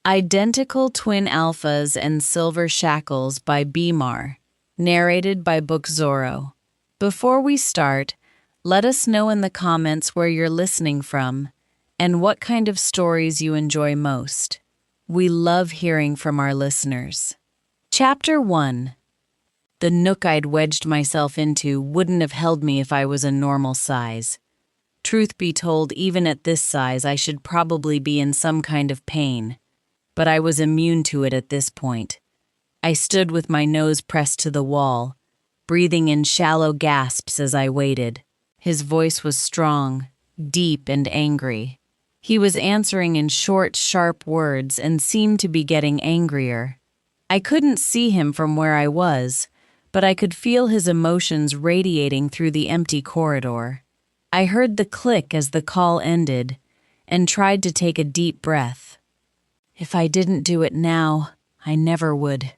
Identical Twin Alphas and Silver Shackles by Bmar, narrated by Bookzoro. Before we start, let us know in the comments where you're listening from and what kind of stories you enjoy most. We love hearing from our listeners. Chapter 1. The nook I'd wedged myself into wouldn't have held me if I was a normal size. Truth be told, even at this size, I should probably be in some kind of pain. But I was immune to it at this point. I stood with my nose pressed to the wall, breathing in shallow gasps as I waited. His voice was strong, deep, and angry. He was answering in short, sharp words and seemed to be getting angrier. I couldn't see him from where I was, but I could feel his emotions radiating through the empty corridor. I heard the click as the call ended and tried to take a deep breath. If I didn't do it now, I never would.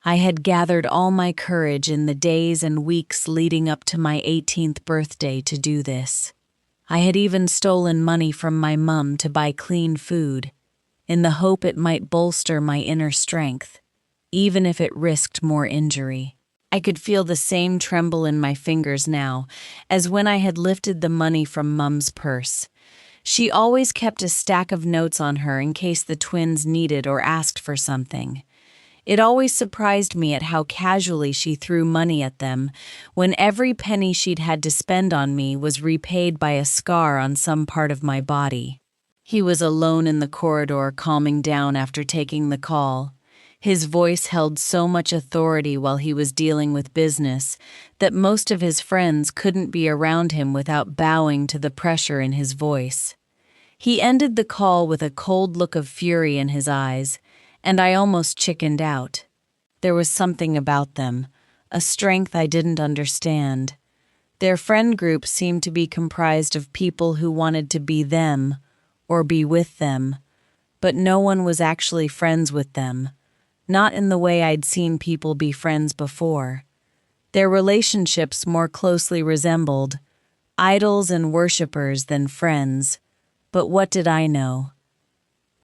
I had gathered all my courage in the days and weeks leading up to my 18th birthday to do this. I had even stolen money from my mum to buy clean food, in the hope it might bolster my inner strength, even if it risked more injury. I could feel the same tremble in my fingers now as when I had lifted the money from Mum's purse. She always kept a stack of notes on her in case the twins needed or asked for something. It always surprised me at how casually she threw money at them when every penny she'd had to spend on me was repaid by a scar on some part of my body. He was alone in the corridor, calming down after taking the call. His voice held so much authority while he was dealing with business that most of his friends couldn't be around him without bowing to the pressure in his voice. He ended the call with a cold look of fury in his eyes, and I almost chickened out. There was something about them, a strength I didn't understand. Their friend group seemed to be comprised of people who wanted to be them or be with them, but no one was actually friends with them. Not in the way I'd seen people be friends before. Their relationships more closely resembled idols and worshippers than friends. But what did I know?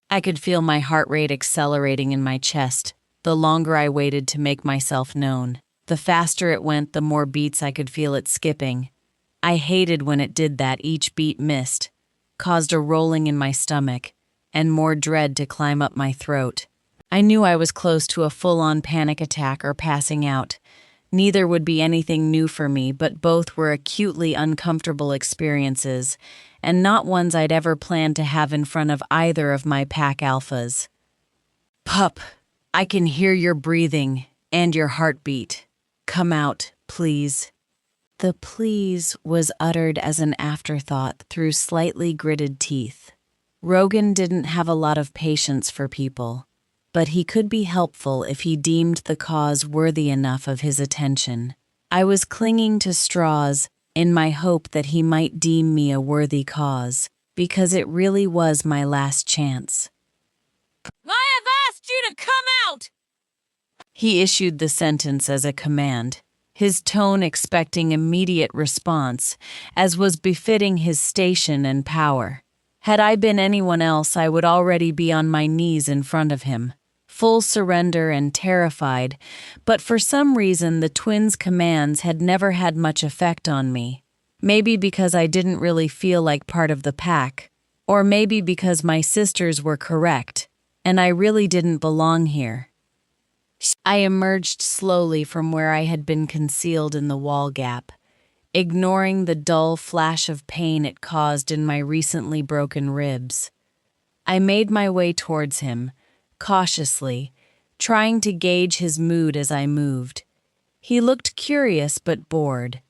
I could feel my heart rate accelerating in my chest the longer I waited to make myself known. The faster it went, the more beats I could feel it skipping. I hated when it did that. Each beat missed, caused a rolling in my stomach, and more dread to climb up my throat. I knew I was close to a full-on panic attack or passing out. Neither would be anything new for me, but both were acutely uncomfortable experiences, and not ones I'd ever planned to have in front of either of my pack alphas. "Pup, I can hear your breathing and your heartbeat. Come out, please." The please was uttered as an afterthought through slightly gritted teeth. Rogan didn't have a lot of patience for people, but he could be helpful if he deemed the cause worthy enough of his attention. I was clinging to straws in my hope that he might deem me a worthy cause, because it really was my last chance. "I have asked you to come out!" He issued the sentence as a command, his tone expecting immediate response, as was befitting his station and power. Had I been anyone else, I would already be on my knees in front of him, full surrender and terrified, but for some reason the twins' commands had never had much effect on me. Maybe because I didn't really feel like part of the pack, or maybe because my sisters were correct, and I really didn't belong here. I emerged slowly from where I had been concealed in the wall gap, ignoring the dull flash of pain it caused in my recently broken ribs. I made my way towards him, cautiously, trying to gauge his mood as I moved. He looked curious but bored.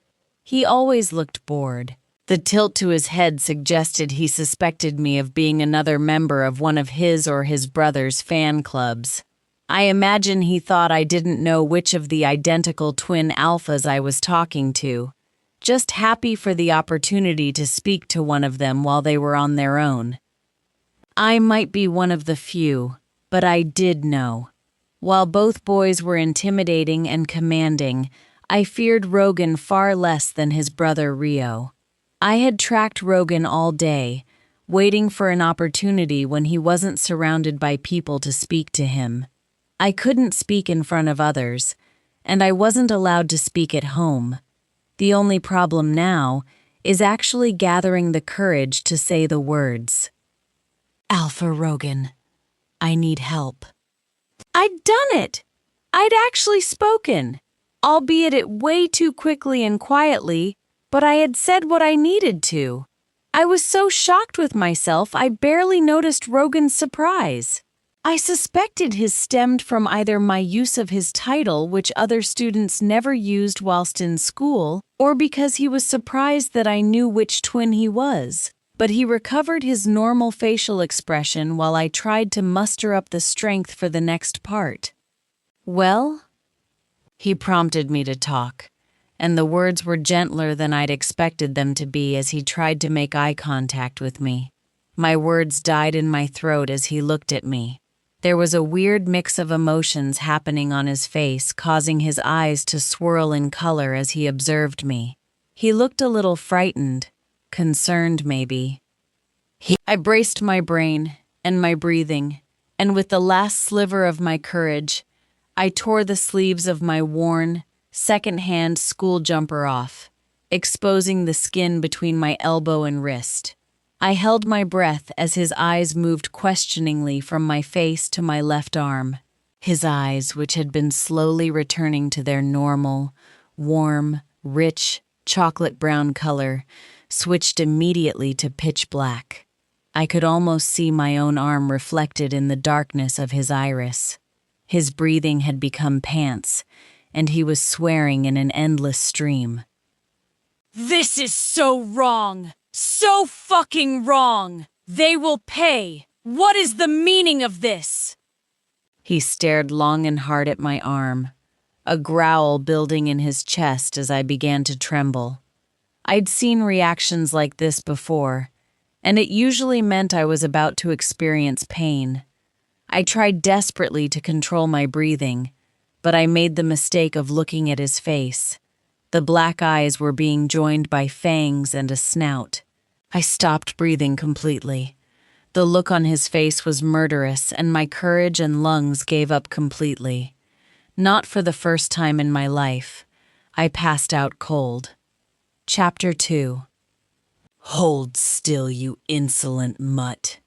He always looked bored. The tilt to his head suggested he suspected me of being another member of one of his or his brother's fan clubs. I imagine he thought I didn't know which of the identical twin alphas I was talking to, just happy for the opportunity to speak to one of them while they were on their own. I might be one of the few, but I did know. While both boys were intimidating and commanding, I feared Rogan far less than his brother Rio. I had tracked Rogan all day, waiting for an opportunity when he wasn't surrounded by people to speak to him. I couldn't speak in front of others, and I wasn't allowed to speak at home. The only problem now is actually gathering the courage to say the words. Alpha Rogan, I need help. I'd done it! I'd actually spoken, albeit it way too quickly and quietly, but I had said what I needed to. I was so shocked with myself I barely noticed Rogan's surprise. I suspected his stemmed from either my use of his title, which other students never used whilst in school, or because he was surprised that I knew which twin he was. But he recovered his normal facial expression while I tried to muster up the strength for the next part. Well? He prompted me to talk, and the words were gentler than I'd expected them to be as he tried to make eye contact with me. My words died in my throat as he looked at me. There was a weird mix of emotions happening on his face, causing his eyes to swirl in color as he observed me. He looked a little frightened, concerned maybe. I braced my brain and my breathing, and with the last sliver of my courage, I tore the sleeves of my worn, second-hand school jumper off, exposing the skin between my elbow and wrist. I held my breath as his eyes moved questioningly from my face to my left arm. His eyes, which had been slowly returning to their normal, warm, rich, chocolate brown color, switched immediately to pitch black. I could almost see my own arm reflected in the darkness of his iris. His breathing had become pants, and he was swearing in an endless stream. This is so wrong! So fucking wrong! They will pay! What is the meaning of this? He stared long and hard at my arm, a growl building in his chest as I began to tremble. I'd seen reactions like this before, and it usually meant I was about to experience pain. I tried desperately to control my breathing, but I made the mistake of looking at his face. The black eyes were being joined by fangs and a snout. I stopped breathing completely. The look on his face was murderous, and my courage and lungs gave up completely. Not for the first time in my life. I passed out cold. Chapter 2. Hold still, you insolent mutt.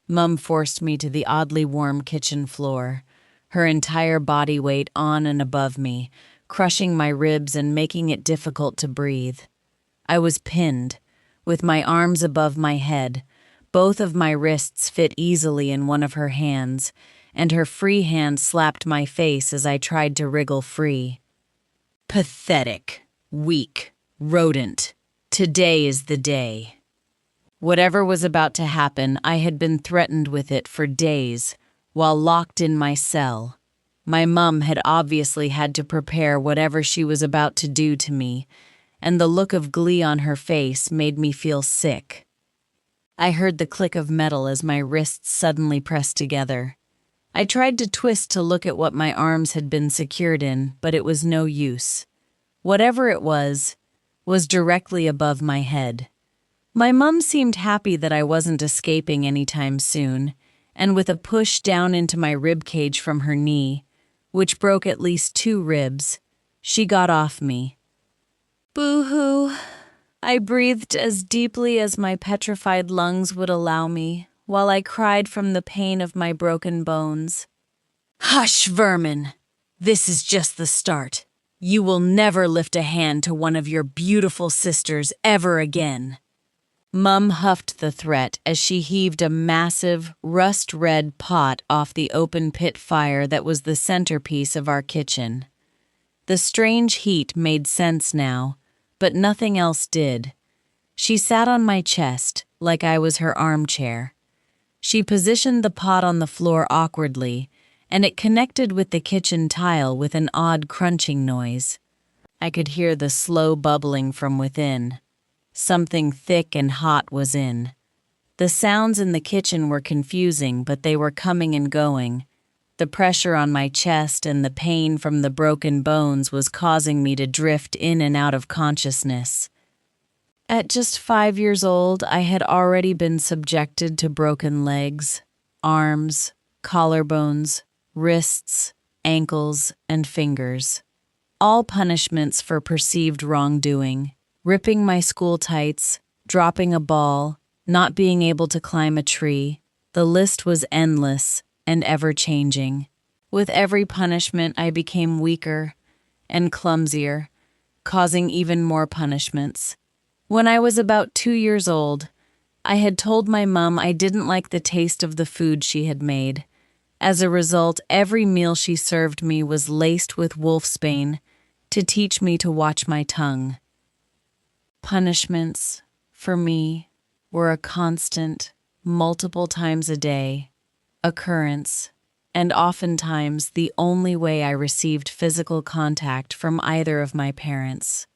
Mum forced me to the oddly warm kitchen floor, her entire body weight on and above me, crushing my ribs and making it difficult to breathe. I was pinned, with my arms above my head. Both of my wrists fit easily in one of her hands, and her free hand slapped my face as I tried to wriggle free. Pathetic, weak, rodent. Today is the day. Whatever was about to happen, I had been threatened with it for days, while locked in my cell. My mum had obviously had to prepare whatever she was about to do to me, and the look of glee on her face made me feel sick. I heard the click of metal as my wrists suddenly pressed together. I tried to twist to look at what my arms had been secured in, but it was no use. Whatever it was directly above my head. My mum seemed happy that I wasn't escaping anytime soon, and with a push down into my rib cage from her knee, which broke at least 2 ribs, she got off me. Boo-hoo. I breathed as deeply as my petrified lungs would allow me, while I cried from the pain of my broken bones. Hush, vermin! This is just the start. You will never lift a hand to one of your beautiful sisters ever again. Mum huffed the threat as she heaved a massive, rust-red pot off the open pit fire that was the centerpiece of our kitchen. The strange heat made sense now, but nothing else did. She sat on my chest, like I was her armchair. She positioned the pot on the floor awkwardly, and it connected with the kitchen tile with an odd crunching noise. I could hear the slow bubbling from within. Something thick and hot was in. The sounds in the kitchen were confusing, but they were coming and going. The pressure on my chest and the pain from the broken bones was causing me to drift in and out of consciousness. At just 5 years old, I had already been subjected to broken legs, arms, collarbones, wrists, ankles, and fingers. All punishments for perceived wrongdoing: ripping my school tights, dropping a ball, not being able to climb a tree. The list was endless and ever-changing. With every punishment, I became weaker and clumsier, causing even more punishments. When I was about 2 years old, I had told my mom I didn't like the taste of the food she had made. As a result, every meal she served me was laced with wolfsbane to teach me to watch my tongue. Punishments, for me, were a constant, multiple times a day, occurrence, and oftentimes the only way I received physical contact from either of my parents.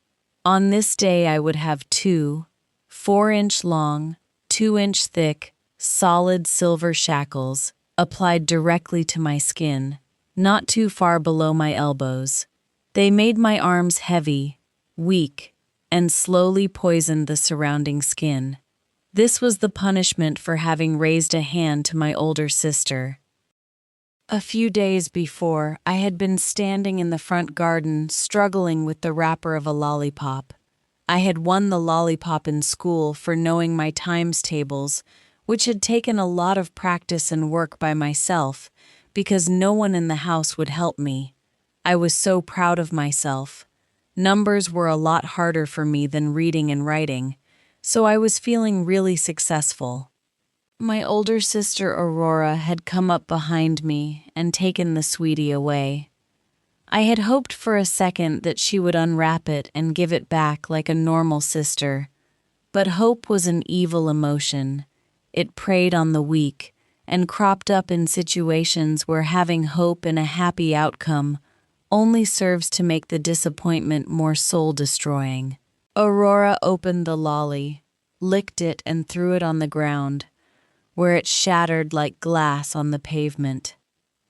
On this day, I would have 2 4-inch long, 2-inch thick, solid silver shackles applied directly to my skin, not too far below my elbows. They made my arms heavy, weak, and slowly poisoned the surrounding skin. This was the punishment for having raised a hand to my older sister. A few days before, I had been standing in the front garden struggling with the wrapper of a lollipop. I had won the lollipop in school for knowing my times tables, which had taken a lot of practice and work by myself because no one in the house would help me. I was so proud of myself. Numbers were a lot harder for me than reading and writing, so I was feeling really successful. My older sister Aurora had come up behind me and taken the sweetie away. I had hoped for a second that she would unwrap it and give it back like a normal sister, but hope was an evil emotion. It preyed on the weak and cropped up in situations where having hope in a happy outcome only serves to make the disappointment more soul-destroying. Aurora opened the lolly, licked it, and threw it on the ground, where it shattered like glass on the pavement.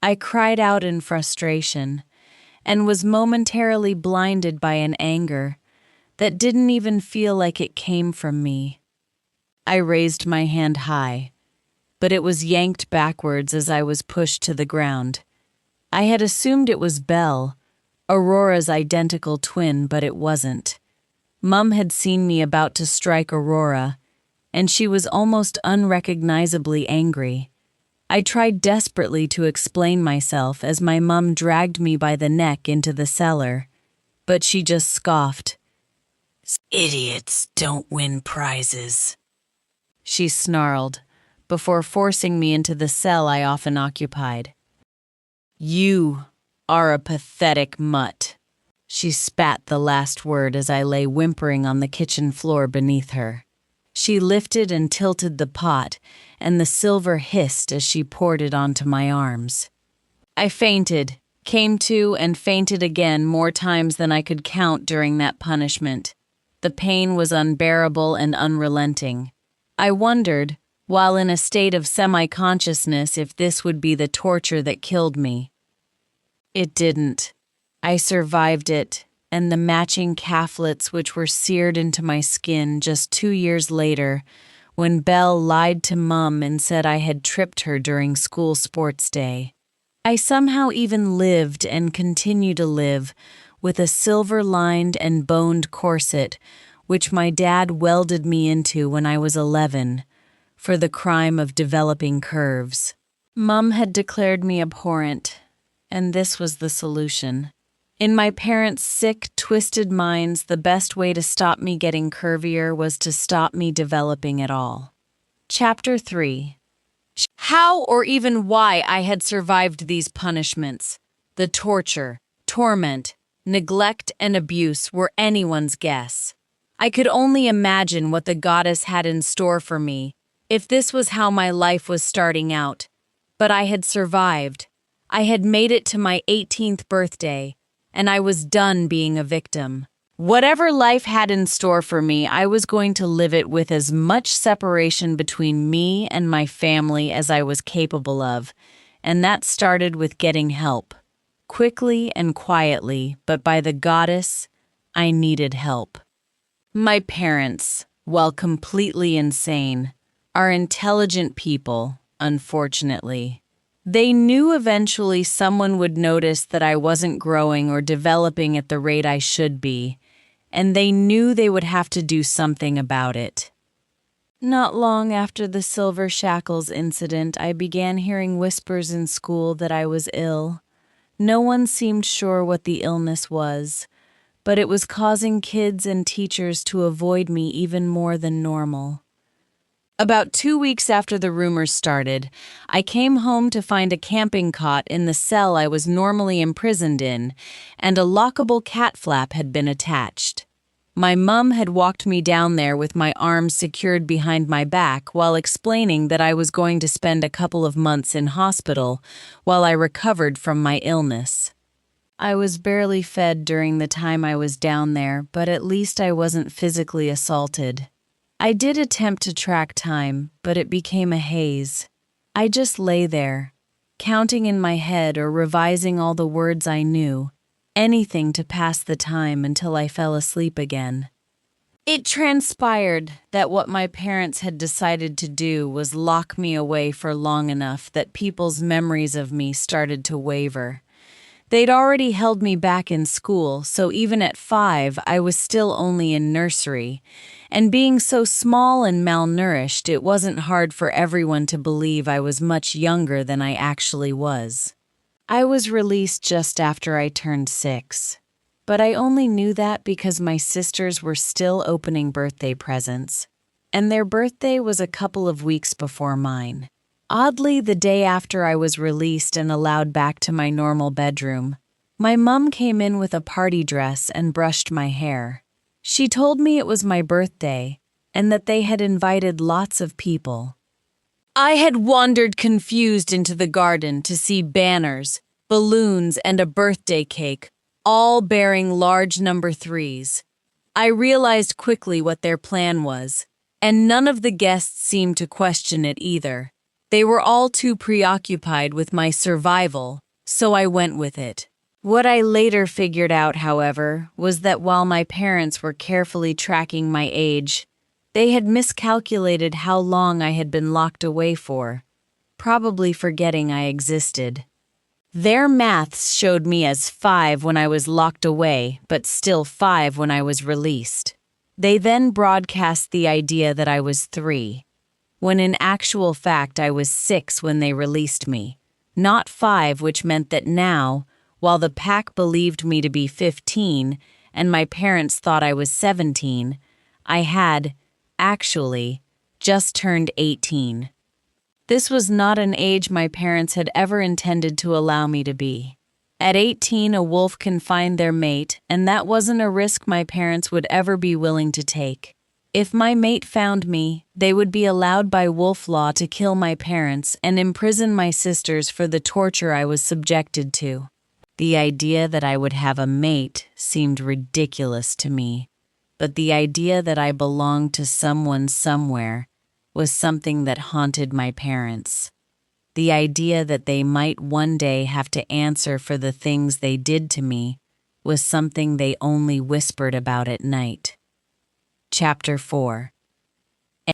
I cried out in frustration and was momentarily blinded by an anger that didn't even feel like it came from me. I raised my hand high, but it was yanked backwards as I was pushed to the ground. I had assumed it was Belle, Aurora's identical twin, but it wasn't. Mum had seen me about to strike Aurora, and she was almost unrecognizably angry. I tried desperately to explain myself as my mum dragged me by the neck into the cellar, but she just scoffed. "Idiots don't win prizes," she snarled, before forcing me into the cell I often occupied. "You are a pathetic mutt." She spat the last word as I lay whimpering on the kitchen floor beneath her. She lifted and tilted the pot, and the silver hissed as she poured it onto my arms. I fainted, came to, and fainted again more times than I could count during that punishment. The pain was unbearable and unrelenting. I wondered, while in a state of semi-consciousness, if this would be the torture that killed me. It didn't. I survived it, and the matching calflets which were seared into my skin just 2 years later, when Belle lied to Mum and said I had tripped her during school sports day. I somehow even lived and continue to live with a silver-lined and boned corset which my dad welded me into when I was 11 for the crime of developing curves. Mum had declared me abhorrent, and this was the solution. In my parents' sick, twisted minds, the best way to stop me getting curvier was to stop me developing at all. Chapter 3. How or even why I had survived these punishments, the torture, torment, neglect, and abuse were anyone's guess. I could only imagine what the goddess had in store for me if this was how my life was starting out. But I had survived. I had made it to my 18th birthday, and I was done being a victim. Whatever life had in store for me, I was going to live it with as much separation between me and my family as I was capable of, and that started with getting help. Quickly and quietly, but by the goddess, I needed help. My parents, while completely insane, are intelligent people, unfortunately. They knew eventually someone would notice that I wasn't growing or developing at the rate I should be, and they knew they would have to do something about it. Not long after the Silver Shackles incident, I began hearing whispers in school that I was ill. No one seemed sure what the illness was, but it was causing kids and teachers to avoid me even more than normal. About 2 weeks after the rumors started, I came home to find a camping cot in the cell I was normally imprisoned in, and a lockable cat flap had been attached. My mum had walked me down there with my arms secured behind my back while explaining that I was going to spend a couple of months in hospital while I recovered from my illness. I was barely fed during the time I was down there, but at least I wasn't physically assaulted. I did attempt to track time, but it became a haze. I just lay there, counting in my head or revising all the words I knew, anything to pass the time until I fell asleep again. It transpired that what my parents had decided to do was lock me away for long enough that people's memories of me started to waver. They'd already held me back in school, so even at 5, I was still only in nursery. And being so small and malnourished, it wasn't hard for everyone to believe I was much younger than I actually was. I was released just after I turned 6. But I only knew that because my sisters were still opening birthday presents, and their birthday was a couple of weeks before mine. Oddly, the day after I was released and allowed back to my normal bedroom, my mum came in with a party dress and brushed my hair. She told me it was my birthday and that they had invited lots of people. I had wandered confused into the garden to see banners, balloons, and a birthday cake, all bearing large number 3s. I realized quickly what their plan was, and none of the guests seemed to question it either. They were all too preoccupied with my survival, so I went with it. What I later figured out, however, was that while my parents were carefully tracking my age, they had miscalculated how long I had been locked away for, probably forgetting I existed. Their maths showed me as 5 when I was locked away, but still 5 when I was released. They then broadcast the idea that I was 3, when in actual fact I was 6 when they released me, not 5, which meant that now, while the pack believed me to be 15 and my parents thought I was 17, I had, actually, just turned 18. This was not an age my parents had ever intended to allow me to be. At 18, a wolf can find their mate, and that wasn't a risk my parents would ever be willing to take. If my mate found me, they would be allowed by wolf law to kill my parents and imprison my sisters for the torture I was subjected to. The idea that I would have a mate seemed ridiculous to me, but the idea that I belonged to someone somewhere was something that haunted my parents. The idea that they might one day have to answer for the things they did to me was something they only whispered about at night. Chapter 4.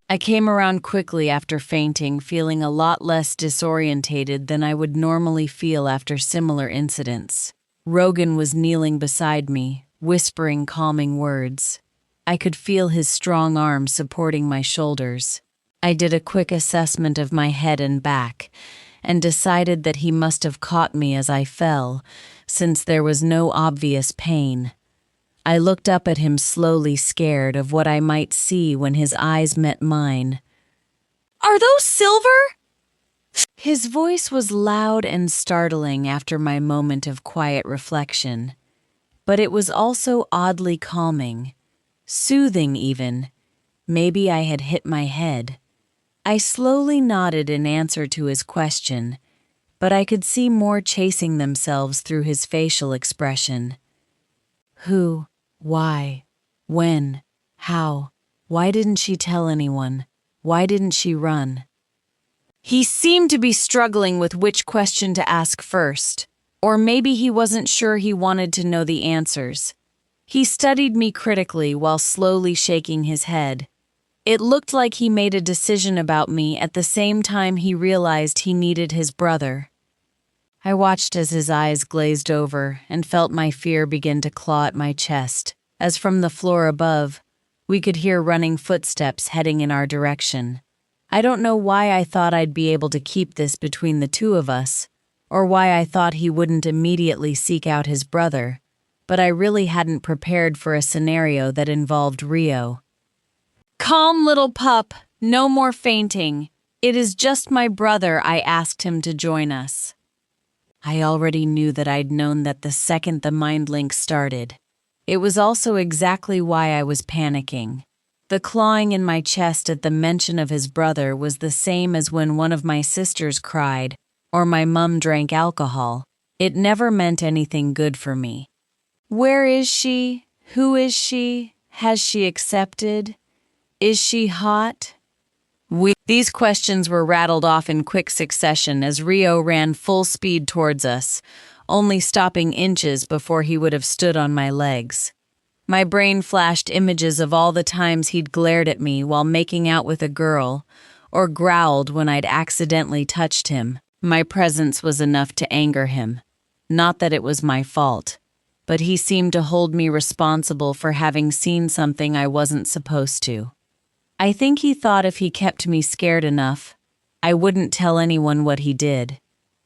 I came around quickly after fainting, feeling a lot less disorientated than I would normally feel after similar incidents. Rogan was kneeling beside me, whispering calming words. I could feel his strong arm supporting my shoulders. I did a quick assessment of my head and back, and decided that he must have caught me as I fell, since there was no obvious pain. I looked up at him slowly, scared of what I might see when his eyes met mine. Are those silver? His voice was loud and startling after my moment of quiet reflection, but it was also oddly calming, soothing even. Maybe I had hit my head. I slowly nodded in answer to his question, but I could see more chasing themselves through his facial expression. Who? Why? When? How? Why didn't she tell anyone? Why didn't she run? He seemed to be struggling with which question to ask first, or maybe he wasn't sure he wanted to know the answers. He studied me critically while slowly shaking his head. It looked like he made a decision about me at the same time he realized he needed his brother. I watched as his eyes glazed over and felt my fear begin to claw at my chest, as from the floor above, we could hear running footsteps heading in our direction. I don't know why I thought I'd be able to keep this between the two of us, or why I thought he wouldn't immediately seek out his brother, but I really hadn't prepared for a scenario that involved Rio. "Calm, little pup. No more fainting. It is just my brother," I asked him to join us. I already knew that I'd known that the second the mind link started. It was also exactly why I was panicking. The clawing in my chest at the mention of his brother was the same as when one of my sisters cried, or my mum drank alcohol. It never meant anything good for me. Where is she? Who is she? Has she accepted? Is she hot? These questions were rattled off in quick succession as Rio ran full speed towards us, only stopping inches before he would have stood on my legs. My brain flashed images of all the times he'd glared at me while making out with a girl, or growled when I'd accidentally touched him. My presence was enough to anger him. Not that it was my fault, but he seemed to hold me responsible for having seen something I wasn't supposed to. I think he thought if he kept me scared enough, I wouldn't tell anyone what he did.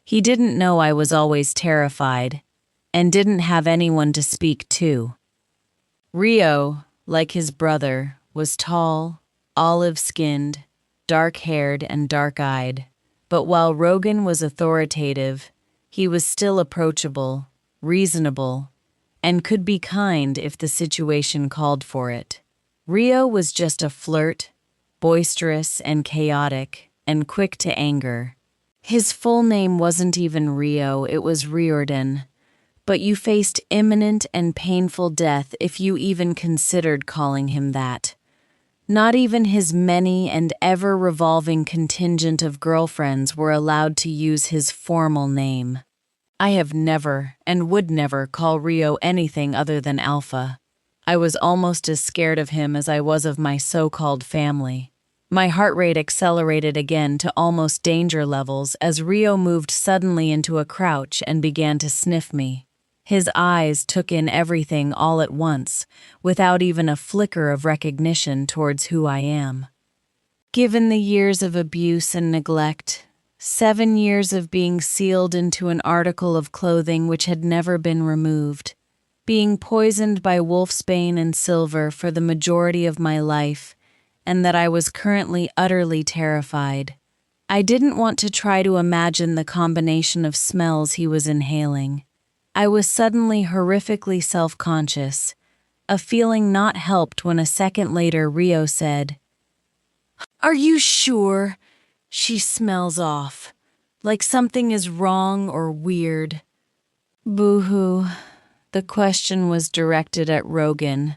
He didn't know I was always terrified, and didn't have anyone to speak to. Rio, like his brother, was tall, olive-skinned, dark-haired, and dark-eyed. But while Rogan was authoritative, he was still approachable, reasonable, and could be kind if the situation called for it. Rio was just a flirt, boisterous and chaotic, and quick to anger. His full name wasn't even Rio, it was Riordan, but you faced imminent and painful death if you even considered calling him that. Not even his many and ever-revolving contingent of girlfriends were allowed to use his formal name. I have never, and would never, call Rio anything other than Alpha. I was almost as scared of him as I was of my so-called family. My heart rate accelerated again to almost danger levels as Rio moved suddenly into a crouch and began to sniff me. His eyes took in everything all at once, without even a flicker of recognition towards who I am. Given the years of abuse and neglect, 7 years of being sealed into an article of clothing which had never been removed, being poisoned by wolfsbane and silver for the majority of my life, and that I was currently utterly terrified. I didn't want to try to imagine the combination of smells he was inhaling. I was suddenly horrifically self-conscious, a feeling not helped when a second later Rio said, "Are you sure? She smells off, like something is wrong or weird." Boo-hoo. The question was directed at Rogan,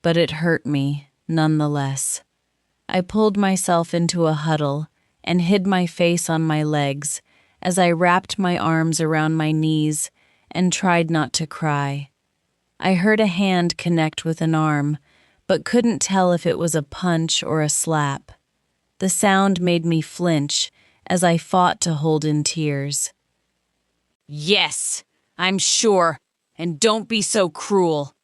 but it hurt me, nonetheless. I pulled myself into a huddle and hid my face on my legs as I wrapped my arms around my knees and tried not to cry. I heard a hand connect with an arm, but couldn't tell if it was a punch or a slap. The sound made me flinch as I fought to hold in tears. "Yes, I'm sure. And don't be so cruel."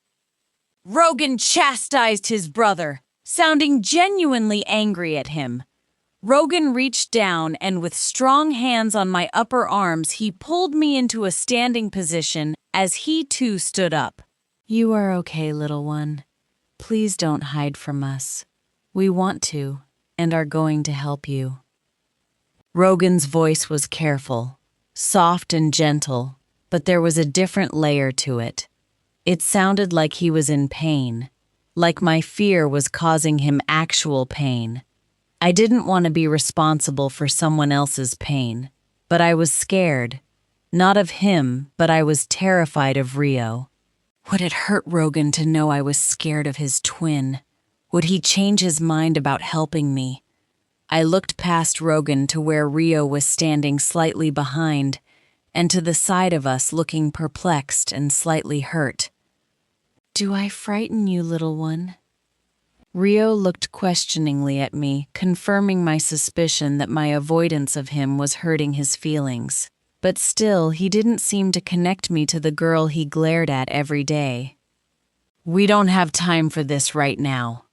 Rogan chastised his brother, sounding genuinely angry at him. Rogan reached down and with strong hands on my upper arms, he pulled me into a standing position as he too stood up. "You are okay, little one. Please don't hide from us. We want to and are going to help you." Rogan's voice was careful, soft and gentle, but there was a different layer to it. It sounded like he was in pain, like my fear was causing him actual pain. I didn't want to be responsible for someone else's pain, but I was scared. Not of him, but I was terrified of Rio. Would it hurt Rogan to know I was scared of his twin? Would he change his mind about helping me? I looked past Rogan to where Rio was standing slightly behind, and to the side of us looking perplexed and slightly hurt. "Do I frighten you, little one?" Rio looked questioningly at me, confirming my suspicion that my avoidance of him was hurting his feelings. But still, he didn't seem to connect me to the girl he glared at every day. "We don't have time for this right now."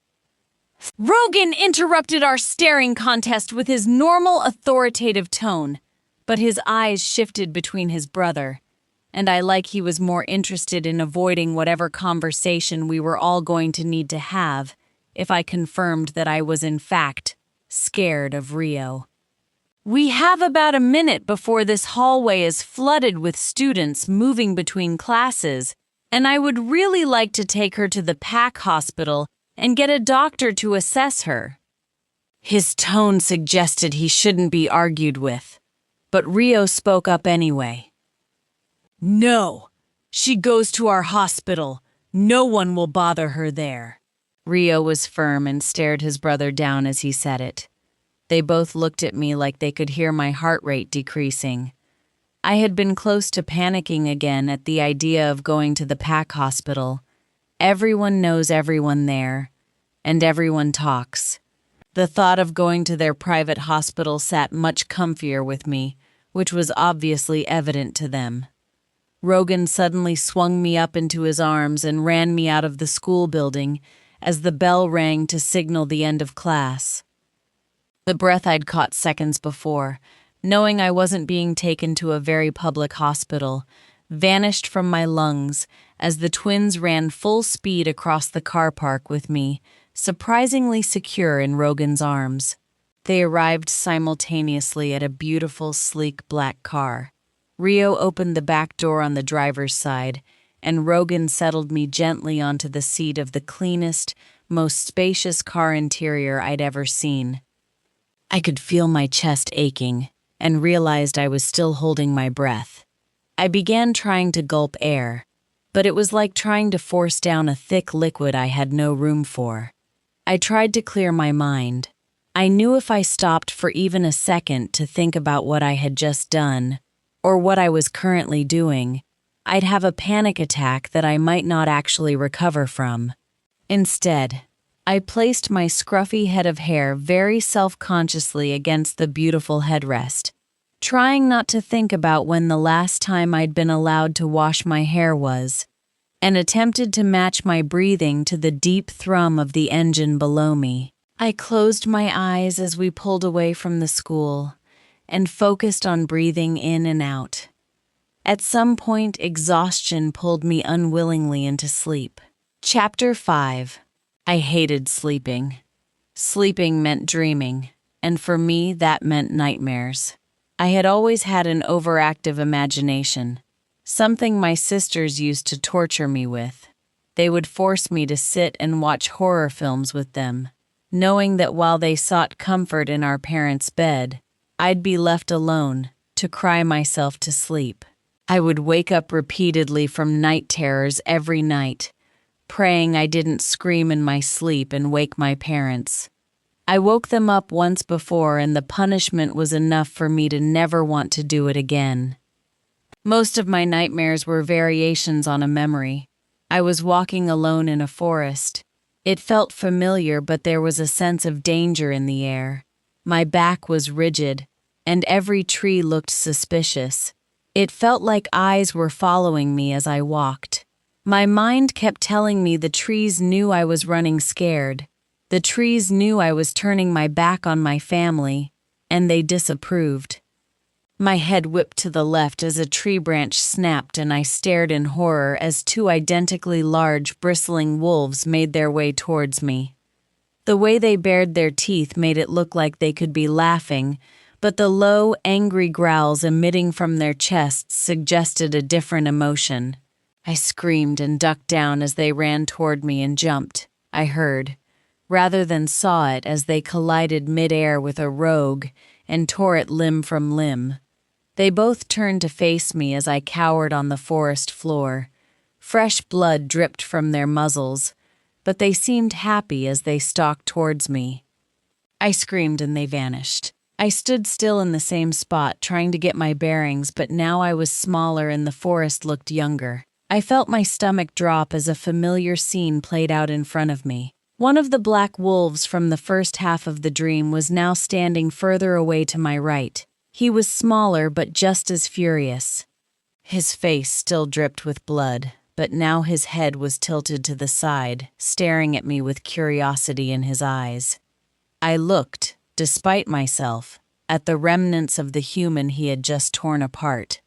Rogan interrupted our staring contest with his normal authoritative tone, but his eyes shifted between his brother, and I like he was more interested in avoiding whatever conversation we were all going to need to have if I confirmed that I was in fact scared of Rio. "We have about a minute before this hallway is flooded with students moving between classes, and I would really like to take her to the PAC hospital and get a doctor to assess her." His tone suggested he shouldn't be argued with, but Rio spoke up anyway. "No, she goes to our hospital. No one will bother her there." Rio was firm and stared his brother down as he said it. They both looked at me like they could hear my heart rate decreasing. I had been close to panicking again at the idea of going to the PAC hospital. Everyone knows everyone there, and everyone talks. The thought of going to their private hospital sat much comfier with me, which was obviously evident to them. Rogan suddenly swung me up into his arms and ran me out of the school building as the bell rang to signal the end of class. The breath I'd caught seconds before, knowing I wasn't being taken to a very public hospital, vanished from my lungs as the twins ran full speed across the car park with me, surprisingly secure in Rogan's arms. They arrived simultaneously at a beautiful, sleek black car. Rio opened the back door on the driver's side, and Rogan settled me gently onto the seat of the cleanest, most spacious car interior I'd ever seen. I could feel my chest aching and realized I was still holding my breath. I began trying to gulp air, but it was like trying to force down a thick liquid I had no room for. I tried to clear my mind. I knew if I stopped for even a second to think about what I had just done, or what I was currently doing, I'd have a panic attack that I might not actually recover from. Instead, I placed my scruffy head of hair very self-consciously against the beautiful headrest, trying not to think about when the last time I'd been allowed to wash my hair was, and attempted to match my breathing to the deep thrum of the engine below me. I closed my eyes as we pulled away from the school and focused on breathing in and out. At some point, exhaustion pulled me unwillingly into sleep. Chapter 5. I hated sleeping. Sleeping meant dreaming, and for me, that meant nightmares. I had always had an overactive imagination, something my sisters used to torture me with. They would force me to sit and watch horror films with them, knowing that while they sought comfort in our parents' bed, I'd be left alone to cry myself to sleep. I would wake up repeatedly from night terrors every night, praying I didn't scream in my sleep and wake my parents. I woke them up once before, and the punishment was enough for me to never want to do it again. Most of my nightmares were variations on a memory. I was walking alone in a forest. It felt familiar, but there was a sense of danger in the air. My back was rigid, and every tree looked suspicious. It felt like eyes were following me as I walked. My mind kept telling me the trees knew I was running scared. The trees knew I was turning my back on my family, and they disapproved. My head whipped to the left as a tree branch snapped, and I stared in horror as two identically large, bristling wolves made their way towards me. The way they bared their teeth made it look like they could be laughing, but the low, angry growls emitting from their chests suggested a different emotion. I screamed and ducked down as they ran toward me and jumped, I heard, rather than saw it as they collided mid-air with a rogue and tore it limb from limb. They both turned to face me as I cowered on the forest floor. Fresh blood dripped from their muzzles, but they seemed happy as they stalked towards me. I screamed and they vanished. I stood still in the same spot, trying to get my bearings, but now I was smaller and the forest looked younger. I felt my stomach drop as a familiar scene played out in front of me. One of the black wolves from the first half of the dream was now standing further away to my right. He was smaller but just as furious. His face still dripped with blood, but now his head was tilted to the side, staring at me with curiosity in his eyes. I looked, despite myself, at the remnants of the human he had just torn apart.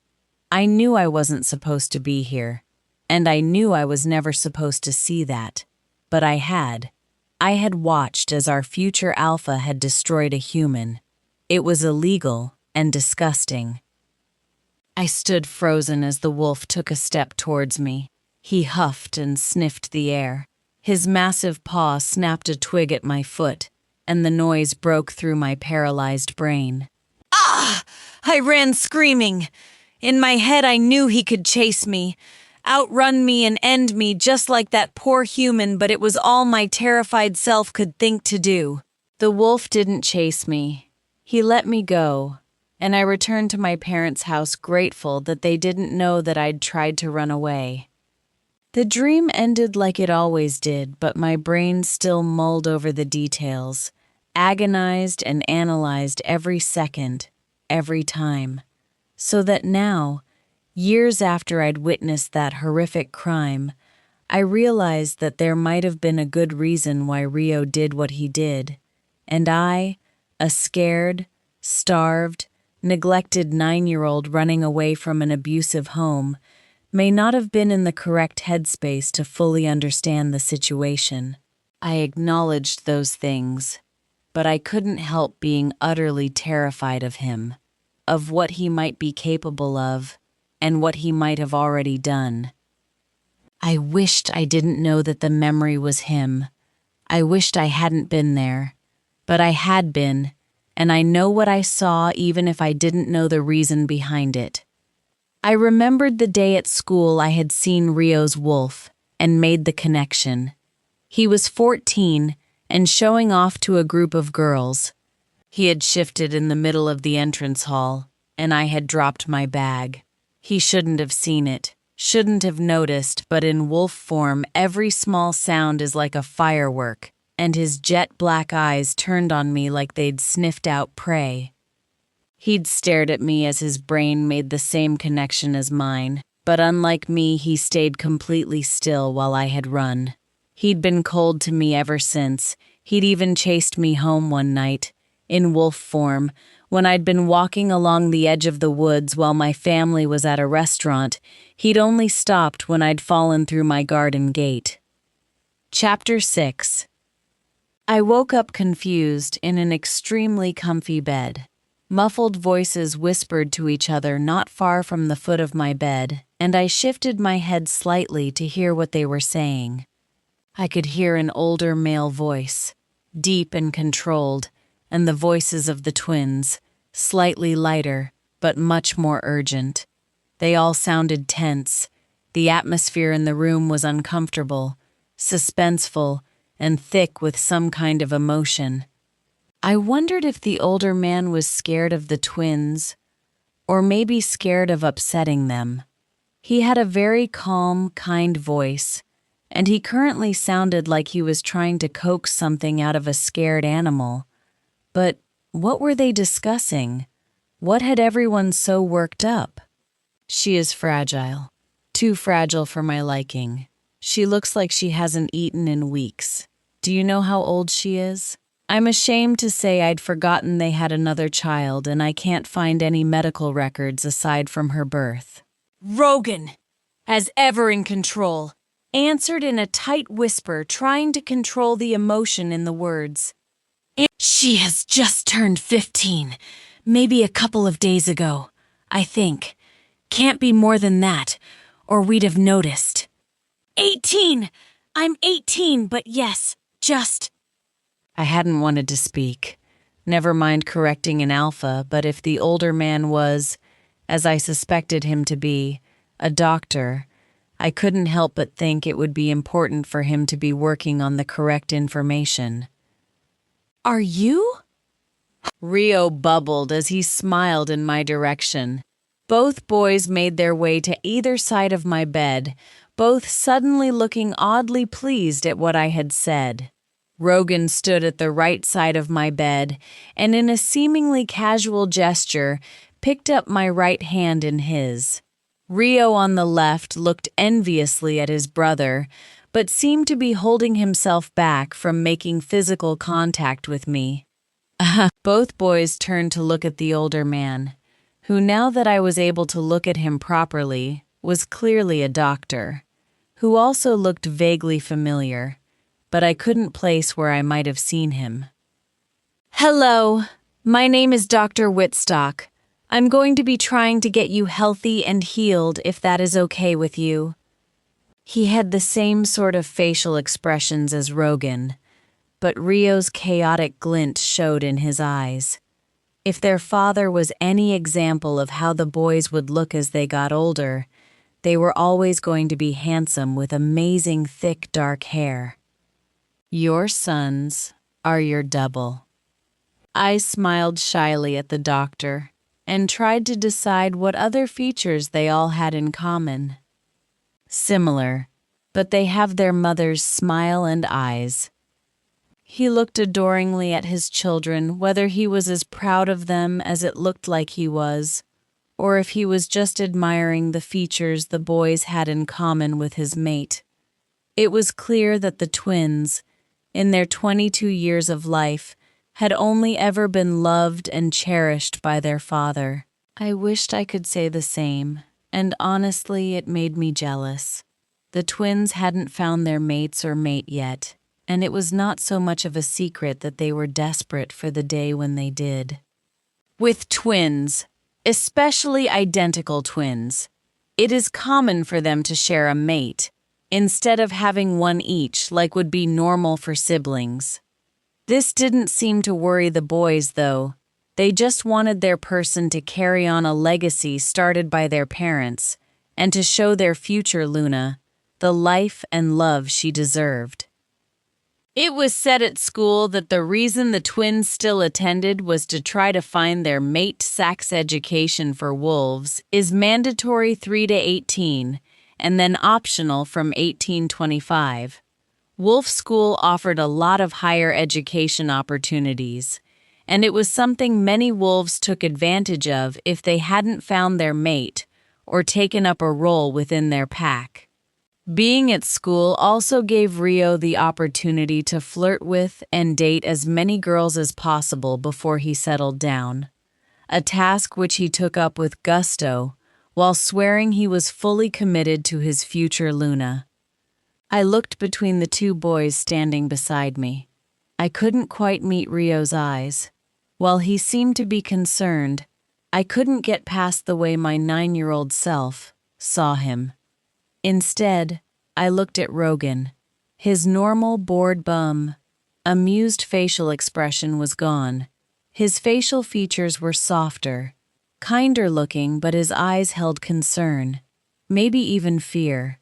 I knew I wasn't supposed to be here, and I knew I was never supposed to see that, but I had. I had watched as our future alpha had destroyed a human. It was illegal and disgusting. I stood frozen as the wolf took a step towards me. He huffed and sniffed the air. His massive paw snapped a twig at my foot, and the noise broke through my paralyzed brain. Ah! I ran screaming. In my head, I knew he could chase me, outrun me and end me just like that poor human, but it was all my terrified self could think to do. The wolf didn't chase me. He let me go, and I returned to my parents' house grateful that they didn't know that I'd tried to run away. The dream ended like it always did, but my brain still mulled over the details, agonized and analyzed every second, every time, so that now, years after I'd witnessed that horrific crime, I realized that there might have been a good reason why Rio did what he did, and I, a scared, starved, neglected 9-year-old running away from an abusive home, may not have been in the correct headspace to fully understand the situation. I acknowledged those things, but I couldn't help being utterly terrified of him, of what he might be capable of, and what he might have already done. I wished I didn't know that the memory was him. I wished I hadn't been there, but I had been, and I know what I saw even if I didn't know the reason behind it. I remembered the day at school I had seen Rio's wolf and made the connection. He was 14 and showing off to a group of girls. He had shifted in the middle of the entrance hall, and I had dropped my bag. He shouldn't have seen it, shouldn't have noticed, but in wolf form every small sound is like a firework, and his jet black eyes turned on me like they'd sniffed out prey. He'd stared at me as his brain made the same connection as mine, but unlike me, he stayed completely still while I had run. He'd been cold to me ever since. He'd even chased me home one night, in wolf form, when I'd been walking along the edge of the woods while my family was at a restaurant. He'd only stopped when I'd fallen through my garden gate. Chapter 6. I woke up confused in an extremely comfy bed. Muffled voices whispered to each other not far from the foot of my bed, and I shifted my head slightly to hear what they were saying. I could hear an older male voice, deep and controlled, and the voices of the twins, slightly lighter, but much more urgent. They all sounded tense. The atmosphere in the room was uncomfortable, suspenseful, and thick with some kind of emotion. I wondered if the older man was scared of the twins, or maybe scared of upsetting them. He had a very calm, kind voice, and he currently sounded like he was trying to coax something out of a scared animal. But what were they discussing? What had everyone so worked up? She is fragile. Too fragile for my liking. She looks like she hasn't eaten in weeks. Do you know how old she is? I'm ashamed to say I'd forgotten they had another child, and I can't find any medical records aside from her birth. Rogan, as ever in control, answered in a tight whisper, trying to control the emotion in the words. She has just turned 15, maybe a couple of days ago, I think. Can't be more than that, or we'd have noticed. 18! I'm 18, but yes, just... I hadn't wanted to speak. Never mind correcting an alpha, but if the older man was, as I suspected him to be, a doctor, I couldn't help but think it would be important for him to be working on the correct information. Are you? Rio bubbled as he smiled in my direction. Both boys made their way to either side of my bed, both suddenly looking oddly pleased at what I had said. Rogan stood at the right side of my bed and, in a seemingly casual gesture, picked up my right hand in his. Rio on the left looked enviously at his brother, but seemed to be holding himself back from making physical contact with me. Both boys turned to look at the older man, who, now that I was able to look at him properly, was clearly a doctor, who also looked vaguely familiar, but I couldn't place where I might have seen him. "Hello, my name is Dr. Whitstock. I'm going to be trying to get you healthy and healed if that is okay with you." He had the same sort of facial expressions as Rogan, but Rio's chaotic glint showed in his eyes. If their father was any example of how the boys would look as they got older, they were always going to be handsome with amazing thick dark hair. "Your sons are your double." I smiled shyly at the doctor and tried to decide what other features they all had in common. Similar, but they have their mother's smile and eyes. He looked adoringly at his children, whether he was as proud of them as it looked like he was, or if he was just admiring the features the boys had in common with his mate. It was clear that the twins, in their 22 years of life, had only ever been loved and cherished by their father. I wished I could say the same, and honestly, it made me jealous. The twins hadn't found their mates or mate yet, and it was not so much of a secret that they were desperate for the day when they did. With twins, especially identical twins, it is common for them to share a mate, instead of having one each like would be normal for siblings. This didn't seem to worry the boys, though. They just wanted their person to carry on a legacy started by their parents and to show their future Luna the life and love she deserved. It was said at school that the reason the twins still attended was to try to find their mate. Sex education for wolves is mandatory 3 to 18 and then optional from 18-25. Wolf School offered a lot of higher education opportunities, and it was something many wolves took advantage of if they hadn't found their mate or taken up a role within their pack. Being at school also gave Rio the opportunity to flirt with and date as many girls as possible before he settled down, a task which he took up with gusto, while swearing he was fully committed to his future Luna. I looked between the two boys standing beside me. I couldn't quite meet Rio's eyes. While he seemed to be concerned, I couldn't get past the way my 9-year-old self saw him. Instead, I looked at Rogan. His normal bored amused facial expression was gone. His facial features were softer, kinder looking, but his eyes held concern, maybe even fear.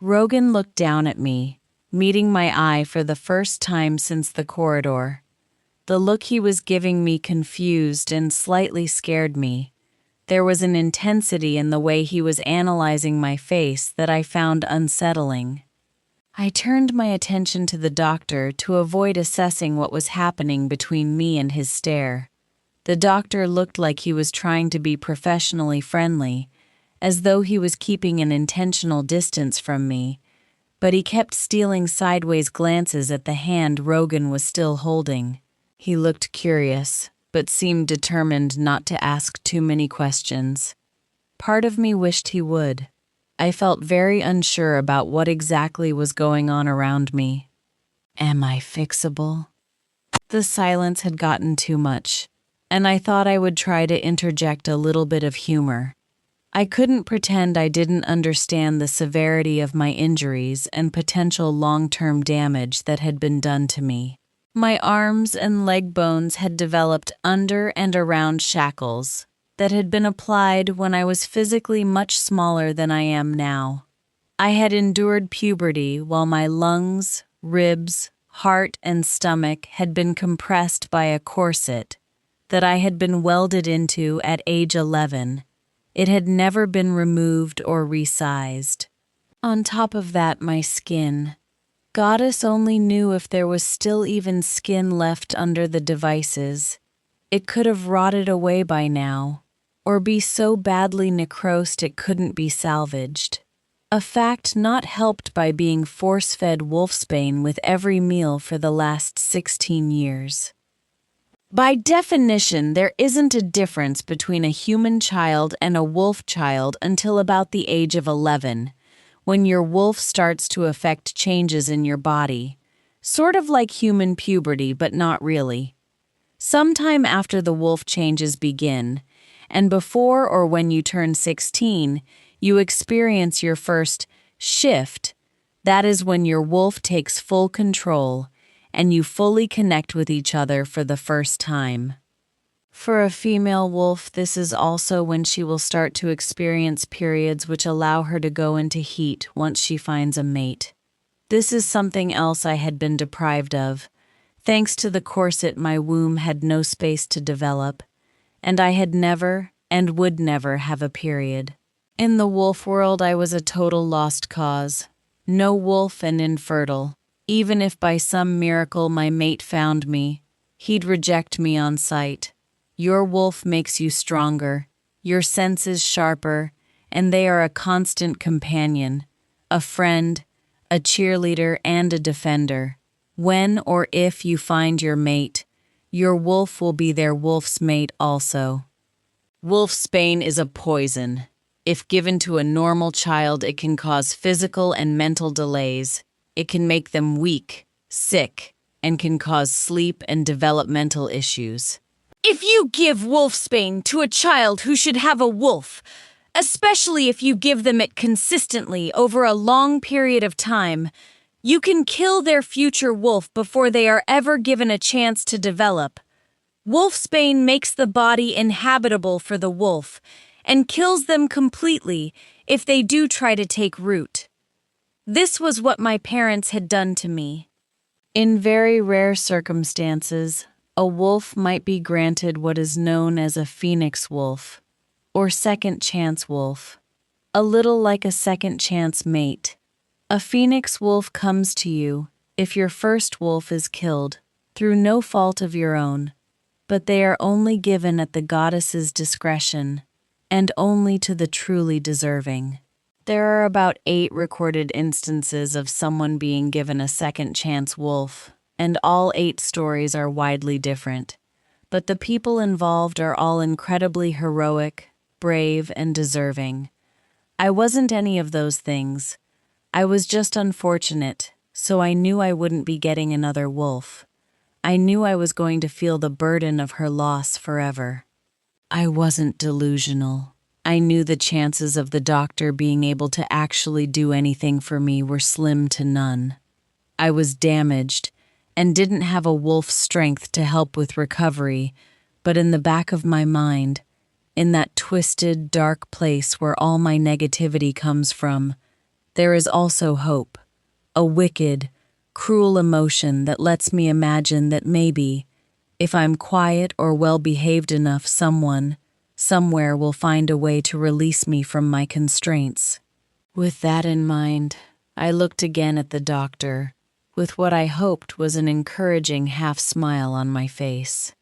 Rogan looked down at me, meeting my eye for the first time since the corridor. The look he was giving me confused and slightly scared me. There was an intensity in the way he was analyzing my face that I found unsettling. I turned my attention to the doctor to avoid assessing what was happening between me and his stare. The doctor looked like he was trying to be professionally friendly, as though he was keeping an intentional distance from me, but he kept stealing sideways glances at the hand Rogan was still holding. He looked curious, but seemed determined not to ask too many questions. Part of me wished he would. I felt very unsure about what exactly was going on around me. Am I fixable? The silence had gotten too much, and I thought I would try to interject a little bit of humor. I couldn't pretend I didn't understand the severity of my injuries and potential long-term damage that had been done to me. My arms and leg bones had developed under and around shackles that had been applied when I was physically much smaller than I am now. I had endured puberty while my lungs, ribs, heart, and stomach had been compressed by a corset that I had been welded into at age 11. It had never been removed or resized. On top of that, my skin. Goddess only knew if there was still even skin left under the devices. It could have rotted away by now, or be so badly necrosed it couldn't be salvaged. A fact not helped by being force-fed wolfsbane with every meal for the last 16 years. By definition, there isn't a difference between a human child and a wolf child until about the age of 11, when your wolf starts to affect changes in your body, sort of like human puberty, but not really. Sometime after the wolf changes begin, and before or when you turn 16, you experience your first shift. That is when your wolf takes full control and you fully connect with each other for the first time. For a female wolf, this is also when she will start to experience periods which allow her to go into heat once she finds a mate. This is something else I had been deprived of. Thanks to the corset, my womb had no space to develop, and I had never and would never have a period. In the wolf world, I was a total lost cause. No wolf and infertile. Even if by some miracle my mate found me, he'd reject me on sight. Your wolf makes you stronger, your senses sharper, and they are a constant companion, a friend, a cheerleader, and a defender. When or if you find your mate, your wolf will be their wolf's mate also. Wolfsbane is a poison. If given to a normal child, it can cause physical and mental delays. It can make them weak, sick, and can cause sleep and developmental issues. If you give wolfsbane to a child who should have a wolf, especially if you give them it consistently over a long period of time, you can kill their future wolf before they are ever given a chance to develop. Wolfsbane makes the body inhabitable for the wolf and kills them completely if they do try to take root. This was what my parents had done to me. In very rare circumstances, a wolf might be granted what is known as a phoenix wolf, or second chance wolf, a little like a second chance mate. A phoenix wolf comes to you if your first wolf is killed through no fault of your own, but they are only given at the goddess's discretion and only to the truly deserving. There are about 8 recorded instances of someone being given a second chance wolf, and all 8 stories are widely different. But the people involved are all incredibly heroic, brave, and deserving. I wasn't any of those things. I was just unfortunate, so I knew I wouldn't be getting another wolf. I knew I was going to feel the burden of her loss forever. I wasn't delusional. I knew the chances of the doctor being able to actually do anything for me were slim to none. I was damaged and didn't have a wolf's strength to help with recovery, but in the back of my mind, in that twisted, dark place where all my negativity comes from, there is also hope, a wicked, cruel emotion that lets me imagine that maybe, if I'm quiet or well-behaved enough, someone, somewhere will find a way to release me from my constraints. With that in mind, I looked again at the doctor, with what I hoped was an encouraging half-smile on my face.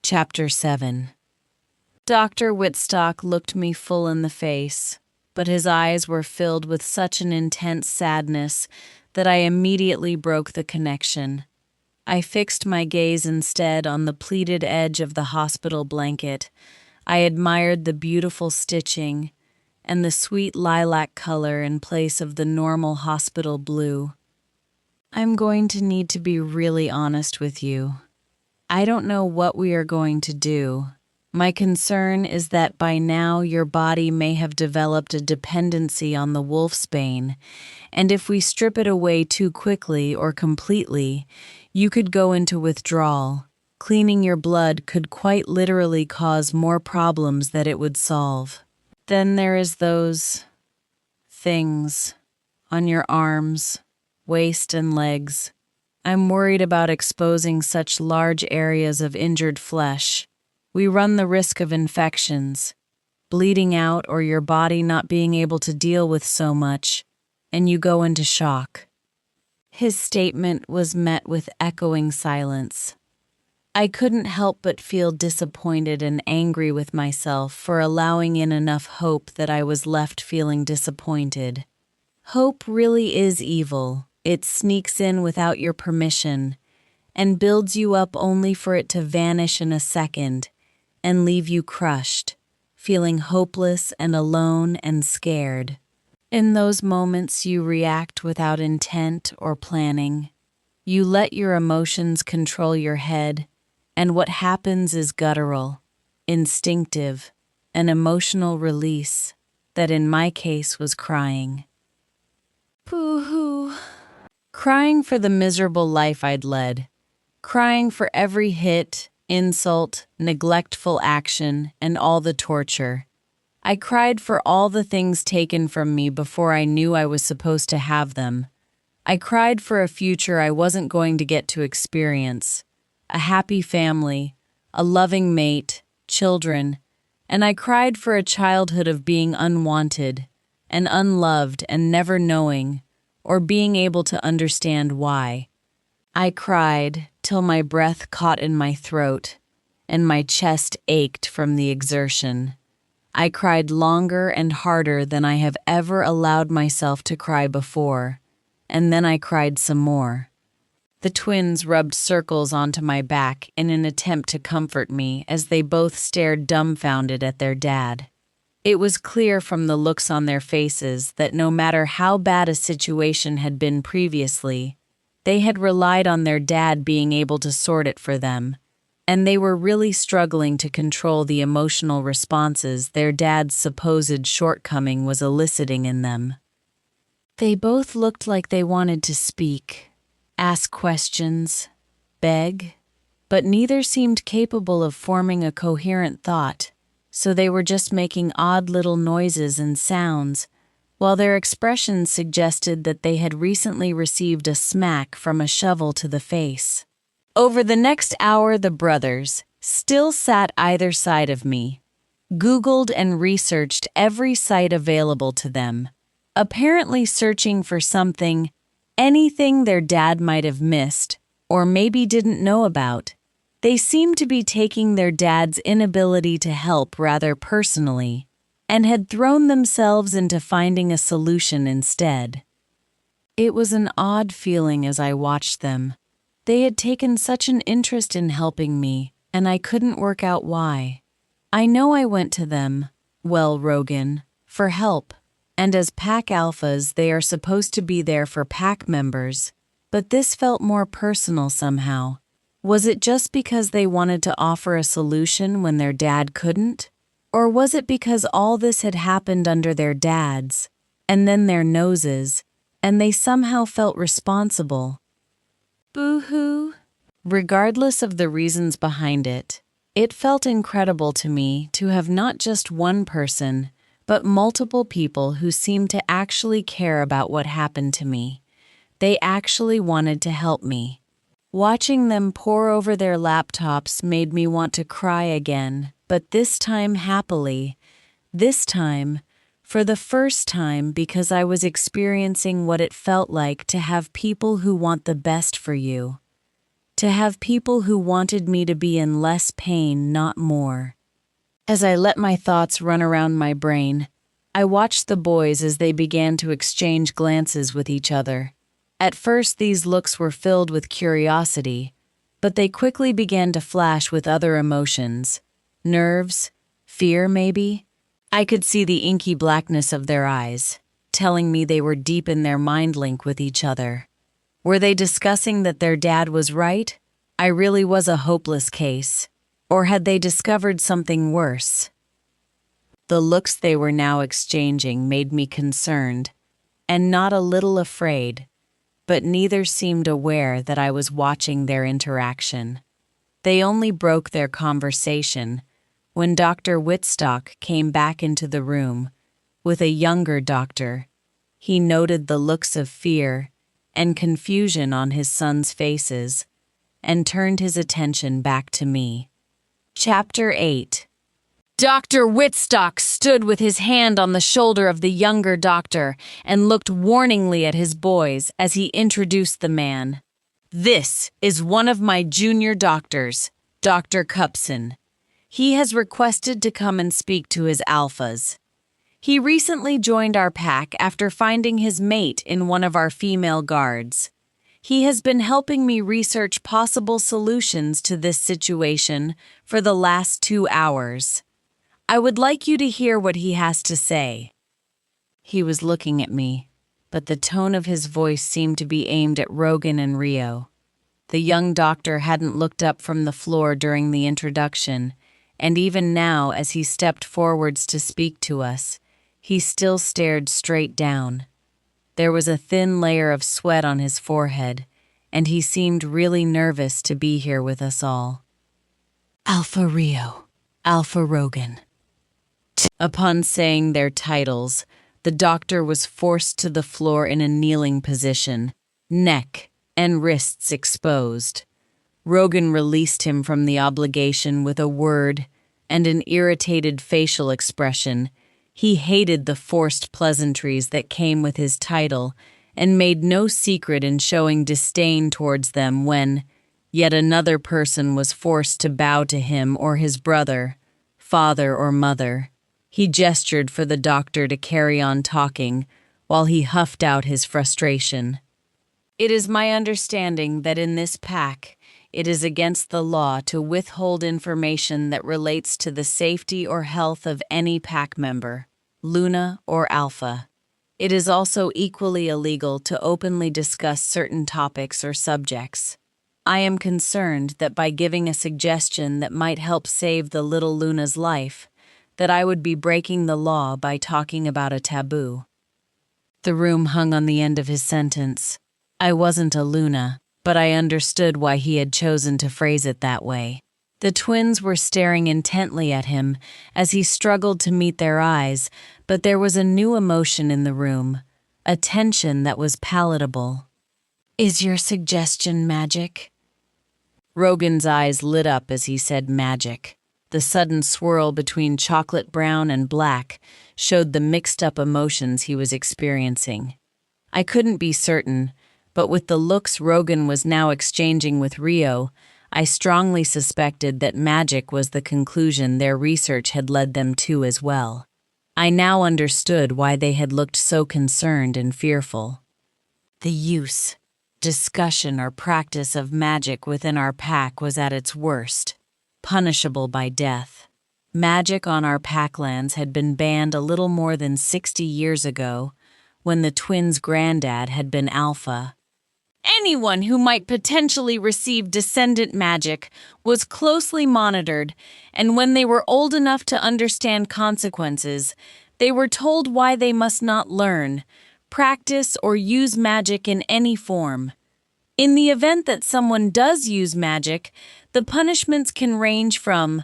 Chapter 7. Dr. Whitstock looked me full in the face, but his eyes were filled with such an intense sadness that I immediately broke the connection. I fixed my gaze instead on the pleated edge of the hospital blanket. I admired the beautiful stitching and the sweet lilac color in place of the normal hospital blue. I'm going to need to be really honest with you. I don't know what we are going to do. My concern is that by now your body may have developed a dependency on the wolfsbane, and if we strip it away too quickly or completely, you could go into withdrawal. Cleaning your blood could quite literally cause more problems that it would solve. Then there is those things on your arms, waist, and legs. I'm worried about exposing such large areas of injured flesh. We run the risk of infections, bleeding out, or your body not being able to deal with so much, and you go into shock. His statement was met with echoing silence. I couldn't help but feel disappointed and angry with myself for allowing in enough hope that I was left feeling disappointed. Hope really is evil. It sneaks in without your permission and builds you up only for it to vanish in a second and leave you crushed, feeling hopeless and alone and scared. In those moments, you react without intent or planning. You let your emotions control your head, and what happens is guttural, instinctive, an emotional release that in my case was crying. Boo-hoo. Crying for the miserable life I'd led. Crying for every hit, insult, neglectful action, and all the torture. I cried for all the things taken from me before I knew I was supposed to have them. I cried for a future I wasn't going to get to experience. A happy family, a loving mate, children, and I cried for a childhood of being unwanted and unloved and never knowing or being able to understand why. I cried till my breath caught in my throat and my chest ached from the exertion. I cried longer and harder than I have ever allowed myself to cry before, and then I cried some more. The twins rubbed circles onto my back in an attempt to comfort me as they both stared dumbfounded at their dad. It was clear from the looks on their faces that no matter how bad a situation had been previously, they had relied on their dad being able to sort it for them, and they were really struggling to control the emotional responses their dad's supposed shortcoming was eliciting in them. They both looked like they wanted to speak, ask questions, beg, but neither seemed capable of forming a coherent thought, so they were just making odd little noises and sounds, while their expressions suggested that they had recently received a smack from a shovel to the face. Over the next hour, the brothers still sat either side of me, Googled and researched every site available to them, apparently searching for something, anything their dad might have missed or maybe didn't know about. They seemed to be taking their dad's inability to help rather personally and had thrown themselves into finding a solution instead. It was an odd feeling as I watched them. They had taken such an interest in helping me, and I couldn't work out why. I know I went to them, well, Rogan, for help, and as pack alphas they are supposed to be there for pack members, but this felt more personal somehow. Was it just because they wanted to offer a solution when their dad couldn't? Or was it because all this had happened under their dads, and then their noses, and they somehow felt responsible? Boo-hoo. Regardless of the reasons behind it, it felt incredible to me to have not just one person, but multiple people who seemed to actually care about what happened to me. They actually wanted to help me. Watching them pore over their laptops made me want to cry again, but this time happily. This time, for the first time, because I was experiencing what it felt like to have people who want the best for you. To have people who wanted me to be in less pain, not more. As I let my thoughts run around my brain, I watched the boys as they began to exchange glances with each other. At first, these looks were filled with curiosity, but they quickly began to flash with other emotions. Nerves, fear maybe. I could see the inky blackness of their eyes, telling me they were deep in their mind link with each other. Were they discussing that their dad was right? I really was a hopeless case. Or had they discovered something worse? The looks they were now exchanging made me concerned, and not a little afraid, but neither seemed aware that I was watching their interaction. They only broke their conversation when Dr. Whitstock came back into the room with a younger doctor. He noted the looks of fear and confusion on his sons' faces and turned his attention back to me. Chapter 8. Dr. Whitstock stood with his hand on the shoulder of the younger doctor and looked warningly at his boys as he introduced the man. "This is one of my junior doctors, Dr. Cupson. He has requested to come and speak to his alphas. He recently joined our pack after finding his mate in one of our female guards. He has been helping me research possible solutions to this situation for the last 2 hours. I would like you to hear what he has to say." He was looking at me, but the tone of his voice seemed to be aimed at Rogan and Rio. The young doctor hadn't looked up from the floor during the introduction, and even now, as he stepped forwards to speak to us, he still stared straight down. There was a thin layer of sweat on his forehead, and he seemed really nervous to be here with us all. "Alpha Rio, Alpha Rogan." Upon saying their titles, the doctor was forced to the floor in a kneeling position, neck and wrists exposed. Rogan released him from the obligation with a word and an irritated facial expression. He hated the forced pleasantries that came with his title and made no secret in showing disdain towards them when yet another person was forced to bow to him or his brother, father or mother. He gestured for the doctor to carry on talking while he huffed out his frustration. "It is my understanding that in this pack, it is against the law to withhold information that relates to the safety or health of any pack member, Luna or Alpha. It is also equally illegal to openly discuss certain topics or subjects. I am concerned that by giving a suggestion that might help save the little Luna's life, that I would be breaking the law by talking about a taboo." The room hung on the end of his sentence. I wasn't a Luna, but I understood why he had chosen to phrase it that way. The twins were staring intently at him as he struggled to meet their eyes, but there was a new emotion in the room, a tension that was palatable. "Is your suggestion magic?" Rogan's eyes lit up as he said magic. The sudden swirl between chocolate brown and black showed the mixed-up emotions he was experiencing. I couldn't be certain, but with the looks Rogan was now exchanging with Rio, I strongly suspected that magic was the conclusion their research had led them to as well. I now understood why they had looked so concerned and fearful. The use, discussion, or practice of magic within our pack was at its worst, punishable by death. Magic on our packlands had been banned a little more than 60 years ago, when the twins' granddad had been Alpha. Anyone who might potentially receive descendant magic was closely monitored, and when they were old enough to understand consequences, they were told why they must not learn, practice, or use magic in any form. In the event that someone does use magic, the punishments can range from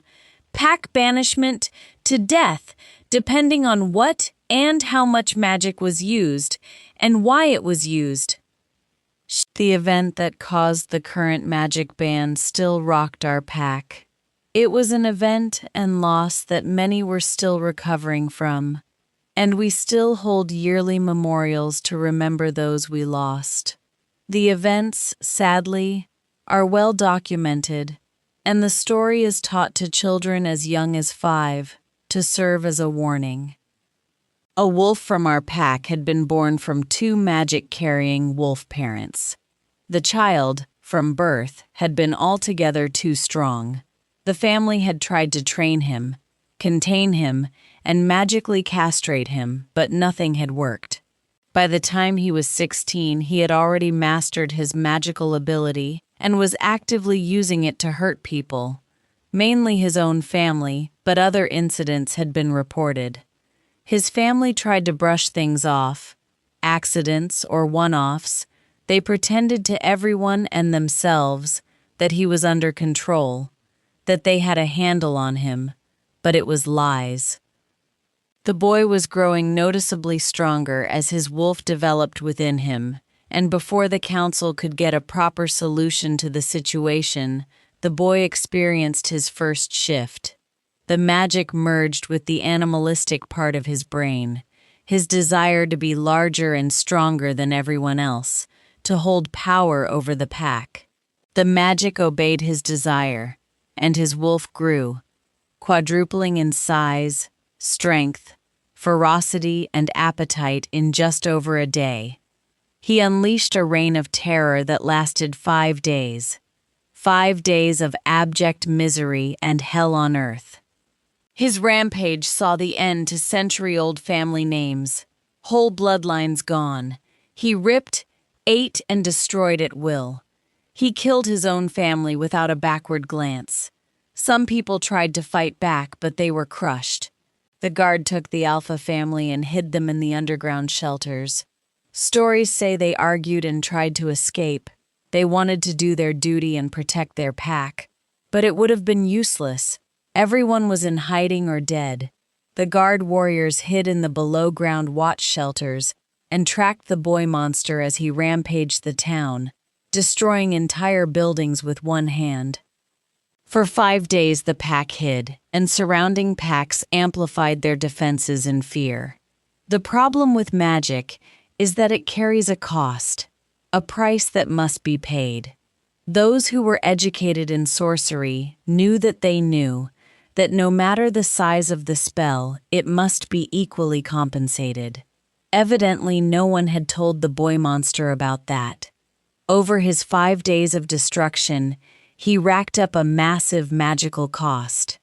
pack banishment to death, depending on what and how much magic was used and why it was used. The event that caused the current magic ban still rocked our pack. It was an event and loss that many were still recovering from, and we still hold yearly memorials to remember those we lost. The events, sadly, are well documented, and the story is taught to children as young as 5 to serve as a warning. A wolf from our pack had been born from 2 magic-carrying wolf parents. The child, from birth, had been altogether too strong. The family had tried to train him, contain him, and magically castrate him, but nothing had worked. By the time he was 16, he had already mastered his magical ability and was actively using it to hurt people, mainly his own family, but other incidents had been reported. His family tried to brush things off, accidents or one-offs. They pretended to everyone and themselves that he was under control, that they had a handle on him, but it was lies. The boy was growing noticeably stronger as his wolf developed within him, and before the council could get a proper solution to the situation, the boy experienced his first shift. The magic merged with the animalistic part of his brain, his desire to be larger and stronger than everyone else, to hold power over the pack. The magic obeyed his desire, and his wolf grew, quadrupling in size, strength, ferocity, and appetite in just over a day. He unleashed a reign of terror that lasted 5 days. 5 days of abject misery and hell on earth. His rampage saw the end to century-old family names, whole bloodlines gone. He ripped, ate, and destroyed at will. He killed his own family without a backward glance. Some people tried to fight back, but they were crushed. The guard took the Alpha family and hid them in the underground shelters. Stories say they argued and tried to escape. They wanted to do their duty and protect their pack. But it would have been useless. Everyone was in hiding or dead. The guard warriors hid in the below-ground watch shelters and tracked the boy monster as he rampaged the town, destroying entire buildings with one hand. For 5 days the pack hid, and surrounding packs amplified their defenses in fear. The problem with magic is that it carries a cost, a price that must be paid. Those who were educated in sorcery knew that no matter the size of the spell, it must be equally compensated. Evidently, no one had told the boy monster about that. Over his 5 days of destruction, he racked up a massive magical cost.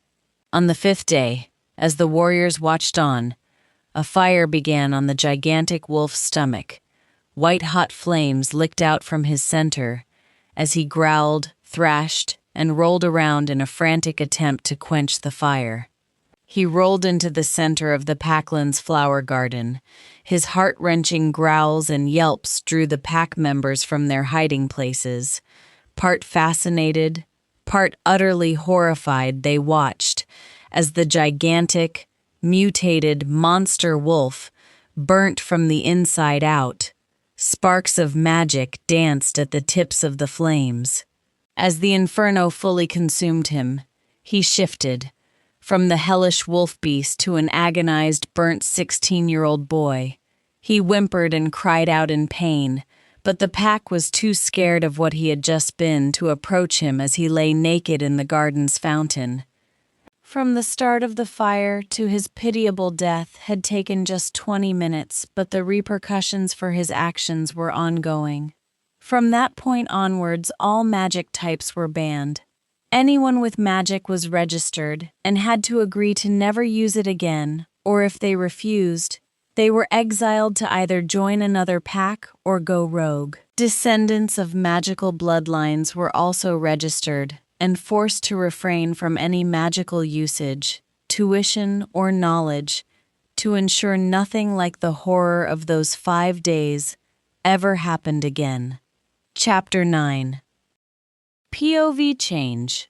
On the 5th day, as the warriors watched on, a fire began on the gigantic wolf's stomach. White-hot flames licked out from his center as he growled, thrashed, and rolled around in a frantic attempt to quench the fire. He rolled into the center of the Packland's flower garden. His heart-wrenching growls and yelps drew the pack members from their hiding places. Part fascinated, part utterly horrified, they watched as the gigantic, mutated monster wolf burnt from the inside out. Sparks of magic danced at the tips of the flames. As the inferno fully consumed him, he shifted, from the hellish wolf beast to an agonized, burnt 16-year-old boy. He whimpered and cried out in pain, but the pack was too scared of what he had just been to approach him as he lay naked in the garden's fountain. From the start of the fire to his pitiable death had taken just 20 minutes, but the repercussions for his actions were ongoing. From that point onwards, all magic types were banned. Anyone with magic was registered and had to agree to never use it again, or if they refused, they were exiled to either join another pack or go rogue. Descendants of magical bloodlines were also registered and forced to refrain from any magical usage, tuition, or knowledge to ensure nothing like the horror of those 5 days ever happened again. Chapter 9. POV Change.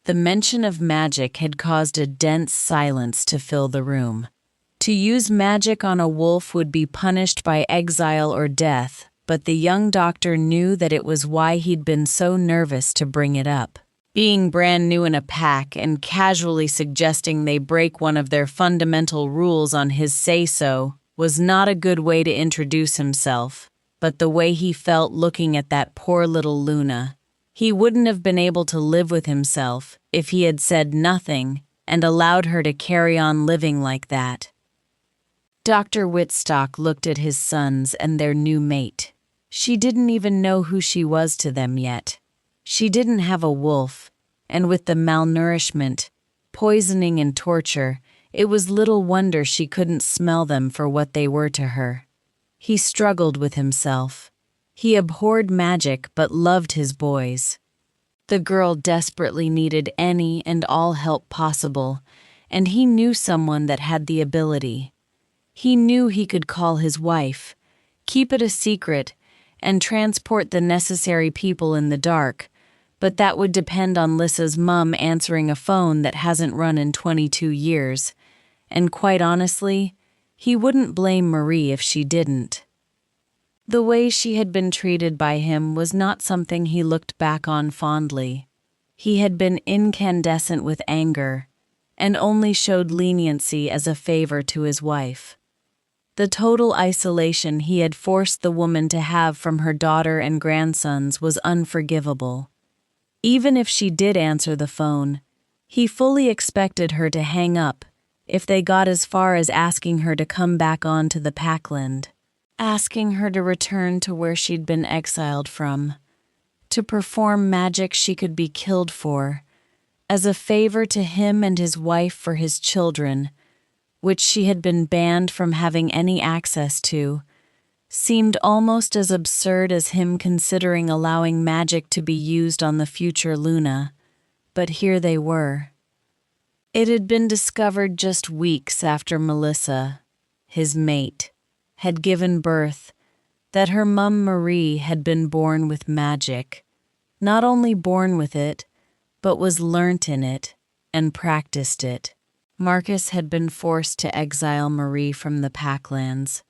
The mention of magic had caused a dense silence to fill the room. To use magic on a wolf would be punished by exile or death, but the young doctor knew that it was why he'd been so nervous to bring it up. Being brand new in a pack and casually suggesting they break one of their fundamental rules on his say-so was not a good way to introduce himself. But the way he felt looking at that poor little Luna, he wouldn't have been able to live with himself if he had said nothing and allowed her to carry on living like that. Dr. Whitstock looked at his sons and their new mate. She didn't even know who she was to them yet. She didn't have a wolf, and with the malnourishment, poisoning, and torture, it was little wonder she couldn't smell them for what they were to her. He struggled with himself. He abhorred magic but loved his boys. The girl desperately needed any and all help possible, and he knew someone that had the ability. He knew he could call his wife, keep it a secret, and transport the necessary people in the dark, but that would depend on Lissa's mum answering a phone that hasn't run in 22 years, and quite honestly, he wouldn't blame Marie if she didn't. The way she had been treated by him was not something he looked back on fondly. He had been incandescent with anger, and only showed leniency as a favor to his wife. The total isolation he had forced the woman to have from her daughter and grandsons was unforgivable. Even if she did answer the phone, he fully expected her to hang up if they got as far as asking her to come back on to the Packland, asking her to return to where she'd been exiled from, to perform magic she could be killed for, as a favor to him and his wife for his children, which she had been banned from having any access to, seemed almost as absurd as him considering allowing magic to be used on the future Luna. But here they were. It had been discovered just weeks after Melissa, his mate, had given birth that her mum Marie had been born with magic, not only born with it, but was learnt in it and practiced it. Marcus had been forced to exile Marie from the Packlands.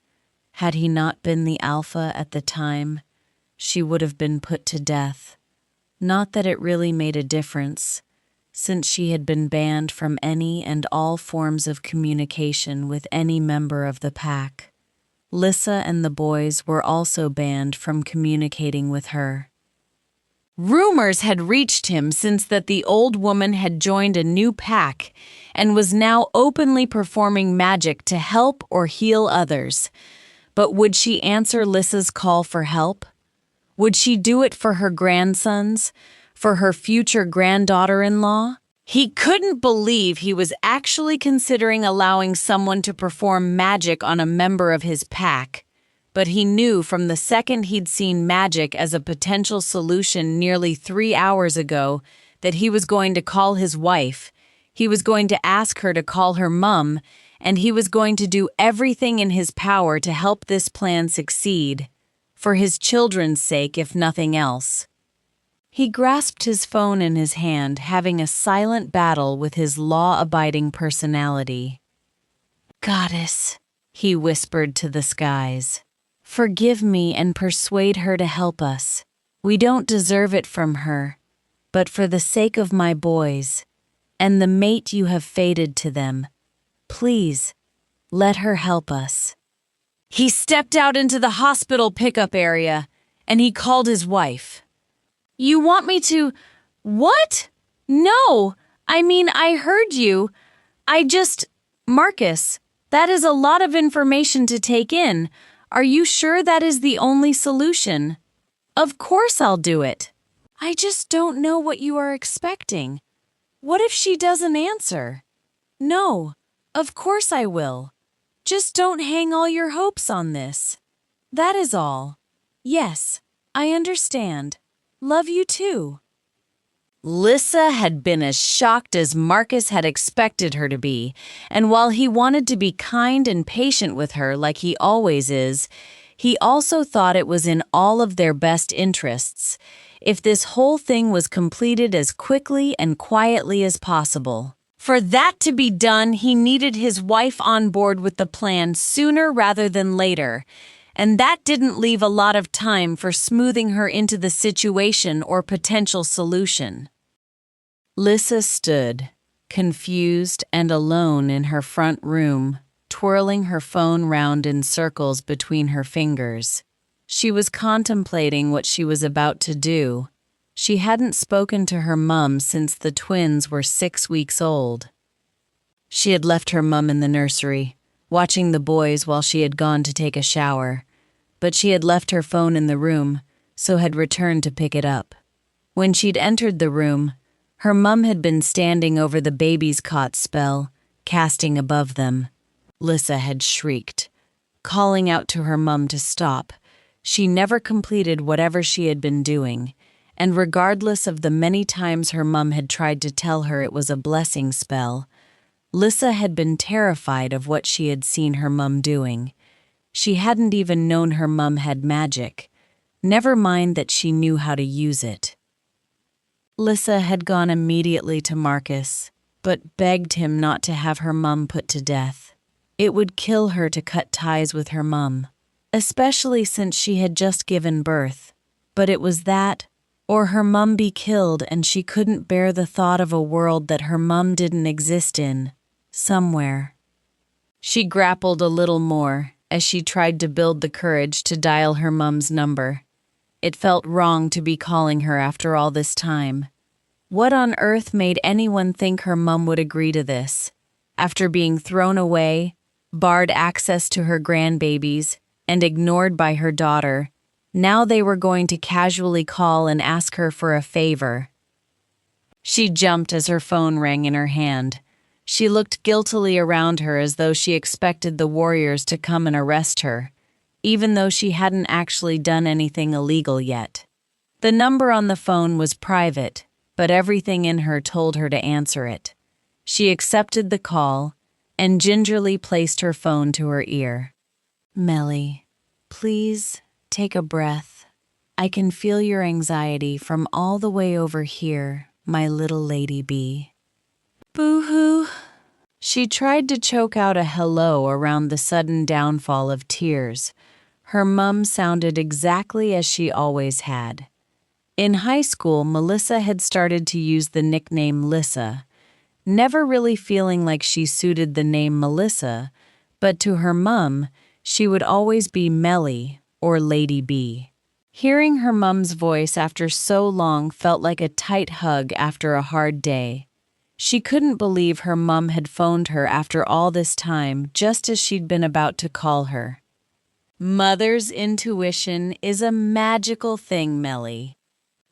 Had he not been the Alpha at the time, she would have been put to death. Not that it really made a difference, since she had been banned from any and all forms of communication with any member of the pack. Lissa and the boys were also banned from communicating with her. Rumors had reached him since that the old woman had joined a new pack and was now openly performing magic to help or heal others. But would she answer Lissa's call for help? Would she do it for her grandsons, for her future granddaughter-in-law? He couldn't believe he was actually considering allowing someone to perform magic on a member of his pack, but he knew from the second he'd seen magic as a potential solution nearly 3 hours ago that he was going to call his wife, he was going to ask her to call her mum, and he was going to do everything in his power to help this plan succeed, for his children's sake if nothing else. He grasped his phone in his hand, having a silent battle with his law-abiding personality. "Goddess," he whispered to the skies, "forgive me and persuade her to help us. We don't deserve it from her, but for the sake of my boys, and the mate you have fated to them, please, let her help us." He stepped out into the hospital pickup area, and he called his wife. "You want me to... What? No, I mean, I heard you. Marcus, that is a lot of information to take in. Are you sure that is the only solution?" "Of course I'll do it. I just don't know what you are expecting. What if she doesn't answer?" "No, of course I will. Just don't hang all your hopes on this. That is all. Yes, I understand. Love you too." Lissa had been as shocked as Marcus had expected her to be, and while he wanted to be kind and patient with her like he always is, he also thought it was in all of their best interests if this whole thing was completed as quickly and quietly as possible. For that to be done, he needed his wife on board with the plan sooner rather than later, and that didn't leave a lot of time for smoothing her into the situation or potential solution. Lissa stood, confused and alone in her front room, twirling her phone round in circles between her fingers. She was contemplating what she was about to do. She hadn't spoken to her mum since the twins were 6 weeks old. She had left her mum in the nursery, watching the boys while she had gone to take a shower, but she had left her phone in the room, so had returned to pick it up. When she'd entered the room, her mum had been standing over the baby's cot spell, casting above them. Lissa had shrieked, calling out to her mum to stop. She never completed whatever she had been doing, and regardless of the many times her mum had tried to tell her it was a blessing spell, Lissa had been terrified of what she had seen her mum doing. She hadn't even known her mum had magic, never mind that she knew how to use it. Lissa had gone immediately to Marcus, but begged him not to have her mum put to death. It would kill her to cut ties with her mum, especially since she had just given birth. But it was that, Or her mum be killed and she couldn't bear the thought of a world that her mum didn't exist in, somewhere. She grappled a little more as she tried to build the courage to dial her mum's number. It felt wrong to be calling her after all this time. What on earth made anyone think her mum would agree to this? After being thrown away, barred access to her grandbabies, and ignored by her daughter, now they were going to casually call and ask her for a favor. She jumped as her phone rang in her hand. She looked guiltily around her as though she expected the warriors to come and arrest her, even though she hadn't actually done anything illegal yet. The number on the phone was private, but everything in her told her to answer it. She accepted the call and gingerly placed her phone to her ear. "Melly, please take a breath. I can feel your anxiety from all the way over here, my little lady bee." "Boo-hoo." She tried to choke out a hello around the sudden downfall of tears. Her mum sounded exactly as she always had. In high school, Melissa had started to use the nickname Lissa, never really feeling like she suited the name Melissa, but to her mum, she would always be Melly or Lady B. Hearing her mum's voice after so long felt like a tight hug after a hard day. She couldn't believe her mum had phoned her after all this time, just as she'd been about to call her. "Mother's intuition is a magical thing, Melly."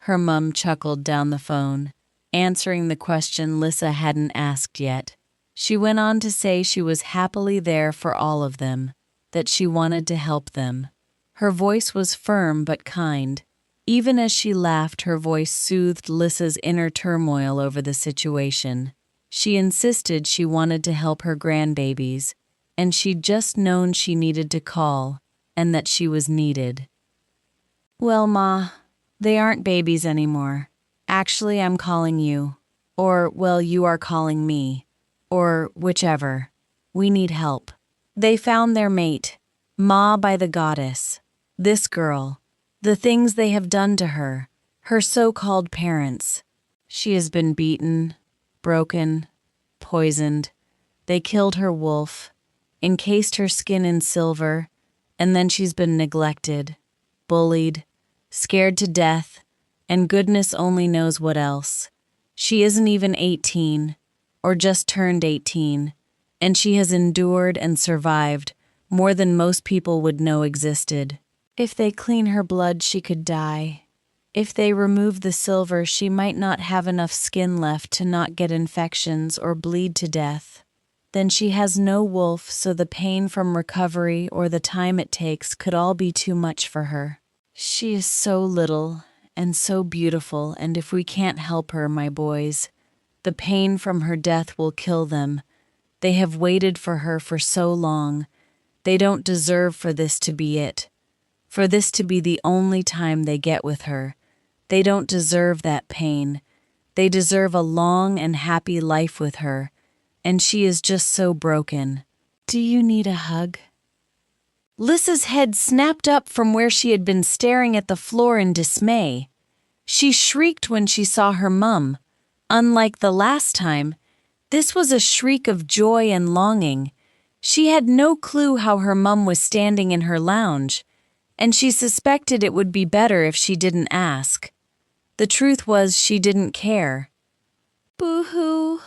Her mum chuckled down the phone, answering the question Lissa hadn't asked yet. She went on to say she was happily there for all of them, that she wanted to help them. Her voice was firm but kind. Even as she laughed, her voice soothed Lissa's inner turmoil over the situation. She insisted she wanted to help her grandbabies, and she'd just known she needed to call, and that she was needed. "Well, Ma, they aren't babies anymore. Actually, I'm calling you. Or, well, you are calling me. Or whichever. We need help. They found their mate, Ma by the goddess. This girl. The things they have done to her. Her so-called parents. She has been beaten, broken, poisoned. They killed her wolf, encased her skin in silver, and then she's been neglected, bullied, scared to death, and goodness only knows what else. She isn't even 18, or just turned 18, and she has endured and survived more than most people would know existed. If they clean her blood, she could die. If they remove the silver, she might not have enough skin left to not get infections or bleed to death. Then she has no wolf, so the pain from recovery or the time it takes could all be too much for her. She is so little and so beautiful, and if we can't help her, my boys, the pain from her death will kill them. They have waited for her for so long. They don't deserve for this to be it. For this to be the only time they get with her. They don't deserve that pain. They deserve a long and happy life with her, and she is just so broken. Do you need a hug?" Lissa's head snapped up from where she had been staring at the floor in dismay. She shrieked when she saw her mum. Unlike the last time, this was a shriek of joy and longing. She had no clue how her mum was standing in her lounge, and she suspected it would be better if she didn't ask. The truth was she didn't care. "Boo-hoo."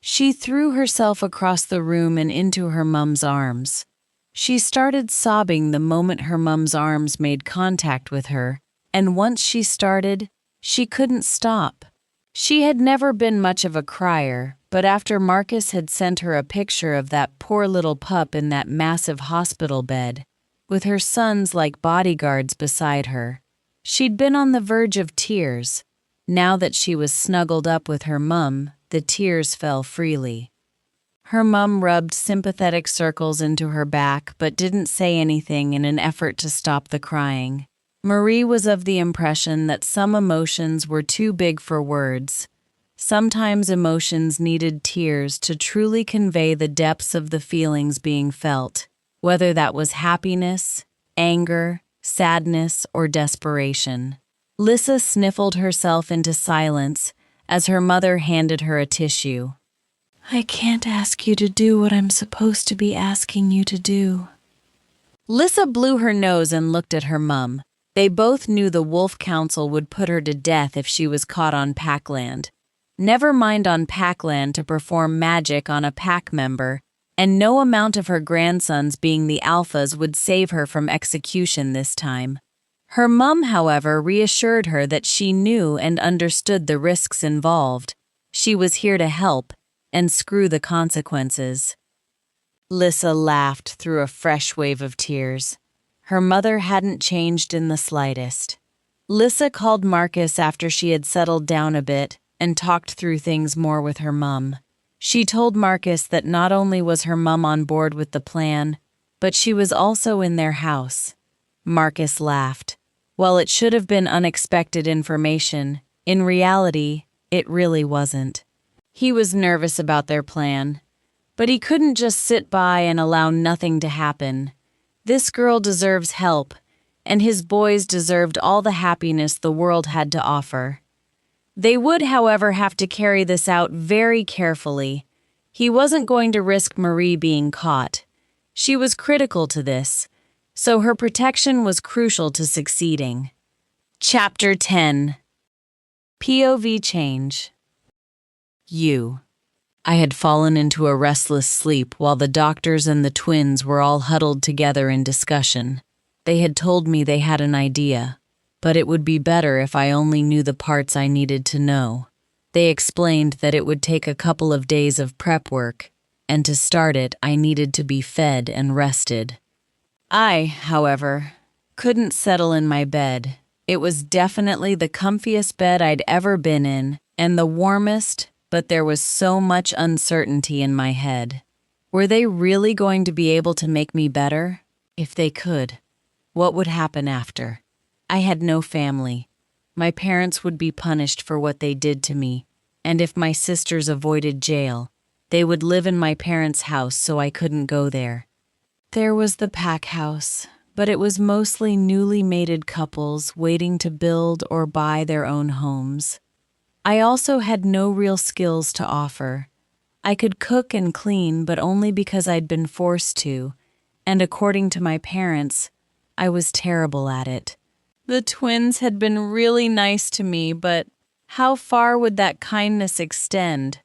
She threw herself across the room and into her mum's arms. She started sobbing the moment her mum's arms made contact with her, and once she started, she couldn't stop. She had never been much of a crier, but after Marcus had sent her a picture of that poor little pup in that massive hospital bed, with her sons like bodyguards beside her, she'd been on the verge of tears. Now that she was snuggled up with her mum, the tears fell freely. Her mum rubbed sympathetic circles into her back but didn't say anything in an effort to stop the crying. Marie was of the impression that some emotions were too big for words. Sometimes emotions needed tears to truly convey the depths of the feelings being felt, whether that was happiness, anger, sadness, or desperation. Lissa sniffled herself into silence as her mother handed her a tissue. I can't ask you to do what I'm supposed to be asking you to do. Lissa blew her nose and looked at her mum. They both knew the Wolf Council would put her to death if she was caught on Packland. Never mind on Packland to perform magic on a pack member, and no amount of her grandsons being the alphas would save her from execution this time. Her mum, however, reassured her that she knew and understood the risks involved. She was here to help, and screw the consequences. Lissa laughed through a fresh wave of tears. Her mother hadn't changed in the slightest. Lissa called Marcus after she had settled down a bit and talked through things more with her mum. She told Marcus that not only was her mum on board with the plan, but she was also in their house. Marcus laughed. While it should have been unexpected information, in reality, it really wasn't. He was nervous about their plan, but he couldn't just sit by and allow nothing to happen. This girl deserves help, and his boys deserved all the happiness the world had to offer. They would, however, have to carry this out very carefully. He wasn't going to risk Marie being caught. She was critical to this, so her protection was crucial to succeeding. Chapter 10. POV Change. I had fallen into a restless sleep while the doctors and the twins were all huddled together in discussion. They had told me they had an idea, but it would be better if I only knew the parts I needed to know. They explained that it would take a couple of days of prep work, and to start it, I needed to be fed and rested. I, however, couldn't settle in my bed. It was definitely the comfiest bed I'd ever been in, and the warmest, but there was so much uncertainty in my head. Were they really going to be able to make me better? If they could, what would happen after? I had no family. My parents would be punished for what they did to me, and if my sisters avoided jail, they would live in my parents' house so I couldn't go there. There was the pack house, but it was mostly newly mated couples waiting to build or buy their own homes. I also had no real skills to offer. I could cook and clean, but only because I'd been forced to, and according to my parents, I was terrible at it. The twins had been really nice to me, but how far would that kindness extend?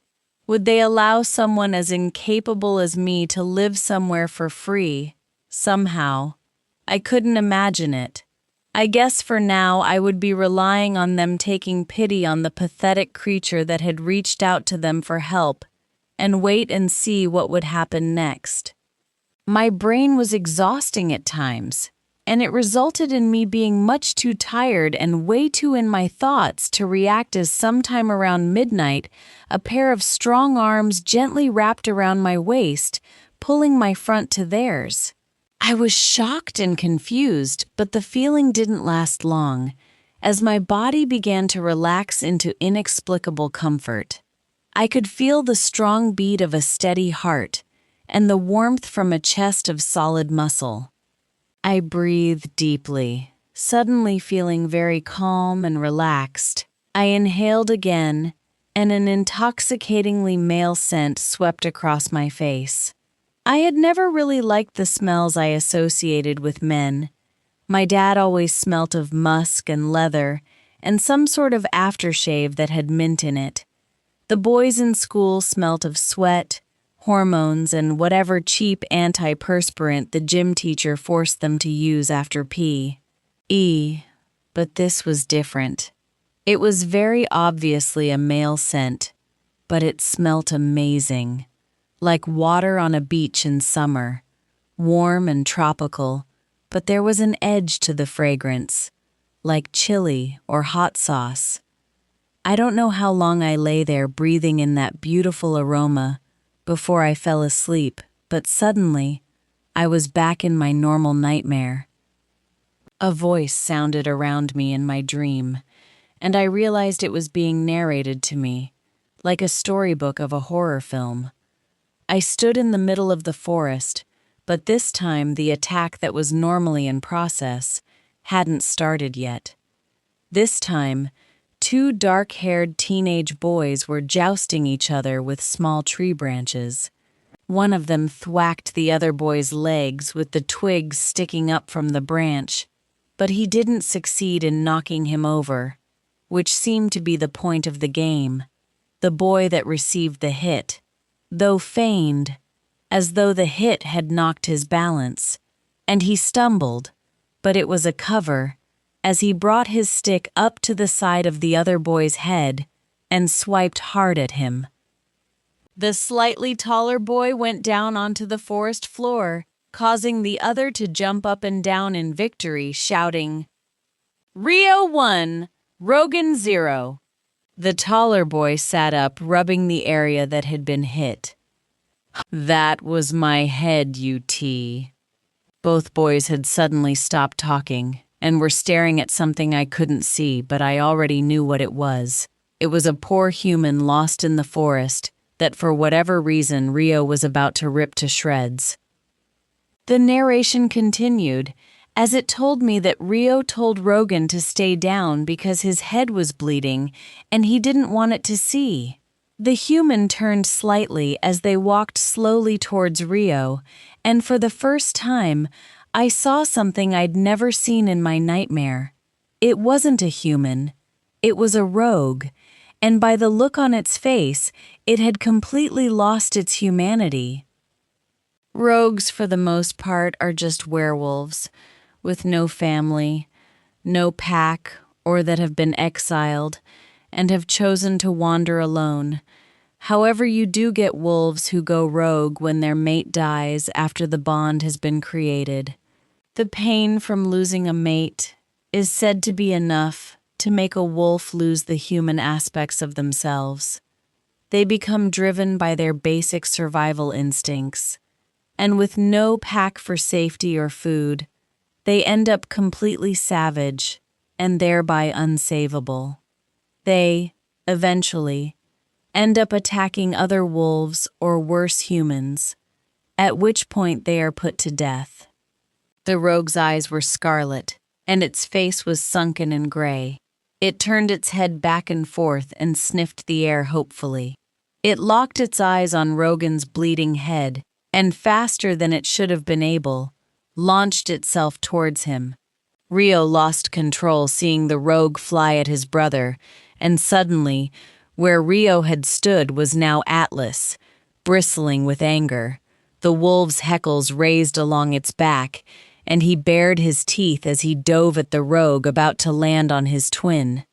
Would they allow someone as incapable as me to live somewhere for free, somehow? I couldn't imagine it. I guess for now I would be relying on them taking pity on the pathetic creature that had reached out to them for help, and wait and see what would happen next. My brain was exhausting at times, and it resulted in me being much too tired and way too in my thoughts to react as sometime around midnight, a pair of strong arms gently wrapped around my waist, pulling my front to theirs. I was shocked and confused, but the feeling didn't last long, as my body began to relax into inexplicable comfort. I could feel the strong beat of a steady heart, and the warmth from a chest of solid muscle. I breathed deeply, suddenly feeling very calm and relaxed. I inhaled again, and an intoxicatingly male scent swept across my face. I had never really liked the smells I associated with men. My dad always smelt of musk and leather and some sort of aftershave that had mint in it. The boys in school smelt of sweat, hormones, and whatever cheap antiperspirant the gym teacher forced them to use after PE. But this was different. It was very obviously a male scent, but it smelt amazing. Like water on a beach in summer, warm and tropical, but there was an edge to the fragrance, like chili or hot sauce. I don't know how long I lay there breathing in that beautiful aroma before I fell asleep, but suddenly, I was back in my normal nightmare. A voice sounded around me in my dream, and I realized it was being narrated to me, like a storybook of a horror film. I stood in the middle of the forest, but this time the attack that was normally in process hadn't started yet. This time, two dark-haired teenage boys were jousting each other with small tree branches. One of them thwacked the other boy's legs with the twigs sticking up from the branch, but he didn't succeed in knocking him over, which seemed to be the point of the game. The boy that received the hit, though feigned, as though the hit had knocked his balance, and he stumbled, but it was a cover, as he brought his stick up to the side of the other boy's head and swiped hard at him. The slightly taller boy went down onto the forest floor, causing the other to jump up and down in victory, shouting, "Rio 1, Rogan 0. The taller boy sat up, rubbing the area that had been hit. "That was my head, UT." Both boys had suddenly stopped talking and were staring at something I couldn't see, but I already knew what it was. It was a poor human lost in the forest that for whatever reason Rio was about to rip to shreds. The narration continued, as it told me that Rio told Rogan to stay down because his head was bleeding and he didn't want it to see. The human turned slightly as they walked slowly towards Rio, and for the first time, I saw something I'd never seen in my nightmare. It wasn't a human. It was a rogue, and by the look on its face, it had completely lost its humanity. Rogues, for the most part, are just werewolves, with no family, no pack, or that have been exiled, and have chosen to wander alone. However, you do get wolves who go rogue when their mate dies after the bond has been created. The pain from losing a mate is said to be enough to make a wolf lose the human aspects of themselves. They become driven by their basic survival instincts, and with no pack for safety or food, they end up completely savage and thereby unsavable. They, eventually, end up attacking other wolves or worse humans, at which point they are put to death. The rogue's eyes were scarlet, and its face was sunken and gray. It turned its head back and forth and sniffed the air hopefully. It locked its eyes on Rogan's bleeding head, and faster than it should have been able, launched itself towards him. Rio lost control seeing the rogue fly at his brother, and suddenly, where Rio had stood was now Atlas, bristling with anger. The wolf's hackles raised along its back, and he bared his teeth as he dove at the rogue about to land on his twin.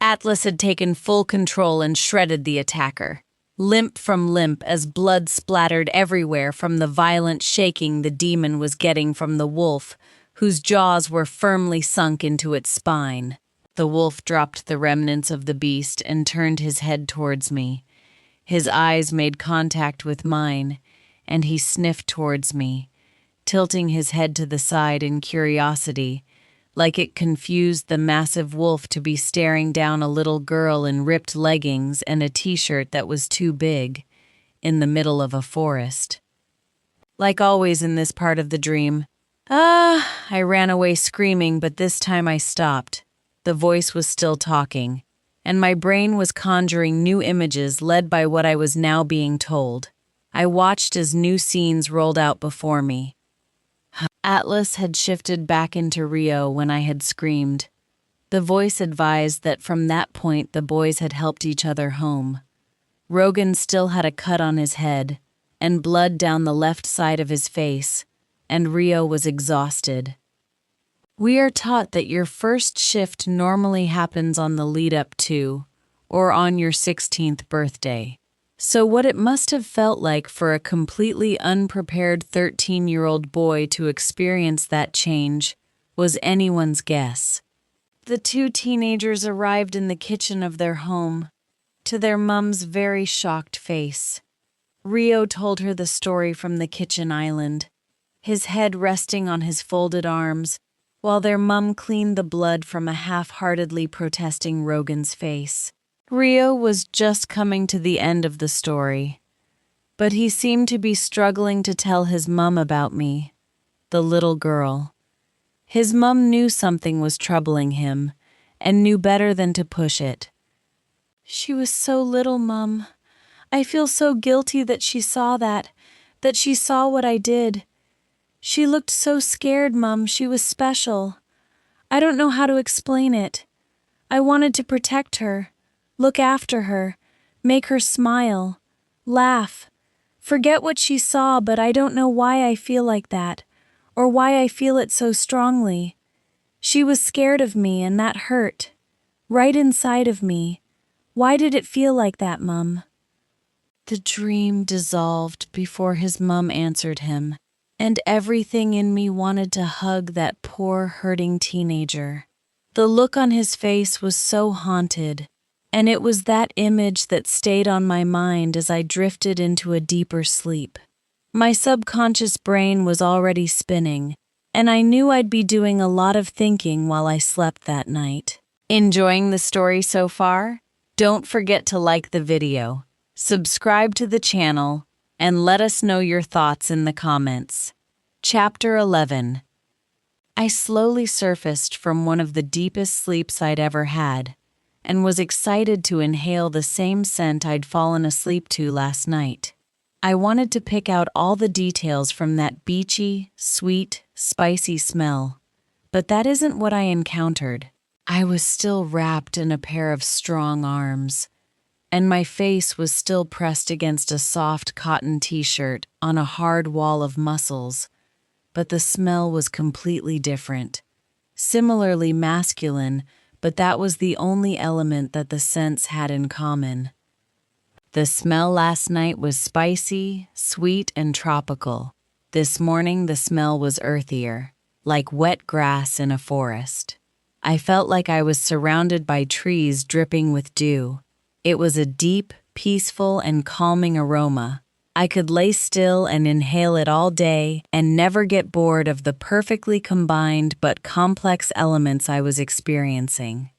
Atlas had taken full control and shredded the attacker, limp from limp as blood splattered everywhere from the violent shaking the demon was getting from the wolf, whose jaws were firmly sunk into its spine. The wolf dropped the remnants of the beast and turned his head towards me. His eyes made contact with mine, and he sniffed towards me, tilting his head to the side in curiosity, like it confused the massive wolf to be staring down a little girl in ripped leggings and a t-shirt that was too big, in the middle of a forest. Like always in this part of the dream, I ran away screaming, but this time I stopped. The voice was still talking, and my brain was conjuring new images led by what I was now being told. I watched as new scenes rolled out before me. Atlas had shifted back into Rio when I had screamed. The voice advised that from that point the boys had helped each other home. Rogan still had a cut on his head, and blood down the left side of his face, and Rio was exhausted. We are taught that your first shift normally happens on the lead-up to, or on your 16th birthday. So what it must have felt like for a completely unprepared 13-year-old boy to experience that change was anyone's guess. The two teenagers arrived in the kitchen of their home, to their mom's very shocked face. Rio told her the story from the kitchen island, his head resting on his folded arms, while their mum cleaned the blood from a half-heartedly protesting Rogan's face. Rio was just coming to the end of the story, but he seemed to be struggling to tell his mum about me, the little girl. His mum knew something was troubling him, and knew better than to push it. "She was so little, Mum. I feel so guilty that she saw that she saw what I did. She looked so scared, Mum. She was special. I don't know how to explain it. I wanted to protect her, look after her, make her smile, laugh, forget what she saw, but I don't know why I feel like that, or why I feel it so strongly. She was scared of me, and that hurt. Right inside of me. Why did it feel like that, Mum?" The dream dissolved before his mum answered him, and everything in me wanted to hug that poor, hurting teenager. The look on his face was so haunted, and it was that image that stayed on my mind as I drifted into a deeper sleep. My subconscious brain was already spinning, and I knew I'd be doing a lot of thinking while I slept that night. Enjoying the story so far? Don't forget to like the video, subscribe to the channel, and let us know your thoughts in the comments. Chapter 11. I slowly surfaced from one of the deepest sleeps I'd ever had, and was excited to inhale the same scent I'd fallen asleep to last night. I wanted to pick out all the details from that beachy, sweet, spicy smell, but that isn't what I encountered. I was still wrapped in a pair of strong arms, and my face was still pressed against a soft cotton t-shirt on a hard wall of muscles, but the smell was completely different. Similarly masculine, but that was the only element that the scents had in common. The smell last night was spicy, sweet, and tropical. This morning the smell was earthier, like wet grass in a forest. I felt like I was surrounded by trees dripping with dew. It was a deep, peaceful, and calming aroma. I could lay still and inhale it all day and never get bored of the perfectly combined but complex elements I was experiencing.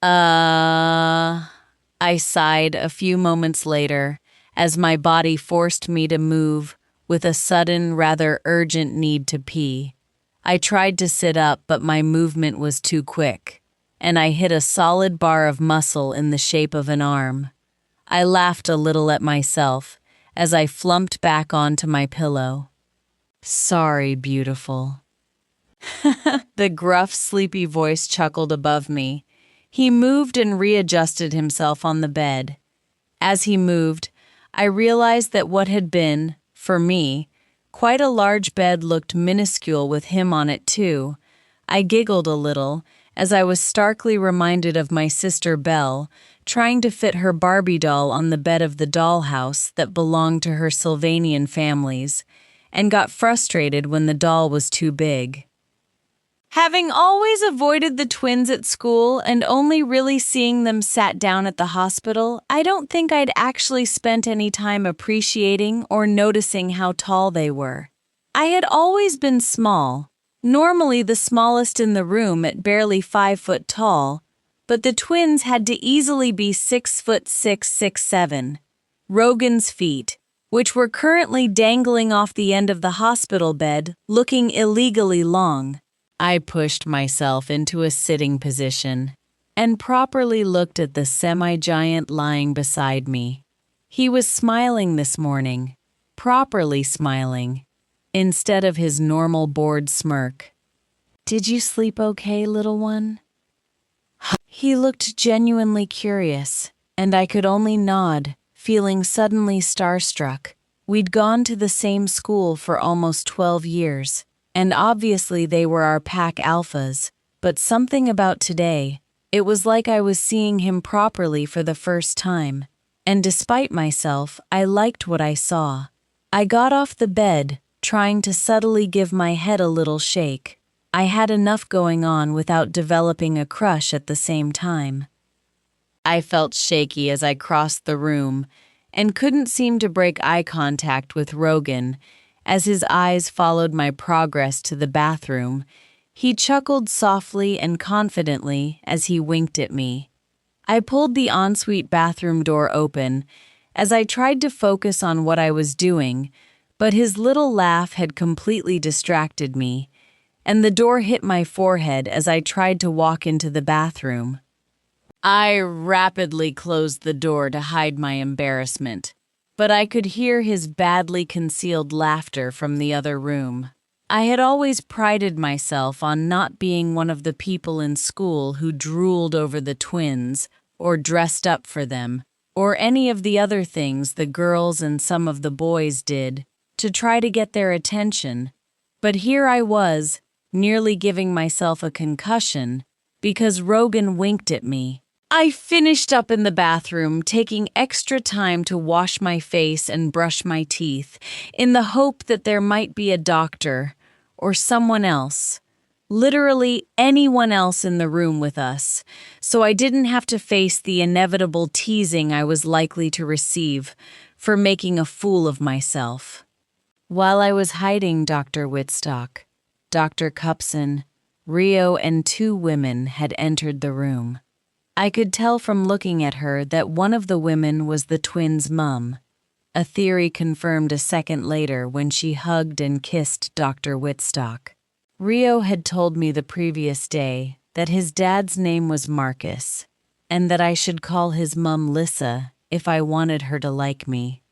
I sighed a few moments later as my body forced me to move with a sudden, rather urgent need to pee. I tried to sit up, but my movement was too quick, and I hit a solid bar of muscle in the shape of an arm. I laughed a little at myself as I flumped back onto my pillow. "Sorry, beautiful." The gruff, sleepy voice chuckled above me. He moved and readjusted himself on the bed. As he moved, I realized that what had been, for me, quite a large bed looked minuscule with him on it too. I giggled a little as I was starkly reminded of my sister Belle trying to fit her Barbie doll on the bed of the dollhouse that belonged to her Sylvanian families, and got frustrated when the doll was too big. Having always avoided the twins at school and only really seeing them sat down at the hospital, I don't think I'd actually spent any time appreciating or noticing how tall they were. I had always been small, normally the smallest in the room at barely 5 foot tall, but the twins had to easily be 6'6", 6'7". Rogan's feet, which were currently dangling off the end of the hospital bed, looking illegally long. I pushed myself into a sitting position and properly looked at the semi-giant lying beside me. He was smiling this morning, properly smiling, instead of his normal bored smirk. "Did you sleep okay, little one?" He looked genuinely curious, and I could only nod, feeling suddenly starstruck. We'd gone to the same school for almost 12 years, and obviously they were our pack alphas, but something about today, it was like I was seeing him properly for the first time, and despite myself, I liked what I saw. I got off the bed, trying to subtly give my head a little shake. I had enough going on without developing a crush at the same time. I felt shaky as I crossed the room and couldn't seem to break eye contact with Rogan. As his eyes followed my progress to the bathroom, he chuckled softly and confidently as he winked at me. I pulled the ensuite bathroom door open as I tried to focus on what I was doing, but his little laugh had completely distracted me, and the door hit my forehead as I tried to walk into the bathroom. I rapidly closed the door to hide my embarrassment, but I could hear his badly concealed laughter from the other room. I had always prided myself on not being one of the people in school who drooled over the twins or dressed up for them, or any of the other things the girls and some of the boys did to try to get their attention. But here I was, nearly giving myself a concussion because Rogan winked at me. I finished up in the bathroom, taking extra time to wash my face and brush my teeth, in the hope that there might be a doctor or someone else, literally anyone else in the room with us, so I didn't have to face the inevitable teasing I was likely to receive for making a fool of myself. While I was hiding Dr. Whitstock, Dr. Cupson, Rio, and 2 women had entered the room. I could tell from looking at her that one of the women was the twins' mum, a theory confirmed a second later when she hugged and kissed Dr. Whitstock. Rio had told me the previous day that his dad's name was Marcus, and that I should call his mum Lissa if I wanted her to like me.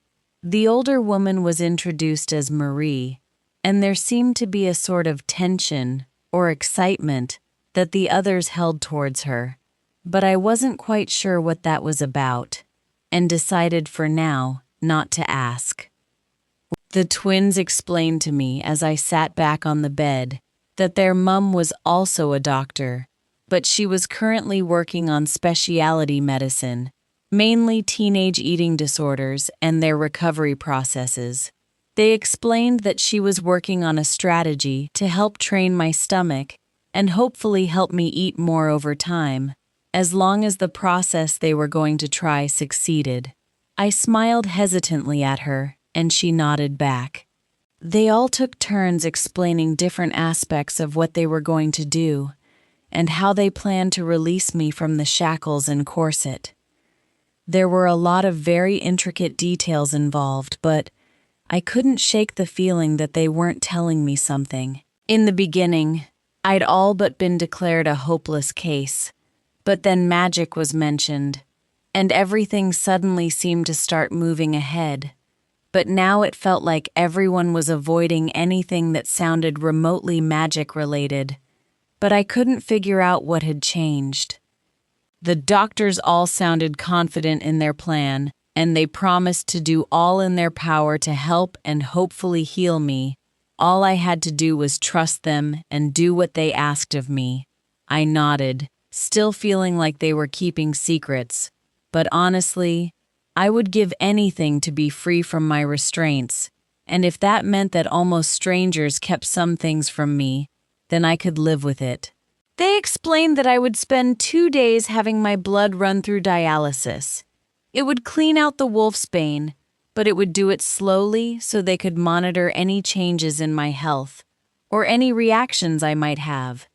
The older woman was introduced as Marie, and there seemed to be a sort of tension or excitement that the others held towards her, but I wasn't quite sure what that was about, and decided for now not to ask. The twins explained to me as I sat back on the bed that their mum was also a doctor, but she was currently working on specialty medicine, mainly teenage eating disorders and their recovery processes. They explained that she was working on a strategy to help train my stomach and hopefully help me eat more over time, as long as the process they were going to try succeeded. I smiled hesitantly at her, and she nodded back. They all took turns explaining different aspects of what they were going to do, and how they planned to release me from the shackles and corset. There were a lot of very intricate details involved, but I couldn't shake the feeling that they weren't telling me something. In the beginning, I'd all but been declared a hopeless case, but then magic was mentioned, and everything suddenly seemed to start moving ahead. But now it felt like everyone was avoiding anything that sounded remotely magic-related, but I couldn't figure out what had changed. The doctors all sounded confident in their plan, and they promised to do all in their power to help and hopefully heal me. All I had to do was trust them and do what they asked of me. I nodded, still feeling like they were keeping secrets, but honestly, I would give anything to be free from my restraints, and if that meant that almost strangers kept some things from me, then I could live with it. They explained that I would spend 2 days having my blood run through dialysis. It would clean out the wolfsbane, but it would do it slowly so they could monitor any changes in my health, or any reactions I might have.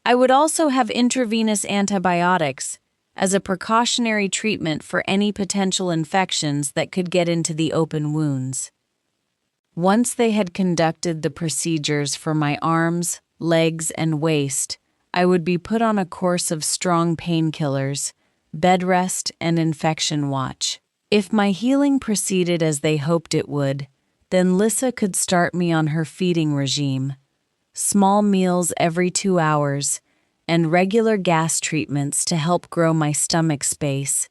I would also have intravenous antibiotics as a precautionary treatment for any potential infections that could get into the open wounds. Once they had conducted the procedures for my arms, legs, and waist, I would be put on a course of strong painkillers, bed rest, and infection watch. If my healing proceeded as they hoped it would, then Lissa could start me on her feeding regime. Small meals every 2 hours, and regular gas treatments to help grow my stomach space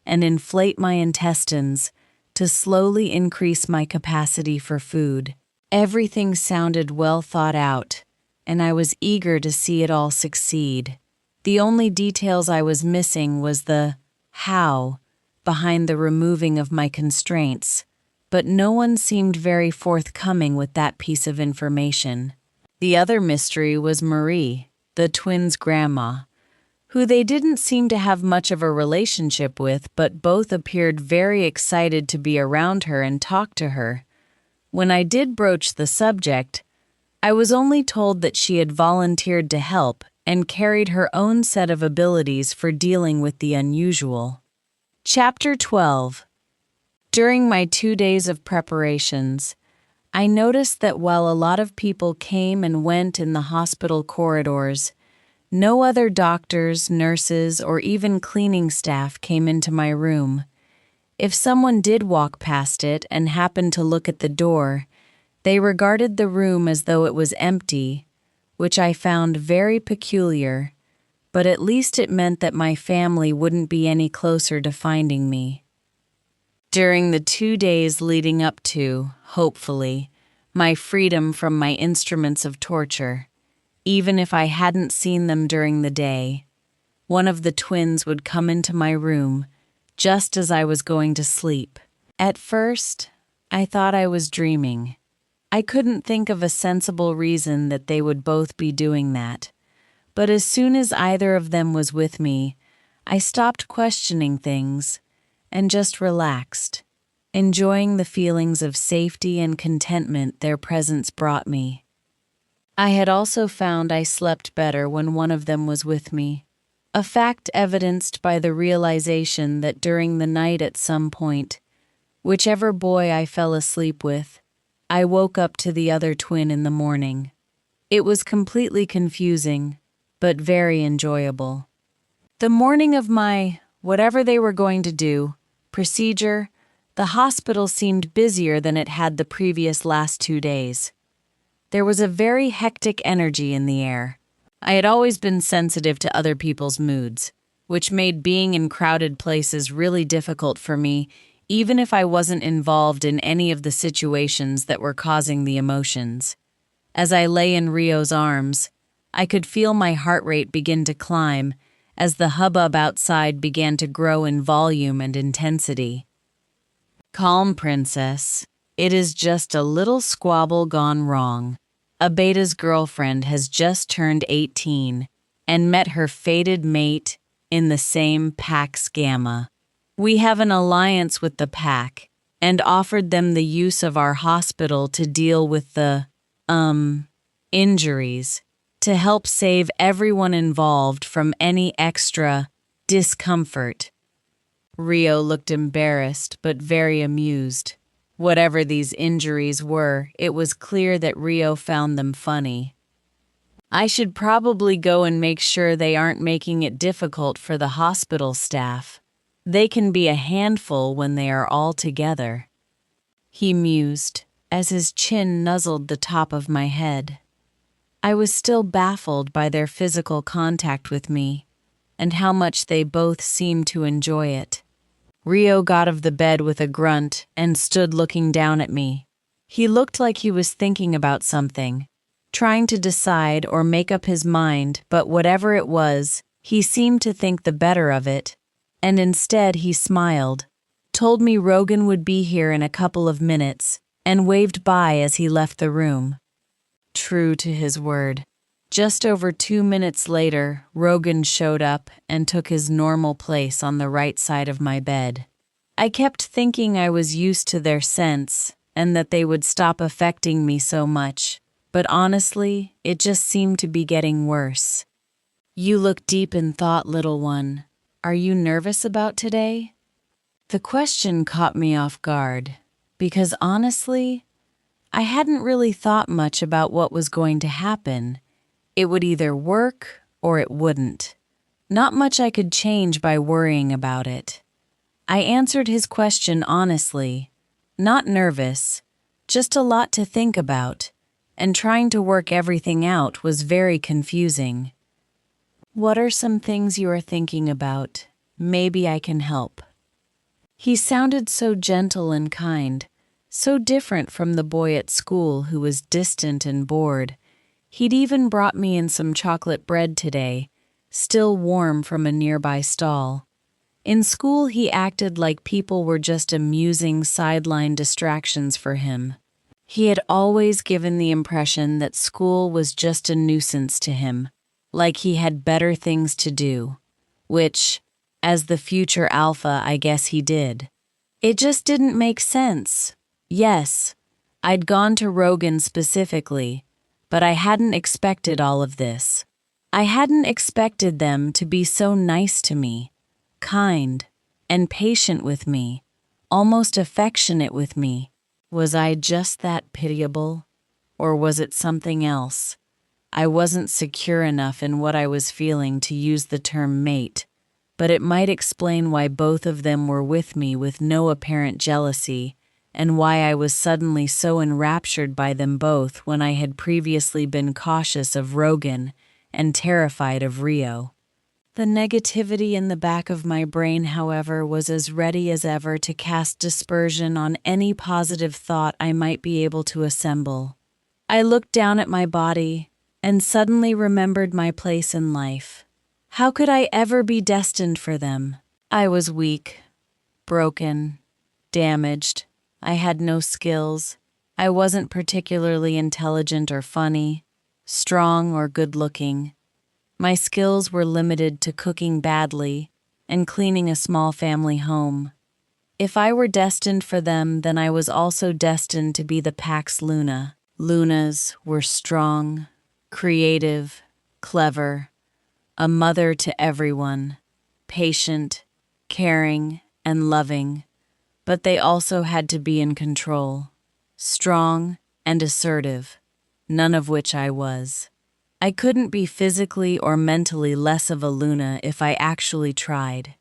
and inflate my intestines to slowly increase my capacity for food. Everything sounded well thought out, and I was eager to see it all succeed. The only details I was missing was the how behind the removing of my constraints, but no one seemed very forthcoming with that piece of information. The other mystery was Marie, the twins' grandma, who they didn't seem to have much of a relationship with, but both appeared very excited to be around her and talk to her. When I did broach the subject, I was only told that she had volunteered to help and carried her own set of abilities for dealing with the unusual. Chapter 12. During my 2 days of preparations, I noticed that while a lot of people came and went in the hospital corridors, no other doctors, nurses, or even cleaning staff came into my room. If someone did walk past it and happened to look at the door, they regarded the room as though it was empty, which I found very peculiar, but at least it meant that my family wouldn't be any closer to finding me. During the 2 days leading up to, hopefully, my freedom from my instruments of torture, even if I hadn't seen them during the day, one of the twins would come into my room just as I was going to sleep. At first, I thought I was dreaming. I couldn't think of a sensible reason that they would both be doing that. But as soon as either of them was with me, I stopped questioning things and just relaxed, enjoying the feelings of safety and contentment their presence brought me. I had also found I slept better when one of them was with me, a fact evidenced by the realization that during the night at some point, whichever boy I fell asleep with, I woke up to the other twin in the morning. It was completely confusing, but very enjoyable. The morning of my, whatever they were going to do, procedure, the hospital seemed busier than it had the previous last 2 days. There was a very hectic energy in the air. I had always been sensitive to other people's moods, which made being in crowded places really difficult for me, even if I wasn't involved in any of the situations that were causing the emotions. As I lay in Rio's arms, I could feel my heart rate begin to climb as the hubbub outside began to grow in volume and intensity. Calm, princess. It is just a little squabble gone wrong. Abeda's girlfriend has just turned 18 and met her fated mate in the same Pax Gamma. We have an alliance with the pack and offered them the use of our hospital to deal with the, injuries, to help save everyone involved from any extra discomfort. Rio looked embarrassed but very amused. Whatever these injuries were, it was clear that Rio found them funny. I should probably go and make sure they aren't making it difficult for the hospital staff. They can be a handful when they are all together. He mused as his chin nuzzled the top of my head. I was still baffled by their physical contact with me and how much they both seemed to enjoy it. Rio got of the bed with a grunt and stood looking down at me. He looked like he was thinking about something, trying to decide or make up his mind, but whatever it was, he seemed to think the better of it, and instead he smiled, told me Rogan would be here in a couple of minutes, and waved by as he left the room. True to his word. Just over 2 minutes later, Rogan showed up and took his normal place on the right side of my bed. I kept thinking I was used to their scents and that they would stop affecting me so much, but honestly, it just seemed to be getting worse. You look deep in thought, little one. Are you nervous about today? The question caught me off guard, because honestly, I hadn't really thought much about what was going to happen. It would either work or it wouldn't. Not much I could change by worrying about it. I answered his question honestly, not nervous, just a lot to think about, and trying to work everything out was very confusing. What are some things you are thinking about? Maybe I can help. He sounded so gentle and kind, so different from the boy at school who was distant and bored. He'd even brought me in some chocolate bread today, still warm from a nearby stall. In school, he acted like people were just amusing sideline distractions for him. He had always given the impression that school was just a nuisance to him, like he had better things to do, which, as the future alpha, I guess he did. It just didn't make sense. Yes, I'd gone to Rogan specifically, but I hadn't expected all of this. I hadn't expected them to be so nice to me, kind, and patient with me, almost affectionate with me. Was I just that pitiable? Or was it something else? I wasn't secure enough in what I was feeling to use the term mate, but it might explain why both of them were with me with no apparent jealousy, and why I was suddenly so enraptured by them both when I had previously been cautious of Rogan and terrified of Rio. The negativity in the back of my brain, however, was as ready as ever to cast dispersion on any positive thought I might be able to assemble. I looked down at my body and suddenly remembered my place in life. How could I ever be destined for them? I was weak, broken, damaged. I had no skills. I wasn't particularly intelligent or funny, strong or good-looking. My skills were limited to cooking badly and cleaning a small family home. If I were destined for them, then I was also destined to be the pack's Luna. Lunas were strong, creative, clever, a mother to everyone, patient, caring, and loving, but they also had to be in control, strong and assertive, none of which I was. I couldn't be physically or mentally less of a Luna if I actually tried.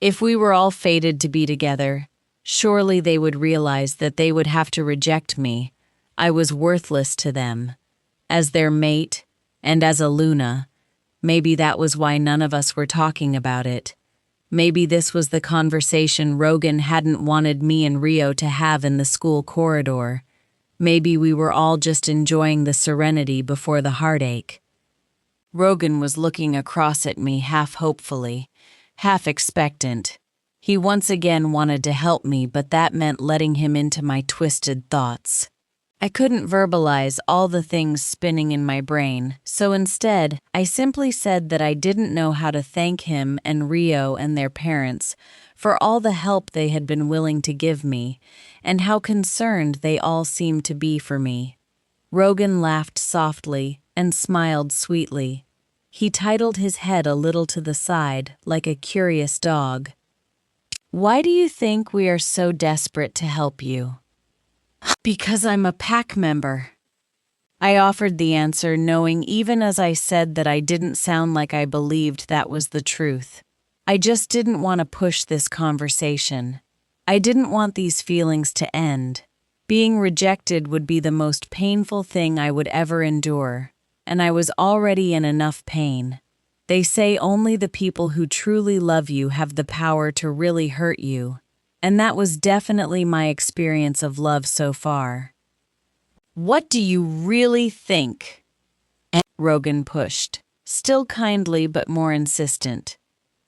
If we were all fated to be together, surely they would realize that they would have to reject me. I was worthless to them. As their mate, and as a Luna, maybe that was why none of us were talking about it. Maybe this was the conversation Rogan hadn't wanted me and Rio to have in the school corridor. Maybe we were all just enjoying the serenity before the heartache. Rogan was looking across at me half hopefully, half expectant. He once again wanted to help me, but that meant letting him into my twisted thoughts. I couldn't verbalize all the things spinning in my brain, so instead, I simply said that I didn't know how to thank him and Rio and their parents for all the help they had been willing to give me, and how concerned they all seemed to be for me. Rogan laughed softly and smiled sweetly. He titled his head a little to the side, like a curious dog. "Why do you think we are so desperate to help you?" "Because I'm a pack member." I offered the answer, knowing even as I said that I didn't sound like I believed that was the truth. I just didn't want to push this conversation. I didn't want these feelings to end. Being rejected would be the most painful thing I would ever endure, and I was already in enough pain. They say only the people who truly love you have the power to really hurt you, and that was definitely my experience of love so far. "What do you really think?" Rogan pushed, still kindly but more insistent.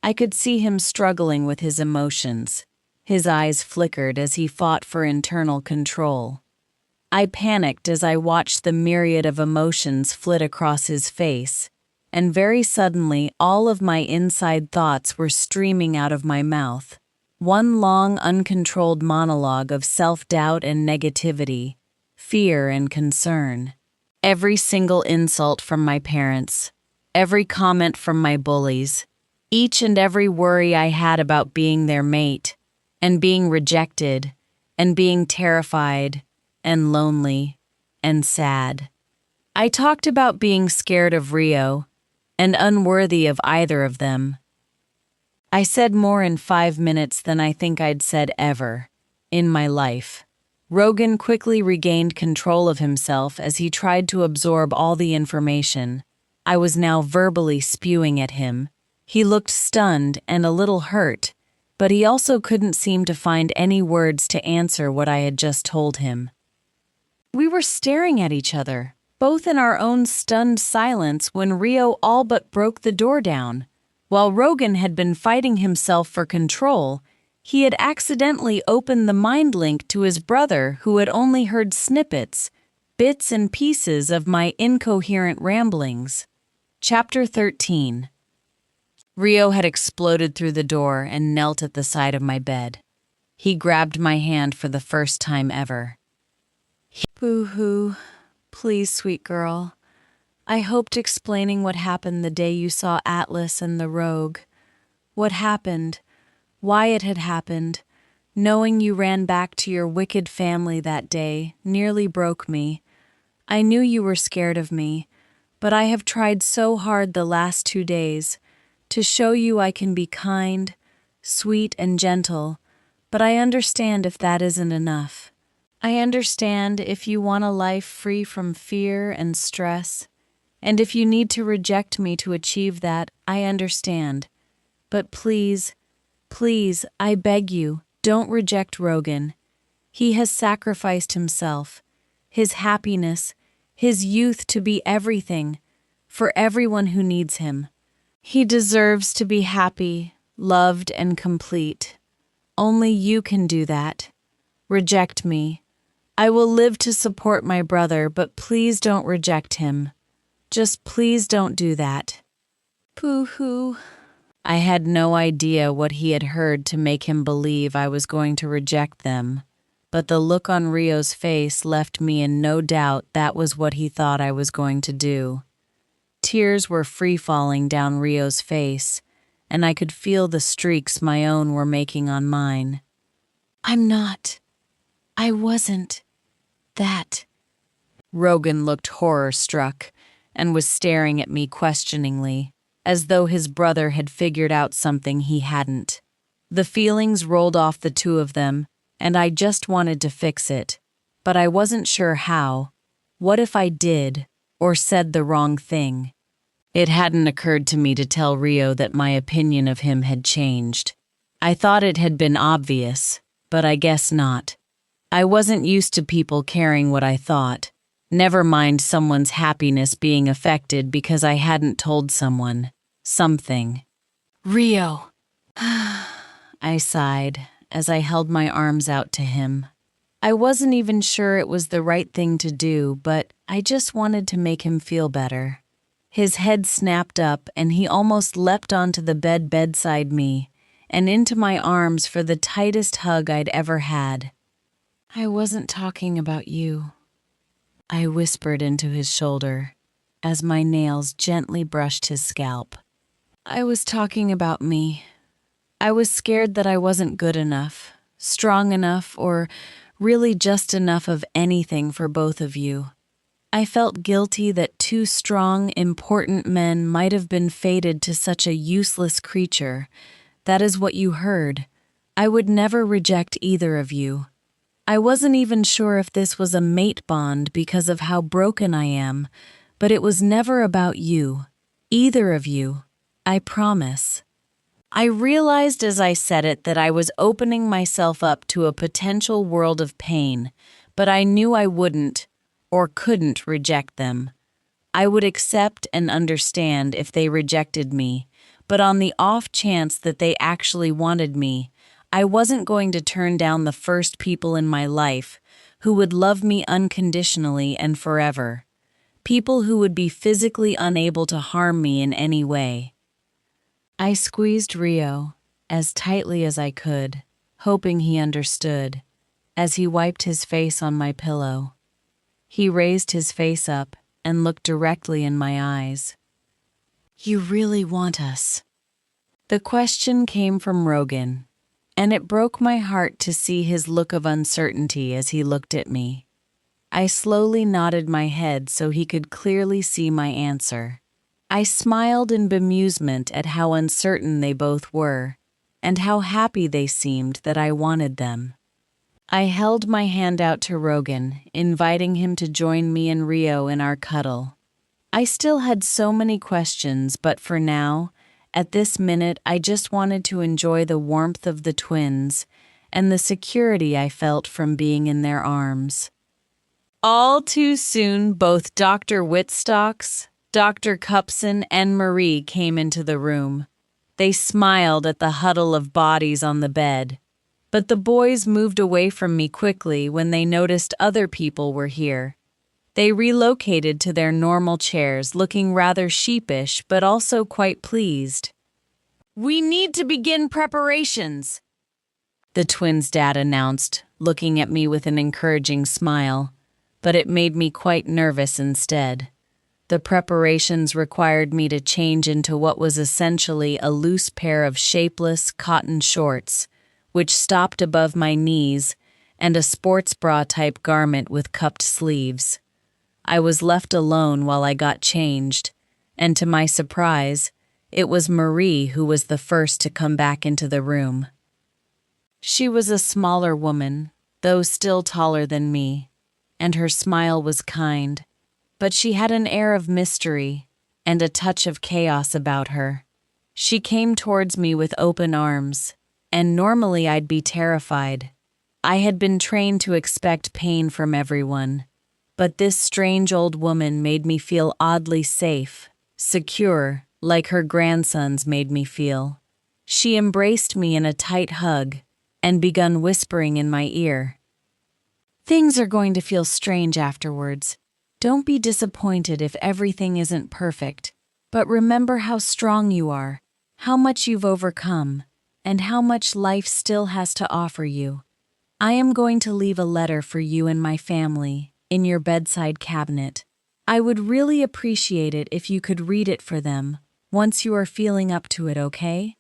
I could see him struggling with his emotions. His eyes flickered as he fought for internal control. I panicked as I watched the myriad of emotions flit across his face, and very suddenly all of my inside thoughts were streaming out of my mouth. One long, uncontrolled monologue of self-doubt and negativity, fear and concern. Every single insult from my parents, every comment from my bullies, each and every worry I had about being their mate, and being rejected, and being terrified, and lonely, and sad. I talked about being scared of Rio, and unworthy of either of them. I said more in 5 minutes than I think I'd said ever in my life. Rogan quickly regained control of himself as he tried to absorb all the information. I was now verbally spewing at him. He looked stunned and a little hurt, but he also couldn't seem to find any words to answer what I had just told him. We were staring at each other, both in our own stunned silence, when Rio all but broke the door down. While Rogan had been fighting himself for control, he had accidentally opened the mind link to his brother, who had only heard snippets, bits and pieces of my incoherent ramblings. Chapter 13. Rio had exploded through the door and knelt at the side of my bed. He grabbed my hand for the first time ever. "Boo-hoo. Please, sweet girl. I hoped explaining what happened the day you saw Atlas and the rogue. What happened, why it had happened, Knowing you ran back to your wicked family that day nearly broke me. I knew you were scared of me, but I have tried so hard the last 2 days to show you I can be kind, sweet, and gentle, but I understand if that isn't enough. I understand if you want a life free from fear and stress, and if you need to reject me to achieve that, I understand. But please, please, I beg you, don't reject Rogan. He has sacrificed himself, his happiness, his youth to be everything, for everyone who needs him. He deserves to be happy, loved, and complete. Only you can do that. Reject me. I will live to support my brother, but please don't reject him. Just please don't do that. Pooh-hoo. I had no idea what he had heard to make him believe I was going to reject them, but the look on Rio's face left me in no doubt that was what he thought I was going to do. Tears were free-falling down Rio's face, and I could feel the streaks my own were making on mine. I wasn't. That. Rogan looked horror-struck and was staring at me questioningly, as though his brother had figured out something he hadn't. The feelings rolled off the two of them, and I just wanted to fix it, but I wasn't sure how. What if I did, or said the wrong thing? It hadn't occurred to me to tell Rio that my opinion of him had changed. I thought it had been obvious, but I guess not. I wasn't used to people caring what I thought. Never mind someone's happiness being affected because I hadn't told someone. Something. Rio. I sighed as I held my arms out to him. I wasn't even sure it was the right thing to do, but I just wanted to make him feel better. His head snapped up and he almost leapt onto the bed beside me and into my arms for the tightest hug I'd ever had. I wasn't talking about you, I whispered into his shoulder as my nails gently brushed his scalp. I was talking about me. I was scared that I wasn't good enough, strong enough, or really just enough of anything for both of you. I felt guilty that 2 strong, important men might have been fated to such a useless creature. That is what you heard. I would never reject either of you. I wasn't even sure if this was a mate bond because of how broken I am, but it was never about you. Either of you. I promise. I realized as I said it that I was opening myself up to a potential world of pain, but I knew I wouldn't, or couldn't reject them. I would accept and understand if they rejected me, but on the off chance that they actually wanted me, I wasn't going to turn down the first people in my life who would love me unconditionally and forever. People who would be physically unable to harm me in any way. I squeezed Rio as tightly as I could, hoping he understood, as he wiped his face on my pillow. He raised his face up and looked directly in my eyes. You really want us? The question came from Rogan, and it broke my heart to see his look of uncertainty as he looked at me. I slowly nodded my head so he could clearly see my answer. I smiled in bemusement at how uncertain they both were, and how happy they seemed that I wanted them. I held my hand out to Rogan, inviting him to join me and Rio in our cuddle. I still had so many questions, but for now, at this minute, I just wanted to enjoy the warmth of the twins and the security I felt from being in their arms. All too soon, both Dr. 𝒊𝒂𝒚𝒍𝒊𝒔𝒕, Dr. 𝒂𝒚𝒍𝒊𝒐𝒏, and Marie came into the room. They smiled at the huddle of bodies on the bed, but the boys moved away from me quickly when they noticed other people were here. They relocated to their normal chairs, looking rather sheepish but also quite pleased. We need to begin preparations, the twins' dad announced, looking at me with an encouraging smile, but it made me quite nervous instead. The preparations required me to change into what was essentially a loose pair of shapeless cotton shorts, which stopped above my knees, and a sports bra-type garment with cupped sleeves. I was left alone while I got changed, and to my surprise, it was Marie who was the first to come back into the room. She was a smaller woman, though still taller than me, and her smile was kind, but she had an air of mystery and a touch of chaos about her. She came towards me with open arms, and normally I'd be terrified. I had been trained to expect pain from everyone, but this strange old woman made me feel oddly safe, secure, like her grandsons made me feel. She embraced me in a tight hug and begun whispering in my ear. "Things are going to feel strange afterwards. Don't be disappointed if everything isn't perfect, but remember how strong you are, how much you've overcome, and how much life still has to offer you. I am going to leave a letter for you and my family in your bedside cabinet. I would really appreciate it if you could read it for them once you are feeling up to it, okay?"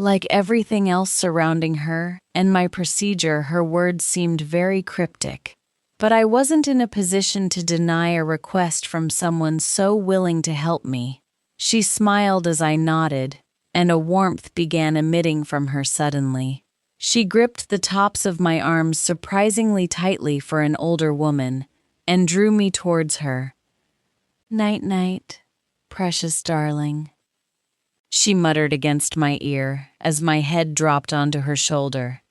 Like everything else surrounding her and my procedure, her words seemed very cryptic. But I wasn't in a position to deny a request from someone so willing to help me. She smiled as I nodded, and a warmth began emitting from her suddenly. She gripped the tops of my arms surprisingly tightly for an older woman and drew me towards her. "Night-night, precious darling," she muttered against my ear as my head dropped onto her shoulder.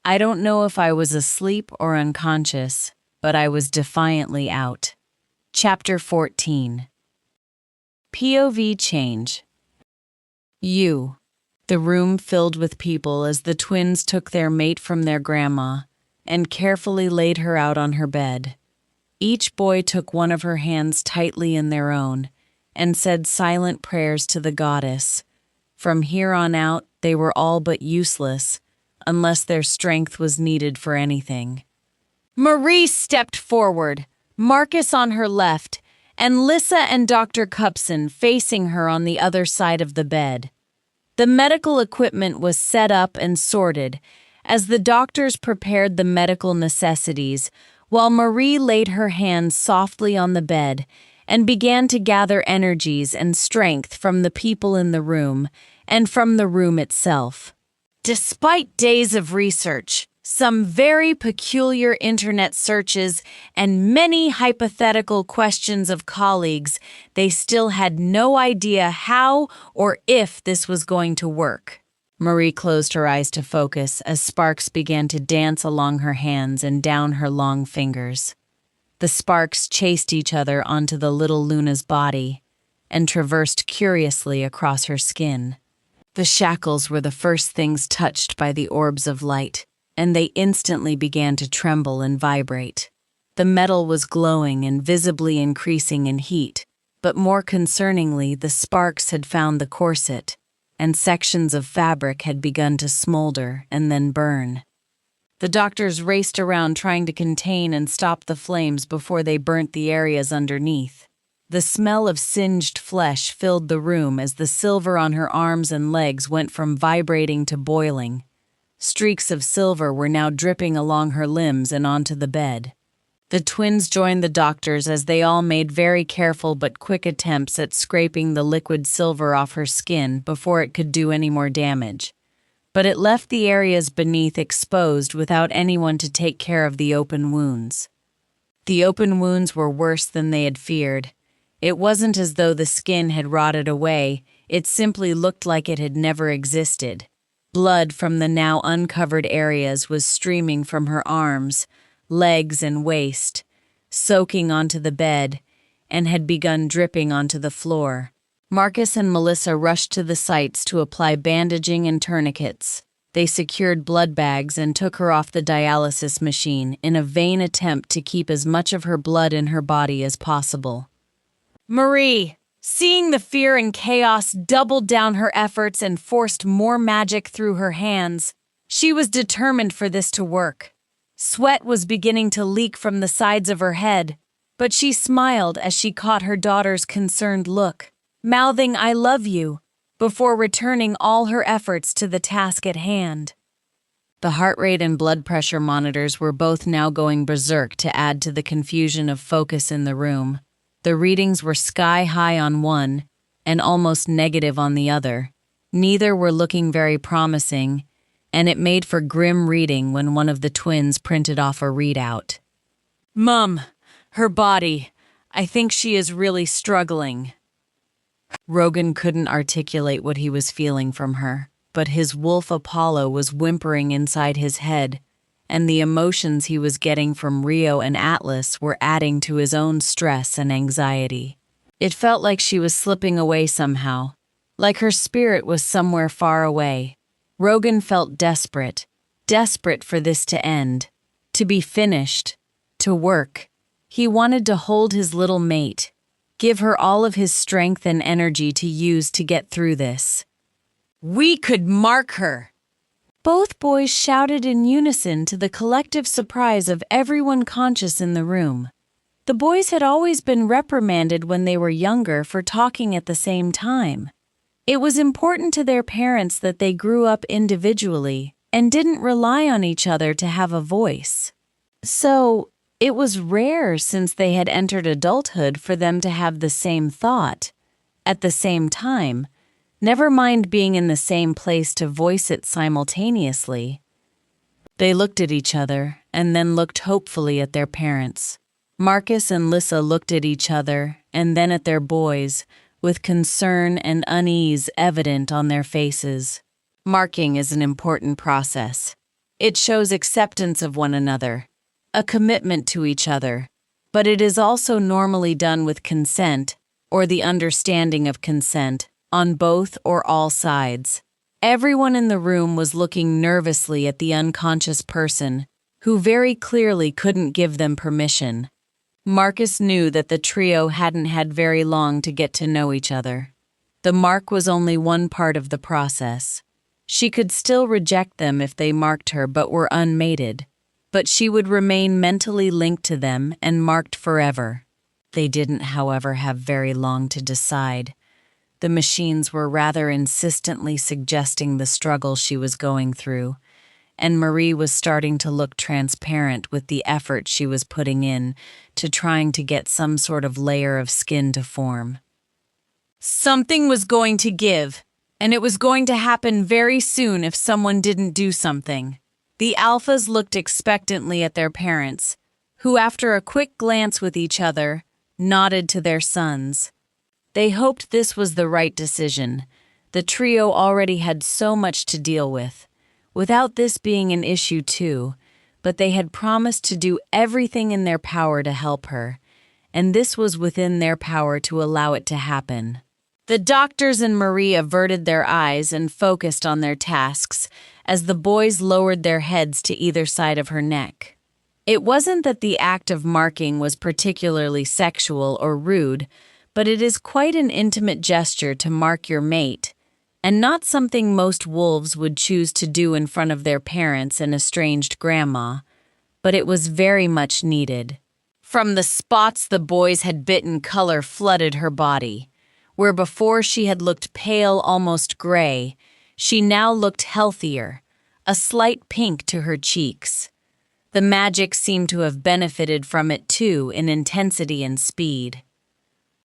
I don't know if I was asleep or unconscious, but I was defiantly out. Chapter 14. POV change. The room filled with people as the twins took their mate from their grandma and carefully laid her out on her bed. Each boy took one of her hands tightly in their own and said silent prayers to the goddess. From here on out, they were all but useless, unless their strength was needed for anything. Marie stepped forward, Marcus on her left, and Lissa and Dr. 𝒂𝒚𝒍𝒊𝒔𝒕 facing her on the other side of the bed. The medical equipment was set up and sorted as the doctors prepared the medical necessities, while Marie laid her hands softly on the bed and began to gather energies and strength from the people in the room and from the room itself. Despite days of research, some very peculiar internet searches, and many hypothetical questions of colleagues, they still had no idea how or if this was going to work. Marie closed her eyes to focus as sparks began to dance along her hands and down her long fingers. The sparks chased each other onto the little Luna's body and traversed curiously across her skin. The shackles were the first things touched by the orbs of light, and they instantly began to tremble and vibrate. The metal was glowing and visibly increasing in heat, but more concerningly, the sparks had found the corset, and sections of fabric had begun to smolder and then burn. The doctors raced around trying to contain and stop the flames before they burnt the areas underneath. The smell of singed flesh filled the room as the silver on her arms and legs went from vibrating to boiling. Streaks of silver were now dripping along her limbs and onto the bed. The twins joined the doctors as they all made very careful but quick attempts at scraping the liquid silver off her skin before it could do any more damage. But it left the areas beneath exposed without anyone to take care of the open wounds. The open wounds were worse than they had feared. It wasn't as though the skin had rotted away, it simply looked like it had never existed. Blood from the now uncovered areas was streaming from her arms, legs, and waist, soaking onto the bed, and had begun dripping onto the floor. Marcus and Melissa rushed to the sites to apply bandaging and tourniquets. They secured blood bags and took her off the dialysis machine in a vain attempt to keep as much of her blood in her body as possible. Marie, seeing the fear and chaos, doubled down her efforts and forced more magic through her hands. She was determined for this to work. Sweat was beginning to leak from the sides of her head, but she smiled as she caught her daughter's concerned look, mouthing "I love you," before returning all her efforts to the task at hand. The heart rate and blood pressure monitors were both now going berserk to add to the confusion of focus in the room. The readings were sky high on one and almost negative on the other. Neither were looking very promising, and it made for grim reading when one of the twins printed off a readout. Mum, her body. I think she is really struggling. Rogan couldn't articulate what he was feeling from her, but his wolf Apollo was whimpering inside his head, and the emotions he was getting from Rio and Atlas were adding to his own stress and anxiety. It felt like she was slipping away somehow, like her spirit was somewhere far away. Rogan felt desperate for this to end, to be finished, to work. He wanted to hold his little mate, give her all of his strength and energy to use to get through this. We could mark her! Both boys shouted in unison to the collective surprise of everyone conscious in the room. The boys had always been reprimanded when they were younger for talking at the same time. It was important to their parents that they grew up individually and didn't rely on each other to have a voice. So, it was rare since they had entered adulthood for them to have the same thought, at the same time, never mind being in the same place to voice it simultaneously. They looked at each other and then looked hopefully at their parents. Marcus and Lissa looked at each other and then at their boys, with concern and unease evident on their faces. Marking is an important process. It shows acceptance of one another, a commitment to each other, but it is also normally done with consent, or the understanding of consent, on both or all sides. Everyone in the room was looking nervously at the unconscious person, who very clearly couldn't give them permission. Marcus knew that the trio hadn't had very long to get to know each other. The mark was only one part of the process. She could still reject them if they marked her but were unmated, but she would remain mentally linked to them and marked forever. They didn't, however, have very long to decide. The machines were rather insistently suggesting the struggle she was going through, and Marie was starting to look transparent with the effort she was putting in to trying to get some sort of layer of skin to form. Something was going to give, and it was going to happen very soon if someone didn't do something. The alphas looked expectantly at their parents, who, after a quick glance with each other, nodded to their sons. They hoped this was the right decision. The trio already had so much to deal with, without this being an issue too, but they had promised to do everything in their power to help her, and this was within their power to allow it to happen. The doctors and Marie averted their eyes and focused on their tasks as the boys lowered their heads to either side of her neck. It wasn't that the act of marking was particularly sexual or rude, but it is quite an intimate gesture to mark your mate, and not something most wolves would choose to do in front of their parents and estranged grandma, but it was very much needed. From the spots the boys had bitten, color flooded her body. Where before she had looked pale, almost gray, she now looked healthier, a slight pink to her cheeks. The magic seemed to have benefited from it too in intensity and speed.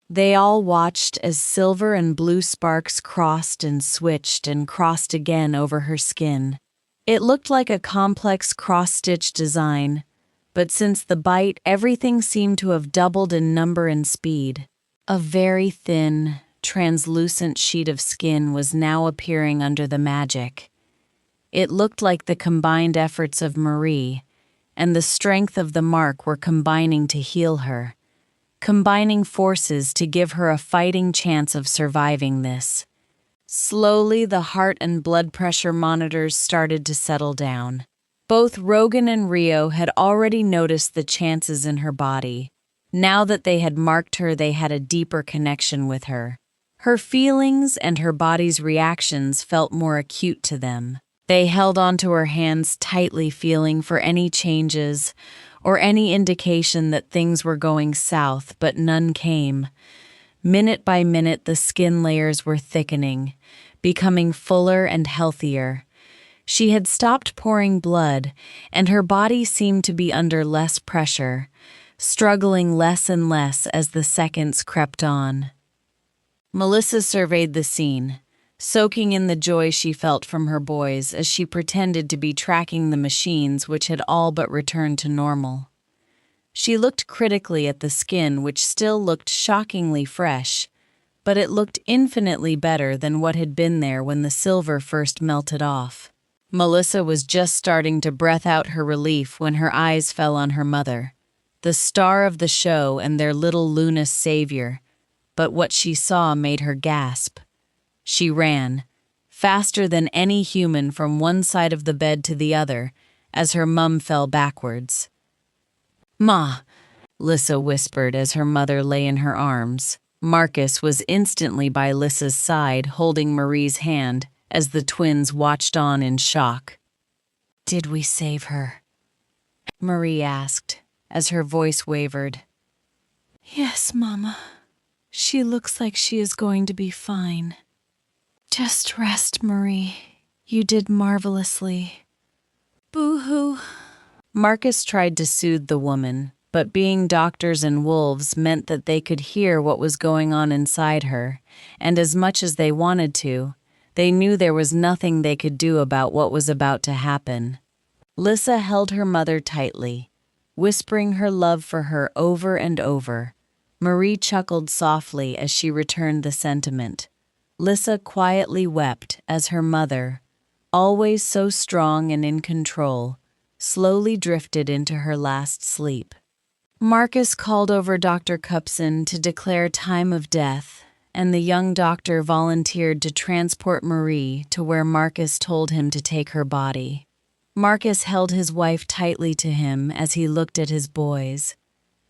They all watched as silver and blue sparks crossed and switched and crossed again over her skin. It looked like a complex cross-stitch design, but since the bite, everything seemed to have doubled in number and speed. A very thin, translucent sheet of skin was now appearing under the magic. It looked like the combined efforts of Marie and the strength of the mark were combining to heal her, combining forces to give her a fighting chance of surviving this. Slowly, the heart and blood pressure monitors started to settle down. Both Rogan and Rio had already noticed the chances in her body. Now that they had marked her, they had a deeper connection with her. Her feelings and her body's reactions felt more acute to them. They held onto her hands tightly, feeling for any changes or any indication that things were going south, but none came. Minute by minute, the skin layers were thickening, becoming fuller and healthier. She had stopped pouring blood, and her body seemed to be under less pressure, struggling less and less as the seconds crept on. Melissa surveyed the scene, soaking in the joy she felt from her boys as she pretended to be tracking the machines which had all but returned to normal. She looked critically at the skin, which still looked shockingly fresh, but it looked infinitely better than what had been there when the silver first melted off. Melissa was just starting to breath out her relief when her eyes fell on her mother, the star of the show and their little luminous savior, but what she saw made her gasp. She ran, faster than any human, from one side of the bed to the other, as her mum fell backwards. "Ma," Lissa whispered as her mother lay in her arms. Marcus was instantly by Lissa's side, holding Marie's hand, as the twins watched on in shock. "Did we save her?" Marie asked, as her voice wavered. "Yes, Mama. She looks like she is going to be fine. Just rest, Marie. You did marvelously." "Boo-hoo." Marcus tried to soothe the woman, but being doctors and wolves meant that they could hear what was going on inside her, and as much as they wanted to, they knew there was nothing they could do about what was about to happen. Lissa held her mother tightly, whispering her love for her over and over. Marie chuckled softly as she returned the sentiment. Lissa quietly wept as her mother, always so strong and in control, slowly drifted into her last sleep. Marcus called over Dr. Cupson to declare time of death, and the young doctor volunteered to transport Marie to where Marcus told him to take her body. Marcus held his wife tightly to him as he looked at his boys.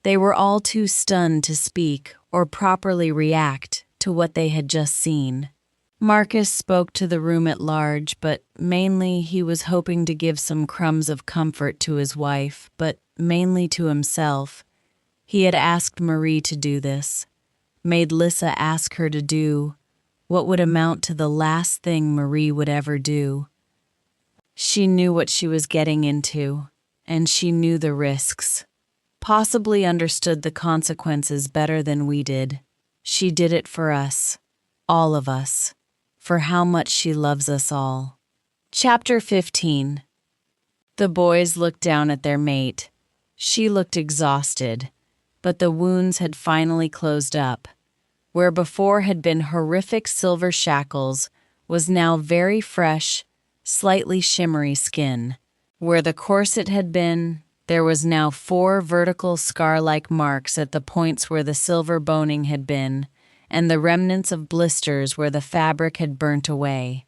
They were all too stunned to speak or properly react to what they had just seen. Marcus spoke to the room at large, but mainly he was hoping to give some crumbs of comfort to his wife, but mainly to himself. He had asked Marie to do this, made Lissa ask her to do what would amount to the last thing Marie would ever do. She knew what she was getting into, and she knew the risks, possibly understood the consequences better than we did. She did it for us, all of us, for how much she loves us all. Chapter 15. The boys looked down at their mate. She looked exhausted, but the wounds had finally closed up. Where before had been horrific silver shackles was now very fresh, slightly shimmery skin. Where the corset had been, there was now 4 vertical scar-like marks at the points where the silver boning had been, and the remnants of blisters where the fabric had burnt away.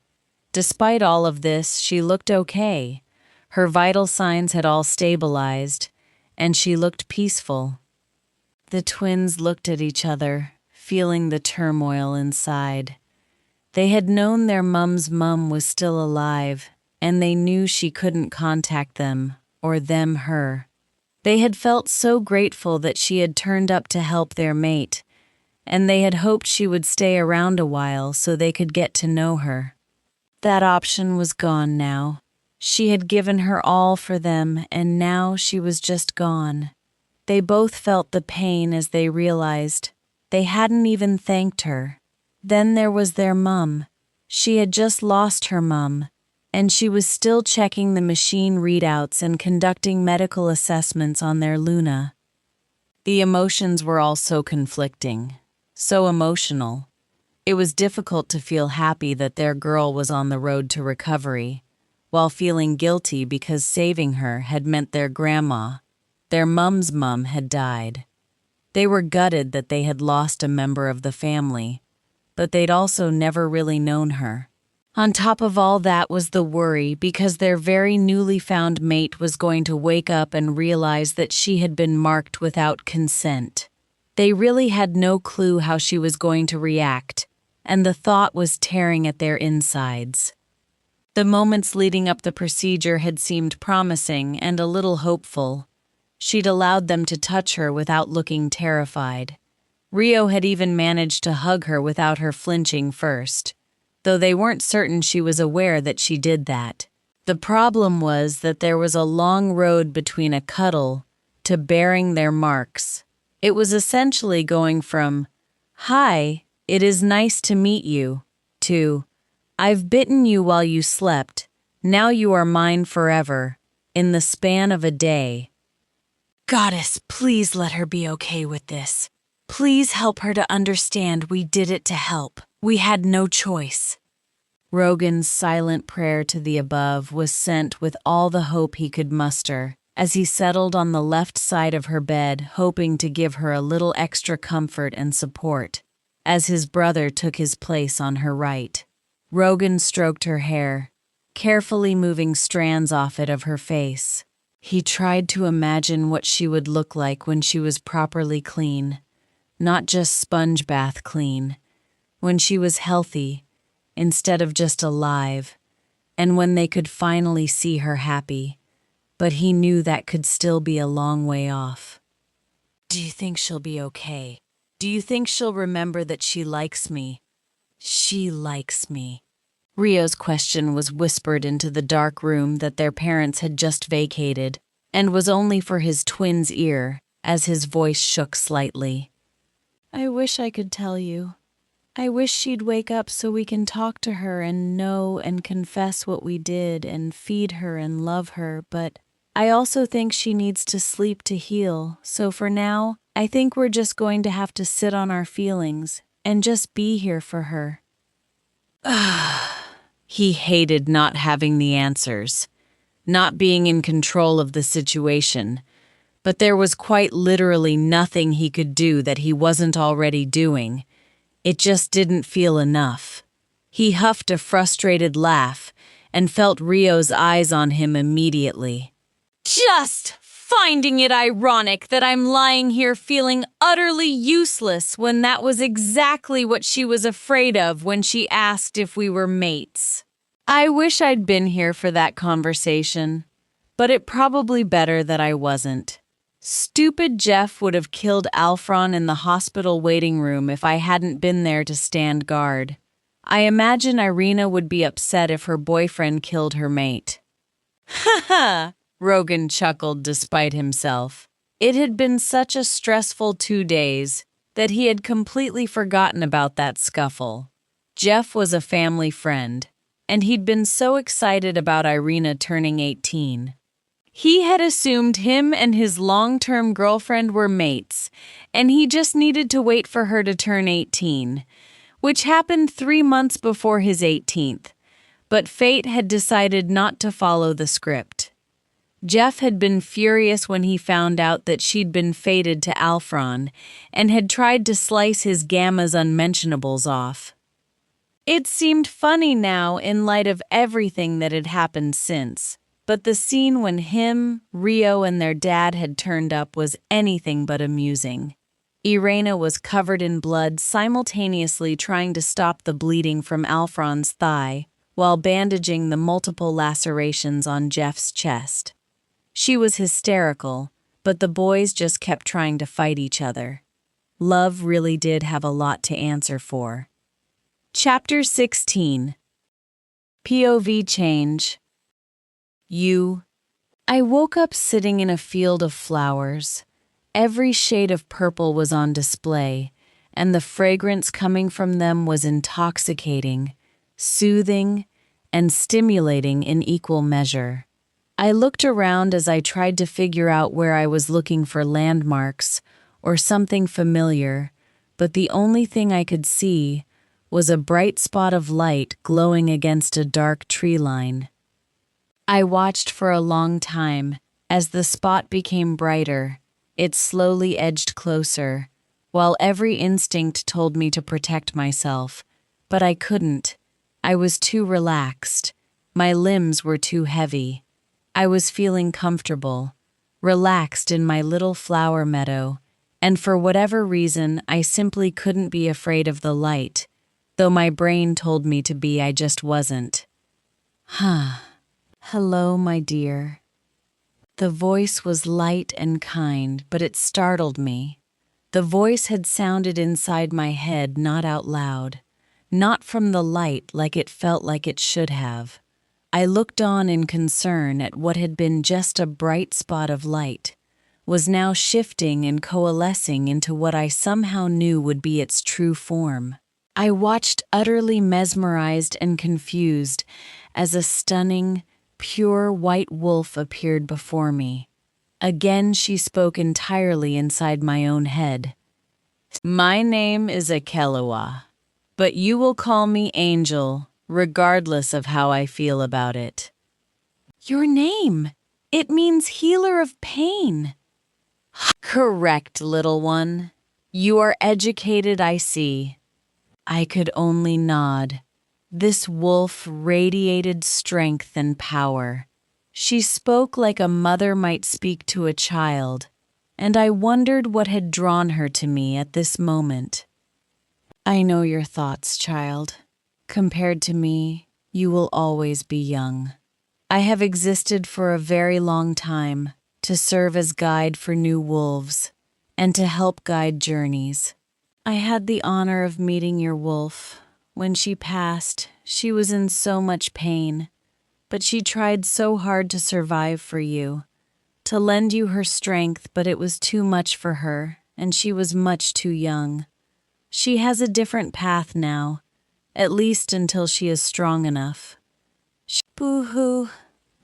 Despite all of this, she looked okay. Her vital signs had all stabilized, and she looked peaceful. The twins looked at each other, feeling the turmoil inside. They had known their mum's mum was still alive, and they knew she couldn't contact them, or them her. They had felt so grateful that she had turned up to help their mate, and they had hoped she would stay around a while so they could get to know her. That option was gone now. She had given her all for them, and now she was just gone. They both felt the pain as they realized they hadn't even thanked her. Then there was their mum. She had just lost her mum, and she was still checking the machine readouts and conducting medical assessments on their Luna. The emotions were all so conflicting, so emotional. It was difficult to feel happy that their girl was on the road to recovery, while feeling guilty because saving her had meant their grandma, their mum's mum, had died. They were gutted that they had lost a member of the family, but they'd also never really known her. On top of all that was the worry because their very newly found mate was going to wake up and realize that she had been marked without consent. They really had no clue how she was going to react, and the thought was tearing at their insides. The moments leading up the procedure had seemed promising and a little hopeful. She'd allowed them to touch her without looking terrified. Rio had even managed to hug her without her flinching first, though they weren't certain she was aware that she did that. The problem was that there was a long road between a cuddle to bearing their marks. It was essentially going from, "Hi, it is nice to meet you," to, "I've bitten you while you slept, now you are mine forever," in the span of a day. Goddess, please let her be okay with this. Please help her to understand we did it to help. We had no choice. Rogan's silent prayer to the above was sent with all the hope he could muster, as he settled on the left side of her bed, hoping to give her a little extra comfort and support, as his brother took his place on her right. Rogan stroked her hair, carefully moving strands off it of her face. He tried to imagine what she would look like when she was properly clean, not just sponge bath clean, when she was healthy, instead of just alive, and when they could finally see her happy. But he knew that could still be a long way off. Do you think she'll be okay? Do you think she'll remember that she likes me? She likes me. Rio's question was whispered into the dark room that their parents had just vacated, and was only for his twin's ear, as his voice shook slightly. I wish I could tell you. I wish she'd wake up so we can talk to her and know and confess what we did and feed her and love her, but I also think she needs to sleep to heal, so for now, I think we're just going to have to sit on our feelings and just be here for her. He hated not having the answers, not being in control of the situation, but there was quite literally nothing he could do that he wasn't already doing. It just didn't feel enough. He huffed a frustrated laugh and felt Rio's eyes on him immediately. Just finding it ironic that I'm lying here feeling utterly useless when that was exactly what she was afraid of when she asked if we were mates. I wish I'd been here for that conversation, but it probably better that I wasn't. Stupid Jeff would have killed Alfron in the hospital waiting room if I hadn't been there to stand guard. I imagine Irina would be upset if her boyfriend killed her mate. Ha ha! Rogan chuckled despite himself. It had been such a stressful 2 days that he had completely forgotten about that scuffle. Jeff was a family friend, and he'd been so excited about Irina turning 18. He had assumed him and his long-term girlfriend were mates, and he just needed to wait for her to turn 18, which happened 3 months before his 18th, but fate had decided not to follow the script. Jeff had been furious when he found out that she'd been fated to Alfron and had tried to slice his Gamma's unmentionables off. It seemed funny now in light of everything that had happened since. But the scene when him, Rio, and their dad had turned up was anything but amusing. Irina was covered in blood, simultaneously trying to stop the bleeding from Alfron's thigh, while bandaging the multiple lacerations on Jeff's chest. She was hysterical, but the boys just kept trying to fight each other. Love really did have a lot to answer for. Chapter 16. POV Change. I woke up sitting in a field of flowers. Every shade of purple was on display, and the fragrance coming from them was intoxicating, soothing, and stimulating in equal measure. I looked around as I tried to figure out where I was looking for landmarks or something familiar, but the only thing I could see was a bright spot of light glowing against a dark tree line. I watched for a long time. As the spot became brighter, it slowly edged closer, while every instinct told me to protect myself. But I couldn't. I was too relaxed. My limbs were too heavy. I was feeling comfortable, relaxed in my little flower meadow, and for whatever reason, I simply couldn't be afraid of the light. Though my brain told me to be, I just wasn't. Hello, my dear. The voice was light and kind, but it startled me. The voice had sounded inside my head, not out loud, not from the light like it felt like it should have. I looked on in concern at what had been just a bright spot of light, was now shifting and coalescing into what I somehow knew would be its true form. I watched utterly mesmerized and confused as a stunning, pure white wolf appeared before me. Again she spoke entirely inside my own head. "My name is 𝒂𝒊𝒂𝒚𝒍𝒊𝒔𝒕, but you will call me Angel, regardless of how I feel about it." Your name! It means healer of pain. Correct, little one. You are educated, I see. I could only nod. This wolf radiated strength and power. She spoke like a mother might speak to a child, and I wondered what had drawn her to me at this moment. "I know your thoughts, child. Compared to me, you will always be young. I have existed for a very long time to serve as guide for new wolves and to help guide journeys. I had the honor of meeting your wolf. When she passed, she was in so much pain, but she tried so hard to survive for you, to lend you her strength, but it was too much for her, and she was much too young. She has a different path now, at least until she is strong enough." Boo-hoo.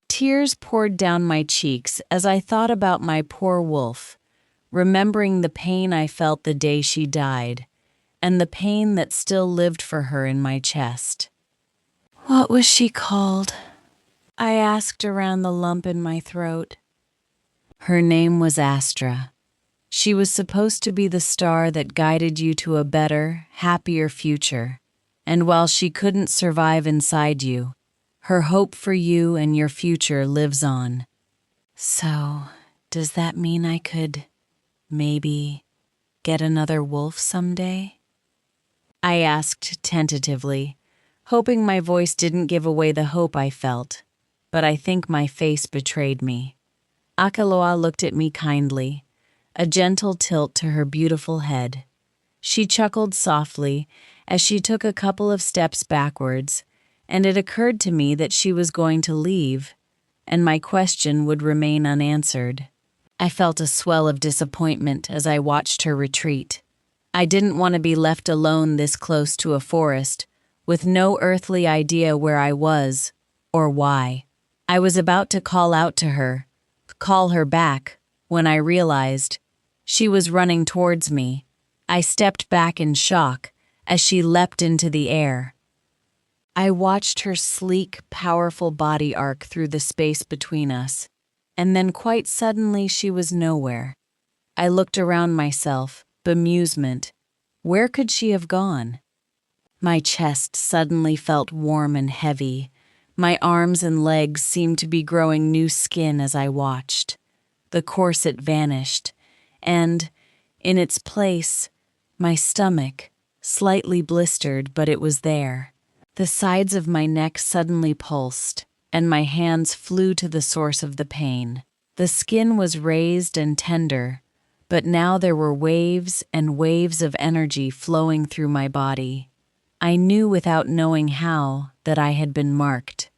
Tears poured down my cheeks as I thought about my poor wolf, remembering the pain I felt the day she died, and the pain that still lived for her in my chest. "What was she called?" I asked around the lump in my throat. "Her name was Astra. She was supposed to be the star that guided you to a better, happier future, and while she couldn't survive inside you, her hope for you and your future lives on." "So, does that mean I could, maybe, get another wolf someday?" I asked tentatively, hoping my voice didn't give away the hope I felt, but I think my face betrayed me. 𝒂𝒊𝒂𝒚𝒍𝒊𝒔𝒕 looked at me kindly, a gentle tilt to her beautiful head. She chuckled softly as she took a couple of steps backwards, and it occurred to me that she was going to leave, and my question would remain unanswered. I felt a swell of disappointment as I watched her retreat. I didn't want to be left alone this close to a forest, with no earthly idea where I was, or why. I was about to call out to her, call her back, when I realized she was running towards me. I stepped back in shock as she leapt into the air. I watched her sleek, powerful body arc through the space between us, and then quite suddenly she was nowhere. I looked around myself, bemusement. Where could she have gone? My chest suddenly felt warm and heavy. My arms and legs seemed to be growing new skin as I watched. The corset vanished, and, in its place, my stomach, slightly blistered, but it was there. The sides of my neck suddenly pulsed, and my hands flew to the source of the pain. The skin was raised and tender, but now there were waves and waves of energy flowing through my body. I knew without knowing how that I had been marked.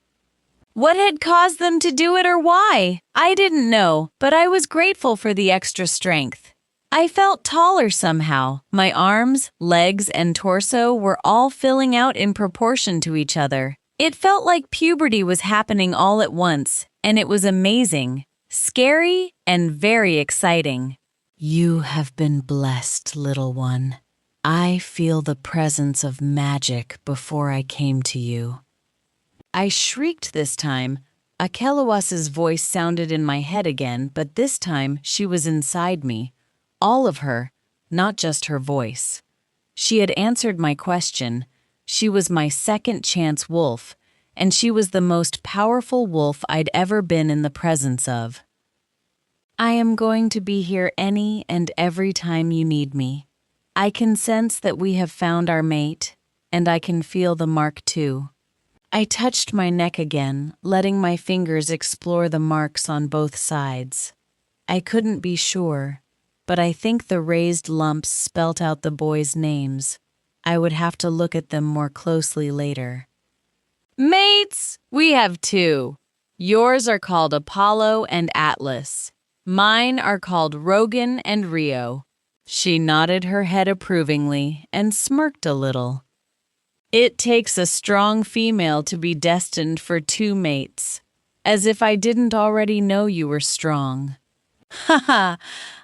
What had caused them to do it or why? I didn't know, but I was grateful for the extra strength. I felt taller somehow. My arms, legs, and torso were all filling out in proportion to each other. It felt like puberty was happening all at once, and it was amazing, scary, and very exciting. "You have been blessed, little one. I feel the presence of magic before I came to you." I shrieked this time. 𝒂𝒊𝒂𝒚𝒍𝒊𝒔𝒕's voice sounded in my head again, but this time she was inside me. All of her, not just her voice. She had answered my question. She was my second chance wolf, and she was the most powerful wolf I'd ever been in the presence of. "I am going to be here any and every time you need me. I can sense that we have found our mate, and I can feel the mark too." I touched my neck again, letting my fingers explore the marks on both sides. I couldn't be sure, but I think the raised lumps spelt out the boys' names. I would have to look at them more closely later. Mates, we have two. Yours are called Apollo and Atlas. Mine are called Rogan and Rio. She nodded her head approvingly and smirked a little. It takes a strong female to be destined for two mates. As if I didn't already know you were strong. Haha,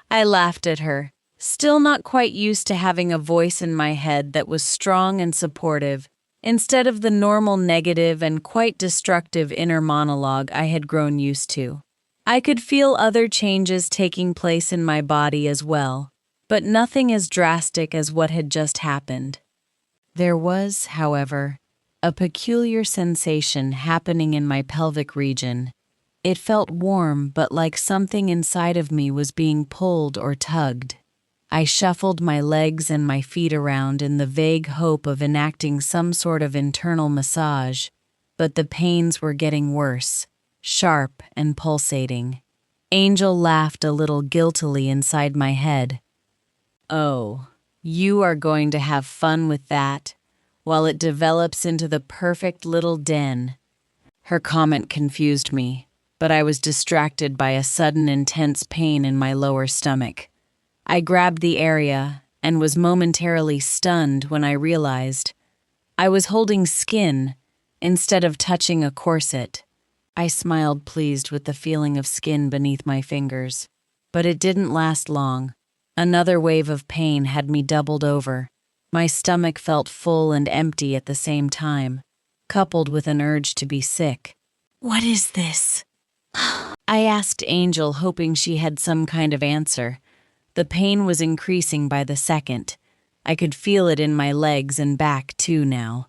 I laughed at her, still not quite used to having a voice in my head that was strong and supportive, instead of the normal negative and quite destructive inner monologue I had grown used to. I could feel other changes taking place in my body as well, but nothing as drastic as what had just happened. There was, however, a peculiar sensation happening in my pelvic region. It felt warm, but like something inside of me was being pulled or tugged. I shuffled my legs and my feet around in the vague hope of enacting some sort of internal massage, but the pains were getting worse, sharp and pulsating. Angel laughed a little guiltily inside my head. Oh, you are going to have fun with that, while it develops into the perfect little den. Her comment confused me, but I was distracted by a sudden intense pain in my lower stomach. I grabbed the area and was momentarily stunned when I realized I was holding skin instead of touching a corset. I smiled, pleased with the feeling of skin beneath my fingers, but it didn't last long. Another wave of pain had me doubled over. My stomach felt full and empty at the same time, coupled with an urge to be sick. "What is this?" I asked Angel, hoping she had some kind of answer. The pain was increasing by the second. I could feel it in my legs and back too now.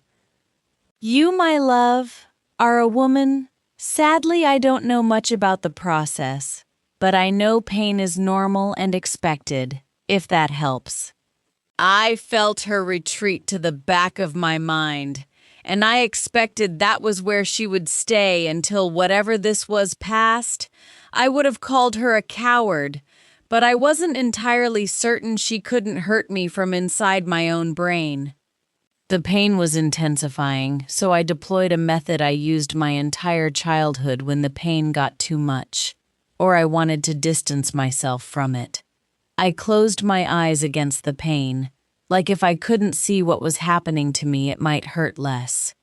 "You, my love, are a woman. Sadly, I don't know much about the process, but I know pain is normal and expected, if that helps." I felt her retreat to the back of my mind, and I expected that was where she would stay until whatever this was passed. I would have called her a coward, but I wasn't entirely certain she couldn't hurt me from inside my own brain. The pain was intensifying, so I deployed a method I used my entire childhood when the pain got too much, or I wanted to distance myself from it. I closed my eyes against the pain, like if I couldn't see what was happening to me, it might hurt less.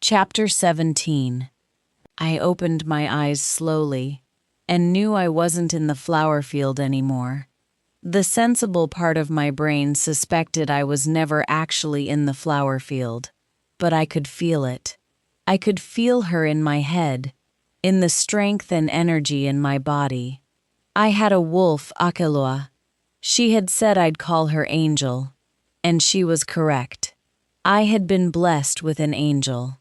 Chapter 17. I opened my eyes slowly and knew I wasn't in the flower field anymore. The sensible part of my brain suspected I was never actually in the flower field, but I could feel it. I could feel her in my head, in the strength and energy in my body. I had a wolf, Akelua. She had said I'd call her Angel, and she was correct. I had been blessed with an angel.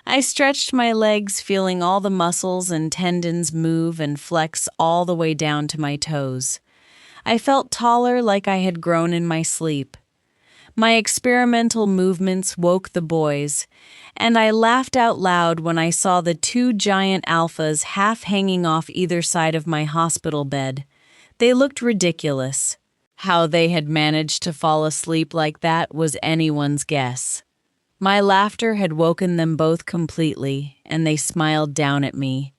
I stretched my legs, feeling all the muscles and tendons move and flex all the way down to my toes. I felt taller, like I had grown in my sleep. My experimental movements woke the boys, and I laughed out loud when I saw the two giant alphas half hanging off either side of my hospital bed. They looked ridiculous. How they had managed to fall asleep like that was anyone's guess. My laughter had woken them both completely, and they smiled down at me.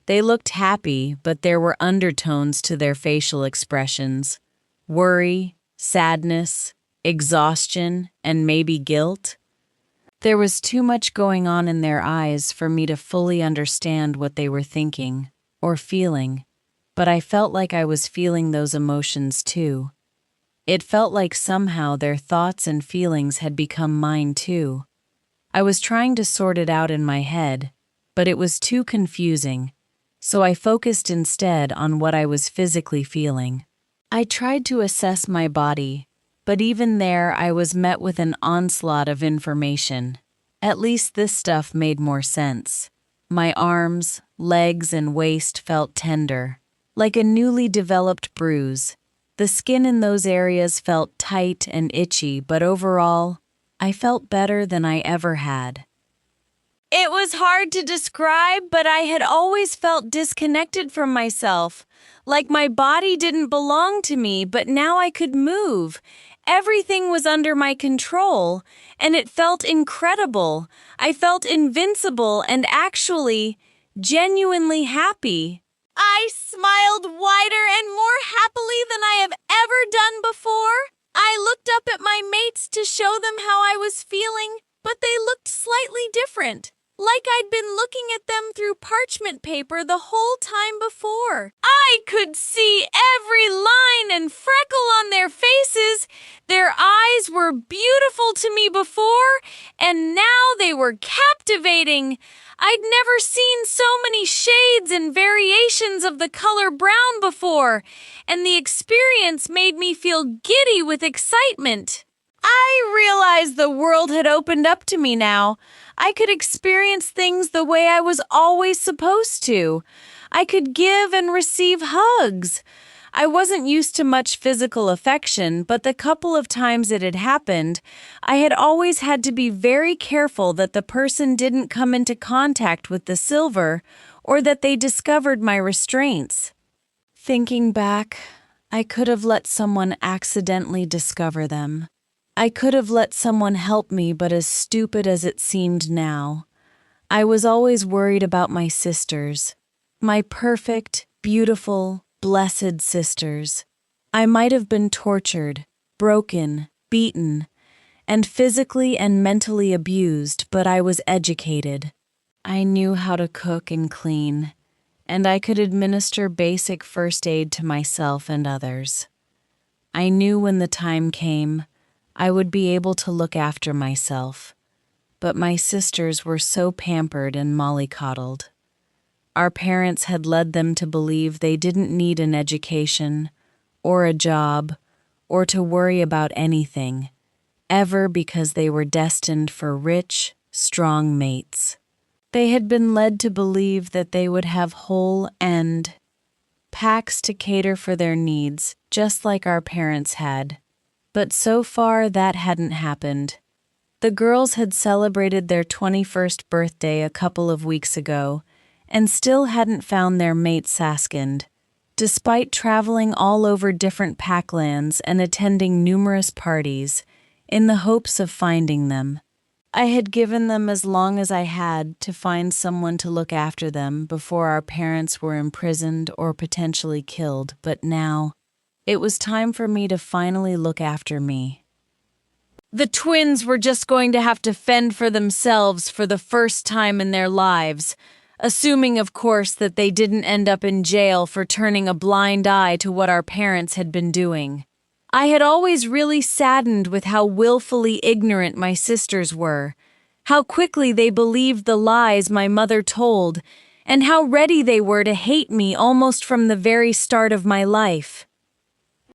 They looked happy, but there were undertones to their facial expressions. Worry, sadness, exhaustion, and maybe guilt. There was too much going on in their eyes for me to fully understand what they were thinking or feeling, but I felt like I was feeling those emotions too. It felt like somehow their thoughts and feelings had become mine too. I was trying to sort it out in my head, but it was too confusing, so I focused instead on what I was physically feeling. I tried to assess my body, but even there I was met with an onslaught of information. At least this stuff made more sense. My arms, legs, and waist felt tender, like a newly developed bruise. The skin in those areas felt tight and itchy, but overall, I felt better than I ever had. It was hard to describe, but I had always felt disconnected from myself, like my body didn't belong to me, but now I could move. Everything was under my control, and it felt incredible. I felt invincible and actually genuinely happy. I smiled wider and more happily than I have ever done before. I looked up at my mates to show them how I was feeling, but they looked slightly different, like I'd been looking at them through parchment paper the whole time before. I could see every line and freckle on their faces. Their eyes were beautiful to me before, and now they were captivating. I'd never seen so many shades and variations of the color brown before, and the experience made me feel giddy with excitement. I realized the world had opened up to me now. I could experience things the way I was always supposed to. I could give and receive hugs. I wasn't used to much physical affection, but the couple of times it had happened, I had always had to be very careful that the person didn't come into contact with the silver or that they discovered my restraints. Thinking back, I could have let someone accidentally discover them. I could have let someone help me, but as stupid as it seemed now, I was always worried about my sisters, my perfect, beautiful, blessed sisters. I might have been tortured, broken, beaten, and physically and mentally abused, but I was educated. I knew how to cook and clean, and I could administer basic first aid to myself and others. I knew when the time came, I would be able to look after myself, but my sisters were so pampered and mollycoddled. Our parents had led them to believe they didn't need an education, or a job, or to worry about anything, ever, because they were destined for rich, strong mates. They had been led to believe that they would have whole end packs to cater for their needs, just like our parents had. But so far, that hadn't happened. The girls had celebrated their 21st birthday a couple of weeks ago and still hadn't found their mate Saskind, despite traveling all over different packlands and attending numerous parties in the hopes of finding them. I had given them as long as I had to find someone to look after them before our parents were imprisoned or potentially killed, but now it was time for me to finally look after me. The twins were just going to have to fend for themselves for the first time in their lives, assuming, of course, that they didn't end up in jail for turning a blind eye to what our parents had been doing. I had always really saddened with how willfully ignorant my sisters were, how quickly they believed the lies my mother told, and how ready they were to hate me almost from the very start of my life.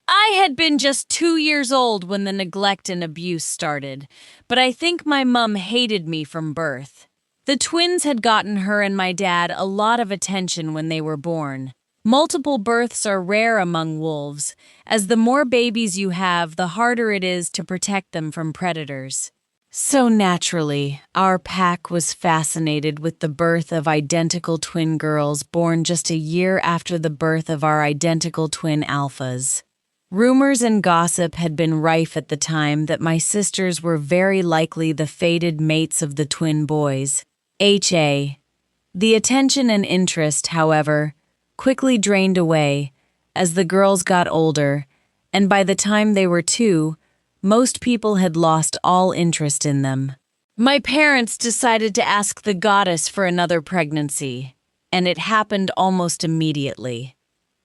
I had been just 2 years old when the neglect and abuse started, but I think my mom hated me from birth. The twins had gotten her and my dad a lot of attention when they were born. Multiple births are rare among wolves, as the more babies you have, the harder it is to protect them from predators. So naturally, our pack was fascinated with the birth of identical twin girls born just a year after the birth of our identical twin alphas. Rumors and gossip had been rife at the time that my sisters were very likely the fated mates of the twin boys, H.A. The attention and interest, however, quickly drained away as the girls got older, and by the time they were 2, most people had lost all interest in them. My parents decided to ask the goddess for another pregnancy, and it happened almost immediately.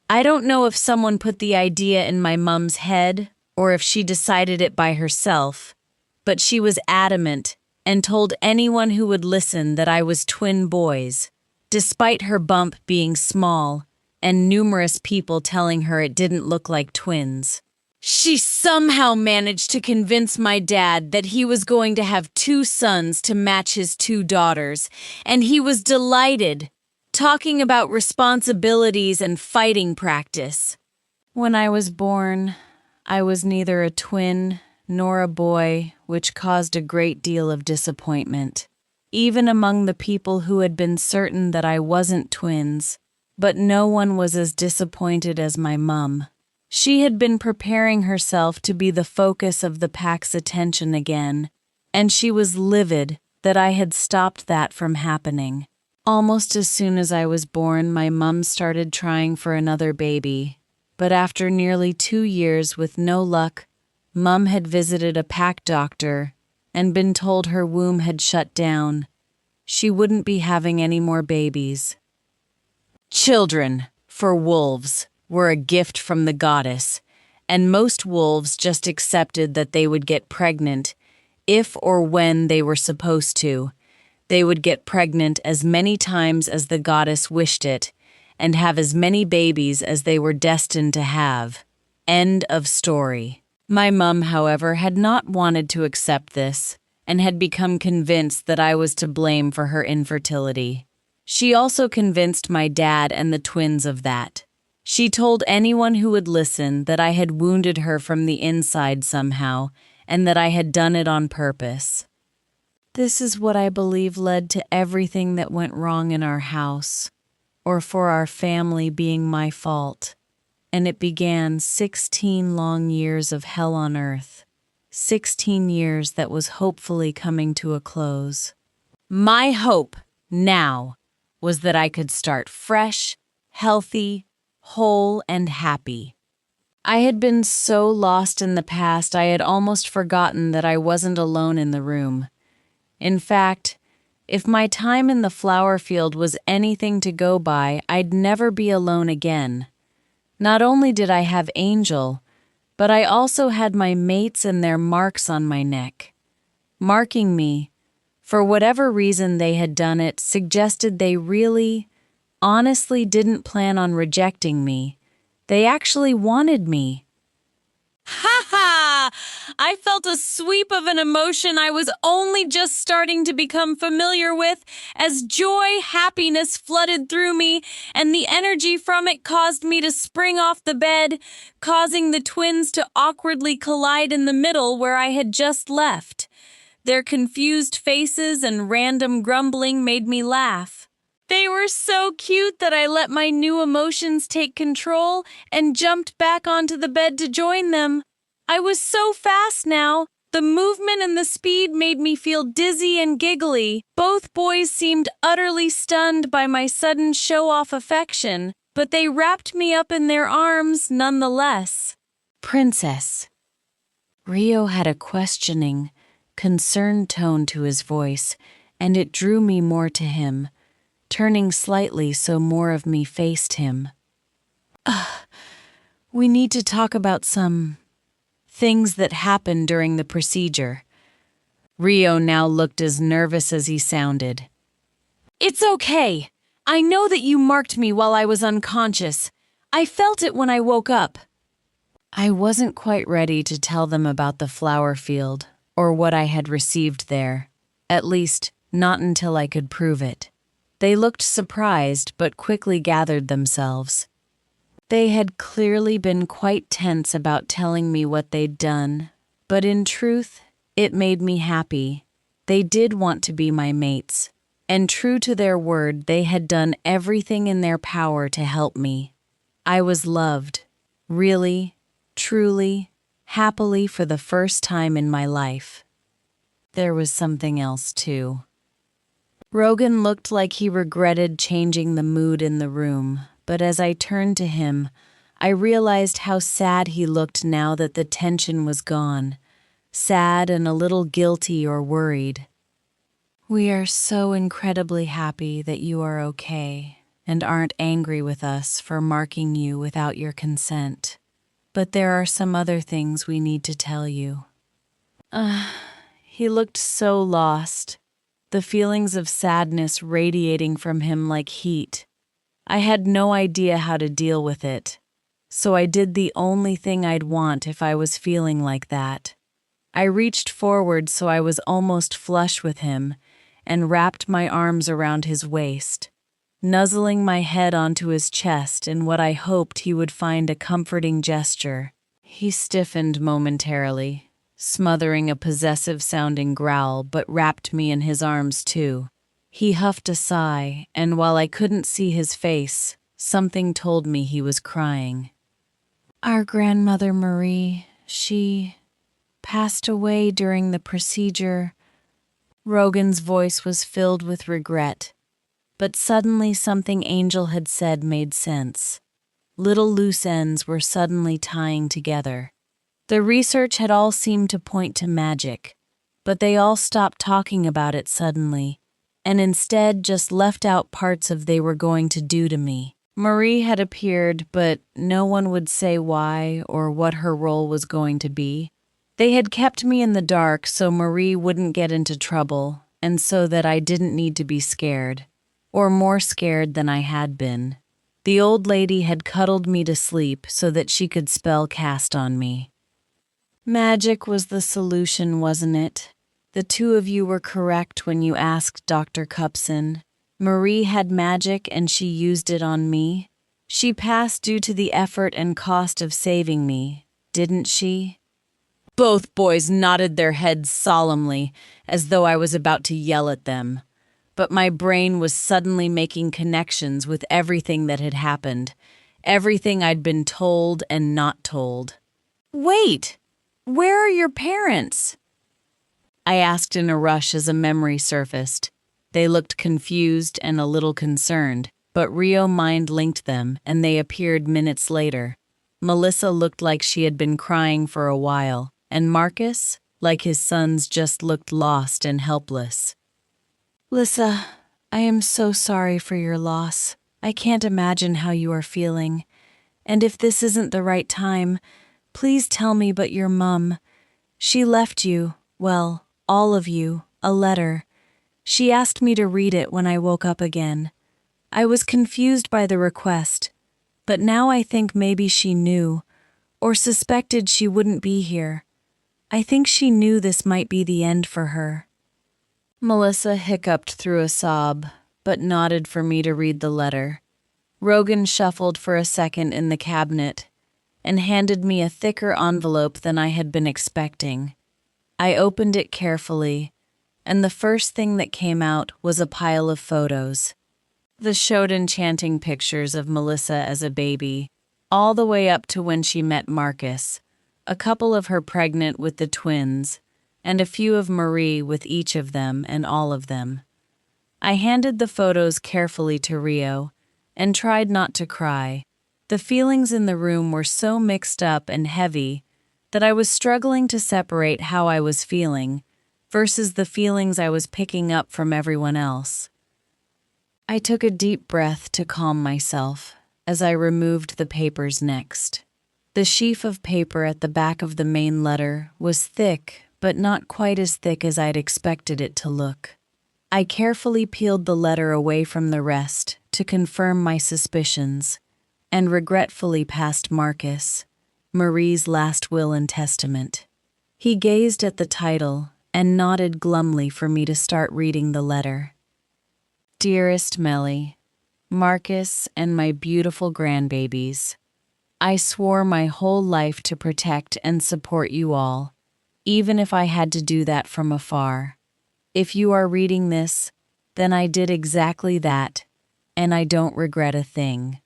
I don't know if someone put the idea in my mom's head or if she decided it by herself, but she was adamant and told anyone who would listen that I was twin boys, despite her bump being small and numerous people telling her it didn't look like twins. She somehow managed to convince my dad that he was going to have 2 sons to match his 2 daughters, and he was delighted, talking about responsibilities and fighting practice. When I was born, I was neither a twin nor a boy, which caused a great deal of disappointment, even among the people who had been certain that I wasn't twins, but no one was as disappointed as my mum. She had been preparing herself to be the focus of the pack's attention again, and she was livid that I had stopped that from happening. Almost as soon as I was born, my mum started trying for another baby, but after nearly 2 years with no luck, Mum had visited a pack doctor and been told her womb had shut down. She wouldn't be having any more babies. Children, for wolves, were a gift from the goddess, and most wolves just accepted that they would get pregnant if or when they were supposed to. They would get pregnant as many times as the goddess wished it, and have as many babies as they were destined to have. End of story. My mum, however, had not wanted to accept this, and had become convinced that I was to blame for her infertility. She also convinced my dad and the twins of that. She told anyone who would listen that I had wounded her from the inside somehow, and that I had done it on purpose. This is what I believe led to everything that went wrong in our house, or for our family being my fault. And it began 16 long years of hell on earth. 16 years that was hopefully coming to a close. My hope, now, was that I could start fresh, healthy, whole, and happy. I had been so lost in the past I had almost forgotten that I wasn't alone in the room. In fact, if my time in the flower field was anything to go by, I'd never be alone again. Not only did I have Angel, but I also had my mates and their marks on my neck. Marking me, for whatever reason they had done it, suggested they really, honestly didn't plan on rejecting me. They actually wanted me. Ha ha! I felt a sweep of an emotion I was only just starting to become familiar with as joy, happiness flooded through me, and the energy from it caused me to spring off the bed, causing the twins to awkwardly collide in the middle where I had just left. Their confused faces and random grumbling made me laugh. They were so cute that I let my new emotions take control and jumped back onto the bed to join them. I was so fast now. The movement and the speed made me feel dizzy and giggly. Both boys seemed utterly stunned by my sudden show-off affection, but they wrapped me up in their arms nonetheless. Princess. Rio had a questioning, concerned tone to his voice, and it drew me more to him, turning slightly so more of me faced him. We need to talk about some things that happened during the procedure. Rio now looked as nervous as he sounded. It's okay. I know that you marked me while I was unconscious. I felt it when I woke up. I wasn't quite ready to tell them about the flower field or what I had received there, at least not until I could prove it. They looked surprised but quickly gathered themselves. They had clearly been quite tense about telling me what they'd done, but in truth, it made me happy. They did want to be my mates, and true to their word, they had done everything in their power to help me. I was loved, really, truly, happily for the first time in my life. There was something else, too. Rogan looked like he regretted changing the mood in the room, but as I turned to him, I realized how sad he looked now that the tension was gone, sad and a little guilty or worried. We are so incredibly happy that you are okay and aren't angry with us for marking you without your consent. But there are some other things we need to tell you. He looked so lost, the feelings of sadness radiating from him like heat. I had no idea how to deal with it, so I did the only thing I'd want if I was feeling like that. I reached forward so I was almost flush with him and wrapped my arms around his waist, nuzzling my head onto his chest in what I hoped he would find a comforting gesture. He stiffened momentarily, smothering a possessive-sounding growl, but wrapped me in his arms too. He huffed a sigh, and while I couldn't see his face, something told me he was crying. Our grandmother Marie, she passed away during the procedure. Rogan's voice was filled with regret, but suddenly something Angel had said made sense. Little loose ends were suddenly tying together. The research had all seemed to point to magic, but they all stopped talking about it suddenly, and instead just left out parts of they were going to do to me. Marie had appeared, but no one would say why or what her role was going to be. They had kept me in the dark so Marie wouldn't get into trouble, and so that I didn't need to be scared, or more scared than I had been. The old lady had cuddled me to sleep so that she could spell cast on me. Magic was the solution, wasn't it? The two of you were correct when you asked Dr. 𝒂𝒚𝒍𝒊𝒔𝒕. Marie had magic and she used it on me. She passed due to the effort and cost of saving me, didn't she? Both boys nodded their heads solemnly, as though I was about to yell at them. But my brain was suddenly making connections with everything that had happened, everything I'd been told and not told. Wait! Where are your parents? I asked in a rush as a memory surfaced. They looked confused and a little concerned, but Rio mind-linked them, and they appeared minutes later. Melissa looked like she had been crying for a while, and Marcus, like his sons, just looked lost and helpless. Lissa, I am so sorry for your loss. I can't imagine how you are feeling. And if this isn't the right time, please tell me but your mum. She left you, well, all of you, a letter. She asked me to read it when I woke up again. I was confused by the request, but now I think maybe she knew, or suspected she wouldn't be here. I think she knew this might be the end for her. Melissa hiccuped through a sob, but nodded for me to read the letter. Rogan shuffled for a second in the cabinet and handed me a thicker envelope than I had been expecting. I opened it carefully, and the first thing that came out was a pile of photos. The showed enchanting pictures of Melissa as a baby, all the way up to when she met Marcus, a couple of her pregnant with the twins, and a few of Marie with each of them and all of them. I handed the photos carefully to Rio and tried not to cry. The feelings in the room were so mixed up and heavy that I was struggling to separate how I was feeling versus the feelings I was picking up from everyone else. I took a deep breath to calm myself as I removed the papers next. The sheaf of paper at the back of the main letter was thick, but not quite as thick as I'd expected it to look. I carefully peeled the letter away from the rest to confirm my suspicions, and regretfully passed Marcus, Marie's last will and testament. He gazed at the title and nodded glumly for me to start reading the letter. Dearest Melly, Marcus and my beautiful grandbabies, I swore my whole life to protect and support you all, even if I had to do that from afar. If you are reading this, then I did exactly that, and I don't regret a thing.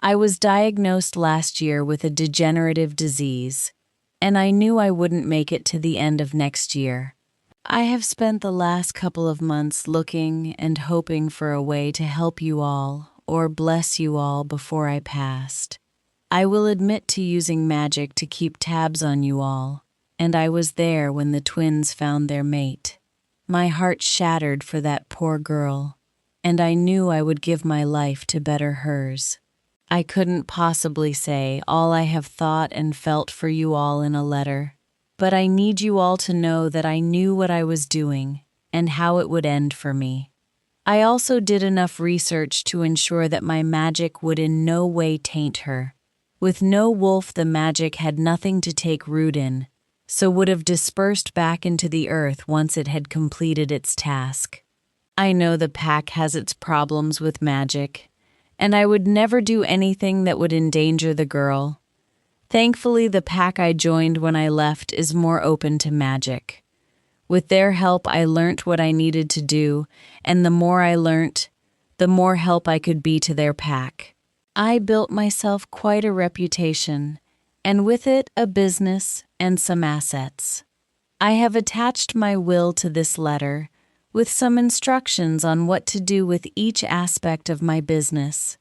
I was diagnosed last year with a degenerative disease, and I knew I wouldn't make it to the end of next year. I have spent the last couple of months looking and hoping for a way to help you all or bless you all before I passed. I will admit to using magic to keep tabs on you all, and I was there when the twins found their mate. My heart shattered for that poor girl, and I knew I would give my life to better hers. I couldn't possibly say all I have thought and felt for you all in a letter, but I need you all to know that I knew what I was doing and how it would end for me. I also did enough research to ensure that my magic would in no way taint her. With no wolf, the magic had nothing to take root in, so would have dispersed back into the earth once it had completed its task. I know the pack has its problems with magic, and I would never do anything that would endanger the girl. Thankfully, the pack I joined when I left is more open to magic. With their help, I learnt what I needed to do, and the more I learnt, the more help I could be to their pack. I built myself quite a reputation, and with it a business and some assets. I have attached my will to this letter with some instructions on what to do with each aspect of my business.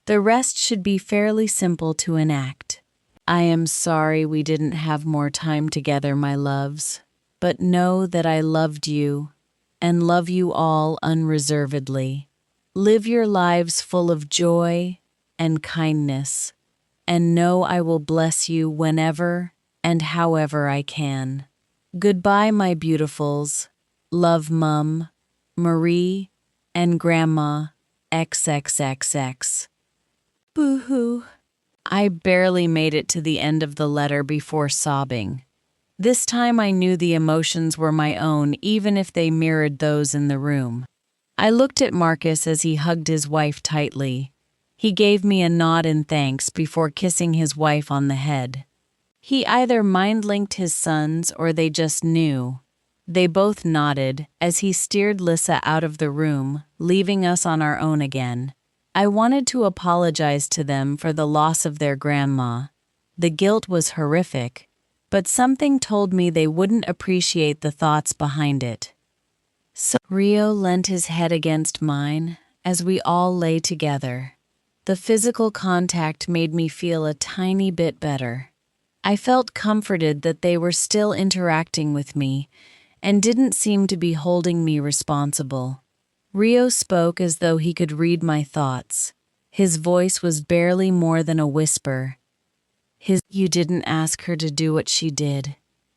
The rest should be fairly simple to enact. I am sorry we didn't have more time together, my loves, but know that I loved you and love you all unreservedly. Live your lives full of joy and kindness, and know I will bless you whenever and however I can. Goodbye, my beautifuls. Love, Mum, Marie, and Grandma XXXX. Boo-hoo. I barely made it to the end of the letter before sobbing. This time I knew the emotions were my own, even if they mirrored those in the room. I looked at Marcus as he hugged his wife tightly. He gave me a nod in thanks before kissing his wife on the head. He either mind-linked his sons or they just knew. They both nodded as he steered Lissa out of the room, leaving us on our own again. I wanted to apologize to them for the loss of their grandma. The guilt was horrific, but something told me they wouldn't appreciate the thoughts behind it. So Rio leant his head against mine as we all lay together. The physical contact made me feel a tiny bit better. I felt comforted that they were still interacting with me and didn't seem to be holding me responsible. Rio spoke as though he could read my thoughts. His voice was barely more than a whisper. You didn't ask her to do what she did.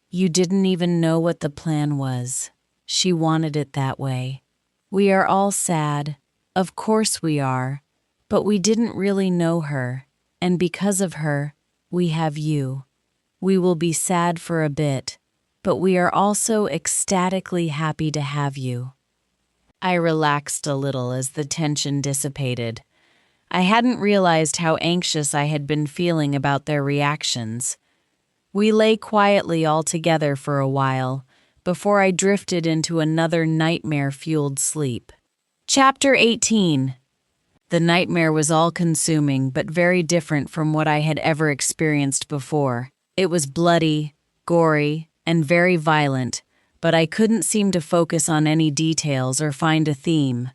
You didn't even know what the plan was. She wanted it that way. We are all sad. Of course we are. But we didn't really know her, and because of her, we have you. We will be sad for a bit, but we are also ecstatically happy to have you. I relaxed a little as the tension dissipated. I hadn't realized how anxious I had been feeling about their reactions. We lay quietly all together for a while, before I drifted into another nightmare-fueled sleep. Chapter 18. The nightmare was all-consuming, but very different from what I had ever experienced before. It was bloody, gory, and very violent, but I couldn't seem to focus on any details or find a theme.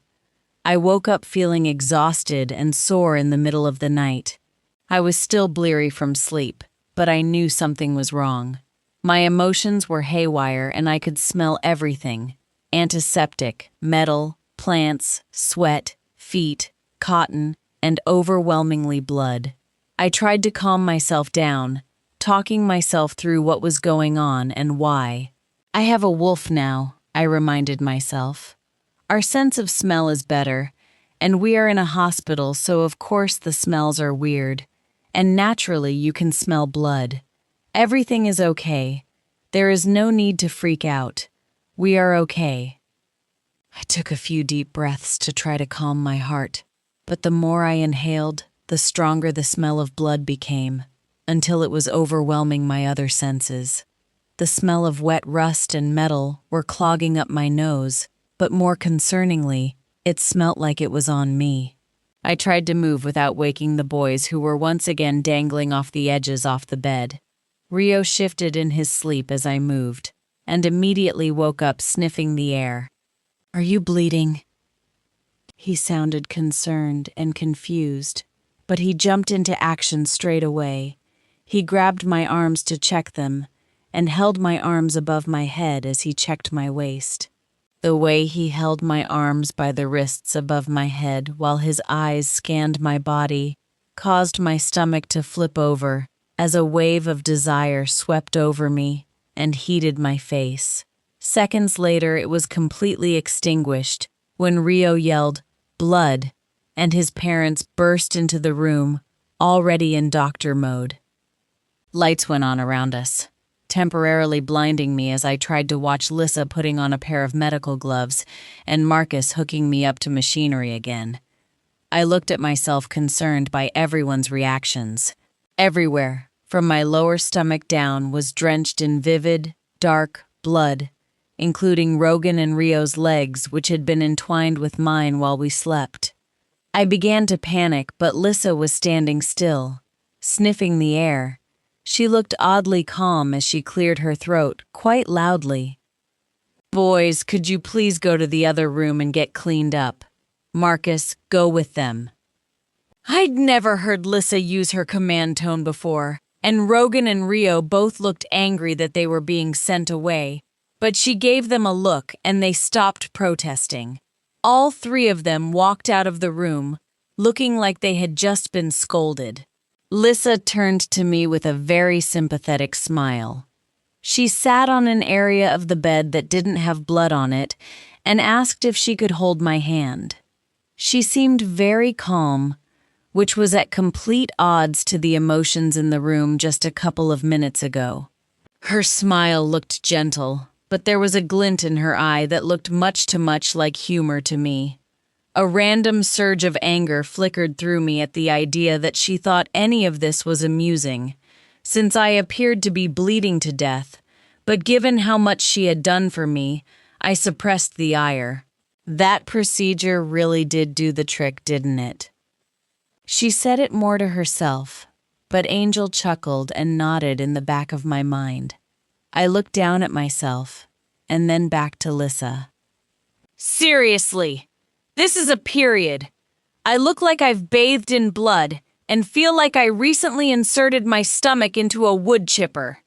I woke up feeling exhausted and sore in the middle of the night. I was still bleary from sleep, but I knew something was wrong. My emotions were haywire and I could smell everything: antiseptic, metal, plants, sweat, feet, cotton, and overwhelmingly blood. I tried to calm myself down, talking myself through what was going on and why. I have a wolf now, I reminded myself. Our sense of smell is better, and we are in a hospital, so of course the smells are weird, and naturally you can smell blood. Everything is okay. There is no need to freak out. We are okay. I took a few deep breaths to try to calm my heart, but the more I inhaled, the stronger the smell of blood became, until it was overwhelming my other senses. The smell of wet rust and metal were clogging up my nose, but more concerningly, it smelt like it was on me. I tried to move without waking the boys, who were once again dangling off the edges off the bed. Rio shifted in his sleep as I moved, and immediately woke up sniffing the air. "Are you bleeding?" He sounded concerned and confused, but he jumped into action straight away. He grabbed my arms to check them, and held my arms above my head as he checked my waist. The way he held my arms by the wrists above my head while his eyes scanned my body caused my stomach to flip over as a wave of desire swept over me and heated my face. Seconds later, it was completely extinguished when Rio yelled, "Blood," and his parents burst into the room, already in doctor mode. Lights went on around us, temporarily blinding me as I tried to watch Lissa putting on a pair of medical gloves and Marcus hooking me up to machinery again. I looked at myself, concerned by everyone's reactions. Everywhere, from my lower stomach down, was drenched in vivid, dark blood, including Rogan and Rio's legs, which had been entwined with mine while we slept. I began to panic, but Lissa was standing still, sniffing the air. She looked oddly calm as she cleared her throat, quite loudly. "Boys, could you please go to the other room and get cleaned up? Marcus, go with them." I'd never heard Lissa use her command tone before, and Rogan and Rio both looked angry that they were being sent away, but she gave them a look and they stopped protesting. All three of them walked out of the room, looking like they had just been scolded. Lissa turned to me with a very sympathetic smile. She sat on an area of the bed that didn't have blood on it and asked if she could hold my hand. She seemed very calm, which was at complete odds to the emotions in the room just a couple of minutes ago. Her smile looked gentle, but there was a glint in her eye that looked much too much like humor to me. A random surge of anger flickered through me at the idea that she thought any of this was amusing, since I appeared to be bleeding to death, but given how much she had done for me, I suppressed the ire. That procedure really did do the trick, didn't it? She said it more to herself, but Angel chuckled and nodded in the back of my mind. I looked down at myself, and then back to Lissa. "Seriously, this is a period. I look like I've bathed in blood and feel like I recently inserted my stomach into a wood chipper."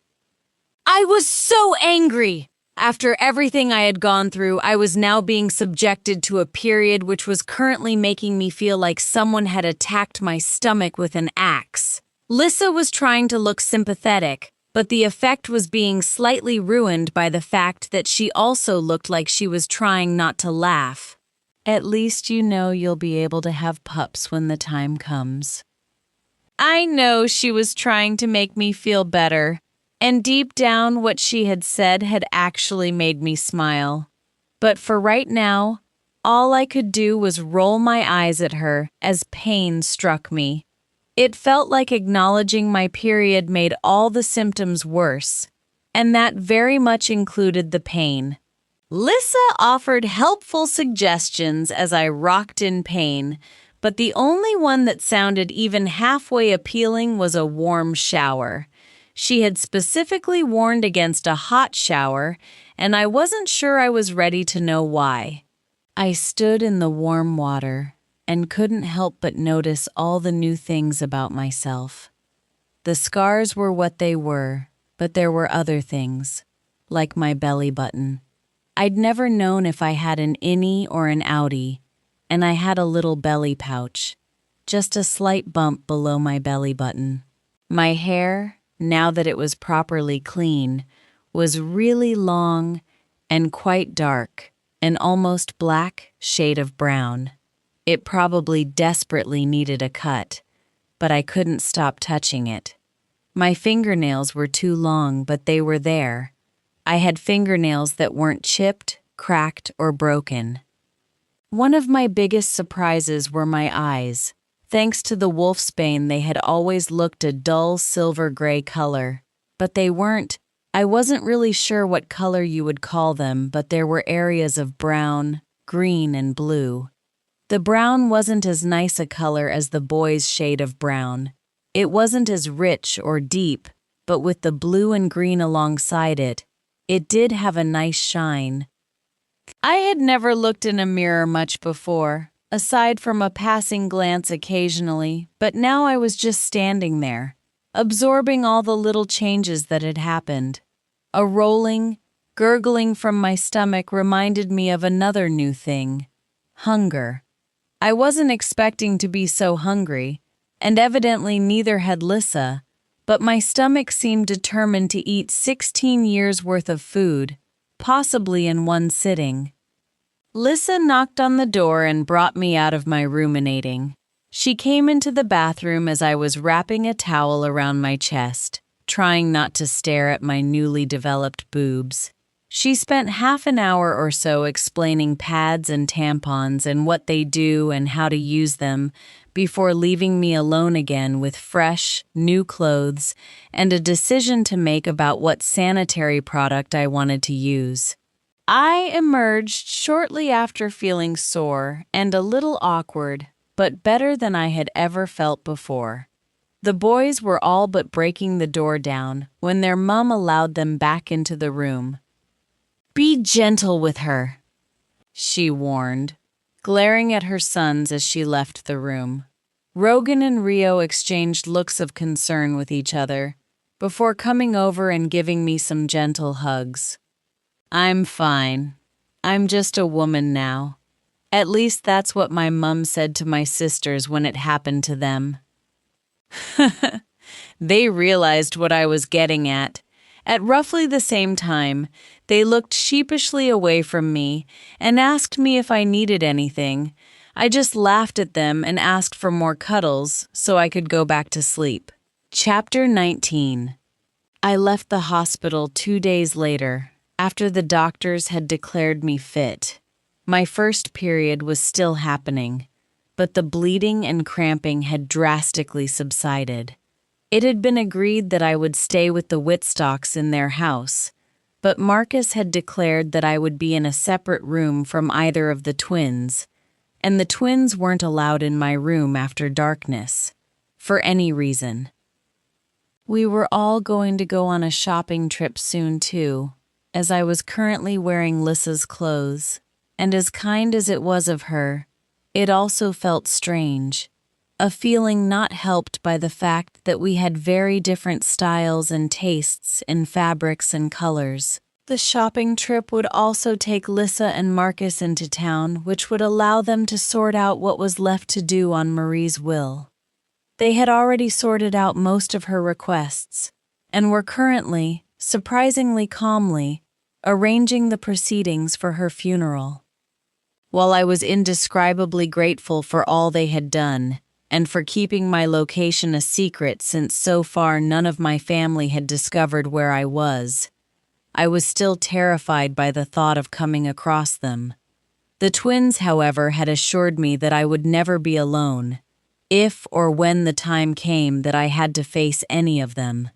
I was so angry. After everything I had gone through, I was now being subjected to a period which was currently making me feel like someone had attacked my stomach with an axe. Lissa was trying to look sympathetic, but the effect was being slightly ruined by the fact that she also looked like she was trying not to laugh. "At least you know you'll be able to have pups when the time comes." I know she was trying to make me feel better, and deep down what she had said had actually made me smile. But for right now, all I could do was roll my eyes at her as pain struck me. It felt like acknowledging my period made all the symptoms worse, and that very much included the pain. Lissa offered helpful suggestions as I rocked in pain, but the only one that sounded even halfway appealing was a warm shower. She had specifically warned against a hot shower, and I wasn't sure I was ready to know why. I stood in the warm water and couldn't help but notice all the new things about myself. The scars were what they were, but there were other things, like my belly button. I'd never known if I had an innie or an outie, and I had a little belly pouch, just a slight bump below my belly button. My hair, now that it was properly clean, was really long and quite dark, an almost black shade of brown. It probably desperately needed a cut, but I couldn't stop touching it. My fingernails were too long, but they were there. I had fingernails that weren't chipped, cracked, or broken. One of my biggest surprises were my eyes. Thanks to the wolfsbane, they had always looked a dull silver-gray color. But they weren't. I wasn't really sure what color you would call them, but there were areas of brown, green, and blue. The brown wasn't as nice a color as the boys' shade of brown. It wasn't as rich or deep, but with the blue and green alongside it, it did have a nice shine. I had never looked in a mirror much before, aside from a passing glance occasionally, but now I was just standing there, absorbing all the little changes that had happened. A rolling, gurgling from my stomach reminded me of another new thing: hunger. I wasn't expecting to be so hungry, and evidently neither had Lissa, but my stomach seemed determined to eat 16 years' worth of food, possibly in one sitting. Lissa knocked on the door and brought me out of my ruminating. She came into the bathroom as I was wrapping a towel around my chest, trying not to stare at my newly developed boobs. She spent half an hour or so explaining pads and tampons and what they do and how to use them, before leaving me alone again with fresh, new clothes and a decision to make about what sanitary product I wanted to use. I emerged shortly after feeling sore and a little awkward, but better than I had ever felt before. The boys were all but breaking the door down when their mum allowed them back into the room. "Be gentle with her," she warned, glaring at her sons as she left the room. Rogan and Rio exchanged looks of concern with each other before coming over and giving me some gentle hugs. "I'm fine. I'm just a woman now. At least that's what my mum said to my sisters when it happened to them." They realized what I was getting at. At roughly the same time, they looked sheepishly away from me and asked me if I needed anything. I just laughed at them and asked for more cuddles so I could go back to sleep. Chapter 19. I left the hospital 2 days later, after the doctors had declared me fit. My first period was still happening, but the bleeding and cramping had drastically subsided. It had been agreed that I would stay with the 𝒏𝒂𝒚𝒍𝒊𝒔𝒕 in their house, but Marcus had declared that I would be in a separate room from either of the twins, and the twins weren't allowed in my room after darkness, for any reason. We were all going to go on a shopping trip soon too, as I was currently wearing Lissa's clothes, and as kind as it was of her, it also felt strange, a feeling not helped by the fact that we had very different styles and tastes in fabrics and colors. The shopping trip would also take Lissa and Marcus into town, which would allow them to sort out what was left to do on Marie's will. They had already sorted out most of her requests, and were currently, surprisingly calmly, arranging the proceedings for her funeral. While I was indescribably grateful for all they had done, and for keeping my location a secret since so far none of my family had discovered where I was still terrified by the thought of coming across them. The twins, however, had assured me that I would never be alone, if or when the time came that I had to face any of them.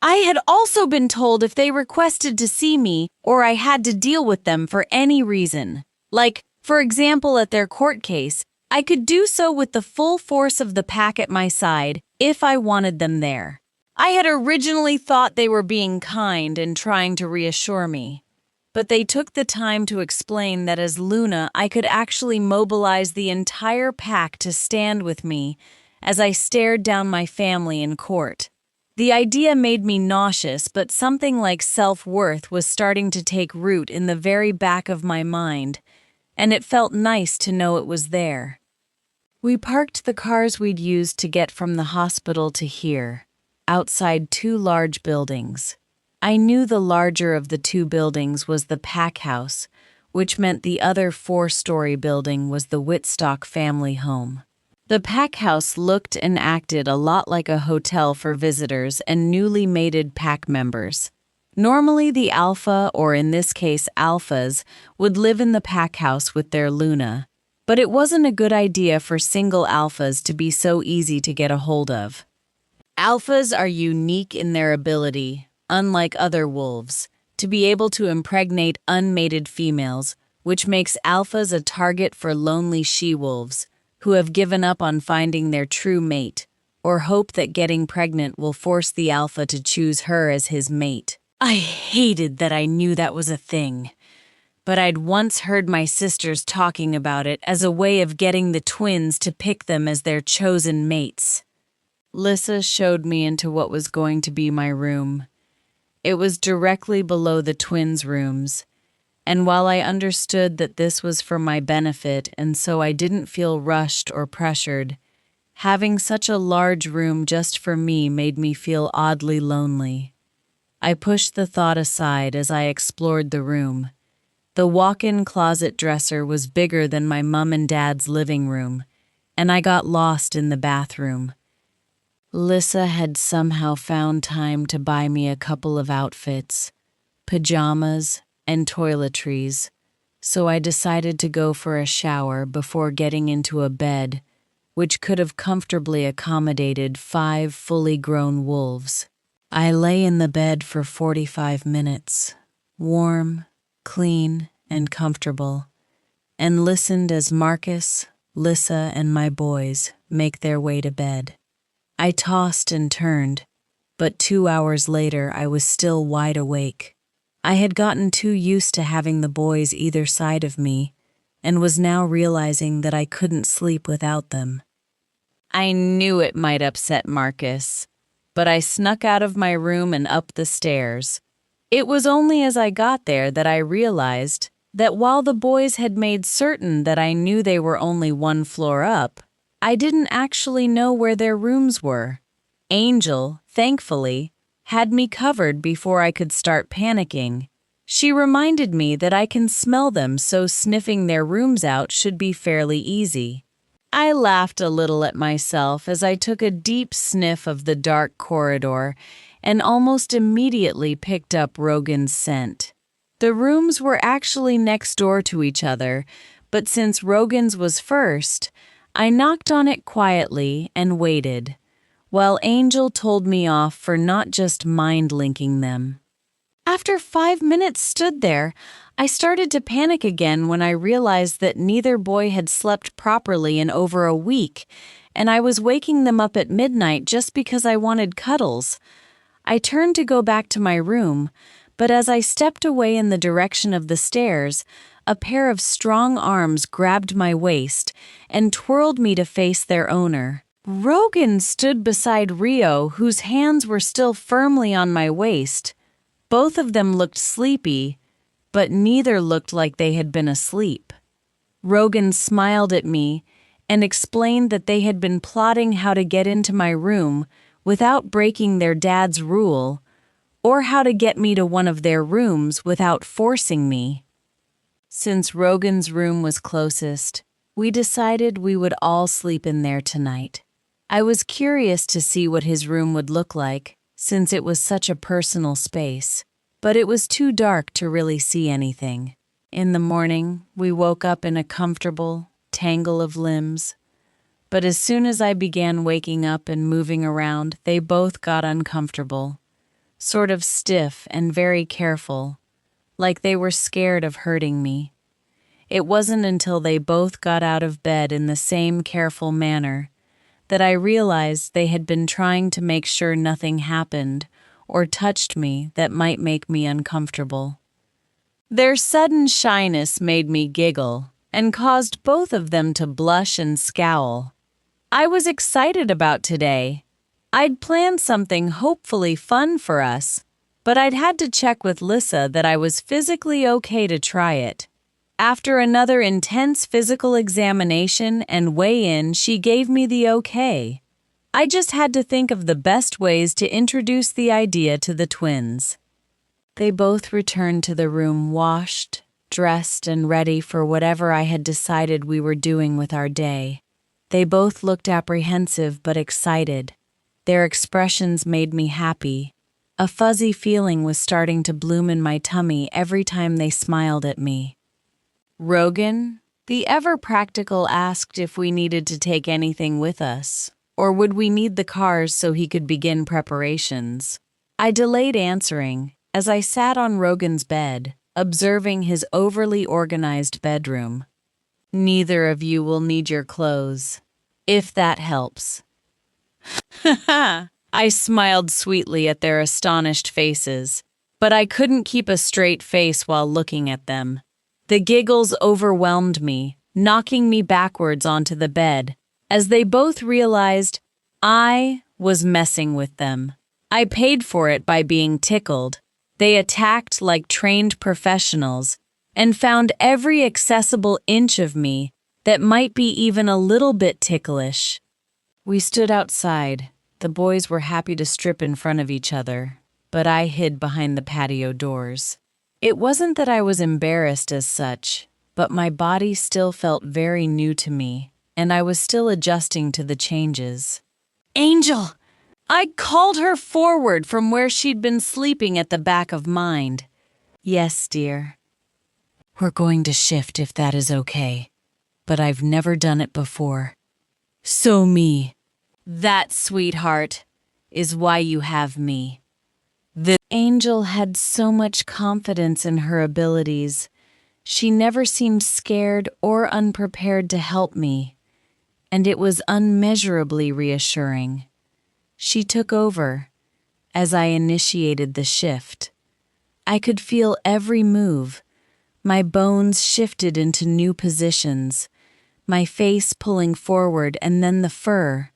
I had also been told if they requested to see me or I had to deal with them for any reason, like, for example, at their court case, I could do so with the full force of the pack at my side if I wanted them there. I had originally thought they were being kind and trying to reassure me, but they took the time to explain that as Luna I could actually mobilize the entire pack to stand with me as I stared down my family in court. The idea made me nauseous, but something like self-worth was starting to take root in the very back of my mind, and it felt nice to know it was there. We parked the cars we'd used to get from the hospital to here, outside 2 large buildings. I knew the larger of the 2 buildings was the pack house, which meant the other 4-story building was the 𝒏𝒂𝒚𝒍𝒊𝒔𝒕 family home. The pack house looked and acted a lot like a hotel for visitors and newly mated pack members. Normally the alpha, or in this case alphas, would live in the pack house with their Luna, but it wasn't a good idea for single alphas to be so easy to get a hold of. Alphas are unique in their ability, unlike other wolves, to be able to impregnate unmated females, which makes alphas a target for lonely she-wolves who have given up on finding their true mate or hope that getting pregnant will force the alpha to choose her as his mate. I hated that I knew that was a thing, but I'd once heard my sisters talking about it as a way of getting the twins to pick them as their chosen mates. Lissa showed me into what was going to be my room. It was directly below the twins' rooms, and while I understood that this was for my benefit and so I didn't feel rushed or pressured, having such a large room just for me made me feel oddly lonely. I pushed the thought aside as I explored the room. The walk-in closet dresser was bigger than my mum and dad's living room, and I got lost in the bathroom. Lissa had somehow found time to buy me a couple of outfits, pajamas, and toiletries, so I decided to go for a shower before getting into a bed, which could have comfortably accommodated 5 fully grown wolves. I lay in the bed for 45 minutes, warm, clean, and comfortable, and listened as Marcus, Lissa, and my boys make their way to bed. I tossed and turned, but 2 hours later I was still wide awake. I had gotten too used to having the boys either side of me, and was now realizing that I couldn't sleep without them. I knew it might upset Marcus, but I snuck out of my room and up the stairs. It was only as I got there that I realized that while the boys had made certain that I knew they were only 1 floor up, I didn't actually know where their rooms were. Angel, thankfully, had me covered before I could start panicking. She reminded me that I can smell them, so sniffing their rooms out should be fairly easy. I laughed a little at myself as I took a deep sniff of the dark corridor and almost immediately picked up Rogan's scent. The rooms were actually next door to each other, but since Rogan's was first, I knocked on it quietly and waited, while Angel told me off for not just mind-linking them. After 5 minutes stood there, I started to panic again when I realized that neither boy had slept properly in over a week, and I was waking them up at midnight just because I wanted cuddles. I turned to go back to my room, but as I stepped away in the direction of the stairs, a pair of strong arms grabbed my waist and twirled me to face their owner. Rogan stood beside Rio, whose hands were still firmly on my waist. Both of them looked sleepy, but neither looked like they had been asleep. Rogan smiled at me and explained that they had been plotting how to get into my room without breaking their dad's rule, or how to get me to one of their rooms without forcing me. Since Rogan's room was closest, we decided we would all sleep in there tonight. I was curious to see what his room would look like, since it was such a personal space, but it was too dark to really see anything. In the morning, we woke up in a comfortable tangle of limbs, but as soon as I began waking up and moving around, they both got uncomfortable, sort of stiff and very careful, like they were scared of hurting me. It wasn't until they both got out of bed in the same careful manner that I realized they had been trying to make sure nothing happened or touched me that might make me uncomfortable. Their sudden shyness made me giggle and caused both of them to blush and scowl. I was excited about today. I'd planned something hopefully fun for us, but I'd had to check with Lissa that I was physically okay to try it. After another intense physical examination and weigh-in, she gave me the okay. I just had to think of the best ways to introduce the idea to the twins. They both returned to the room washed, dressed, and ready for whatever I had decided we were doing with our day. They both looked apprehensive but excited. Their expressions made me happy. A fuzzy feeling was starting to bloom in my tummy every time they smiled at me. Rogan, the ever-practical, asked if we needed to take anything with us, or would we need the cars so he could begin preparations. I delayed answering as I sat on Rogan's bed, observing his overly organized bedroom. Neither of you will need your clothes, if that helps. I smiled sweetly at their astonished faces, but I couldn't keep a straight face while looking at them. The giggles overwhelmed me, knocking me backwards onto the bed, as they both realized I was messing with them. I paid for it by being tickled. They attacked like trained professionals and found every accessible inch of me that might be even a little bit ticklish. We stood outside. The boys were happy to strip in front of each other, but I hid behind the patio doors. It wasn't that I was embarrassed as such, but my body still felt very new to me, and I was still adjusting to the changes. Angel! I called her forward from where she'd been sleeping at the back of mine. Yes, dear. We're going to shift if that is okay, but I've never done it before. So me. That, sweetheart, is why you have me. The Angel had so much confidence in her abilities. She never seemed scared or unprepared to help me, and it was unmeasurably reassuring. She took over as I initiated the shift. I could feel every move. My bones shifted into new positions, my face pulling forward, and then the fur.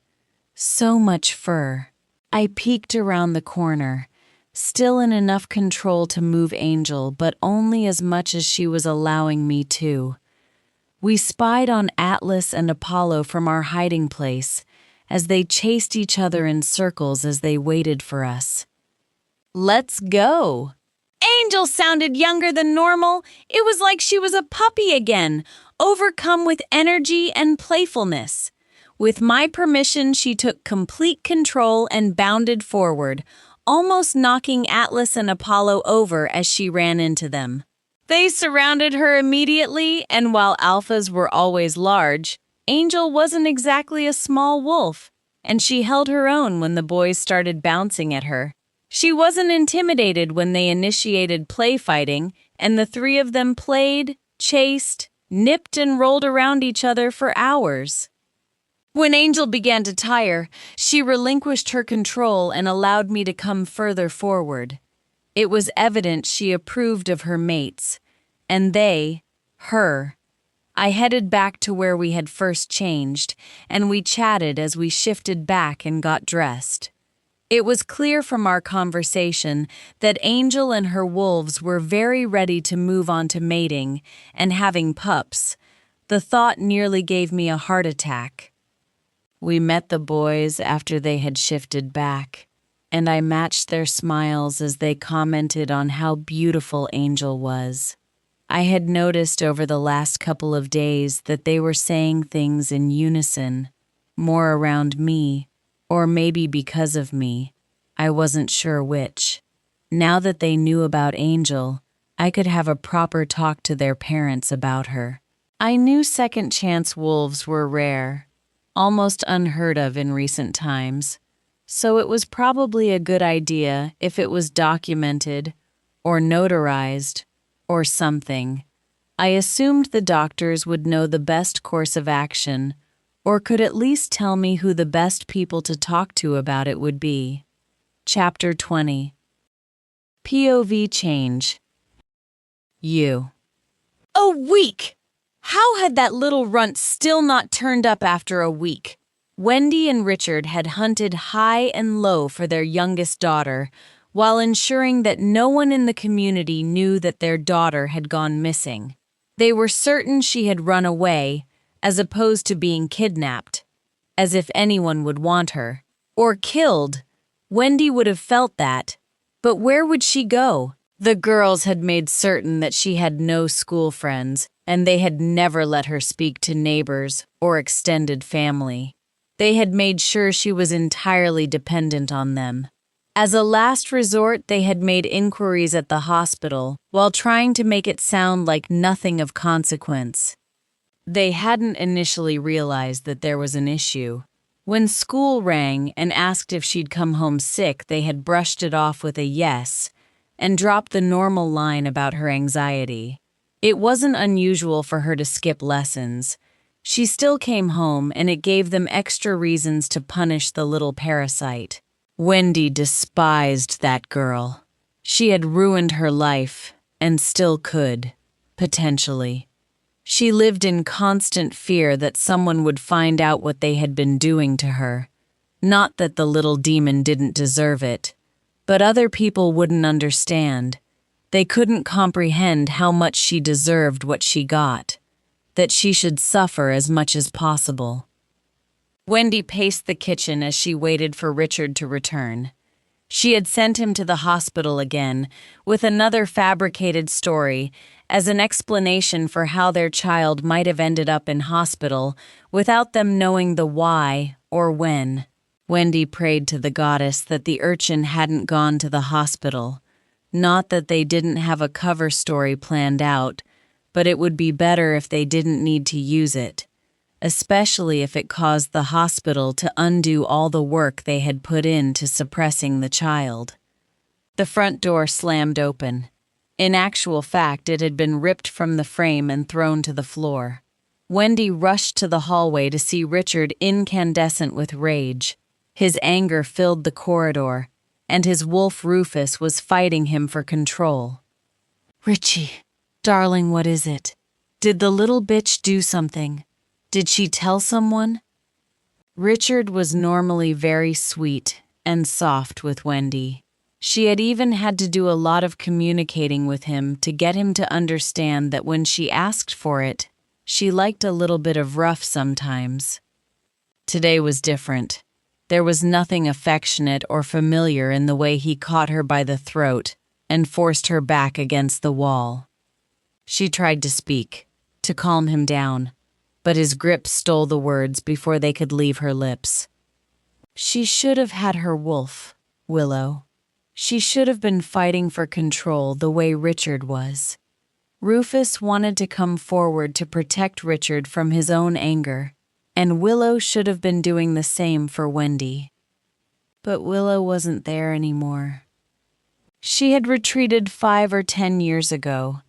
So much fur. I peeked around the corner, still in enough control to move Angel, but only as much as she was allowing me to. We spied on Atlas and Apollo from our hiding place as they chased each other in circles as they waited for us. Let's go! Angel sounded younger than normal. It was like she was a puppy again, overcome with energy and playfulness. With my permission, she took complete control and bounded forward, almost knocking Atlas and Apollo over as she ran into them. They surrounded her immediately, and while alphas were always large, Angel wasn't exactly a small wolf, and she held her own when the boys started bouncing at her. She wasn't intimidated when they initiated play fighting, and the three of them played, chased, nipped, and rolled around each other for hours. When Angel began to tire, she relinquished her control and allowed me to come further forward. It was evident she approved of her mates, and they, her. I headed back to where we had first changed, and we chatted as we shifted back and got dressed. It was clear from our conversation that Angel and her wolves were very ready to move on to mating and having pups. The thought nearly gave me a heart attack. We met the boys after they had shifted back, and I matched their smiles as they commented on how beautiful Angel was. I had noticed over the last couple of days that they were saying things in unison, more around me, or maybe because of me. I wasn't sure which. Now that they knew about Angel, I could have a proper talk to their parents about her. I knew second chance wolves were rare, almost unheard of in recent times, so it was probably a good idea if it was documented or notarized or something. I assumed the doctors would know the best course of action, or could at least tell me who the best people to talk to about it would be. Chapter 20. POV Change. You. A week! How had that little runt still not turned up after a week? Wendy and Richard had hunted high and low for their youngest daughter, while ensuring that no one in the community knew that their daughter had gone missing. They were certain she had run away, as opposed to being kidnapped, as if anyone would want her. Or killed. Wendy would have felt that. But where would she go? The girls had made certain that she had no school friends, and they had never let her speak to neighbors or extended family. They had made sure she was entirely dependent on them. As a last resort, they had made inquiries at the hospital while trying to make it sound like nothing of consequence. They hadn't initially realized that there was an issue. When school rang and asked if she'd come home sick, they had brushed it off with a yes and dropped the normal line about her anxiety. It wasn't unusual for her to skip lessons. She still came home, and it gave them extra reasons to punish the little parasite. Wendy despised that girl. She had ruined her life, and still could, potentially. She lived in constant fear that someone would find out what they had been doing to her. Not that the little demon didn't deserve it, but other people wouldn't understand. They couldn't comprehend how much she deserved what she got, that she should suffer as much as possible. Wendy paced the kitchen as she waited for Richard to return. She had sent him to the hospital again, with another fabricated story, as an explanation for how their child might have ended up in hospital without them knowing the why or when. Wendy prayed to the goddess that the urchin hadn't gone to the hospital. Not that they didn't have a cover story planned out, but it would be better if they didn't need to use it, especially if it caused the hospital to undo all the work they had put into suppressing the child. The front door slammed open. In actual fact, it had been ripped from the frame and thrown to the floor. Wendy rushed to the hallway to see Richard incandescent with rage. His anger filled the corridor, and his wolf Rufus was fighting him for control. "Richie, darling, what is it? Did the little bitch do something? Did she tell someone?" Richard was normally very sweet and soft with Wendy. She had even had to do a lot of communicating with him to get him to understand that when she asked for it, she liked a little bit of rough sometimes. Today was different. There was nothing affectionate or familiar in the way he caught her by the throat and forced her back against the wall. She tried to speak, to calm him down, but his grip stole the words before they could leave her lips. She should have had her wolf, Willow. She should have been fighting for control the way Richard was. Rufus wanted to come forward to protect Richard from his own anger, and Willow should have been doing the same for Wendy. But Willow wasn't there anymore. She had retreated 5 or 10 years ago,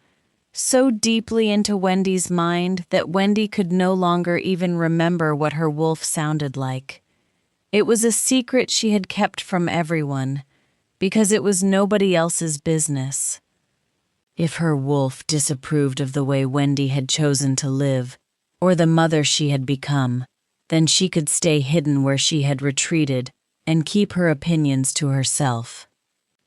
so deeply into Wendy's mind that Wendy could no longer even remember what her wolf sounded like. It was a secret she had kept from everyone, because it was nobody else's business. If her wolf disapproved of the way Wendy had chosen to live, or the mother she had become, then she could stay hidden where she had retreated and keep her opinions to herself.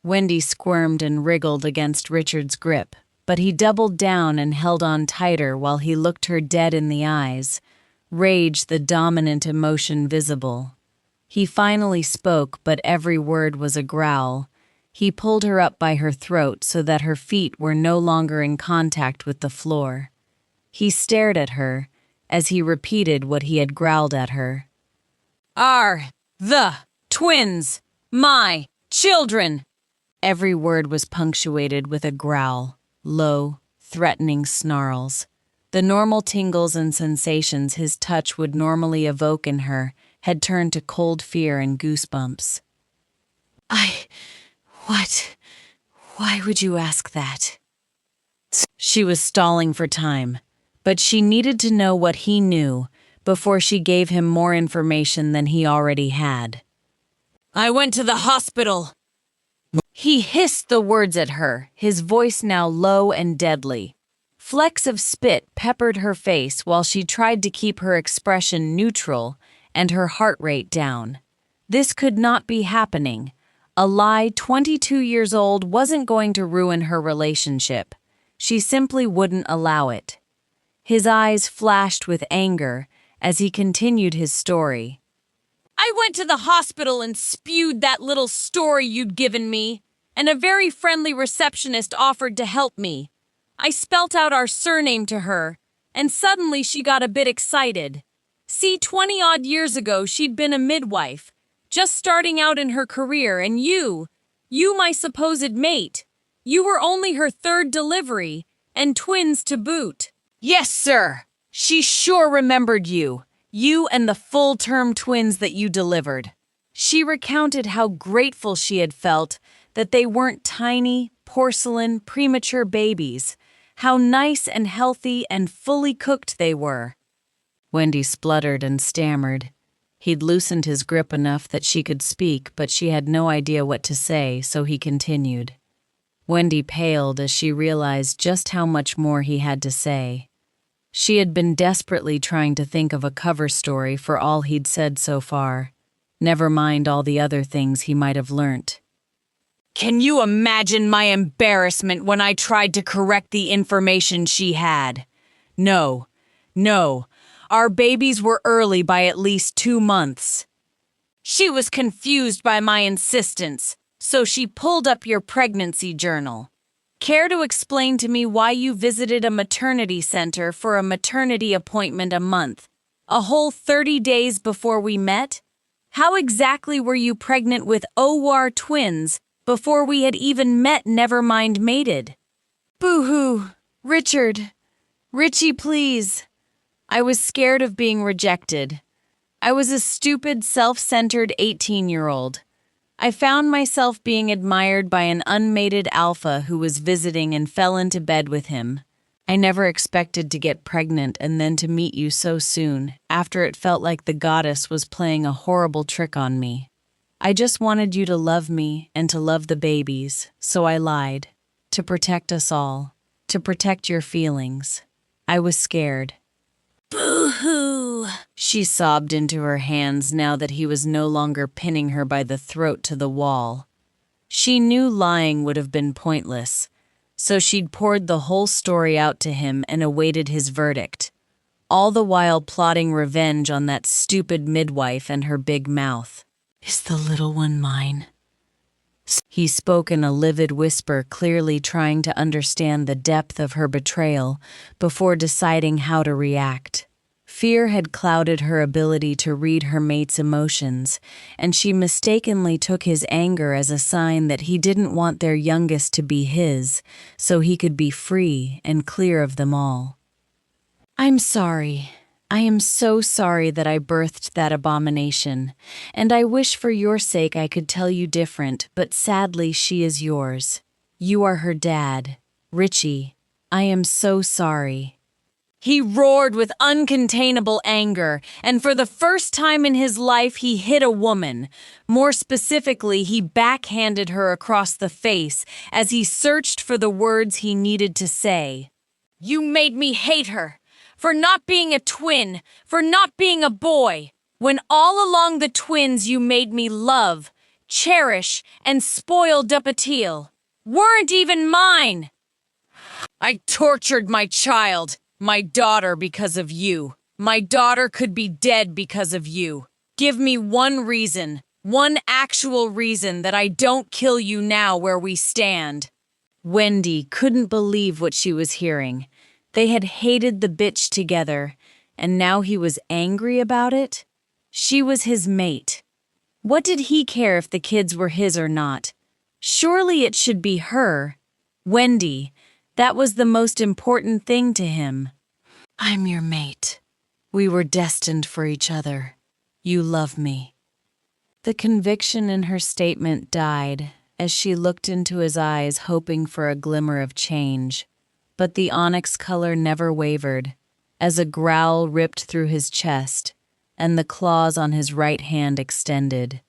Wendy squirmed and wriggled against Richard's grip, but he doubled down and held on tighter while he looked her dead in the eyes, rage the dominant emotion visible. He finally spoke, but every word was a growl. He pulled her up by her throat so that her feet were no longer in contact with the floor. He stared at her as he repeated what he had growled at her. "Are the twins my children?" Every word was punctuated with a growl, low, threatening snarls. The normal tingles and sensations his touch would normally evoke in her had turned to cold fear and goosebumps. Why would you ask that?" She was stalling for time, but she needed to know what he knew before she gave him more information than he already had. "I went to the hospital." He hissed the words at her, his voice now low and deadly. Flecks of spit peppered her face while she tried to keep her expression neutral and her heart rate down. This could not be happening. A lie 22 years old wasn't going to ruin her relationship. She simply wouldn't allow it. His eyes flashed with anger as he continued his story. "I went to the hospital and spewed that little story you'd given me, and a very friendly receptionist offered to help me. I spelt out our surname to her, and suddenly she got a bit excited. See, 20-odd years ago, she'd been a midwife, just starting out in her career, and you, my supposed mate, you were only her 3rd delivery, and twins to boot." "Yes, sir. She sure remembered you and the full-term twins that you delivered." She recounted how grateful she had felt that they weren't tiny, porcelain, premature babies, how nice and healthy and fully cooked they were. Wendy spluttered and stammered. He'd loosened his grip enough that she could speak, but she had no idea what to say, so he continued. Wendy paled as she realized just how much more he had to say. She had been desperately trying to think of a cover story for all he'd said so far, never mind all the other things he might have learnt. "Can you imagine my embarrassment when I tried to correct the information she had? No. Our babies were early by at least 2 months. She was confused by my insistence, so she pulled up your pregnancy journal. Care to explain to me why you visited a maternity center for a maternity appointment a month, a whole 30 days before we met? How exactly were you pregnant with Owar twins before we had even met, never mind mated?" "Boo-hoo, Richie, please." I was scared of being rejected. I was a stupid, self-centered 18-year-old. I found myself being admired by an unmated alpha who was visiting and fell into bed with him. I never expected to get pregnant and then to meet you so soon, after it felt like the goddess was playing a horrible trick on me. I just wanted you to love me and to love the babies, so I lied. To protect us all. To protect your feelings. I was scared. Boo-hoo! She sobbed into her hands now that he was no longer pinning her by the throat to the wall. She knew lying would have been pointless, so she'd poured the whole story out to him and awaited his verdict, all the while plotting revenge on that stupid midwife and her big mouth. Is the little one mine? He spoke in a livid whisper, clearly trying to understand the depth of her betrayal before deciding how to react. Fear had clouded her ability to read her mate's emotions, and she mistakenly took his anger as a sign that he didn't want their youngest to be his, so he could be free and clear of them all. I'm sorry. I am so sorry that I birthed that abomination, and I wish for your sake I could tell you different, but sadly she is yours. You are her dad, Richie. I am so sorry. He roared with uncontainable anger, and for the first time in his life he hit a woman. More specifically, he backhanded her across the face as he searched for the words he needed to say. You made me hate her. For not being a twin, for not being a boy, when all along the twins you made me love, cherish, and spoil 𝒊𝒂𝒚𝒍𝒊𝒔𝒕 weren't even mine. I tortured my child, my daughter, because of you. My daughter could be dead because of you. Give me one reason, one actual reason that I don't kill you now where we stand. Wendy couldn't believe what she was hearing. They had hated the bitch together, and now he was angry about it? She was his mate. What did he care if the kids were his or not? Surely it should be her, Wendy. That was the most important thing to him. I'm your mate. We were destined for each other. You love me. The conviction in her statement died as she looked into his eyes, hoping for a glimmer of change. But the onyx color never wavered, as a growl ripped through his chest, and the claws on his right hand extended.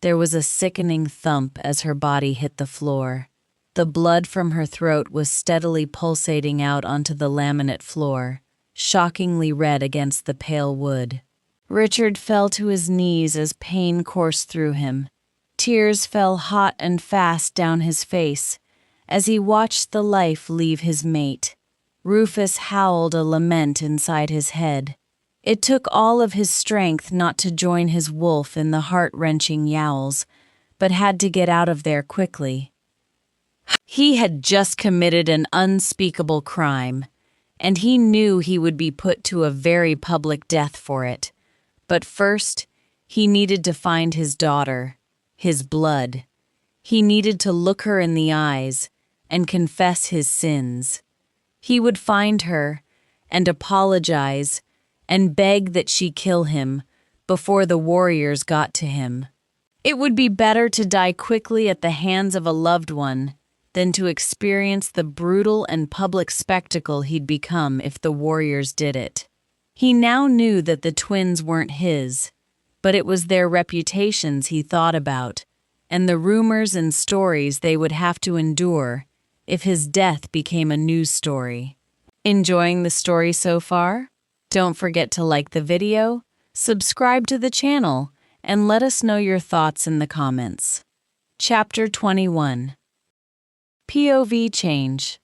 There was a sickening thump as her body hit the floor. The blood from her throat was steadily pulsating out onto the laminate floor, shockingly red against the pale wood. Richard fell to his knees as pain coursed through him. Tears fell hot and fast down his face as he watched the life leave his mate. Rufus howled a lament inside his head. It took all of his strength not to join his wolf in the heart-wrenching yowls, but had to get out of there quickly. He had just committed an unspeakable crime, and he knew he would be put to a very public death for it. But first, he needed to find his daughter, his blood. He needed to look her in the eyes and confess his sins. He would find her and apologize and beg that she kill him before the warriors got to him. It would be better to die quickly at the hands of a loved one than to experience the brutal and public spectacle he'd become if the warriors did it. He now knew that the twins weren't his, but it was their reputations he thought about, and the rumors and stories they would have to endure if his death became a news story. Enjoying the story so far? Don't forget to like the video, subscribe to the channel, and let us know your thoughts in the comments. Chapter 21. POV Change.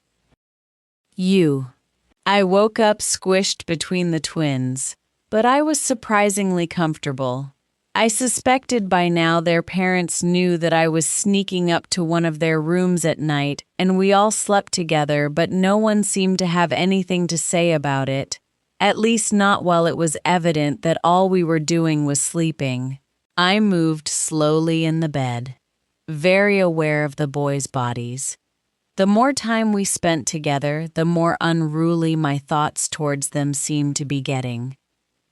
I woke up squished between the twins, but I was surprisingly comfortable. I suspected by now their parents knew that I was sneaking up to one of their rooms at night, and we all slept together, but no one seemed to have anything to say about it, at least not while it was evident that all we were doing was sleeping. I moved slowly in the bed, very aware of the boys' bodies. The more time we spent together, the more unruly my thoughts towards them seemed to be getting.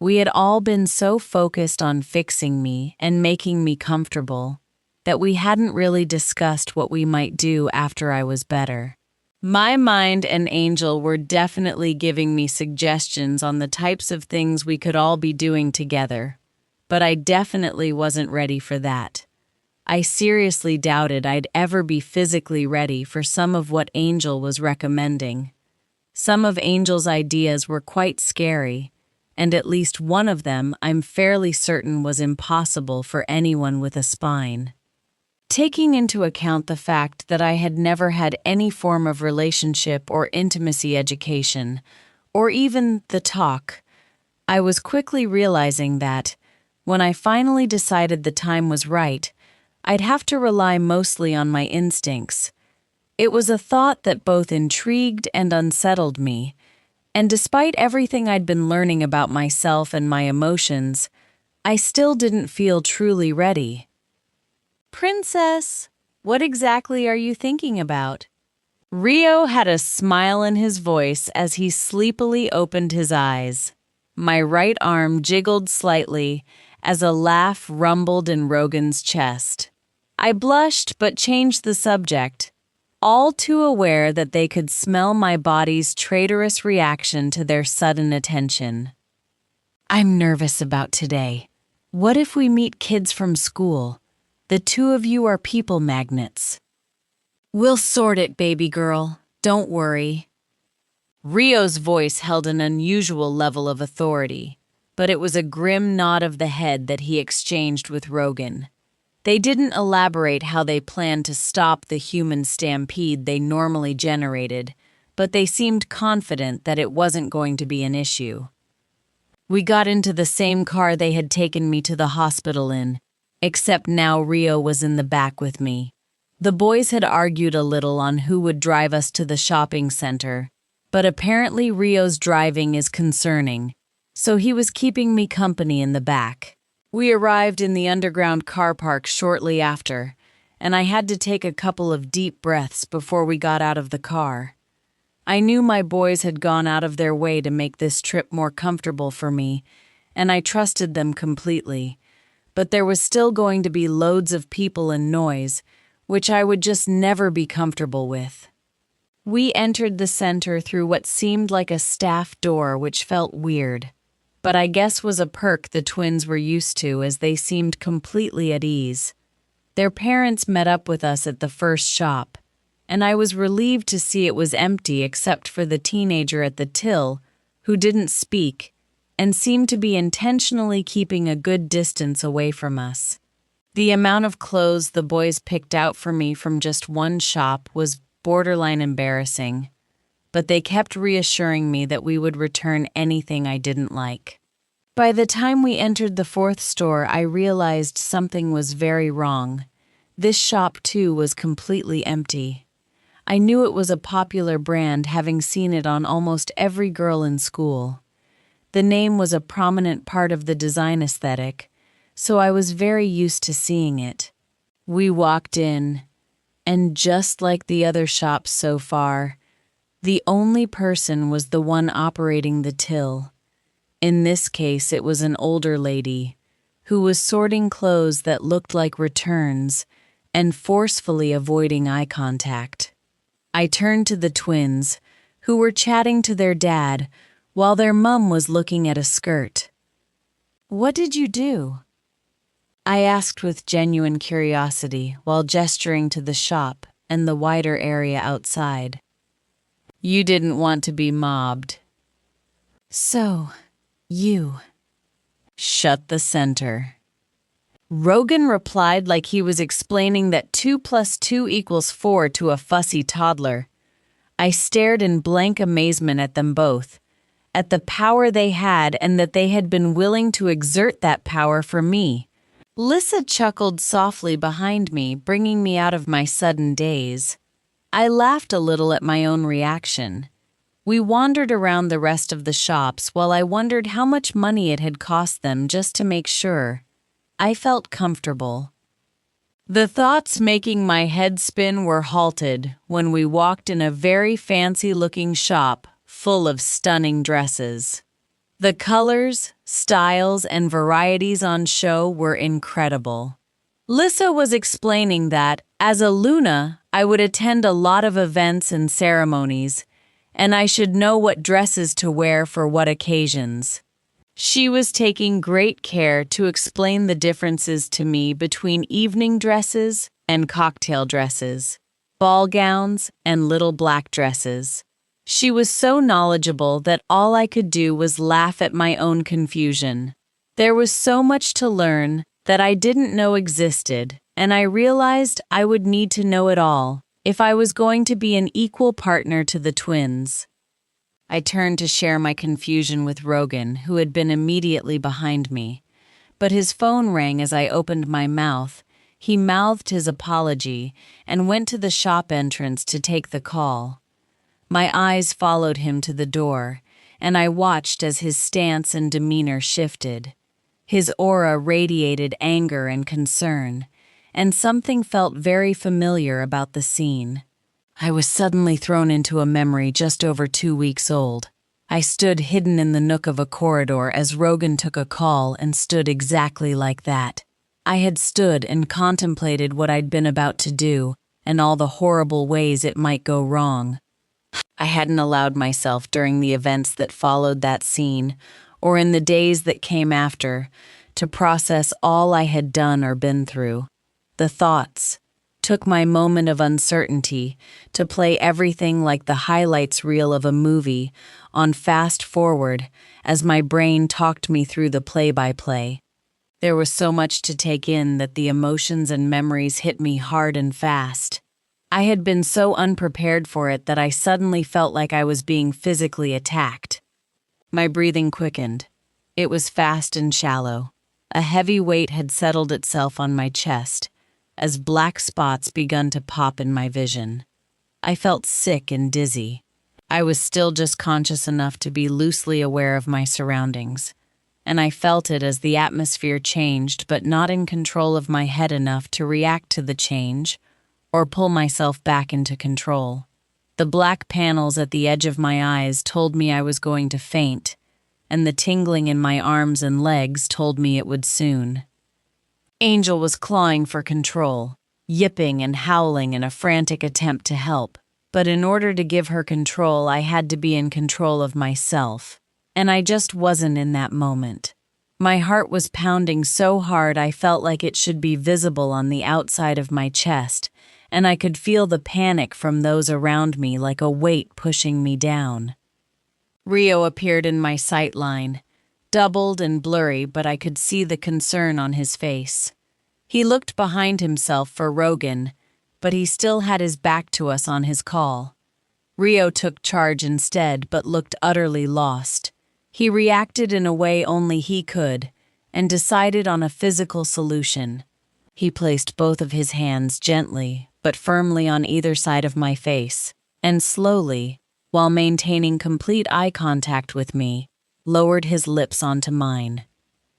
We had all been so focused on fixing me and making me comfortable that we hadn't really discussed what we might do after I was better. My mind and Angel were definitely giving me suggestions on the types of things we could all be doing together, but I definitely wasn't ready for that. I seriously doubted I'd ever be physically ready for some of what Angel was recommending. Some of Angel's ideas were quite scary, and at least one of them I'm fairly certain was impossible for anyone with a spine. Taking into account the fact that I had never had any form of relationship or intimacy education, or even the talk, I was quickly realizing that, when I finally decided the time was right, I'd have to rely mostly on my instincts. It was a thought that both intrigued and unsettled me, and despite everything I'd been learning about myself and my emotions, I still didn't feel truly ready. Princess, what exactly are you thinking about? Rio had a smile in his voice as he sleepily opened his eyes. My right arm jiggled slightly as a laugh rumbled in Rogan's chest. I blushed but changed the subject, all too aware that they could smell my body's traitorous reaction to their sudden attention. I'm nervous about today. What if we meet kids from school? The two of you are people magnets. We'll sort it, baby girl. Don't worry. Rio's voice held an unusual level of authority, but it was a grim nod of the head that he exchanged with Rogan. They didn't elaborate how they planned to stop the human stampede they normally generated, but they seemed confident that it wasn't going to be an issue. We got into the same car they had taken me to the hospital in, except now Rio was in the back with me. The boys had argued a little on who would drive us to the shopping center, but apparently Rio's driving is concerning, so he was keeping me company in the back. We arrived in the underground car park shortly after, and I had to take a couple of deep breaths before we got out of the car. I knew my boys had gone out of their way to make this trip more comfortable for me, and I trusted them completely. But there was still going to be loads of people and noise, which I would just never be comfortable with. We entered the center through what seemed like a staff door, which felt weird, but I guess was a perk the twins were used to as they seemed completely at ease. Their parents met up with us at the first shop, and I was relieved to see it was empty except for the teenager at the till, who didn't speak and seemed to be intentionally keeping a good distance away from us. The amount of clothes the boys picked out for me from just one shop was borderline embarrassing, but they kept reassuring me that we would return anything I didn't like. By the time we entered the fourth store, I realized something was very wrong. This shop, too, was completely empty. I knew it was a popular brand, having seen it on almost every girl in school. The name was a prominent part of the design aesthetic, so I was very used to seeing it. We walked in, and just like the other shops so far, the only person was the one operating the till. In this case, it was an older lady who was sorting clothes that looked like returns and forcefully avoiding eye contact. I turned to the twins, who were chatting to their dad while their mum was looking at a skirt. "What did you do?" I asked with genuine curiosity while gesturing to the shop and the wider area outside. "You didn't want to be mobbed." "So, you shut the center." Rogan replied like he was explaining that 2 + 2 = 4 to a fussy toddler. I stared in blank amazement at them both, at the power they had and that they had been willing to exert that power for me. Lissa chuckled softly behind me, bringing me out of my sudden daze. I laughed a little at my own reaction. We wandered around the rest of the shops while I wondered how much money it had cost them just to make sure. I felt comfortable. The thoughts making my head spin were halted when we walked in a very fancy-looking shop full of stunning dresses. The colors, styles, and varieties on show were incredible. Lissa was explaining that, as a Luna, I would attend a lot of events and ceremonies, and I should know what dresses to wear for what occasions. She was taking great care to explain the differences to me between evening dresses and cocktail dresses, ball gowns and little black dresses. She was so knowledgeable that all I could do was laugh at my own confusion. There was so much to learn that I didn't know existed, and I realized I would need to know it all if I was going to be an equal partner to the twins. I turned to share my confusion with Rogan, who had been immediately behind me. But his phone rang as I opened my mouth. He mouthed his apology and went to the shop entrance to take the call. My eyes followed him to the door, and I watched as his stance and demeanor shifted. His aura radiated anger and concern, and something felt very familiar about the scene. I was suddenly thrown into a memory just over 2 weeks old. I stood hidden in the nook of a corridor as Rogan took a call and stood exactly like that. I had stood and contemplated what I'd been about to do and all the horrible ways it might go wrong. I hadn't allowed myself during the events that followed that scene, or in the days that came after, to process all I had done or been through. The thoughts took my moment of uncertainty to play everything like the highlights reel of a movie on fast forward as my brain talked me through the play-by-play. There was so much to take in that the emotions and memories hit me hard and fast. I had been so unprepared for it that I suddenly felt like I was being physically attacked. My breathing quickened. It was fast and shallow. A heavy weight had settled itself on my chest as black spots begun to pop in my vision. I felt sick and dizzy. I was still just conscious enough to be loosely aware of my surroundings, and I felt it as the atmosphere changed, but not in control of my head enough to react to the change or pull myself back into control. The black panels at the edge of my eyes told me I was going to faint, and the tingling in my arms and legs told me it would soon. Angel was clawing for control, yipping and howling in a frantic attempt to help. But in order to give her control, I had to be in control of myself, and I just wasn't in that moment. My heart was pounding so hard I felt like it should be visible on the outside of my chest, and I could feel the panic from those around me like a weight pushing me down. Rio appeared in my sight line, doubled and blurry, but I could see the concern on his face. He looked behind himself for Rogan, but he still had his back to us on his call. Rio took charge instead, but looked utterly lost. He reacted in a way only he could, and decided on a physical solution. He placed both of his hands gently, but firmly on either side of my face, and slowly, while maintaining complete eye contact with me, lowered his lips onto mine.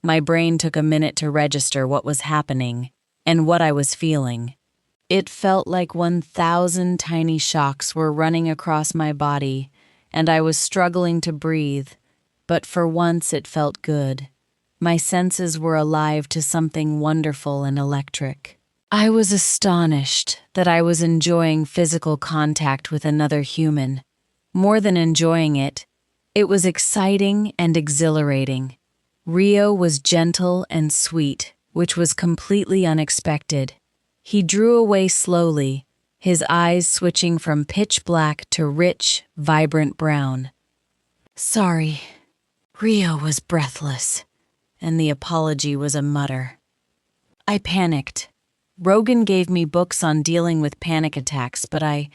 My brain took a minute to register what was happening and what I was feeling. It felt like 1,000 tiny shocks were running across my body, and I was struggling to breathe, but for once it felt good. My senses were alive to something wonderful and electric. I was astonished that I was enjoying physical contact with another human. More than enjoying it, it was exciting and exhilarating. Rio was gentle and sweet, which was completely unexpected. He drew away slowly, his eyes switching from pitch black to rich, vibrant brown. Sorry. Rio was breathless, and the apology was a mutter. I panicked. Rogan gave me books on dealing with panic attacks, but I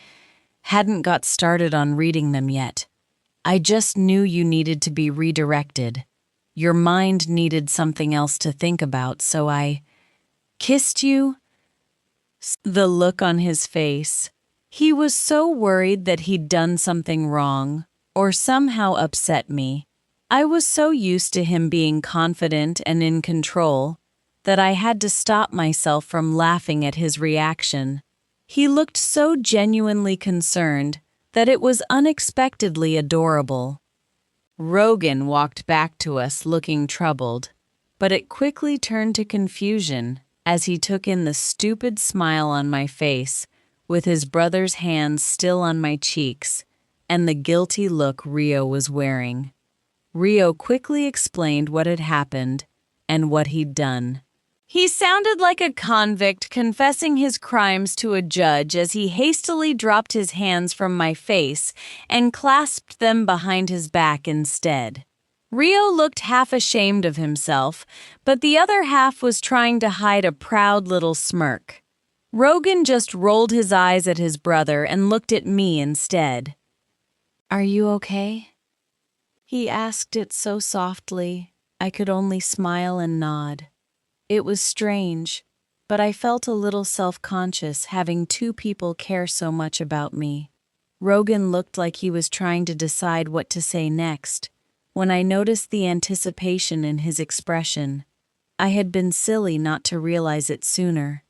hadn't got started on reading them yet. I just knew you needed to be redirected. Your mind needed something else to think about, so I kissed you. The look on his face. He was so worried that he'd done something wrong, or somehow upset me. I was so used to him being confident and in control that I had to stop myself from laughing at his reaction. He looked so genuinely concerned that it was unexpectedly adorable. Rogan walked back to us looking troubled, but it quickly turned to confusion as he took in the stupid smile on my face with his brother's hands still on my cheeks and the guilty look Rio was wearing. Rio quickly explained what had happened and what he'd done. He sounded like a convict confessing his crimes to a judge as he hastily dropped his hands from my face and clasped them behind his back instead. Rio looked half ashamed of himself, but the other half was trying to hide a proud little smirk. Rogan just rolled his eyes at his brother and looked at me instead. "Are you okay?" He asked it so softly, I could only smile and nod. It was strange, but I felt a little self-conscious having two people care so much about me. Rogan looked like he was trying to decide what to say next. When I noticed the anticipation in his expression, I had been silly not to realize it sooner.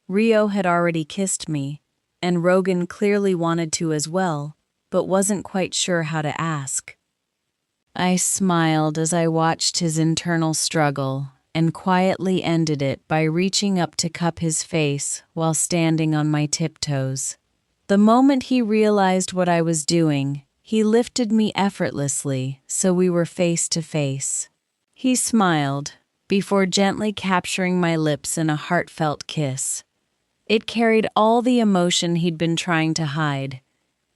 Rio had already kissed me, and Rogan clearly wanted to as well, but wasn't quite sure how to ask. I smiled as I watched his internal struggle and quietly ended it by reaching up to cup his face while standing on my tiptoes. The moment he realized what I was doing, he lifted me effortlessly so we were face to face. He smiled before gently capturing my lips in a heartfelt kiss. It carried all the emotion he'd been trying to hide,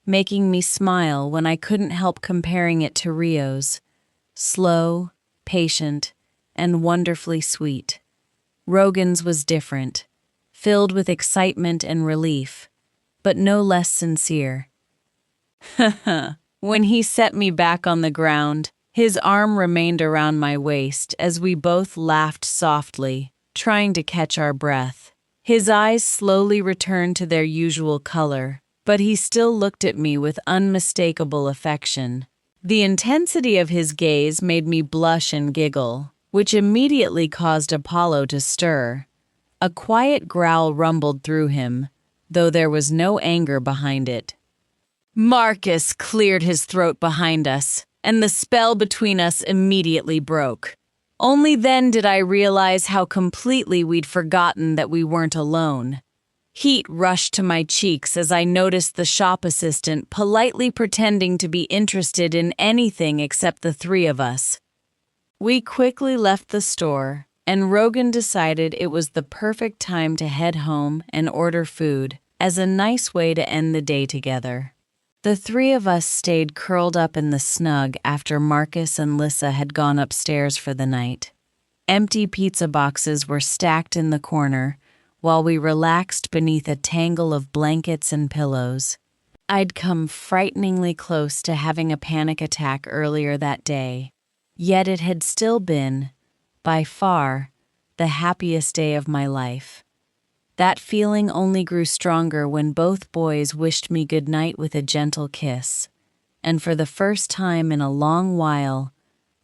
making me smile when I couldn't help comparing it to Rio's. Slow, patient, and wonderfully sweet. Rogan's was different, filled with excitement and relief, but no less sincere. When he set me back on the ground, his arm remained around my waist as we both laughed softly, trying to catch our breath. His eyes slowly returned to their usual color, but he still looked at me with unmistakable affection. The intensity of his gaze made me blush and giggle, which immediately caused Apollo to stir. A quiet growl rumbled through him, though there was no anger behind it. Marcus cleared his throat behind us, and the spell between us immediately broke. Only then did I realize how completely we'd forgotten that we weren't alone. Heat rushed to my cheeks as I noticed the shop assistant politely pretending to be interested in anything except the three of us. We quickly left the store, and Rogan decided it was the perfect time to head home and order food as a nice way to end the day together. The three of us stayed curled up in the snug after Marcus and Lissa had gone upstairs for the night. Empty pizza boxes were stacked in the corner, while we relaxed beneath a tangle of blankets and pillows. I'd come frighteningly close to having a panic attack earlier that day, yet it had still been, by far, the happiest day of my life. That feeling only grew stronger when both boys wished me good night with a gentle kiss, and for the first time in a long while,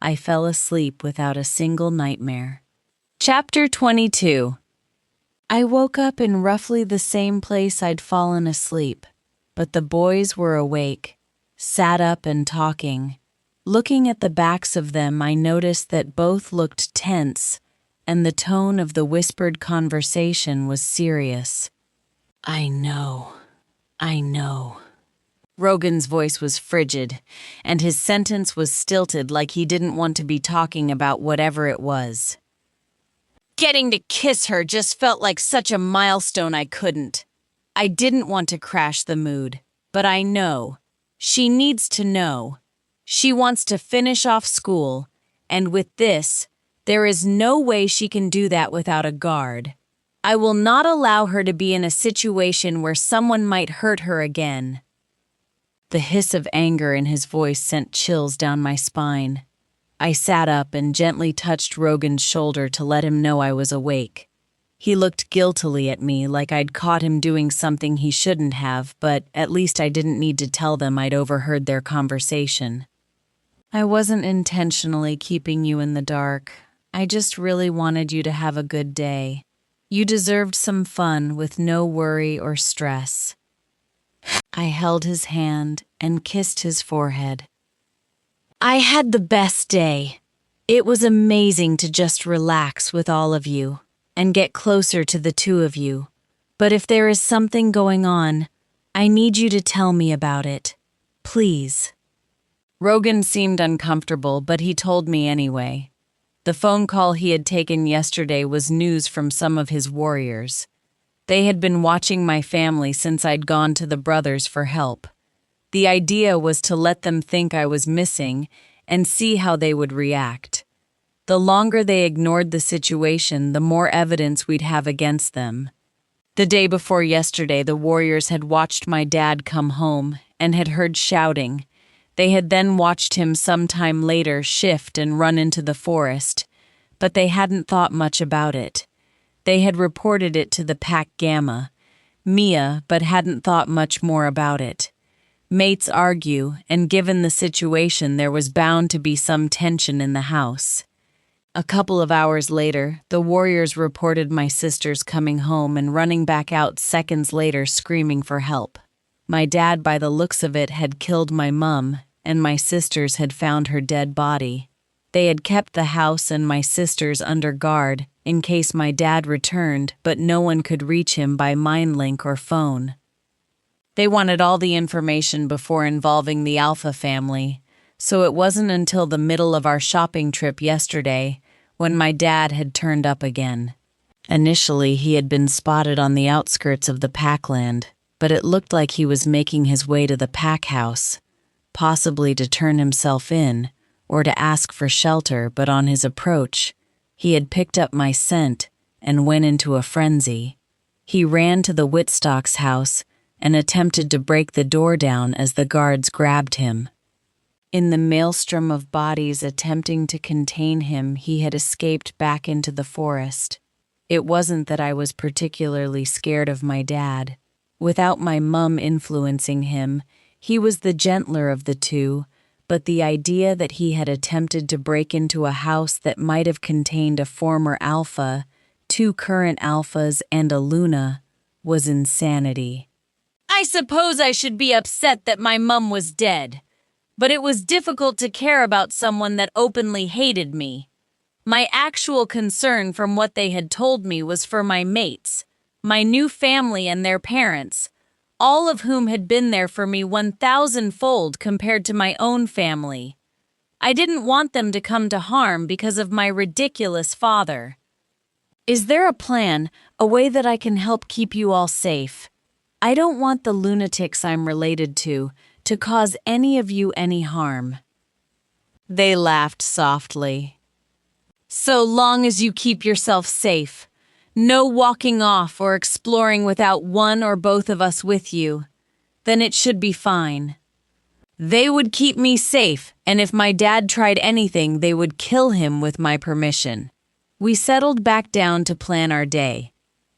I fell asleep without a single nightmare. Chapter 22. I woke up in roughly the same place I'd fallen asleep, but the boys were awake, sat up and talking. Looking at the backs of them, I noticed that both looked tense, and the tone of the whispered conversation was serious. I know. Rogan's voice was frigid, and his sentence was stilted like he didn't want to be talking about whatever it was. Getting to kiss her just felt like such a milestone I couldn't. I didn't want to crash the mood, but I know. She needs to know. She wants to finish off school, and with this, there is no way she can do that without a guard. I will not allow her to be in a situation where someone might hurt her again. The hiss of anger in his voice sent chills down my spine. I sat up and gently touched Rogan's shoulder to let him know I was awake. He looked guiltily at me like I'd caught him doing something he shouldn't have, but at least I didn't need to tell them I'd overheard their conversation. I wasn't intentionally keeping you in the dark. I just really wanted you to have a good day. You deserved some fun with no worry or stress. I held his hand and kissed his forehead. I had the best day. It was amazing to just relax with all of you and get closer to the two of you. But if there is something going on, I need you to tell me about it. Please. Rogan seemed uncomfortable, but he told me anyway. The phone call he had taken yesterday was news from some of his warriors. They had been watching my family since I'd gone to the brothers for help. The idea was to let them think I was missing and see how they would react. The longer they ignored the situation, the more evidence we'd have against them. The day before yesterday, the warriors had watched my dad come home and had heard shouting. They had then watched him sometime later shift and run into the forest, but they hadn't thought much about it. They had reported it to the Pack Gamma, Mia, but hadn't thought much more about it. Mates argue, and given the situation, there was bound to be some tension in the house. A couple of hours later, the warriors reported my sisters coming home and running back out seconds later screaming for help. My dad, by the looks of it, had killed my mum, and my sisters had found her dead body. They had kept the house and my sisters under guard in case my dad returned, but no one could reach him by mind link or phone. They wanted all the information before involving the Alpha family, so it wasn't until the middle of our shopping trip yesterday when my dad had turned up again. Initially, he had been spotted on the outskirts of the Packland, but it looked like he was making his way to the pack house, possibly to turn himself in or to ask for shelter, but on his approach, he had picked up my scent and went into a frenzy. He ran to the Whitstock's house and attempted to break the door down as the guards grabbed him. In the maelstrom of bodies attempting to contain him, he had escaped back into the forest. It wasn't that I was particularly scared of my dad. Without my mum influencing him, he was the gentler of the two, but the idea that he had attempted to break into a house that might have contained a former alpha, two current alphas, and a Luna was insanity. I suppose I should be upset that my mum was dead, but it was difficult to care about someone that openly hated me. My actual concern from what they had told me was for my mates, my new family and their parents, all of whom had been there for me 1,000-fold compared to my own family. I didn't want them to come to harm because of my ridiculous father. Is there a plan, a way that I can help keep you all safe? I don't want the lunatics I'm related to cause any of you any harm. They laughed softly. So long as you keep yourself safe. No walking off or exploring without one or both of us with you. Then it should be fine. They would keep me safe, and if my dad tried anything, they would kill him with my permission. We settled back down to plan our day.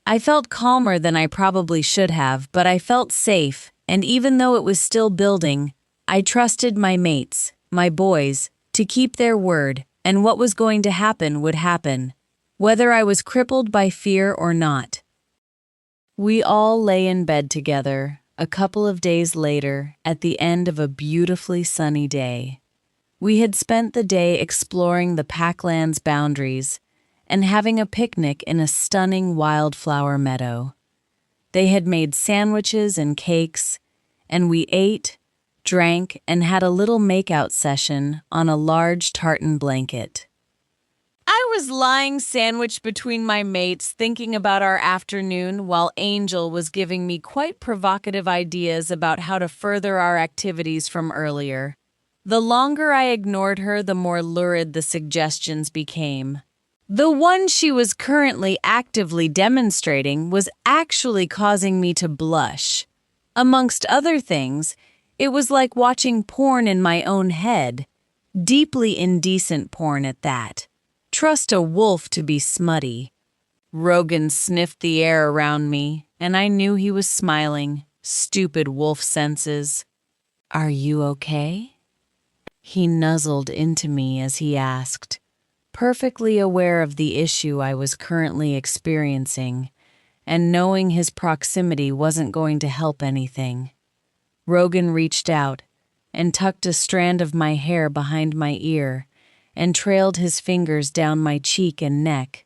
I felt calmer than I probably should have, but I felt safe, and even though it was still building, I trusted my mates, my boys, to keep their word, and what was going to happen would happen, whether I was crippled by fear or not. We all lay in bed together, a couple of days later, at the end of a beautifully sunny day. We had spent the day exploring the Packland's boundaries and having a picnic in a stunning wildflower meadow. They had made sandwiches and cakes, and we ate, drank, and had a little makeout session on a large tartan blanket. I was lying sandwiched between my mates thinking about our afternoon while Angel was giving me quite provocative ideas about how to further our activities from earlier. The longer I ignored her, the more lurid the suggestions became. The one she was currently actively demonstrating was actually causing me to blush. Amongst other things, it was like watching porn in my own head, deeply indecent porn at that. Trust a wolf to be smutty. Rogan sniffed the air around me, and I knew he was smiling. Stupid wolf senses. Are you okay? He nuzzled into me as he asked, perfectly aware of the issue I was currently experiencing, and knowing his proximity wasn't going to help anything. Rogan reached out and tucked a strand of my hair behind my ear and trailed his fingers down my cheek and neck,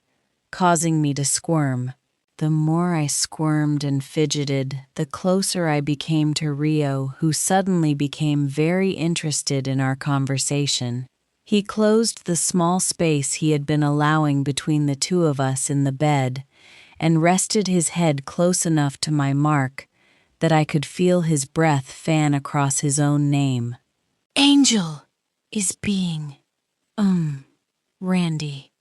causing me to squirm. The more I squirmed and fidgeted, the closer I became to Rio, who suddenly became very interested in our conversation. He closed the small space he had been allowing between the two of us in the bed and rested his head close enough to my mark that I could feel his breath fan across his own name. Angel is being, Randy.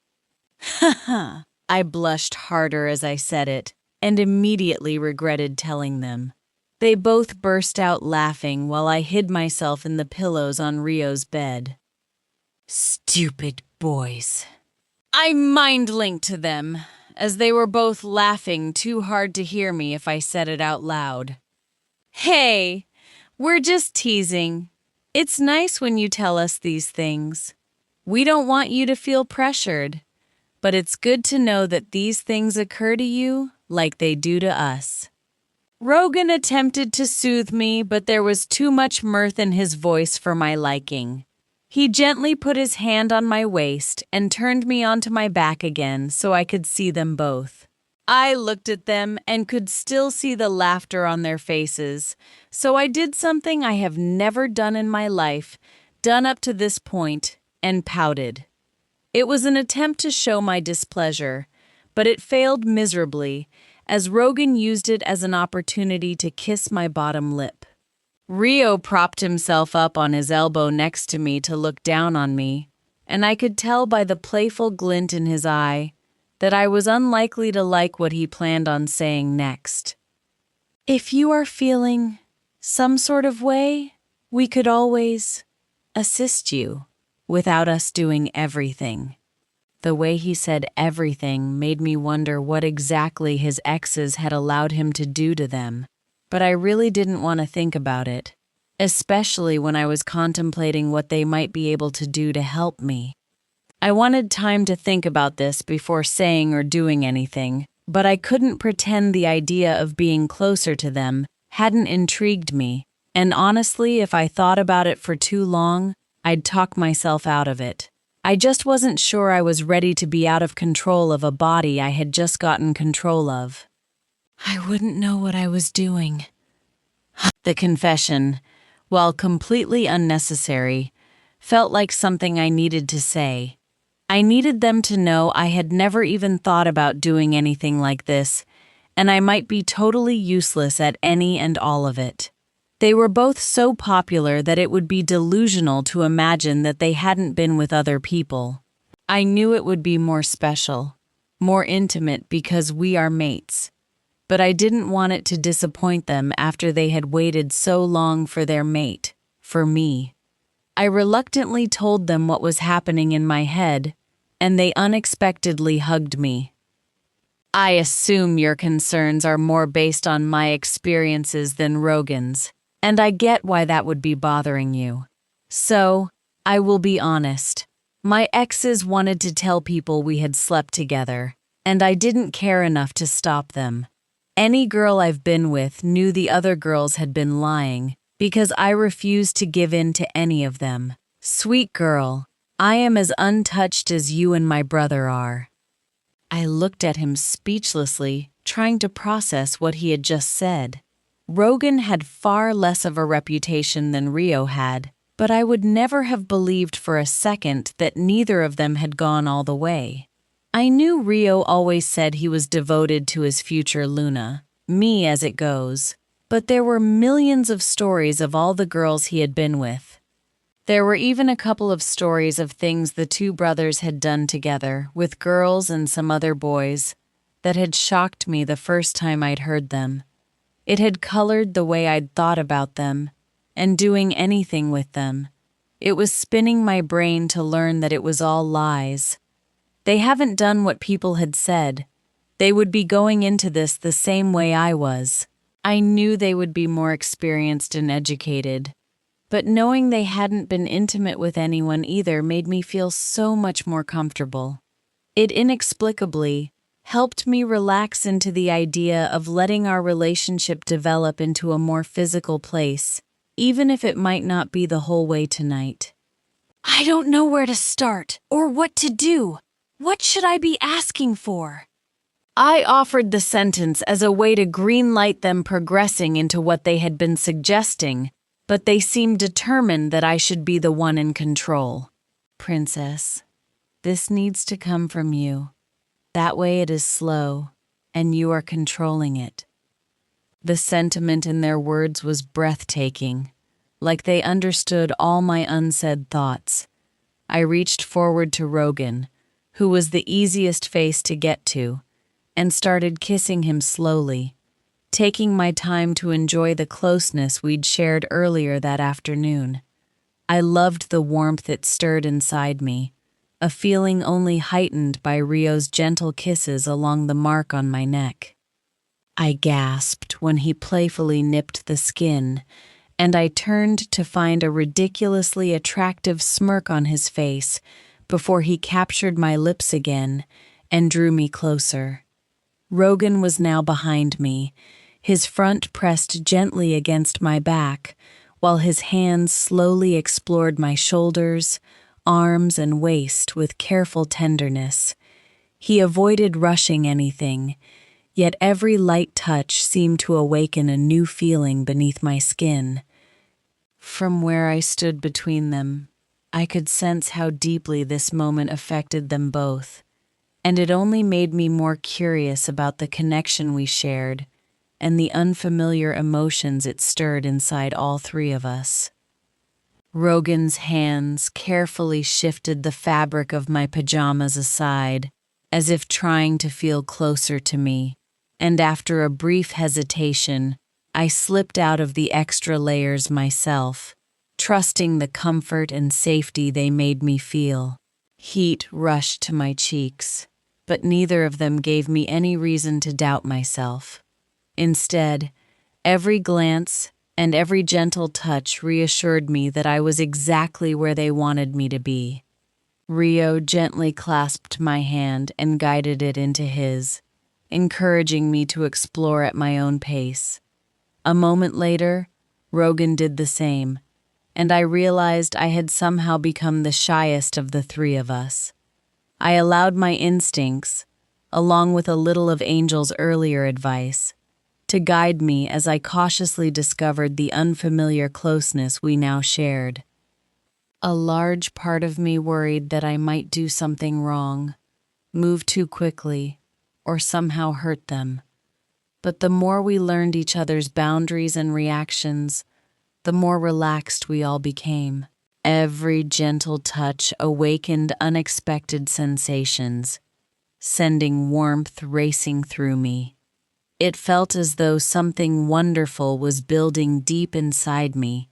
Haha. I blushed harder as I said it, and immediately regretted telling them. They both burst out laughing while I hid myself in the pillows on Rio's bed. Stupid boys. I mind-linked to them, as they were both laughing too hard to hear me if I said it out loud. Hey, we're just teasing. It's nice when you tell us these things. We don't want you to feel pressured. But it's good to know that these things occur to you like they do to us. Rogan attempted to soothe me, but there was too much mirth in his voice for my liking. He gently put his hand on my waist and turned me onto my back again so I could see them both. I looked at them and could still see the laughter on their faces, so I did something I have never done in my life, done up to this point, and pouted. It was an attempt to show my displeasure, but it failed miserably, as Rogan used it as an opportunity to kiss my bottom lip. Rio propped himself up on his elbow next to me to look down on me, and I could tell by the playful glint in his eye that I was unlikely to like what he planned on saying next. If you are feeling some sort of way, we could always assist you. Without us doing everything. The way he said everything made me wonder what exactly his exes had allowed him to do to them, but I really didn't want to think about it, especially when I was contemplating what they might be able to do to help me. I wanted time to think about this before saying or doing anything, but I couldn't pretend the idea of being closer to them hadn't intrigued me, and honestly, if I thought about it for too long, I'd talk myself out of it. I just wasn't sure I was ready to be out of control of a body I had just gotten control of. I wouldn't know what I was doing. The confession, while completely unnecessary, felt like something I needed to say. I needed them to know I had never even thought about doing anything like this, and I might be totally useless at any and all of it. They were both so popular that it would be delusional to imagine that they hadn't been with other people. I knew it would be more special, more intimate because we are mates. But I didn't want it to disappoint them after they had waited so long for their mate, for me. I reluctantly told them what was happening in my head, and they unexpectedly hugged me. I assume your concerns are more based on my experiences than Rogan's. And I get why that would be bothering you. So, I will be honest. My exes wanted to tell people we had slept together, and I didn't care enough to stop them. Any girl I've been with knew the other girls had been lying, because I refused to give in to any of them. Sweet girl, I am as untouched as you and my brother are. I looked at him speechlessly, trying to process what he had just said. Rogan had far less of a reputation than Rio had, but I would never have believed for a second that neither of them had gone all the way. I knew Rio always said he was devoted to his future Luna, me as it goes, but there were millions of stories of all the girls he had been with. There were even a couple of stories of things the two brothers had done together with girls and some other boys that had shocked me the first time I'd heard them. It had colored the way I'd thought about them, and doing anything with them. It was spinning my brain to learn that it was all lies. They haven't done what people had said. They would be going into this the same way I was. I knew they would be more experienced and educated, but knowing they hadn't been intimate with anyone either made me feel so much more comfortable. It inexplicably helped me relax into the idea of letting our relationship develop into a more physical place, even if it might not be the whole way tonight. I don't know where to start or what to do. What should I be asking for? I offered the sentence as a way to greenlight them progressing into what they had been suggesting, but they seemed determined that I should be the one in control. Princess, this needs to come from you. That way it is slow, and you are controlling it. The sentiment in their words was breathtaking, like they understood all my unsaid thoughts. I reached forward to Rogan, who was the easiest face to get to, and started kissing him slowly, taking my time to enjoy the closeness we'd shared earlier that afternoon. I loved the warmth it stirred inside me, a feeling only heightened by Rio's gentle kisses along the mark on my neck. I gasped when he playfully nipped the skin, and I turned to find a ridiculously attractive smirk on his face before he captured my lips again and drew me closer. Rogan was now behind me, his front pressed gently against my back, while his hands slowly explored my shoulders, arms, and waist with careful tenderness. He avoided rushing anything, yet every light touch seemed to awaken a new feeling beneath my skin. From where I stood between them, I could sense how deeply this moment affected them both, and it only made me more curious about the connection we shared and the unfamiliar emotions it stirred inside all three of us. Rogan's hands carefully shifted the fabric of my pajamas aside, as if trying to feel closer to me, and after a brief hesitation, I slipped out of the extra layers myself, trusting the comfort and safety they made me feel. Heat rushed to my cheeks, but neither of them gave me any reason to doubt myself. Instead, every glance and every gentle touch reassured me that I was exactly where they wanted me to be. Rio gently clasped my hand and guided it into his, encouraging me to explore at my own pace. A moment later, Rogan did the same, and I realized I had somehow become the shyest of the three of us. I allowed my instincts, along with a little of Angel's earlier advice, to guide me as I cautiously discovered the unfamiliar closeness we now shared. A large part of me worried that I might do something wrong, move too quickly, or somehow hurt them. But the more we learned each other's boundaries and reactions, the more relaxed we all became. Every gentle touch awakened unexpected sensations, sending warmth racing through me. It felt as though something wonderful was building deep inside me,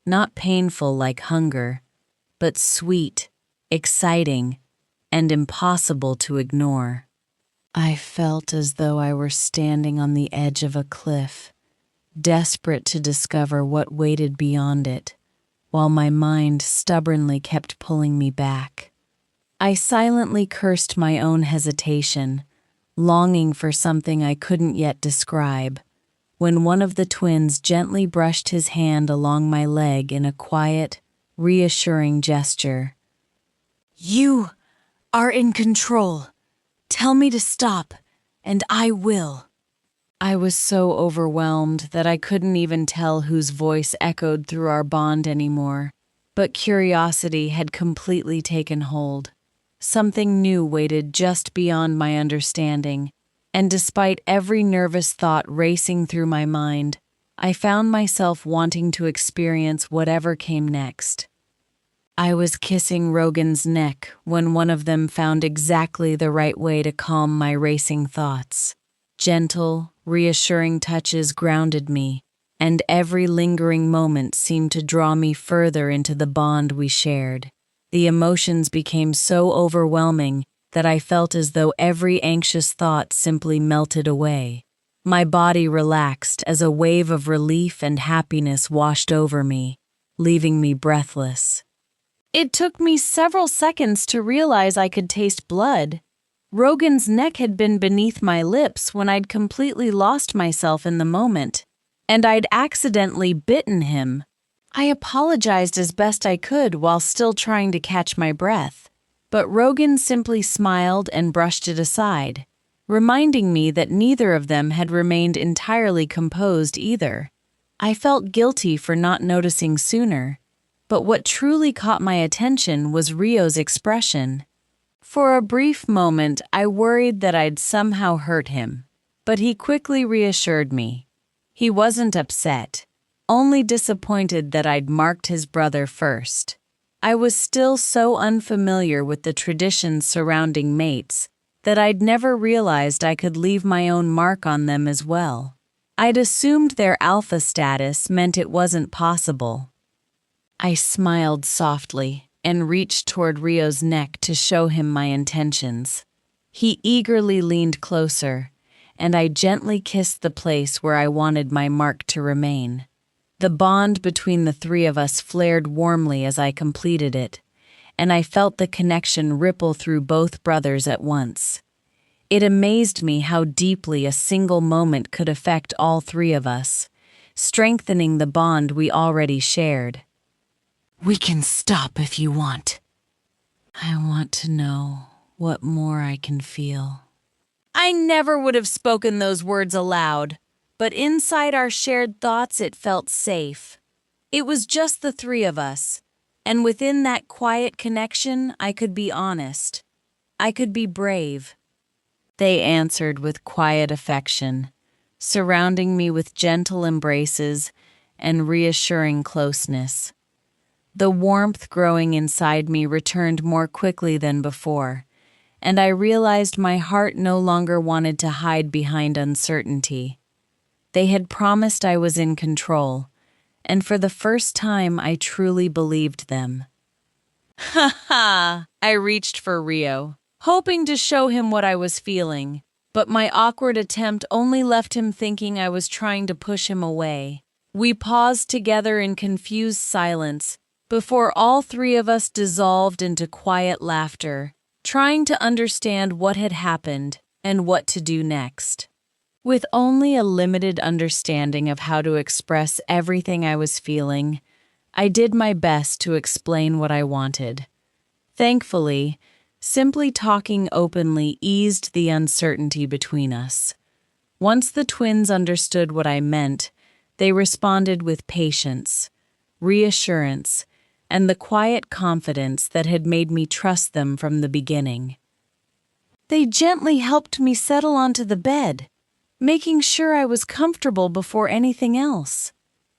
not painful like hunger, but sweet, exciting, and impossible to ignore. I felt as though I were standing on the edge of a cliff, desperate to discover what waited beyond it, while my mind stubbornly kept pulling me back. I silently cursed my own hesitation, longing for something I couldn't yet describe, when one of the twins gently brushed his hand along my leg in a quiet, reassuring gesture. You are in control. Tell me to stop, and I will. I was so overwhelmed that I couldn't even tell whose voice echoed through our bond anymore, but curiosity had completely taken hold. Something new waited just beyond my understanding, and despite every nervous thought racing through my mind, I found myself wanting to experience whatever came next. I was kissing Rogan's neck when one of them found exactly the right way to calm my racing thoughts. Gentle, reassuring touches grounded me, and every lingering moment seemed to draw me further into the bond we shared. The emotions became so overwhelming that I felt as though every anxious thought simply melted away. My body relaxed as a wave of relief and happiness washed over me, leaving me breathless. It took me several seconds to realize I could taste blood. Rogan's neck had been beneath my lips when I'd completely lost myself in the moment, and I'd accidentally bitten him. I apologized as best I could while still trying to catch my breath, but Rogan simply smiled and brushed it aside, reminding me that neither of them had remained entirely composed either. I felt guilty for not noticing sooner, but what truly caught my attention was Rio's expression. For a brief moment, I worried that I'd somehow hurt him, but he quickly reassured me. He wasn't upset, only disappointed that I'd marked his brother first. I was still so unfamiliar with the traditions surrounding mates that I'd never realized I could leave my own mark on them as well. I'd assumed their alpha status meant it wasn't possible. I smiled softly and reached toward Rio's neck to show him my intentions. He eagerly leaned closer, and I gently kissed the place where I wanted my mark to remain. The bond between the three of us flared warmly as I completed it, and I felt the connection ripple through both brothers at once. It amazed me how deeply a single moment could affect all three of us, strengthening the bond we already shared. We can stop if you want. I want to know what more I can feel. I never would have spoken those words aloud, but inside our shared thoughts it felt safe. It was just the three of us, and within that quiet connection I could be honest. I could be brave. They answered with quiet affection, surrounding me with gentle embraces and reassuring closeness. The warmth growing inside me returned more quickly than before, and I realized my heart no longer wanted to hide behind uncertainty. They had promised I was in control, and for the first time I truly believed them. Ha ha! I reached for Rio, hoping to show him what I was feeling, but my awkward attempt only left him thinking I was trying to push him away. We paused together in confused silence before all three of us dissolved into quiet laughter, trying to understand what had happened and what to do next. With only a limited understanding of how to express everything I was feeling, I did my best to explain what I wanted. Thankfully, simply talking openly eased the uncertainty between us. Once the twins understood what I meant, they responded with patience, reassurance, and the quiet confidence that had made me trust them from the beginning. They gently helped me settle onto the bed, making sure I was comfortable before anything else.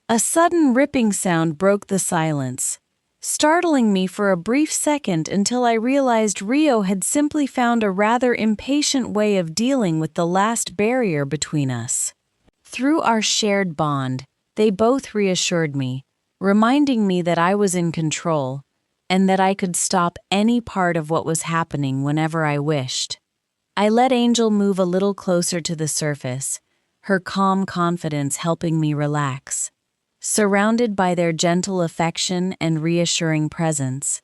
A sudden ripping sound broke the silence, startling me for a brief second until I realized Rio had simply found a rather impatient way of dealing with the last barrier between us. Through our shared bond, they both reassured me, reminding me that I was in control and that I could stop any part of what was happening whenever I wished. I let Angel move a little closer to the surface, her calm confidence helping me relax. Surrounded by their gentle affection and reassuring presence,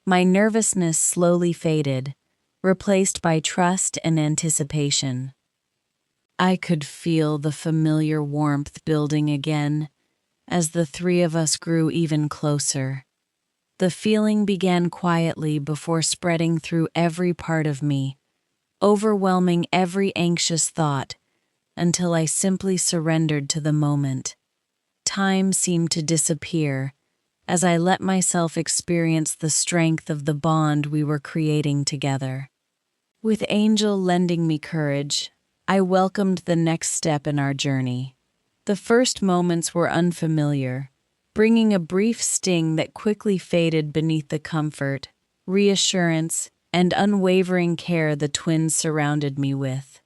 my nervousness slowly faded, replaced by trust and anticipation. I could feel the familiar warmth building again as the three of us grew even closer. The feeling began quietly before spreading through every part of me, overwhelming every anxious thought until I simply surrendered to the moment. Time seemed to disappear as I let myself experience the strength of the bond we were creating together. With Angel lending me courage, I welcomed the next step in our journey. The first moments were unfamiliar, bringing a brief sting that quickly faded beneath the comfort, reassurance, and unwavering care the twins surrounded me with.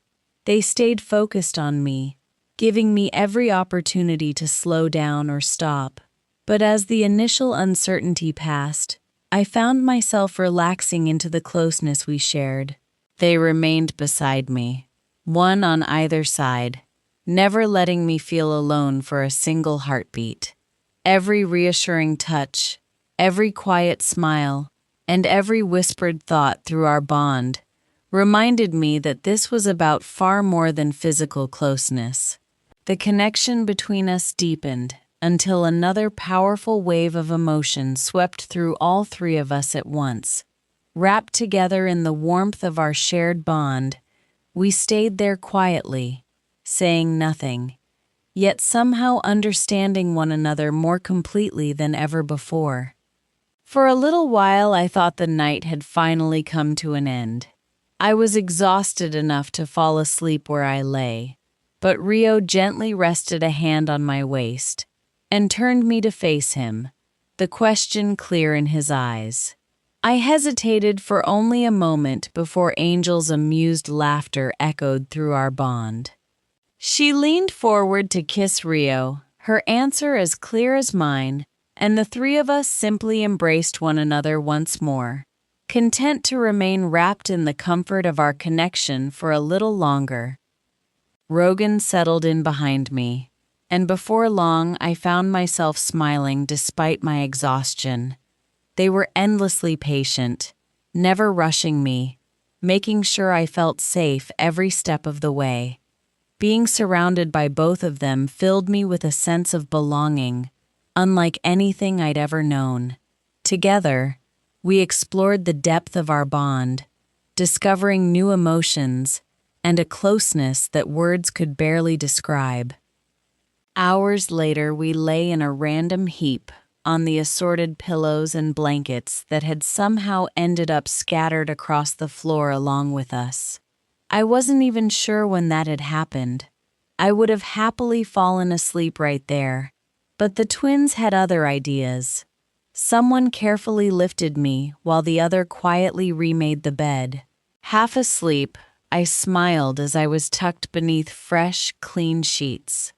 They stayed focused on me, giving me every opportunity to slow down or stop. But as the initial uncertainty passed, I found myself relaxing into the closeness we shared. They remained beside me, one on either side, never letting me feel alone for a single heartbeat. Every reassuring touch, every quiet smile, and every whispered thought through our bond reminded me that this was about far more than physical closeness. The connection between us deepened until another powerful wave of emotion swept through all three of us at once. Wrapped together in the warmth of our shared bond, We stayed there quietly, saying nothing, yet somehow understanding one another more completely than ever before. For a little while I thought the night had finally come to an end. I was exhausted enough to fall asleep where I lay, but Rio gently rested a hand on my waist and turned me to face him, the question clear in his eyes. I hesitated for only a moment before Angel's amused laughter echoed through our bond. She leaned forward to kiss Rio, her answer as clear as mine, and the three of us simply embraced one another once more, content to remain wrapped in the comfort of our connection for a little longer. Rogan settled in behind me, and before long I found myself smiling despite my exhaustion. They were endlessly patient, never rushing me, making sure I felt safe every step of the way. Being surrounded by both of them filled me with a sense of belonging, unlike anything I'd ever known. Together, we explored the depth of our bond, discovering new emotions and a closeness that words could barely describe. Hours later, we lay in a random heap on the assorted pillows and blankets that had somehow ended up scattered across the floor along with us. I wasn't even sure when that had happened. I would have happily fallen asleep right there, but the twins had other ideas. Someone carefully lifted me while the other quietly remade the bed. Half asleep, I smiled as I was tucked beneath fresh, clean sheets.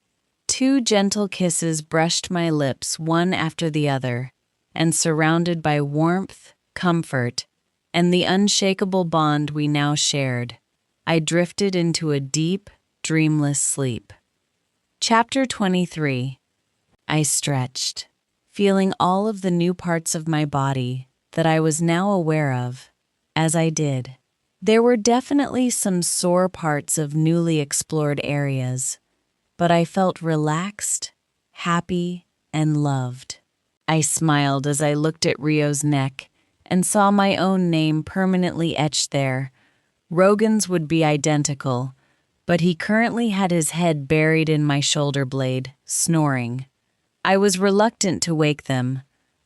2 gentle kisses brushed my lips one after the other, and surrounded by warmth, comfort, and the unshakable bond we now shared, I drifted into a deep, dreamless sleep. Chapter 23. I stretched, feeling all of the new parts of my body that I was now aware of, as I did. There were definitely some sore parts of newly explored areas, but I felt relaxed, happy, and loved. I smiled as I looked at Rio's neck and saw my own name permanently etched there. Rogan's would be identical, but he currently had his head buried in my shoulder blade, snoring. I was reluctant to wake them,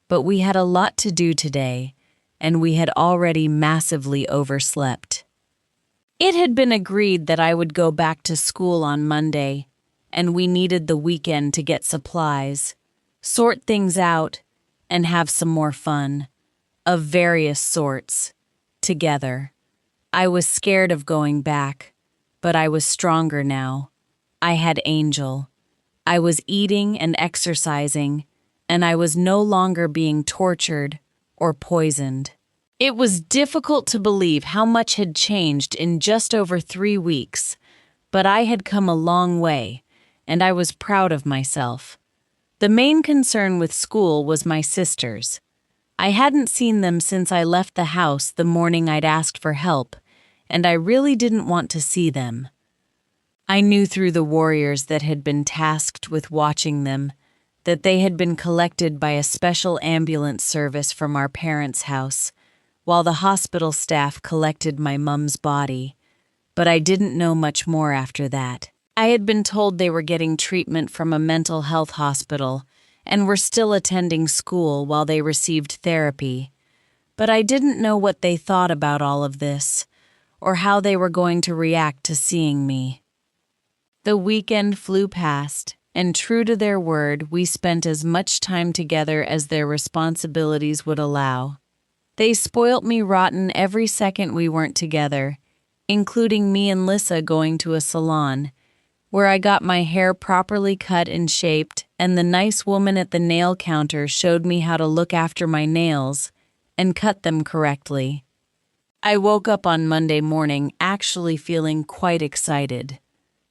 but we had a lot to do today, and we had already massively overslept. It had been agreed that I would go back to school on Monday, and we needed the weekend to get supplies, sort things out, and have some more fun, of various sorts, together. I was scared of going back, but I was stronger now. I had Angel. I was eating and exercising, and I was no longer being tortured or poisoned. It was difficult to believe how much had changed in just over 3 weeks, but I had come a long way, and I was proud of myself. The main concern with school was my sisters. I hadn't seen them since I left the house the morning I'd asked for help, and I really didn't want to see them. I knew through the warriors that had been tasked with watching them that they had been collected by a special ambulance service from our parents' house, while the hospital staff collected my mum's body, but I didn't know much more after that. I had been told they were getting treatment from a mental health hospital and were still attending school while they received therapy, but I didn't know what they thought about all of this, or how they were going to react to seeing me. The weekend flew past, and true to their word, we spent as much time together as their responsibilities would allow. They spoilt me rotten every second we weren't together, including me and Lissa going to a salon, where I got my hair properly cut and shaped, and the nice woman at the nail counter showed me how to look after my nails and cut them correctly. I woke up on Monday morning actually feeling quite excited.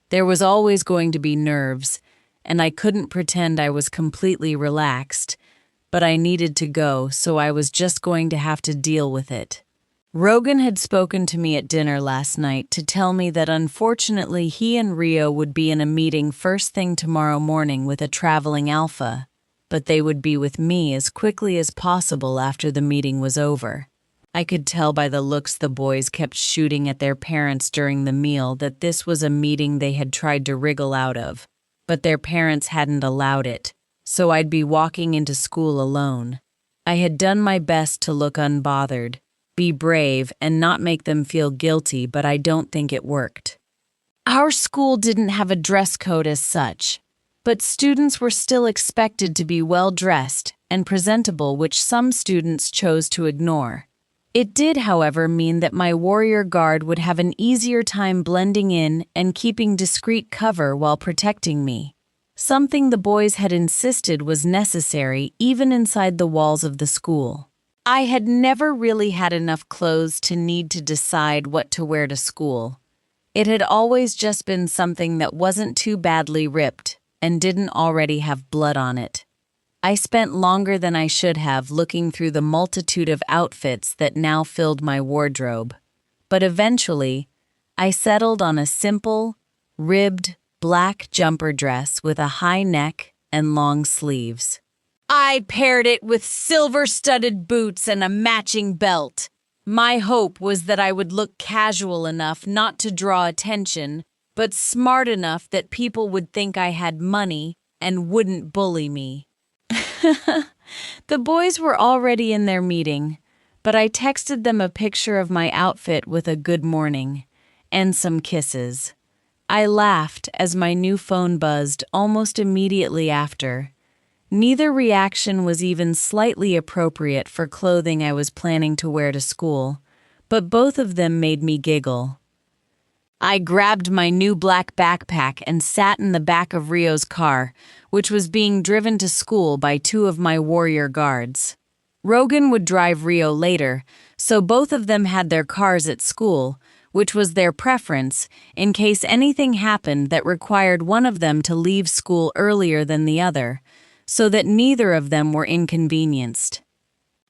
There was always going to be nerves, and I couldn't pretend I was completely relaxed, but I needed to go, so I was just going to have to deal with it. Rogan had spoken to me at dinner last night to tell me that unfortunately he and Rio would be in a meeting first thing tomorrow morning with a traveling alpha, but they would be with me as quickly as possible after the meeting was over. I could tell by the looks the boys kept shooting at their parents during the meal that this was a meeting they had tried to wriggle out of, but their parents hadn't allowed it, so I'd be walking into school alone. I had done my best to look unbothered, be brave, and not make them feel guilty, but I don't think it worked. Our school didn't have a dress code as such, but students were still expected to be well-dressed and presentable, which some students chose to ignore. It did, however, mean that my warrior guard would have an easier time blending in and keeping discreet cover while protecting me, something the boys had insisted was necessary even inside the walls of the school. I had never really had enough clothes to need to decide what to wear to school. It had always just been something that wasn't too badly ripped and didn't already have blood on it. I spent longer than I should have looking through the multitude of outfits that now filled my wardrobe, but eventually, I settled on a simple, ribbed, black jumper dress with a high neck and long sleeves. I paired it with silver-studded boots and a matching belt. My hope was that I would look casual enough not to draw attention, but smart enough that people would think I had money and wouldn't bully me. The boys were already in their meeting, but I texted them a picture of my outfit with a good morning and some kisses. I laughed as my new phone buzzed almost immediately after. Neither reaction was even slightly appropriate for clothing I was planning to wear to school, but both of them made me giggle. I grabbed my new black backpack and sat in the back of Rio's car, which was being driven to school by two of my warrior guards. Rogan would drive Rio later, so both of them had their cars at school, which was their preference in case anything happened that required one of them to leave school earlier than the other, so that neither of them were inconvenienced.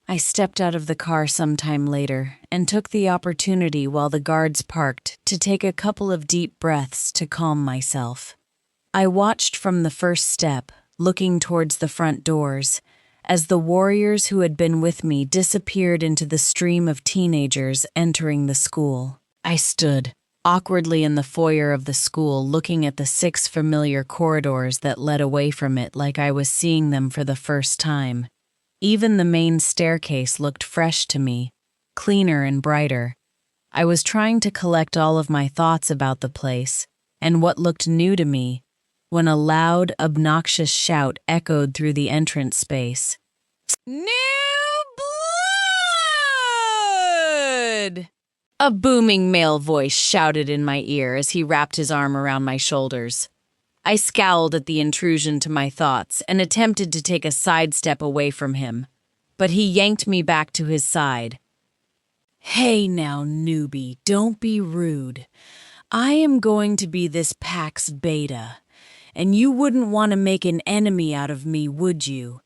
I stepped out of the car sometime later and took the opportunity while the guards parked to take a couple of deep breaths to calm myself. I watched from the first step, looking towards the front doors, as the warriors who had been with me disappeared into the stream of teenagers entering the school. I stood, awkwardly in the foyer of the school, looking at the 6 familiar corridors that led away from it like I was seeing them for the first time. Even the main staircase looked fresh to me, cleaner and brighter. I was trying to collect all of my thoughts about the place and what looked new to me when a loud, obnoxious shout echoed through the entrance space. "New blood!" A booming male voice shouted in my ear as he wrapped his arm around my shoulders. I scowled at the intrusion to my thoughts and attempted to take a sidestep away from him, but he yanked me back to his side. "Hey now, newbie, don't be rude. I am going to be this pack's beta, and you wouldn't want to make an enemy out of me, would you?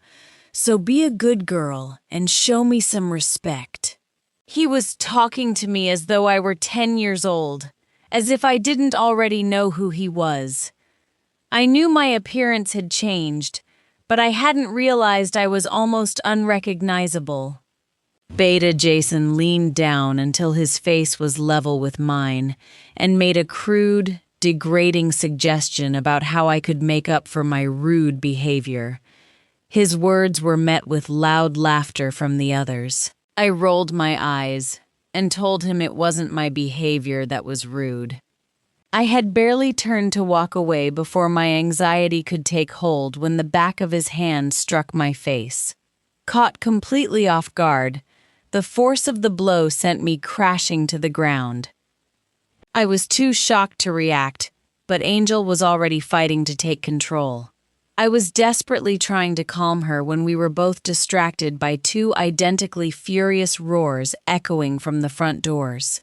So be a good girl and show me some respect." He was talking to me as though I were 10 years old, as if I didn't already know who he was. I knew my appearance had changed, but I hadn't realized I was almost unrecognizable. Beta Jason leaned down until his face was level with mine and made a crude, degrading suggestion about how I could make up for my rude behavior. His words were met with loud laughter from the others. I rolled my eyes and told him it wasn't my behavior that was rude. I had barely turned to walk away before my anxiety could take hold when the back of his hand struck my face. Caught completely off guard, the force of the blow sent me crashing to the ground. I was too shocked to react, but Angel was already fighting to take control. I was desperately trying to calm her when we were both distracted by 2 identically furious roars echoing from the front doors.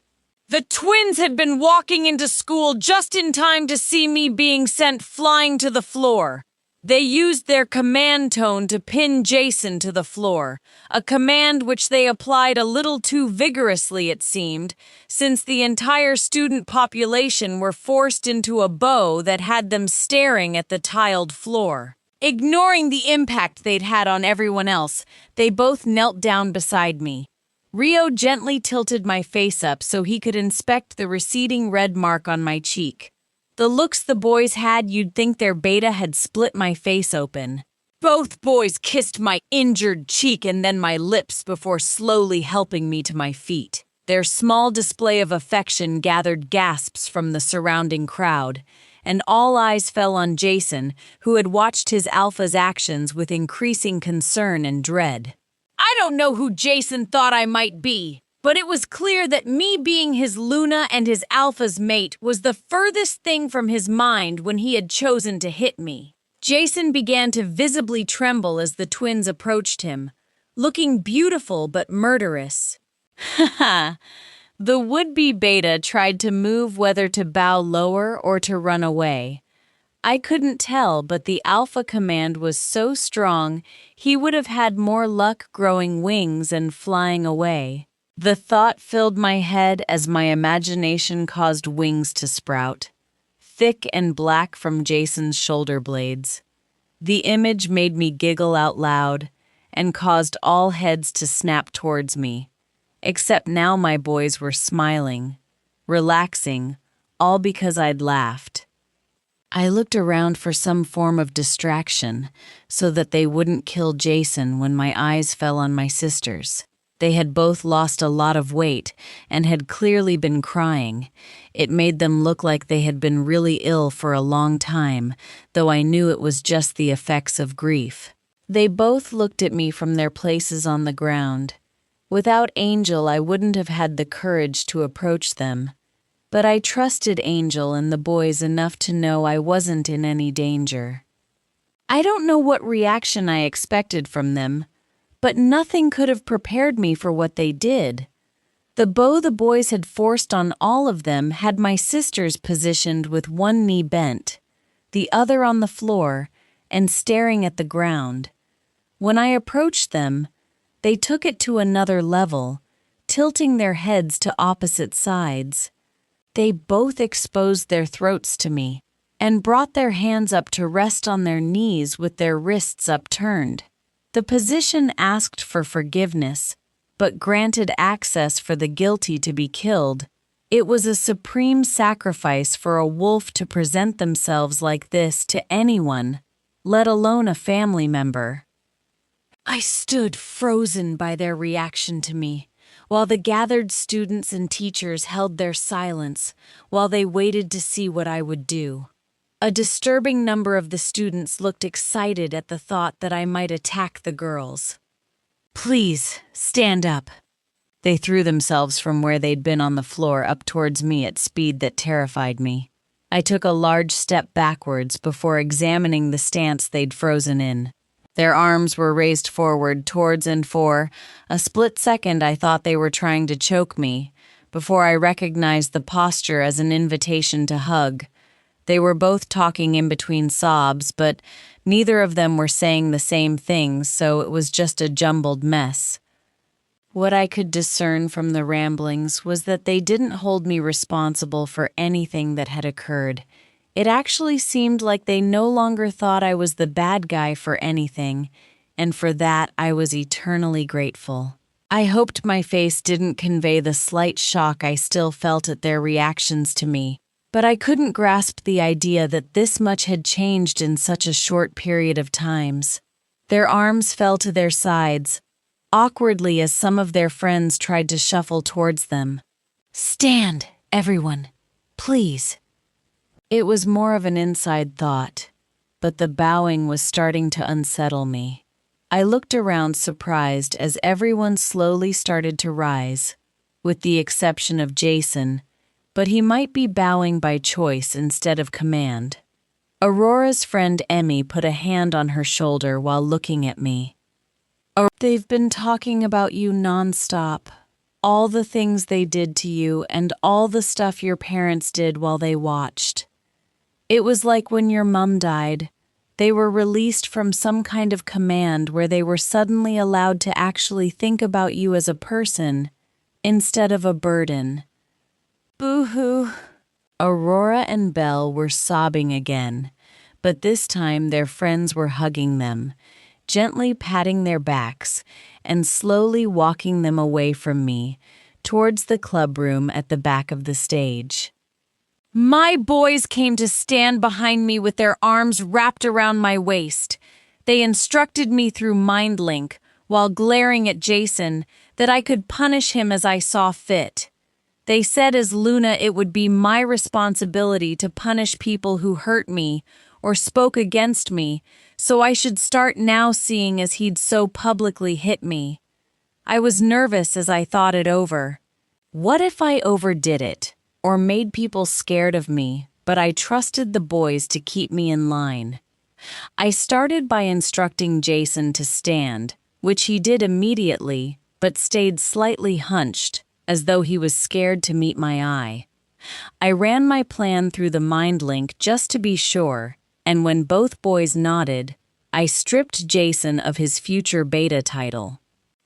The twins had been walking into school just in time to see me being sent flying to the floor. They used their command tone to pin Jason to the floor, a command which they applied a little too vigorously, it seemed, since the entire student population were forced into a bow that had them staring at the tiled floor. Ignoring the impact they'd had on everyone else, they both knelt down beside me. Rio gently tilted my face up so he could inspect the receding red mark on my cheek. The looks the boys had, you'd think their beta had split my face open. Both boys kissed my injured cheek and then my lips before slowly helping me to my feet. Their small display of affection gathered gasps from the surrounding crowd, and all eyes fell on Jason, who had watched his alpha's actions with increasing concern and dread. I don't know who Jason thought I might be, but it was clear that me being his Luna and his alpha's mate was the furthest thing from his mind when he had chosen to hit me. Jason began to visibly tremble as the twins approached him, looking beautiful but murderous. Haha. The would-be beta tried to move whether to bow lower or to run away. I couldn't tell, but the alpha command was so strong he would have had more luck growing wings and flying away. The thought filled my head as my imagination caused wings to sprout, thick and black from Jason's shoulder blades. The image made me giggle out loud and caused all heads to snap towards me. Except now my boys were smiling, relaxing, all because I'd laughed. I looked around for some form of distraction so that they wouldn't kill Jason when my eyes fell on my sisters. They had both lost a lot of weight and had clearly been crying. It made them look like they had been really ill for a long time, though I knew it was just the effects of grief. They both looked at me from their places on the ground. Without Angel, I wouldn't have had the courage to approach them. But I trusted Angel and the boys enough to know I wasn't in any danger. I don't know what reaction I expected from them, but nothing could have prepared me for what they did. The bow the boys had forced on all of them had my sisters positioned with one knee bent, the other on the floor, and staring at the ground. When I approached them, they took it to another level, tilting their heads to opposite sides. They both exposed their throats to me and brought their hands up to rest on their knees with their wrists upturned. The position asked for forgiveness, but granted access for the guilty to be killed. It was a supreme sacrifice for a wolf to present themselves like this to anyone, let alone a family member. I stood frozen by their reaction to me, while the gathered students and teachers held their silence while they waited to see what I would do. A disturbing number of the students looked excited at the thought that I might attack the girls. Please, stand up. They threw themselves from where they'd been on the floor up towards me at speed that terrified me. I took a large step backwards before examining the stance they'd frozen in. Their arms were raised forward towards and for a split second. I thought they were trying to choke me, before I recognized the posture as an invitation to hug. They were both talking in between sobs, but neither of them were saying the same things, so it was just a jumbled mess. What I could discern from the ramblings was that they didn't hold me responsible for anything that had occurred. It actually seemed like they no longer thought I was the bad guy for anything, and for that I was eternally grateful. I hoped my face didn't convey the slight shock I still felt at their reactions to me, but I couldn't grasp the idea that this much had changed in such a short period of times. Their arms fell to their sides, awkwardly as some of their friends tried to shuffle towards them. Stand, everyone, please. It was more of an inside thought, but the bowing was starting to unsettle me. I looked around surprised as everyone slowly started to rise, with the exception of Jason, but he might be bowing by choice instead of command. Aurora's friend Emmy put a hand on her shoulder while looking at me. They've been talking about you nonstop. All the things they did to you and all the stuff your parents did while they watched. It was like when your mom died. They were released from some kind of command where they were suddenly allowed to actually think about you as a person instead of a burden. Boo-hoo. Aurora and Belle were sobbing again, but this time their friends were hugging them, gently patting their backs and slowly walking them away from me towards the club room at the back of the stage. My boys came to stand behind me with their arms wrapped around my waist. They instructed me through MindLink, while glaring at Jason, that I could punish him as I saw fit. They said as Luna it would be my responsibility to punish people who hurt me or spoke against me, so I should start now seeing as he'd so publicly hit me. I was nervous as I thought it over. What if I overdid it, or made people scared of me, but I trusted the boys to keep me in line? I started by instructing Jason to stand, which he did immediately, but stayed slightly hunched, as though he was scared to meet my eye. I ran my plan through the MindLink just to be sure, and when both boys nodded, I stripped Jason of his future beta title.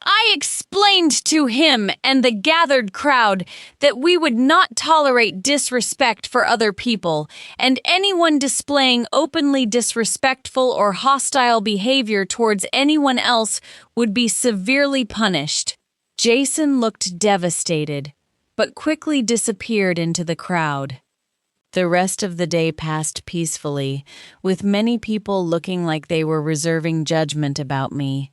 I explained to him and the gathered crowd that we would not tolerate disrespect for other people, and anyone displaying openly disrespectful or hostile behavior towards anyone else would be severely punished. Jason looked devastated, but quickly disappeared into the crowd. The rest of the day passed peacefully, with many people looking like they were reserving judgment about me.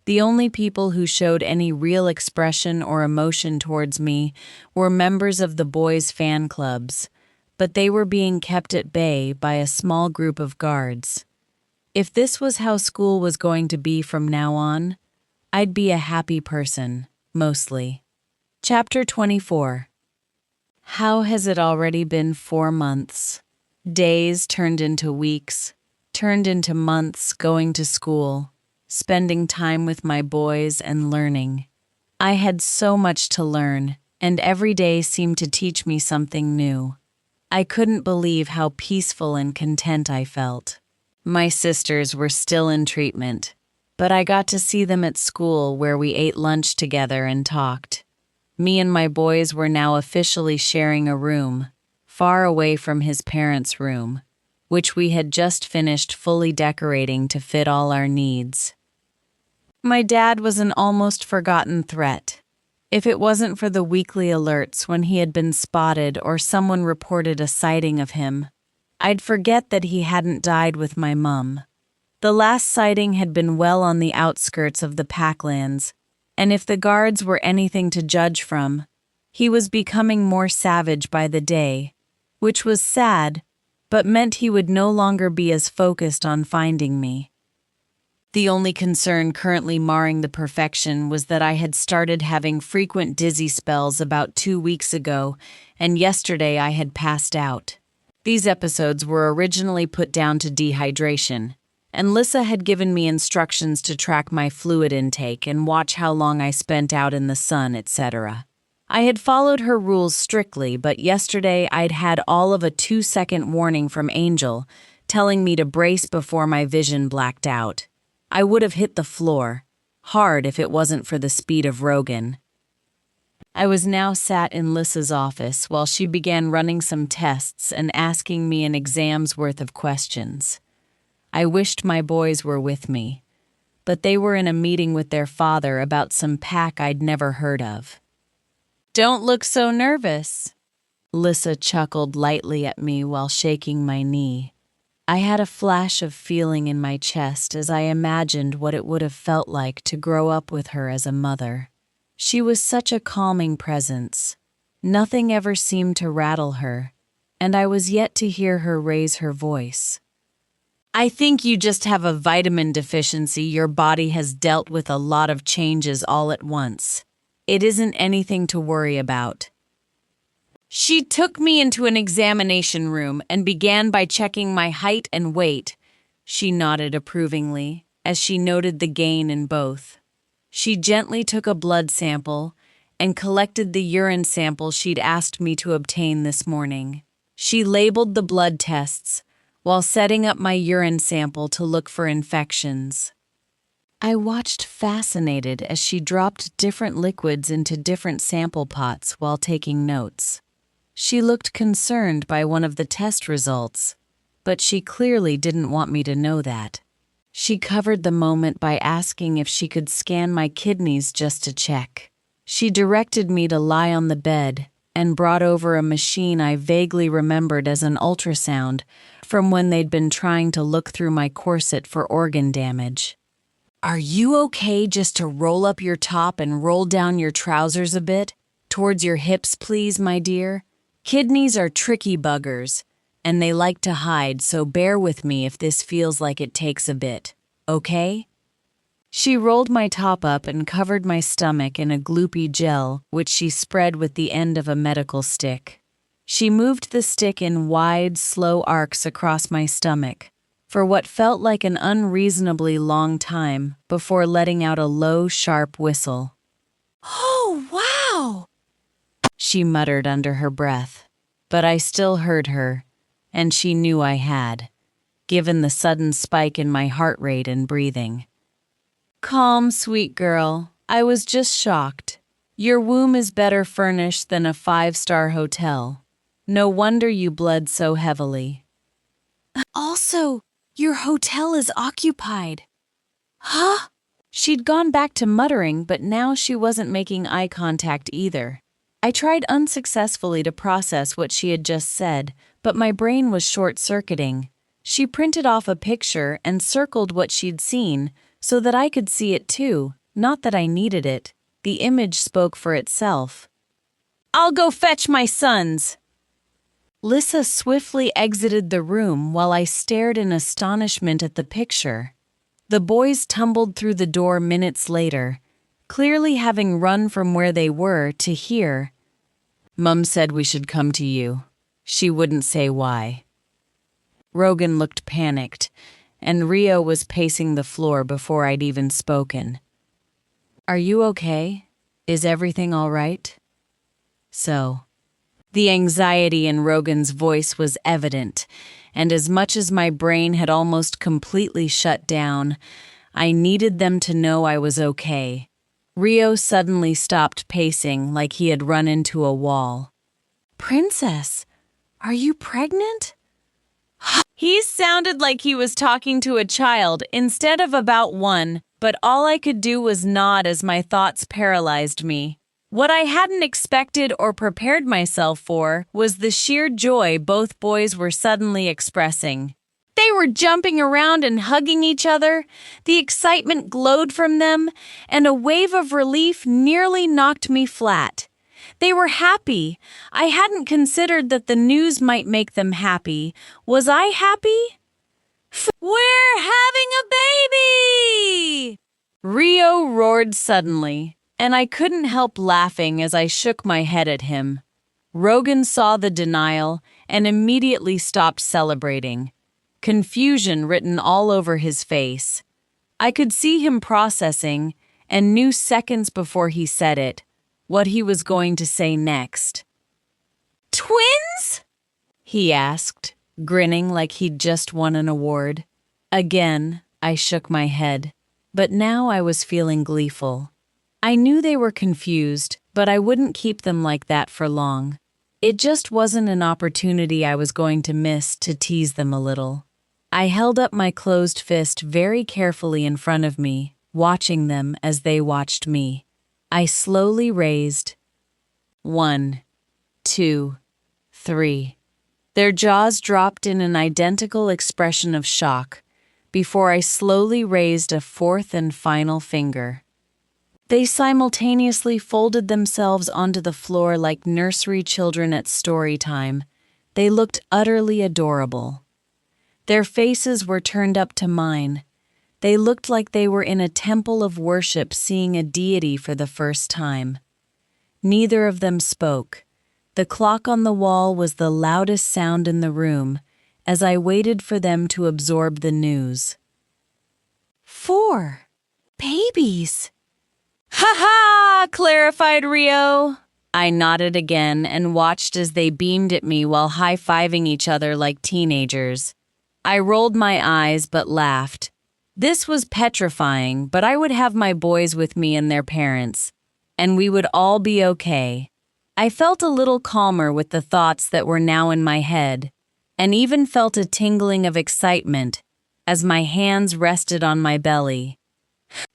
The only people who showed any real expression or emotion towards me were members of the boys' fan clubs, but they were being kept at bay by a small group of guards. If this was how school was going to be from now on, I'd be a happy person, mostly. Chapter 24. How has it already been 4 months? Days turned into weeks, turned into months going to school, spending time with my boys and learning. I had so much to learn, and every day seemed to teach me something new. I couldn't believe how peaceful and content I felt. My sisters were still in treatment, but I got to see them at school where we ate lunch together and talked. Me and my boys were now officially sharing a room, far away from his parents' room, which we had just finished fully decorating to fit all our needs. My dad was an almost forgotten threat. If it wasn't for the weekly alerts when he had been spotted or someone reported a sighting of him, I'd forget that he hadn't died with my mum. The last sighting had been well on the outskirts of the Packlands, and if the guards were anything to judge from, he was becoming more savage by the day, which was sad, but meant he would no longer be as focused on finding me. The only concern currently marring the perfection was that I had started having frequent dizzy spells about 2 weeks ago, and yesterday I had passed out. These episodes were originally put down to dehydration, and Lissa had given me instructions to track my fluid intake and watch how long I spent out in the sun, etc. I had followed her rules strictly, but yesterday I'd had all of a 2-second warning from Angel, telling me to brace before my vision blacked out. I would have hit the floor, hard if it wasn't for the speed of Rogan. I was now sat in Lissa's office while she began running some tests and asking me an exam's worth of questions. I wished my boys were with me, but they were in a meeting with their father about some pack I'd never heard of. "Don't look so nervous," Lissa chuckled lightly at me while shaking my knee. I had a flash of feeling in my chest as I imagined what it would have felt like to grow up with her as a mother. She was such a calming presence. Nothing ever seemed to rattle her, and I was yet to hear her raise her voice. "I think you just have a vitamin deficiency. Your body has dealt with a lot of changes all at once. It isn't anything to worry about." She took me into an examination room and began by checking my height and weight. She nodded approvingly, as she noted the gain in both. She gently took a blood sample and collected the urine sample she'd asked me to obtain this morning. She labeled the blood tests while setting up my urine sample to look for infections. I watched fascinated as she dropped different liquids into different sample pots while taking notes. She looked concerned by one of the test results, but she clearly didn't want me to know that. She covered the moment by asking if she could scan my kidneys just to check. She directed me to lie on the bed and brought over a machine I vaguely remembered as an ultrasound from when they'd been trying to look through my corset for organ damage. "Are you okay just to roll up your top and roll down your trousers a bit? Towards your hips, please, my dear. Kidneys are tricky buggers, and they like to hide, so bear with me if this feels like it takes a bit, okay?" She rolled my top up and covered my stomach in a gloopy gel, which she spread with the end of a medical stick. She moved the stick in wide, slow arcs across my stomach for what felt like an unreasonably long time before letting out a low, sharp whistle. "Oh, wow!" she muttered under her breath, but I still heard her, and she knew I had, given the sudden spike in my heart rate and breathing. "Calm, sweet girl. I was just shocked. Your womb is better furnished than a 5-star hotel. No wonder you bled so heavily." "Also, your hotel is occupied." "Huh?" She'd gone back to muttering, but now she wasn't making eye contact either. I tried unsuccessfully to process what she had just said, but my brain was short-circuiting. She printed off a picture and circled what she'd seen so that I could see it too, not that I needed it. The image spoke for itself. "I'll go fetch my sons." Lissa swiftly exited the room while I stared in astonishment at the picture. The boys tumbled through the door minutes later, clearly having run from where they were to here. "Mum said we should come to you. She wouldn't say why." Rogan looked panicked, and Rio was pacing the floor before I'd even spoken. "Are you okay? Is everything all right?" So, the anxiety in Rogan's voice was evident, and as much as my brain had almost completely shut down, I needed them to know I was okay. Rio suddenly stopped pacing like he had run into a wall. "Princess, are you pregnant?" He sounded like he was talking to a child instead of about one, but all I could do was nod as my thoughts paralyzed me. What I hadn't expected or prepared myself for was the sheer joy both boys were suddenly expressing. They were jumping around and hugging each other. The excitement glowed from them, and a wave of relief nearly knocked me flat. They were happy. I hadn't considered that the news might make them happy. Was I happy? "We're having a baby!" Rio roared suddenly, and I couldn't help laughing as I shook my head at him. Rogan saw the denial and immediately stopped celebrating, confusion written all over his face. I could see him processing and knew seconds before he said it what he was going to say next. "Twins?" he asked, grinning like he'd just won an award. Again, I shook my head, but now I was feeling gleeful. I knew they were confused, but I wouldn't keep them like that for long. It just wasn't an opportunity I was going to miss to tease them a little. I held up my closed fist very carefully in front of me, watching them as they watched me. I slowly raised. 1, 2, 3. Their jaws dropped in an identical expression of shock before I slowly raised a fourth and final finger. They simultaneously folded themselves onto the floor like nursery children at story time. They looked utterly adorable. Their faces were turned up to mine. They looked like they were in a temple of worship seeing a deity for the first time. Neither of them spoke. The clock on the wall was the loudest sound in the room as I waited for them to absorb the news. 4 babies. "Ha ha!" clarified Rio. I nodded again and watched as they beamed at me while high-fiving each other like teenagers. I rolled my eyes but laughed. This was petrifying, but I would have my boys with me and their parents, and we would all be okay. I felt a little calmer with the thoughts that were now in my head, and even felt a tingling of excitement as my hands rested on my belly.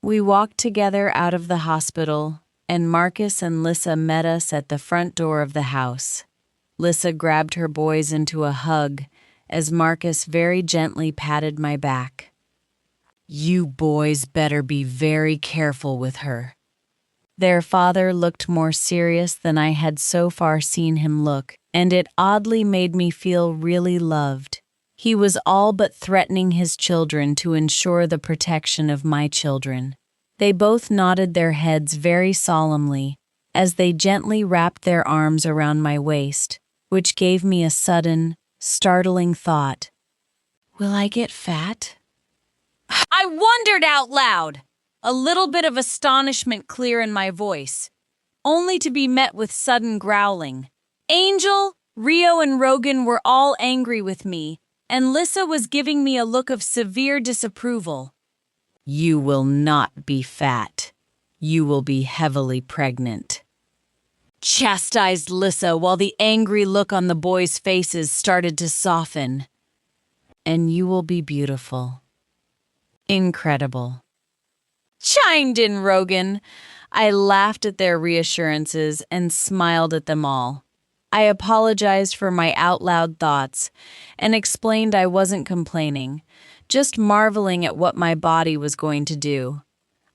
We walked together out of the hospital, and Marcus and Lissa met us at the front door of the house. Lissa grabbed her boys into a hug as Marcus very gently patted my back. "You boys better be very careful with her." Their father looked more serious than I had so far seen him look, and it oddly made me feel really loved. He was all but threatening his children to ensure the protection of my children. They both nodded their heads very solemnly as they gently wrapped their arms around my waist, which gave me a sudden, startling thought. Will I get fat? I wondered out loud, a little bit of astonishment clear in my voice, only to be met with sudden growling. Angel, Rio, and Rogan were all angry with me, and Lissa was giving me a look of severe disapproval. "You will not be fat. You will be heavily pregnant," chastised Lissa while the angry look on the boys' faces started to soften. "And you will be beautiful. Incredible," chimed in Rogan. I laughed at their reassurances and smiled at them all. I apologized for my out-loud thoughts and explained I wasn't complaining, just marveling at what my body was going to do.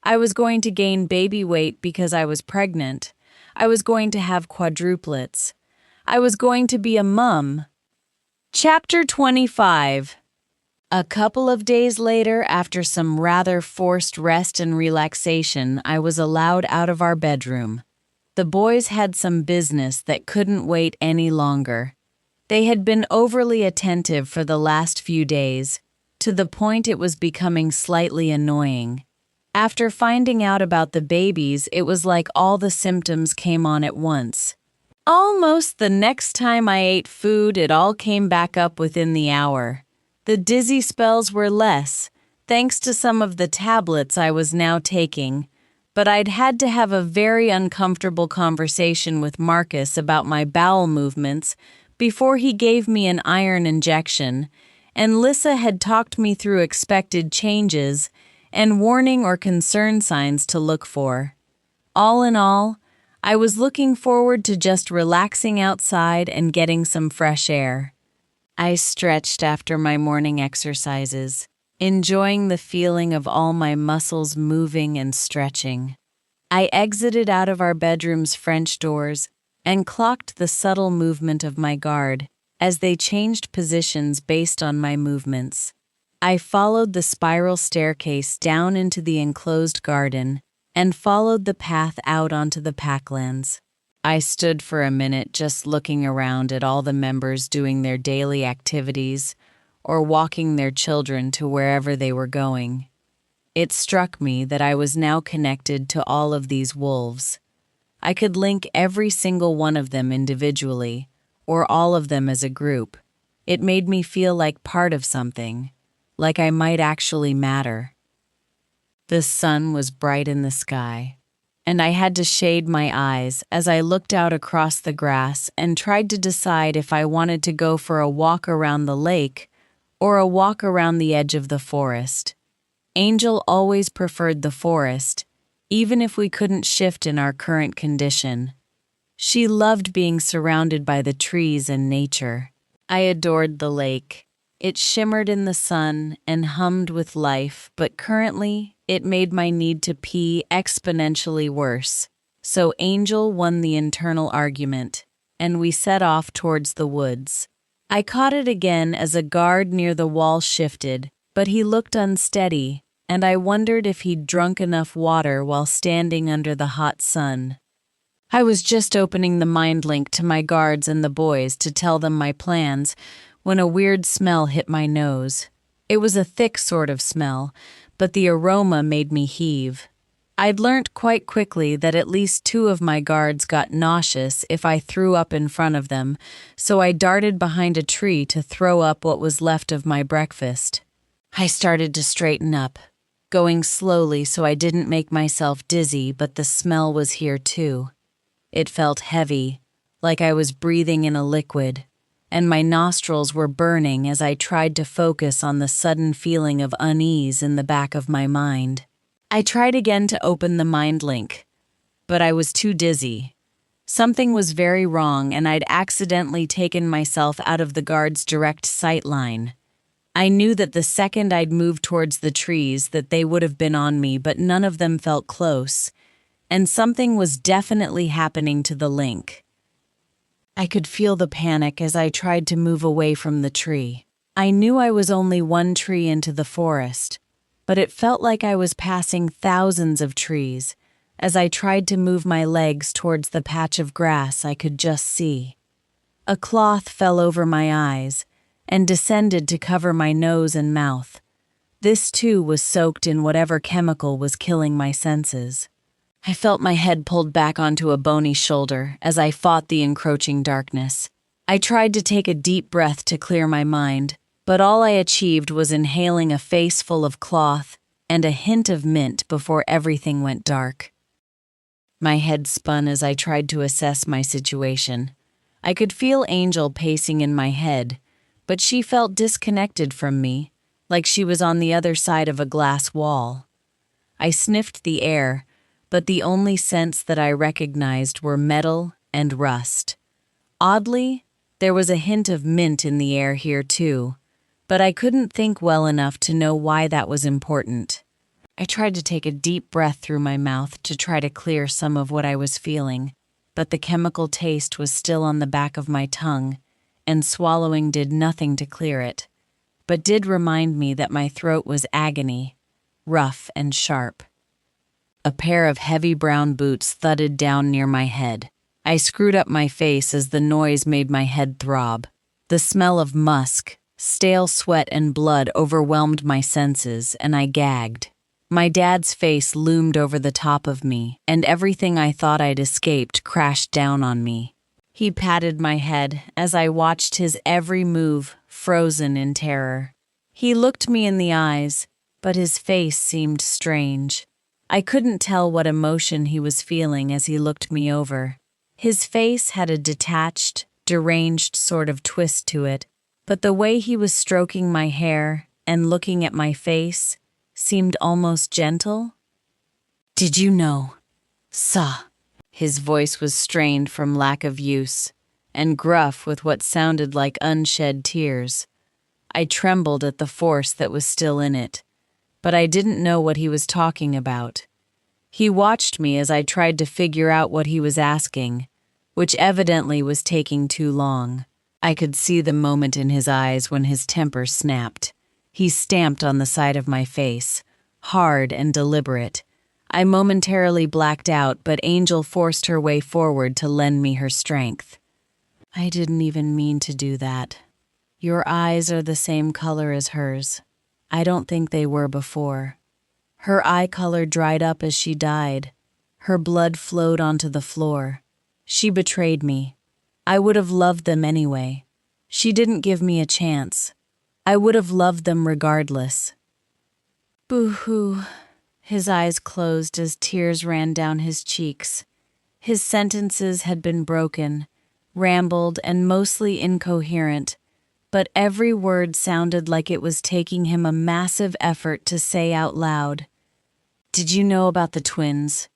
I was going to gain baby weight because I was pregnant. I was going to have quadruplets. I was going to be a mum. Chapter 25. A couple of days later, after some rather forced rest and relaxation, I was allowed out of our bedroom. The boys had some business that couldn't wait any longer. They had been overly attentive for the last few days, to the point it was becoming slightly annoying. After finding out about the babies, it was like all the symptoms came on at once. Almost the next time I ate food, it all came back up within the hour. The dizzy spells were less, thanks to some of the tablets I was now taking, but I'd had to have a very uncomfortable conversation with Marcus about my bowel movements before he gave me an iron injection, and Lissa had talked me through expected changes and warning or concern signs to look for. All in all, I was looking forward to just relaxing outside and getting some fresh air. I stretched after my morning exercises, enjoying the feeling of all my muscles moving and stretching. I exited out of our bedroom's French doors and clocked the subtle movement of my guard as they changed positions based on my movements. I followed the spiral staircase down into the enclosed garden and followed the path out onto the packlands. I stood for a minute just looking around at all the members doing their daily activities or walking their children to wherever they were going. It struck me that I was now connected to all of these wolves. I could link every single one of them individually, or all of them as a group. It made me feel like part of something, like I might actually matter. The sun was bright in the sky, and I had to shade my eyes as I looked out across the grass and tried to decide if I wanted to go for a walk around the lake or a walk around the edge of the forest. Angel always preferred the forest, even if we couldn't shift in our current condition. She loved being surrounded by the trees and nature. I adored the lake. It shimmered in the sun and hummed with life, but currently it made my need to pee exponentially worse. So Angel won the internal argument, and we set off towards the woods. I caught it again as a guard near the wall shifted, but he looked unsteady, and I wondered if he'd drunk enough water while standing under the hot sun. I was just opening the mind link to my guards and the boys to tell them my plans when a weird smell hit my nose. It was a thick sort of smell, but the aroma made me heave. I'd learnt quite quickly that at least 2 of my guards got nauseous if I threw up in front of them, so I darted behind a tree to throw up what was left of my breakfast. I started to straighten up, going slowly so I didn't make myself dizzy, but the smell was here too. It felt heavy, like I was breathing in a liquid, and my nostrils were burning as I tried to focus on the sudden feeling of unease in the back of my mind. I tried again to open the mind link, but I was too dizzy. Something was very wrong, and I'd accidentally taken myself out of the guard's direct sight line. I knew that the second I'd moved towards the trees that they would have been on me, but none of them felt close, and something was definitely happening to the link. I could feel the panic as I tried to move away from the tree. I knew I was only one tree into the forest, but it felt like I was passing thousands of trees as I tried to move my legs towards the patch of grass I could just see. A cloth fell over my eyes and descended to cover my nose and mouth. This too was soaked in whatever chemical was killing my senses. I felt my head pulled back onto a bony shoulder as I fought the encroaching darkness. I tried to take a deep breath to clear my mind, but all I achieved was inhaling a face full of cloth and a hint of mint before everything went dark. My head spun as I tried to assess my situation. I could feel Angel pacing in my head, but she felt disconnected from me, like she was on the other side of a glass wall. I sniffed the air, but the only scents that I recognized were metal and rust. Oddly, there was a hint of mint in the air here too, but I couldn't think well enough to know why that was important. I tried to take a deep breath through my mouth to try to clear some of what I was feeling, but the chemical taste was still on the back of my tongue, and swallowing did nothing to clear it, but did remind me that my throat was agony, rough and sharp. A pair of heavy brown boots thudded down near my head. I screwed up my face as the noise made my head throb. The smell of musk, stale sweat and blood overwhelmed my senses, and I gagged. My dad's face loomed over the top of me, and everything I thought I'd escaped crashed down on me. He patted my head as I watched his every move, frozen in terror. He looked me in the eyes, but his face seemed strange. I couldn't tell what emotion he was feeling as he looked me over. His face had a detached, deranged sort of twist to it, but the way he was stroking my hair and looking at my face seemed almost gentle. "Did you know? Sa." His voice was strained from lack of use, and gruff with what sounded like unshed tears. I trembled at the force that was still in it, but I didn't know what he was talking about. He watched me as I tried to figure out what he was asking, which evidently was taking too long. I could see the moment in his eyes when his temper snapped. He stamped on the side of my face, hard and deliberate. I momentarily blacked out, but Angel forced her way forward to lend me her strength. "I didn't even mean to do that. Your eyes are the same color as hers. I don't think they were before. Her eye color dried up as she died. Her blood flowed onto the floor. She betrayed me. I would have loved them anyway. She didn't give me a chance. I would have loved them regardless." "Boo-hoo." His eyes closed as tears ran down his cheeks. His sentences had been broken, rambled, and mostly incoherent, but every word sounded like it was taking him a massive effort to say out loud. "Did you know about the twins?"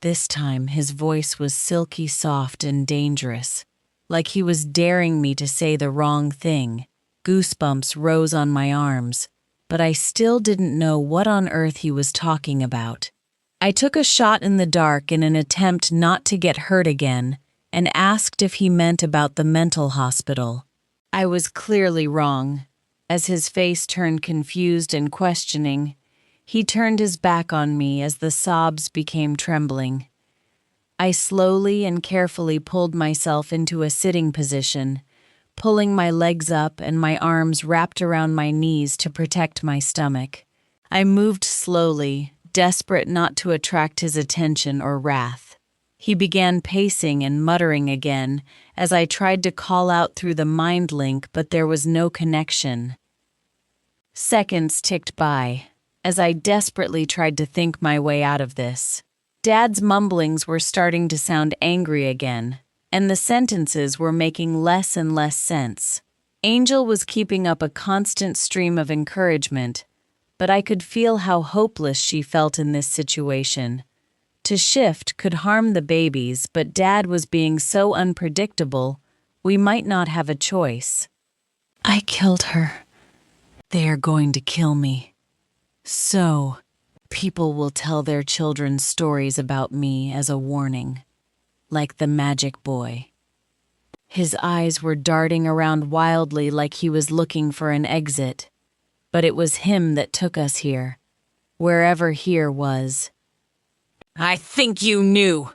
This time his voice was silky soft and dangerous, like he was daring me to say the wrong thing. Goosebumps rose on my arms, but I still didn't know what on earth he was talking about. I took a shot in the dark in an attempt not to get hurt again and asked if he meant about the mental hospital. I was clearly wrong. As his face turned confused and questioning, he turned his back on me as the sobs became trembling. I slowly and carefully pulled myself into a sitting position, pulling my legs up and my arms wrapped around my knees to protect my stomach. I moved slowly, desperate not to attract his attention or wrath. He began pacing and muttering again as I tried to call out through the mind link, but there was no connection. Seconds ticked by as I desperately tried to think my way out of this. Dad's mumblings were starting to sound angry again. and the sentences were making less and less sense. Angel was keeping up a constant stream of encouragement, but I could feel how hopeless she felt in this situation. To shift could harm the babies, but Dad was being so unpredictable, we might not have a choice. I killed her. They are going to kill me. So, people will tell their children stories about me as a warning, like the magic boy. His eyes were darting around wildly like he was looking for an exit, but it was him that took us here, wherever here was. I think you knew.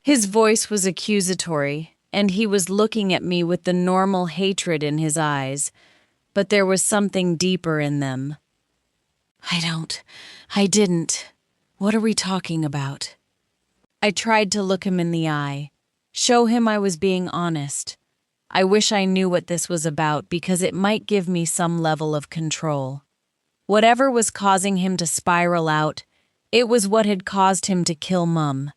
His voice was accusatory, and he was looking at me with the normal hatred in his eyes, but there was something deeper in them. I didn't. What are we talking about? I tried to look him in the eye, show him I was being honest. I wish I knew what this was about because it might give me some level of control. Whatever was causing him to spiral out, it was what had caused him to kill Mum.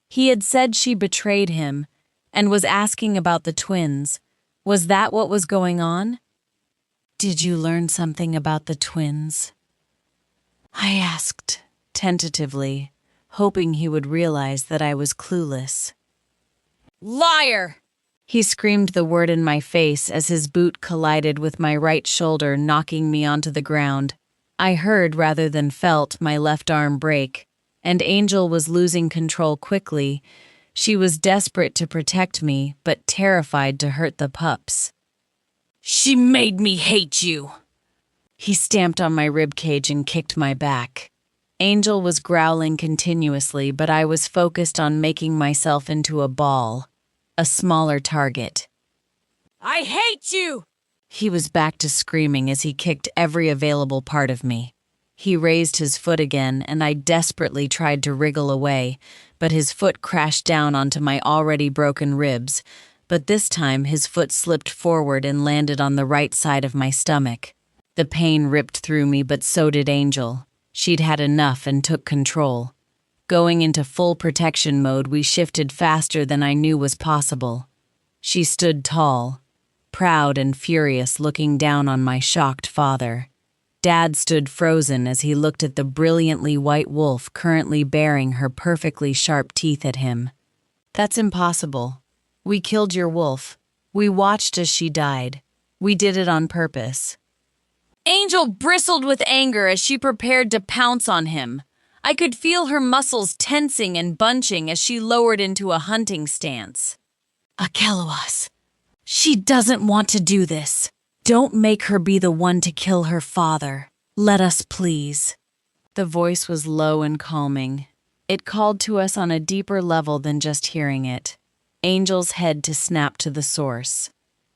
He had said she betrayed him and was asking about the twins. Was that what was going on? Did you learn something about the twins? I asked, tentatively, hoping he would realize that I was clueless. Liar! He screamed the word in my face as his boot collided with my right shoulder, knocking me onto the ground. I heard rather than felt my left arm break, and Angel was losing control quickly. She was desperate to protect me, but terrified to hurt the pups. She made me hate you. He stamped on my ribcage and kicked my back. Angel was growling continuously, but I was focused on making myself into a ball, a smaller target. I hate you! He was back to screaming as he kicked every available part of me. He raised his foot again, and I desperately tried to wriggle away, but his foot crashed down onto my already broken ribs, but this time his foot slipped forward and landed on the right side of my stomach. The pain ripped through me, but so did Angel. She'd had enough and took control. Going into full protection mode, we shifted faster than I knew was possible. She stood tall, proud and furious, looking down on my shocked father. Dad stood frozen as he looked at the brilliantly white wolf currently baring her perfectly sharp teeth at him. That's impossible. We killed your wolf. We watched as she died. We did it on purpose. Angel bristled with anger as she prepared to pounce on him. I could feel her muscles tensing and bunching as she lowered into a hunting stance. 𝒂𝒊𝒏𝒔𝒕, she doesn't want to do this. Don't make her be the one to kill her father. Let us, please. The voice was low and calming. It called to us on a deeper level than just hearing it. Angel's head to snap to the source.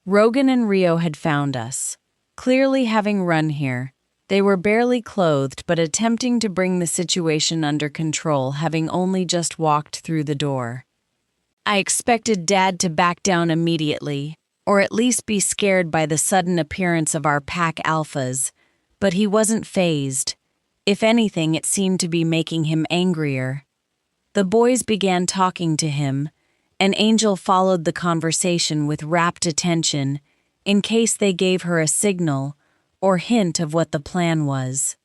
Rogan and Rio had found us. Clearly having run here, they were barely clothed but attempting to bring the situation under control, having only just walked through the door. I expected Dad to back down immediately, or at least be scared by the sudden appearance of our pack alphas, but he wasn't fazed. If anything, it seemed to be making him angrier. The boys began talking to him, and Angel followed the conversation with rapt attention, in case they gave her a signal or hint of what the plan was.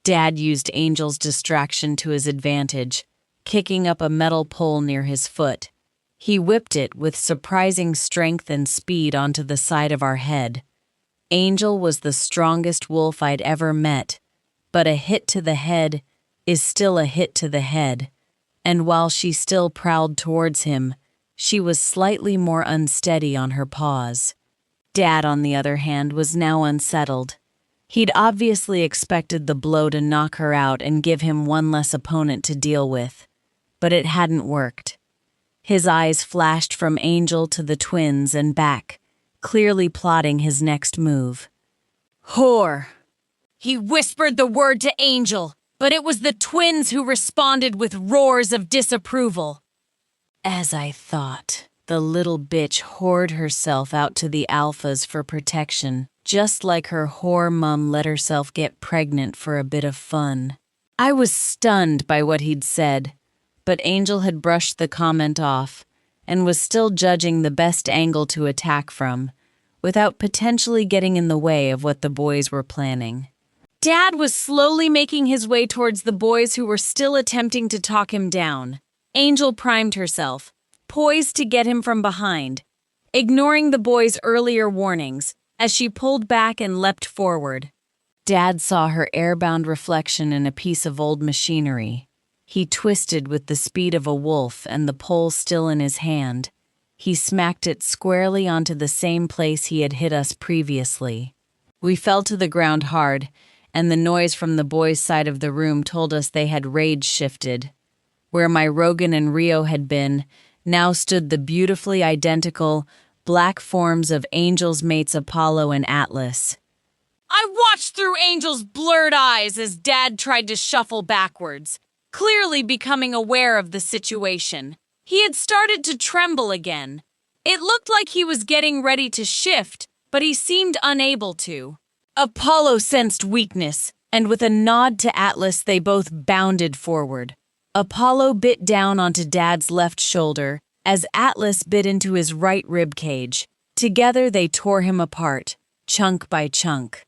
Dad used Angel's distraction to his advantage, kicking up a metal pole near his foot. He whipped it with surprising strength and speed onto the side of our head. Angel was the strongest wolf I'd ever met, but a hit to the head is still a hit to the head, and while she still prowled towards him, she was slightly more unsteady on her paws. Dad, on the other hand, was now unsettled. He'd obviously expected the blow to knock her out and give him one less opponent to deal with, but it hadn't worked. His eyes flashed from Angel to the twins and back, clearly plotting his next move. Whore! He whispered the word to Angel, but it was the twins who responded with roars of disapproval. As I thought. The little bitch whored herself out to the alphas for protection, just like her whore mum let herself get pregnant for a bit of fun. I was stunned by what he'd said, but Angel had brushed the comment off, and was still judging the best angle to attack from, without potentially getting in the way of what the boys were planning. Dad was slowly making his way towards the boys who were still attempting to talk him down. Angel primed herself, poised to get him from behind, ignoring the boys' earlier warnings as she pulled back and leapt forward. Dad saw her airbound reflection in a piece of old machinery. He twisted with the speed of a wolf and the pole still in his hand. He smacked it squarely onto the same place he had hit us previously. We fell to the ground hard, and the noise from the boys' side of the room told us they had rage shifted. Where my Rogan and Rio had been, now stood the beautifully identical black forms of Angel's mates Apollo and Atlas. I watched through Angel's blurred eyes as Dad tried to shuffle backwards, clearly becoming aware of the situation. He had started to tremble again. It looked like he was getting ready to shift, but he seemed unable to. Apollo sensed weakness, and with a nod to Atlas, they both bounded forward. Apollo bit down onto Dad's left shoulder as Atlas bit into his right rib cage. Together they tore him apart, chunk by chunk.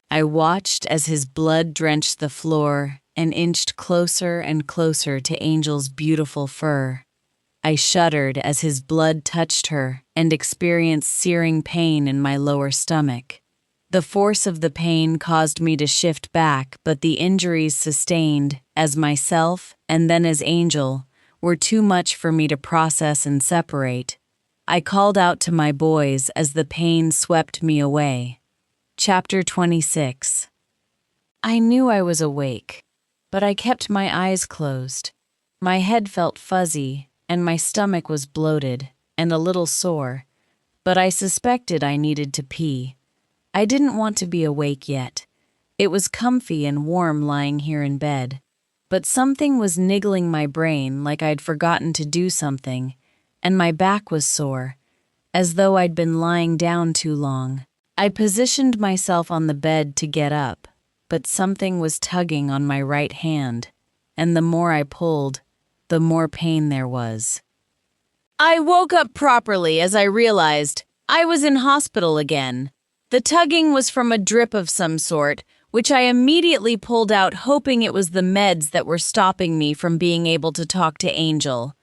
I watched as his blood drenched the floor and inched closer and closer to Angel's beautiful fur. I shuddered as his blood touched her and experienced searing pain in my lower stomach. The force of the pain caused me to shift back, but the injuries sustained, as myself and then as Angel, were too much for me to process and separate. I called out to my boys as the pain swept me away. Chapter 26. I knew I was awake, but I kept my eyes closed. My head felt fuzzy, and my stomach was bloated and a little sore, but I suspected I needed to pee. I didn't want to be awake yet. It was comfy and warm lying here in bed, but something was niggling my brain like I'd forgotten to do something, and my back was sore, as though I'd been lying down too long. I positioned myself on the bed to get up, but something was tugging on my right hand, and the more I pulled, the more pain there was. I woke up properly as I realized I was in hospital again. The tugging was from a drip of some sort, which I immediately pulled out, hoping it was the meds that were stopping me from being able to talk to Angel.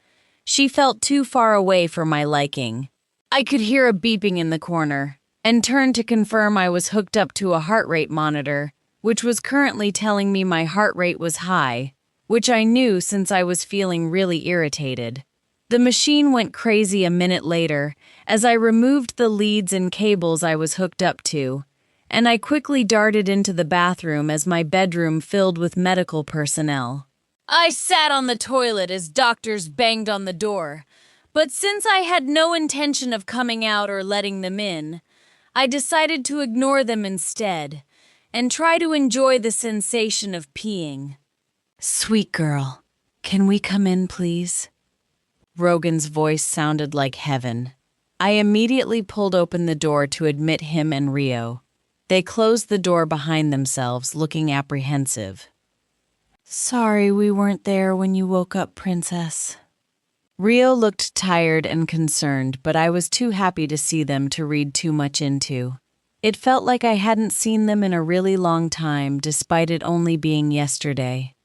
She felt too far away for my liking. I could hear a beeping in the corner, and turned to confirm I was hooked up to a heart rate monitor, which was currently telling me my heart rate was high, which I knew since I was feeling really irritated. The machine went crazy a minute later as I removed the leads and cables I was hooked up to, and I quickly darted into the bathroom as my bedroom filled with medical personnel. I sat on the toilet as doctors banged on the door, but since I had no intention of coming out or letting them in, I decided to ignore them instead and try to enjoy the sensation of peeing. "Sweet girl, can we come in, please?" Rogan's voice sounded like heaven. I immediately pulled open the door to admit him and Rio. They closed the door behind themselves, looking apprehensive. "Sorry we weren't there when you woke up, Princess." Rio looked tired and concerned, but I was too happy to see them to read too much into. It felt like I hadn't seen them in a really long time, despite it only being yesterday.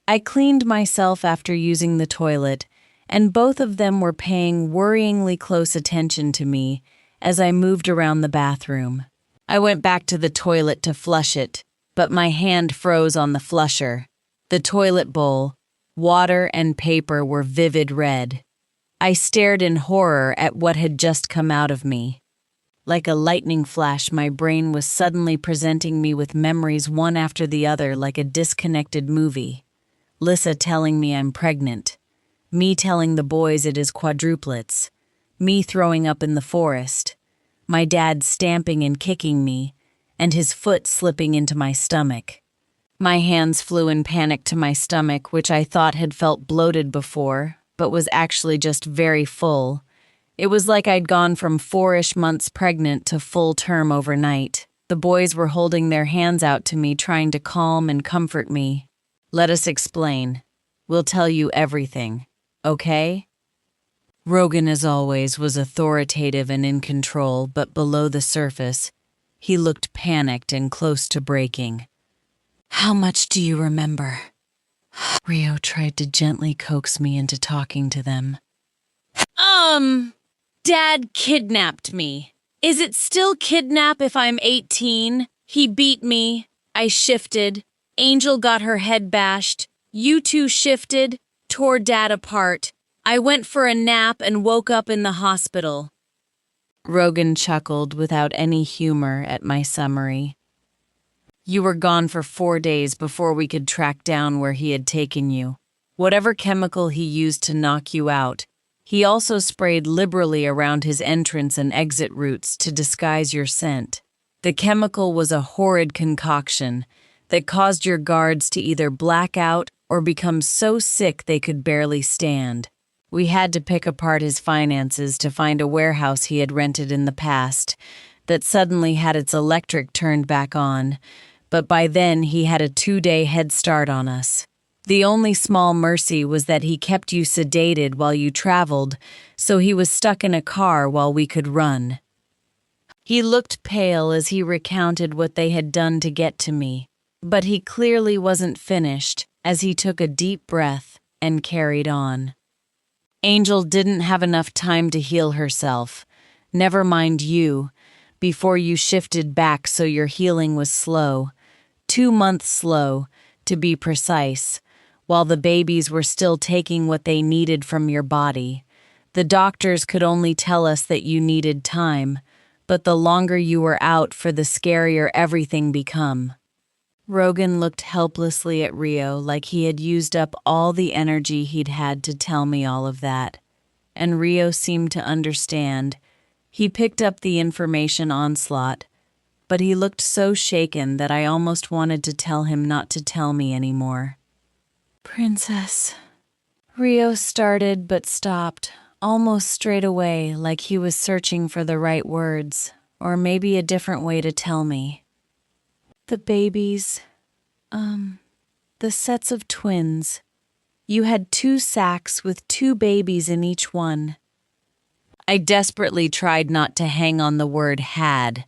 I cleaned myself after using the toilet, and both of them were paying worryingly close attention to me as I moved around the bathroom. I went back to the toilet to flush it, but my hand froze on the flusher. The toilet bowl, water, and paper were vivid red. I stared in horror at what had just come out of me. Like a lightning flash, my brain was suddenly presenting me with memories one after the other like a disconnected movie. Lissa telling me I'm pregnant. Me telling the boys it is quadruplets. Me throwing up in the forest. My dad stamping and kicking me, and his foot slipping into my stomach. My hands flew in panic to my stomach, which I thought had felt bloated before, but was actually just very full. It was like I'd gone from 4-ish months pregnant to full term overnight. The boys were holding their hands out to me, trying to calm and comfort me. "Let us explain. We'll tell you everything. Okay?" Rogan, as always, was authoritative and in control, but below the surface, he looked panicked and close to breaking. "How much do you remember?" Rio tried to gently coax me into talking to them. Dad kidnapped me. Is it still kidnap if I'm 18? He beat me. I shifted. Angel got her head bashed. You two shifted, tore Dad apart. I went for a nap and woke up in the hospital. Rogan chuckled without any humor at my summary. You were gone for 4 days before we could track down where he had taken you. Whatever chemical he used to knock you out, he also sprayed liberally around his entrance and exit routes to disguise your scent. The chemical was a horrid concoction that caused your guards to either black out or become so sick they could barely stand. We had to pick apart his finances to find a warehouse he had rented in the past that suddenly had its electric turned back on, but by then he had a 2-day head start on us. The only small mercy was that he kept you sedated while you traveled, so he was stuck in a car while we could run. He looked pale as he recounted what they had done to get to me, but he clearly wasn't finished as he took a deep breath and carried on. Angel didn't have enough time to heal herself, never mind you, before you shifted back, so your healing was slow, 2 months slow, to be precise, while the babies were still taking what they needed from your body. The doctors could only tell us that you needed time, but the longer you were out for, the scarier everything become. Rogan looked helplessly at Rio like he had used up all the energy he'd had to tell me all of that, and Rio seemed to understand. He picked up the information onslaught, but he looked so shaken that I almost wanted to tell him not to tell me anymore. "Princess," Rio started but stopped, almost straight away, like he was searching for the right words, or maybe a different way to tell me. "The babies, the sets of twins. You had 2 sacks with 2 babies in each one." I desperately tried not to hang on the word had,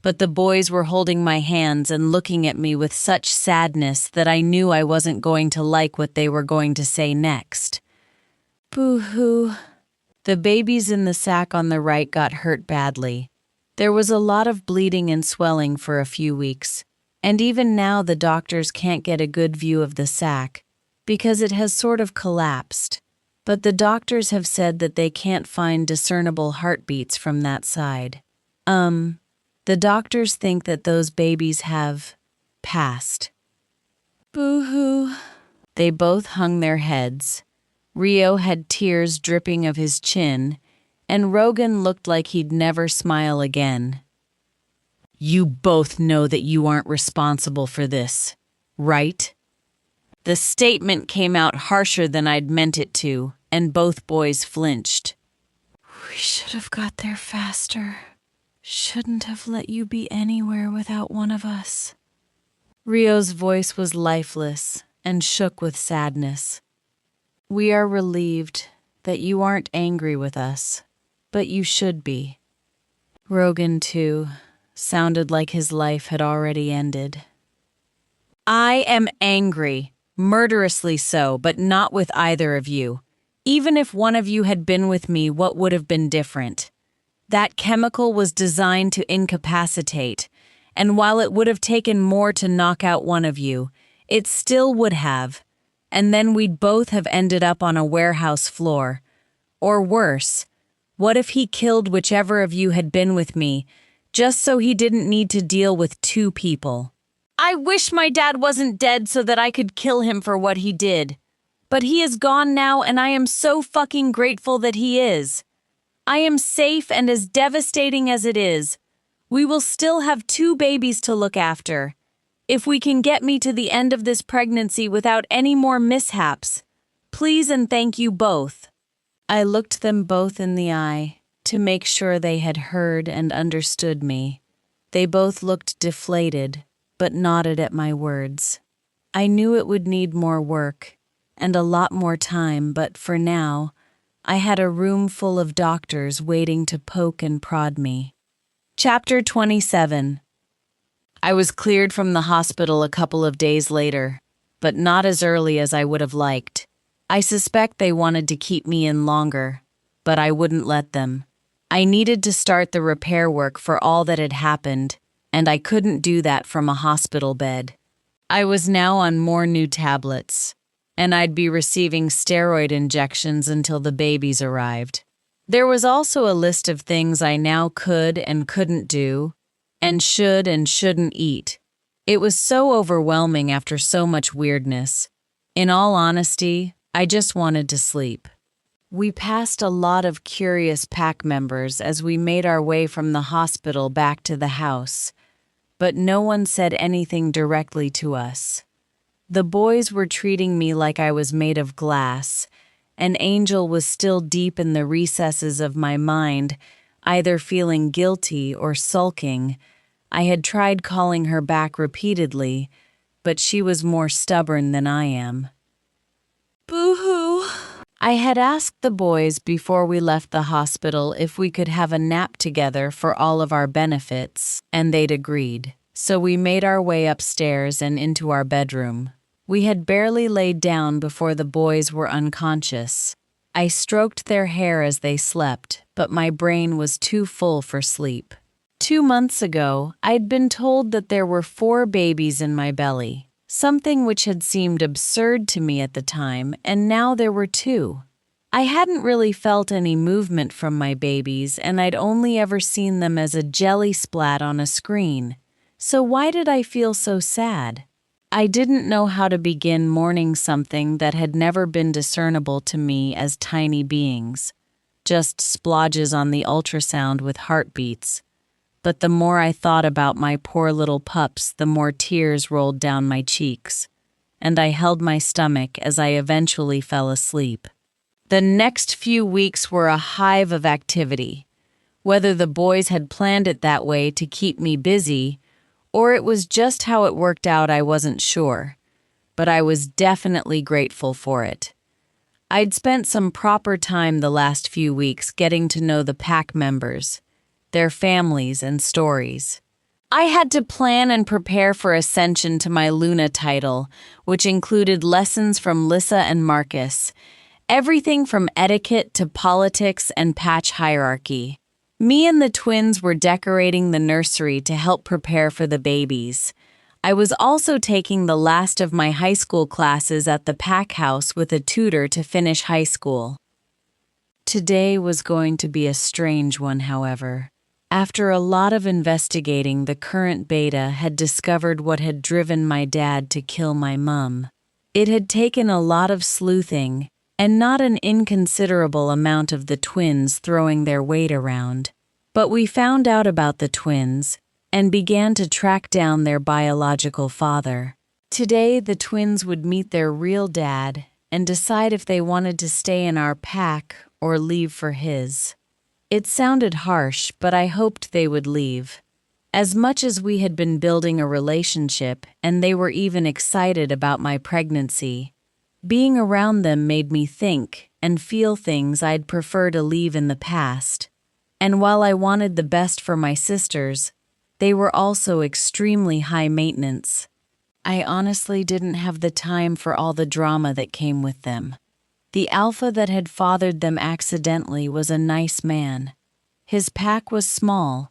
but the boys were holding my hands and looking at me with such sadness that I knew I wasn't going to like what they were going to say next. "Boo-hoo." The babies in the sack on the right got hurt badly. There was a lot of bleeding and swelling for a few weeks, and even now the doctors can't get a good view of the sack because it has sort of collapsed. But the doctors have said that they can't find discernible heartbeats from that side. The doctors think that those babies have passed. "Boo-hoo." They both hung their heads. Rio had tears dripping of his chin, and Rogan looked like he'd never smile again. "You both know that you aren't responsible for this, right?" The statement came out harsher than I'd meant it to, and both boys flinched. "We should have got there faster. Shouldn't have let you be anywhere without one of us." Rio's voice was lifeless and shook with sadness. "We are relieved that you aren't angry with us, but you should be." Rogan, too, sounded like his life had already ended. "I am angry, murderously so, but not with either of you. Even if one of you had been with me, what would have been different? That chemical was designed to incapacitate, and while it would have taken more to knock out one of you, it still would have, and then we'd both have ended up on a warehouse floor. Or worse, what if he killed whichever of you had been with me, just so he didn't need to deal with 2 people? I wish my dad wasn't dead so that I could kill him for what he did. But he is gone now, and I am so fucking grateful that he is. I am safe, and as devastating as it is, we will still have 2 babies to look after. If we can get me to the end of this pregnancy without any more mishaps, please and thank you both." I looked them both in the eye to make sure they had heard and understood me. They both looked deflated, but nodded at my words. I knew it would need more work and a lot more time, but for now, I had a room full of doctors waiting to poke and prod me. Chapter 27. I was cleared from the hospital a couple of days later, but not as early as I would have liked. I suspect they wanted to keep me in longer, but I wouldn't let them. I needed to start the repair work for all that had happened, and I couldn't do that from a hospital bed. I was now on more new tablets, and I'd be receiving steroid injections until the babies arrived. There was also a list of things I now could and couldn't do, and shouldn't eat. It was so overwhelming after so much weirdness. In all honesty, I just wanted to sleep. We passed a lot of curious pack members as we made our way from the hospital back to the house, but no one said anything directly to us. The boys were treating me like I was made of glass, and Angel was still deep in the recesses of my mind, either feeling guilty or sulking. I had tried calling her back repeatedly, but she was more stubborn than I am. Boo-hoo! I had asked the boys before we left the hospital if we could have a nap together for all of our benefits, and they'd agreed. So we made our way upstairs and into our bedroom. We had barely laid down before the boys were unconscious. I stroked their hair as they slept, but my brain was too full for sleep. 2 months ago, I'd been told that there were 4 babies in my belly, something which had seemed absurd to me at the time, and now there were 2. I hadn't really felt any movement from my babies, and I'd only ever seen them as a jelly splat on a screen. So why did I feel so sad? I didn't know how to begin mourning something that had never been discernible to me as tiny beings, just splodges on the ultrasound with heartbeats. But the more I thought about my poor little pups, the more tears rolled down my cheeks, and I held my stomach as I eventually fell asleep. The next few weeks were a hive of activity. Whether the boys had planned it that way to keep me busy, or it was just how it worked out, I wasn't sure, but I was definitely grateful for it. I'd spent some proper time the last few weeks getting to know the pack members, their families and stories. I had to plan and prepare for ascension to my Luna title, which included lessons from Lissa and Marcus, everything from etiquette to politics and patch hierarchy. Me and the twins were decorating the nursery to help prepare for the babies. I was also taking the last of my high school classes at the pack house with a tutor to finish high school. Today was going to be a strange one, however. After a lot of investigating, the current beta had discovered what had driven my dad to kill my mum. It had taken a lot of sleuthing, and not an inconsiderable amount of the twins throwing their weight around. But we found out about the twins and began to track down their biological father. Today, the twins would meet their real dad and decide if they wanted to stay in our pack or leave for his. It sounded harsh, but I hoped they would leave. As much as we had been building a relationship and they were even excited about my pregnancy, being around them made me think and feel things I'd prefer to leave in the past. And while I wanted the best for my sisters, they were also extremely high maintenance. I honestly didn't have the time for all the drama that came with them. The alpha that had fathered them accidentally was a nice man. His pack was small,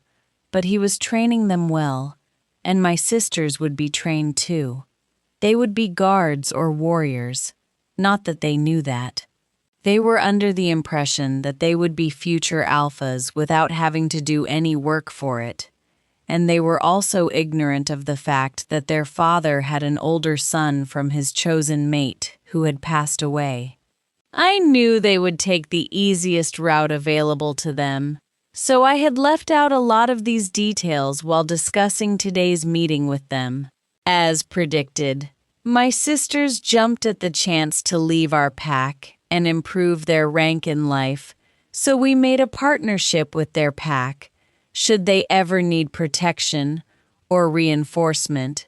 but he was training them well, and my sisters would be trained too. They would be guards or warriors. Not that they knew that. They were under the impression that they would be future alphas without having to do any work for it, and they were also ignorant of the fact that their father had an older son from his chosen mate who had passed away. I knew they would take the easiest route available to them, so I had left out a lot of these details while discussing today's meeting with them. As predicted, my sisters jumped at the chance to leave our pack and improve their rank in life, so we made a partnership with their pack. Should they ever need protection or reinforcement,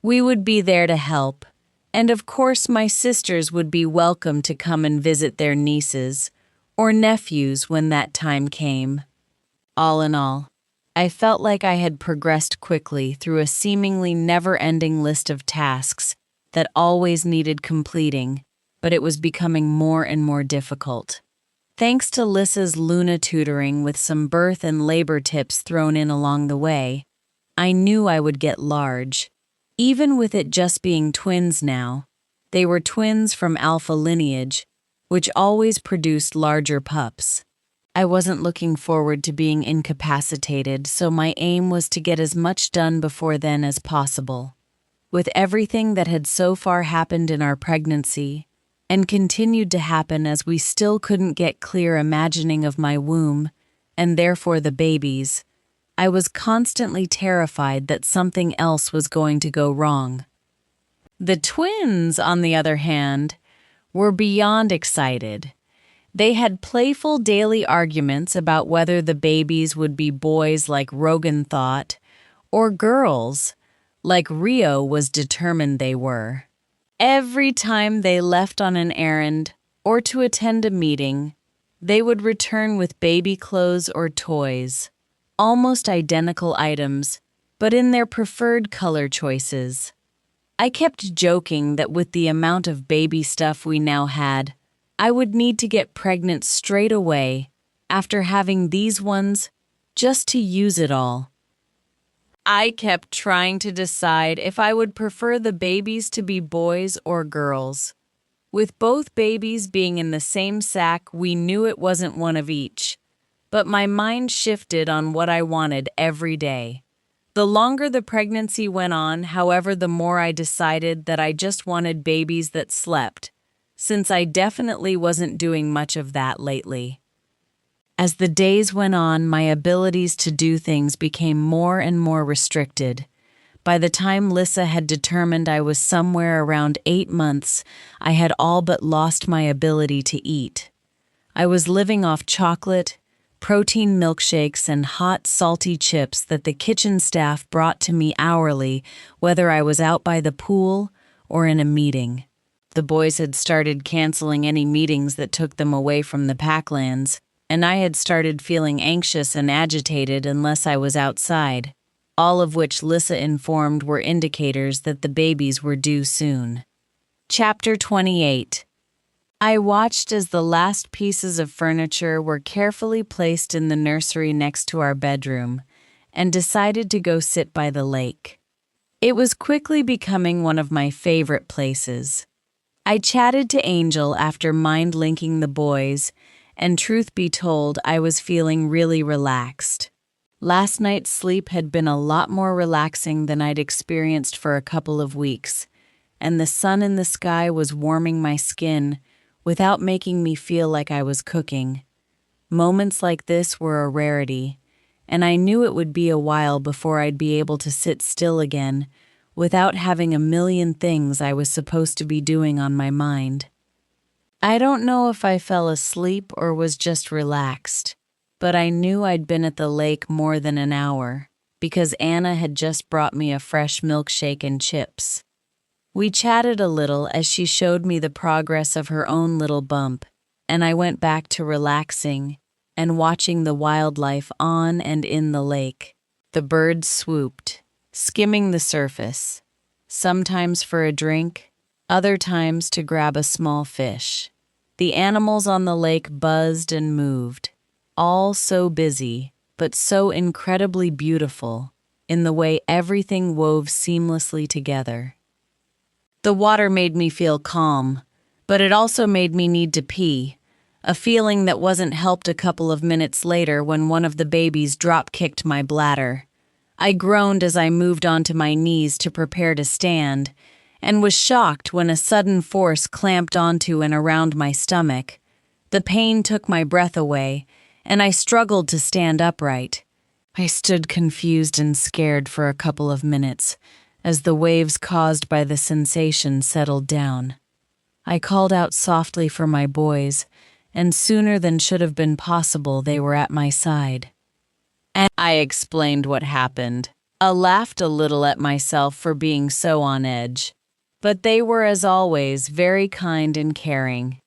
we would be there to help, and of course my sisters would be welcome to come and visit their nieces, or nephews when that time came. All in all, I felt like I had progressed quickly through a seemingly never-ending list of tasks that always needed completing, but it was becoming more and more difficult. Thanks to Lissa's Luna tutoring with some birth and labor tips thrown in along the way, I knew I would get large. Even with it just being twins now, they were twins from alpha lineage, which always produced larger pups. I wasn't looking forward to being incapacitated, so my aim was to get as much done before then as possible. With everything that had so far happened in our pregnancy, and continued to happen as we still couldn't get clear imagining of my womb, and therefore the babies, I was constantly terrified that something else was going to go wrong. The twins, on the other hand, were beyond excited. They had playful daily arguments about whether the babies would be boys like Rogan thought, or girls, like Rio was determined they were. Every time they left on an errand or to attend a meeting, they would return with baby clothes or toys, almost identical items, but in their preferred color choices. I kept joking that with the amount of baby stuff we now had, I would need to get pregnant straight away after having these ones just to use it all. I kept trying to decide if I would prefer the babies to be boys or girls. With both babies being in the same sack, we knew it wasn't one of each. But my mind shifted on what I wanted every day. The longer the pregnancy went on, however, the more I decided that I just wanted babies that slept, since I definitely wasn't doing much of that lately. As the days went on, my abilities to do things became more and more restricted. By the time Lissa had determined I was somewhere around 8 months, I had all but lost my ability to eat. I was living off chocolate, protein milkshakes, and hot, salty chips that the kitchen staff brought to me hourly, whether I was out by the pool or in a meeting. The boys had started canceling any meetings that took them away from the Packlands, and I had started feeling anxious and agitated unless I was outside, all of which Lissa informed were indicators that the babies were due soon. Chapter 28. I watched as the last pieces of furniture were carefully placed in the nursery next to our bedroom, and decided to go sit by the lake. It was quickly becoming one of my favorite places. I chatted to Angel after mind-linking the boys, and truth be told, I was feeling really relaxed. Last night's sleep had been a lot more relaxing than I'd experienced for a couple of weeks, and the sun in the sky was warming my skin without making me feel like I was cooking. Moments like this were a rarity, and I knew it would be a while before I'd be able to sit still again without having a million things I was supposed to be doing on my mind. I don't know if I fell asleep or was just relaxed, but I knew I'd been at the lake more than an hour because Anna had just brought me a fresh milkshake and chips. We chatted a little as she showed me the progress of her own little bump, and I went back to relaxing and watching the wildlife on and in the lake. The birds swooped, skimming the surface, sometimes for a drink, other times to grab a small fish. The animals on the lake buzzed and moved, all so busy, but so incredibly beautiful in the way everything wove seamlessly together. The water made me feel calm, but it also made me need to pee, a feeling that wasn't helped a couple of minutes later when one of the babies drop-kicked my bladder. I groaned as I moved onto my knees to prepare to stand, and was shocked when a sudden force clamped onto and around my stomach. The pain took my breath away, and I struggled to stand upright. I stood confused and scared for a couple of minutes as the waves caused by the sensation settled down. I called out softly for my boys, and sooner than should have been possible, they were at my side. And I explained what happened. I laughed a little at myself for being so on edge. But they were, as always, very kind and caring.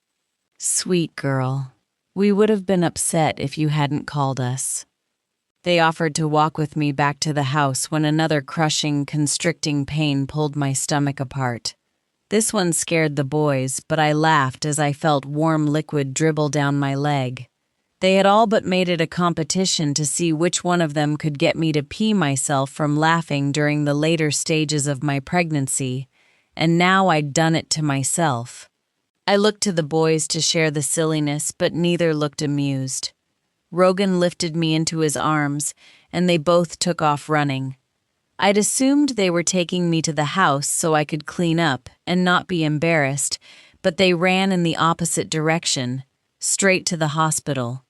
"Sweet girl," We would have been upset if you hadn't called us." They offered to walk with me back to the house when another crushing, constricting pain pulled my stomach apart. This one scared the boys, but I laughed as I felt warm liquid dribble down my leg. They had all but made it a competition to see which one of them could get me to pee myself from laughing during the later stages of my pregnancy, and now I'd done it to myself. I looked to the boys to share the silliness, but neither looked amused. Rogan lifted me into his arms, and they both took off running. I'd assumed they were taking me to the house so I could clean up and not be embarrassed, but they ran in the opposite direction, straight to the hospital.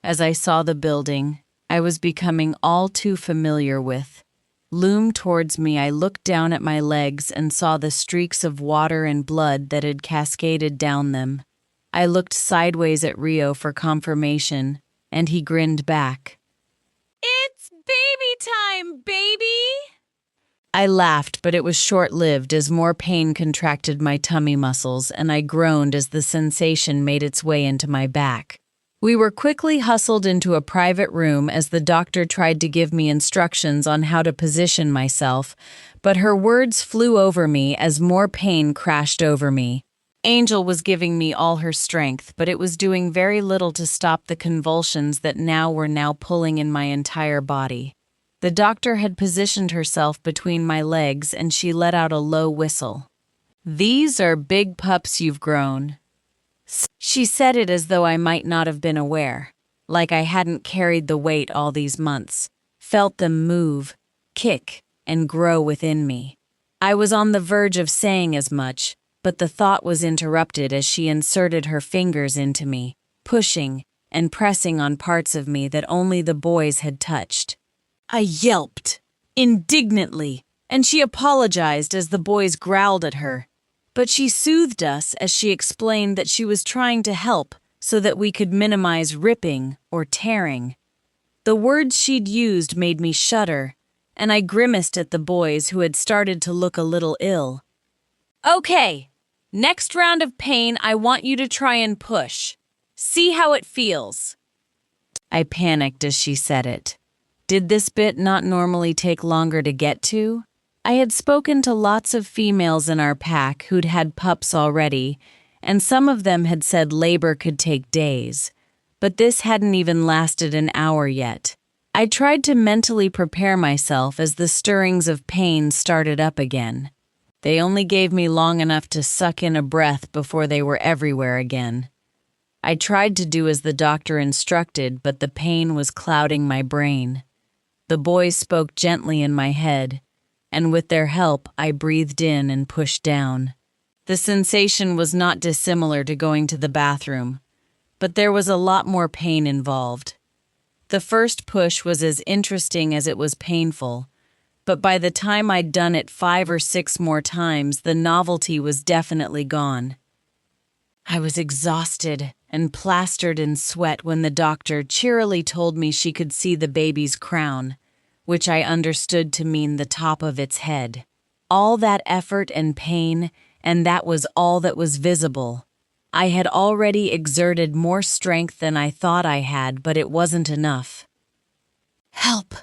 As I saw the building I was becoming all too familiar with loom towards me, I looked down at my legs and saw the streaks of water and blood that had cascaded down them. I looked sideways at Rio for confirmation, and he grinned back. "It's baby time, baby!" I laughed, but it was short-lived as more pain contracted my tummy muscles, and I groaned as the sensation made its way into my back. We were quickly hustled into a private room as the doctor tried to give me instructions on how to position myself, but her words flew over me as more pain crashed over me. Angel was giving me all her strength, but it was doing very little to stop the convulsions that were pulling in my entire body. The doctor had positioned herself between my legs and she let out a low whistle. "These are big pups you've grown." She said it as though I might not have been aware, like I hadn't carried the weight all these months, felt them move, kick, and grow within me. I was on the verge of saying as much, but the thought was interrupted as she inserted her fingers into me, pushing and pressing on parts of me that only the boys had touched. I yelped, indignantly, and she apologized as the boys growled at her. But she soothed us as she explained that she was trying to help so that we could minimize ripping or tearing. The words she'd used made me shudder, and I grimaced at the boys who had started to look a little ill. "Okay, next round of pain, I want you to try and push. See how it feels." I panicked as she said it. Did this bit not normally take longer to get to? I had spoken to lots of females in our pack who'd had pups already, and some of them had said labor could take days, but this hadn't even lasted an hour yet. I tried to mentally prepare myself as the stirrings of pain started up again. They only gave me long enough to suck in a breath before they were everywhere again. I tried to do as the doctor instructed, but the pain was clouding my brain. The boys spoke gently in my head, and with their help, I breathed in and pushed down. The sensation was not dissimilar to going to the bathroom, but there was a lot more pain involved. The first push was as interesting as it was painful, but by the time I'd done it 5 or 6 more times, the novelty was definitely gone. I was exhausted and plastered in sweat when the doctor cheerily told me she could see the baby's crown, which I understood to mean the top of its head. All that effort and pain, and that was all that was visible. I had already exerted more strength than I thought I had, but it wasn't enough. "Help!"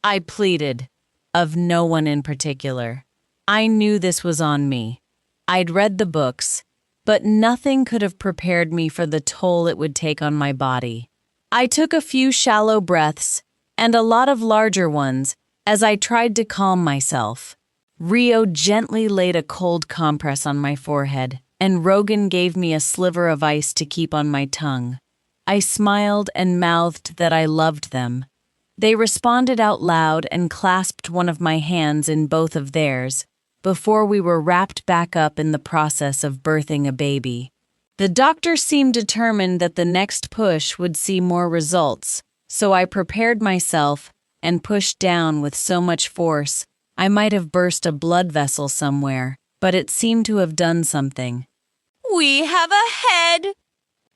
I pleaded, of no one in particular. I knew this was on me. I'd read the books, but nothing could have prepared me for the toll it would take on my body. I took a few shallow breaths, and a lot of larger ones, as I tried to calm myself. Rio gently laid a cold compress on my forehead, and Rogan gave me a sliver of ice to keep on my tongue. I smiled and mouthed that I loved them. They responded out loud and clasped one of my hands in both of theirs, before we were wrapped back up in the process of birthing a baby. The doctor seemed determined that the next push would see more results, so I prepared myself and pushed down with so much force I might have burst a blood vessel somewhere, but it seemed to have done something. "We have a head!"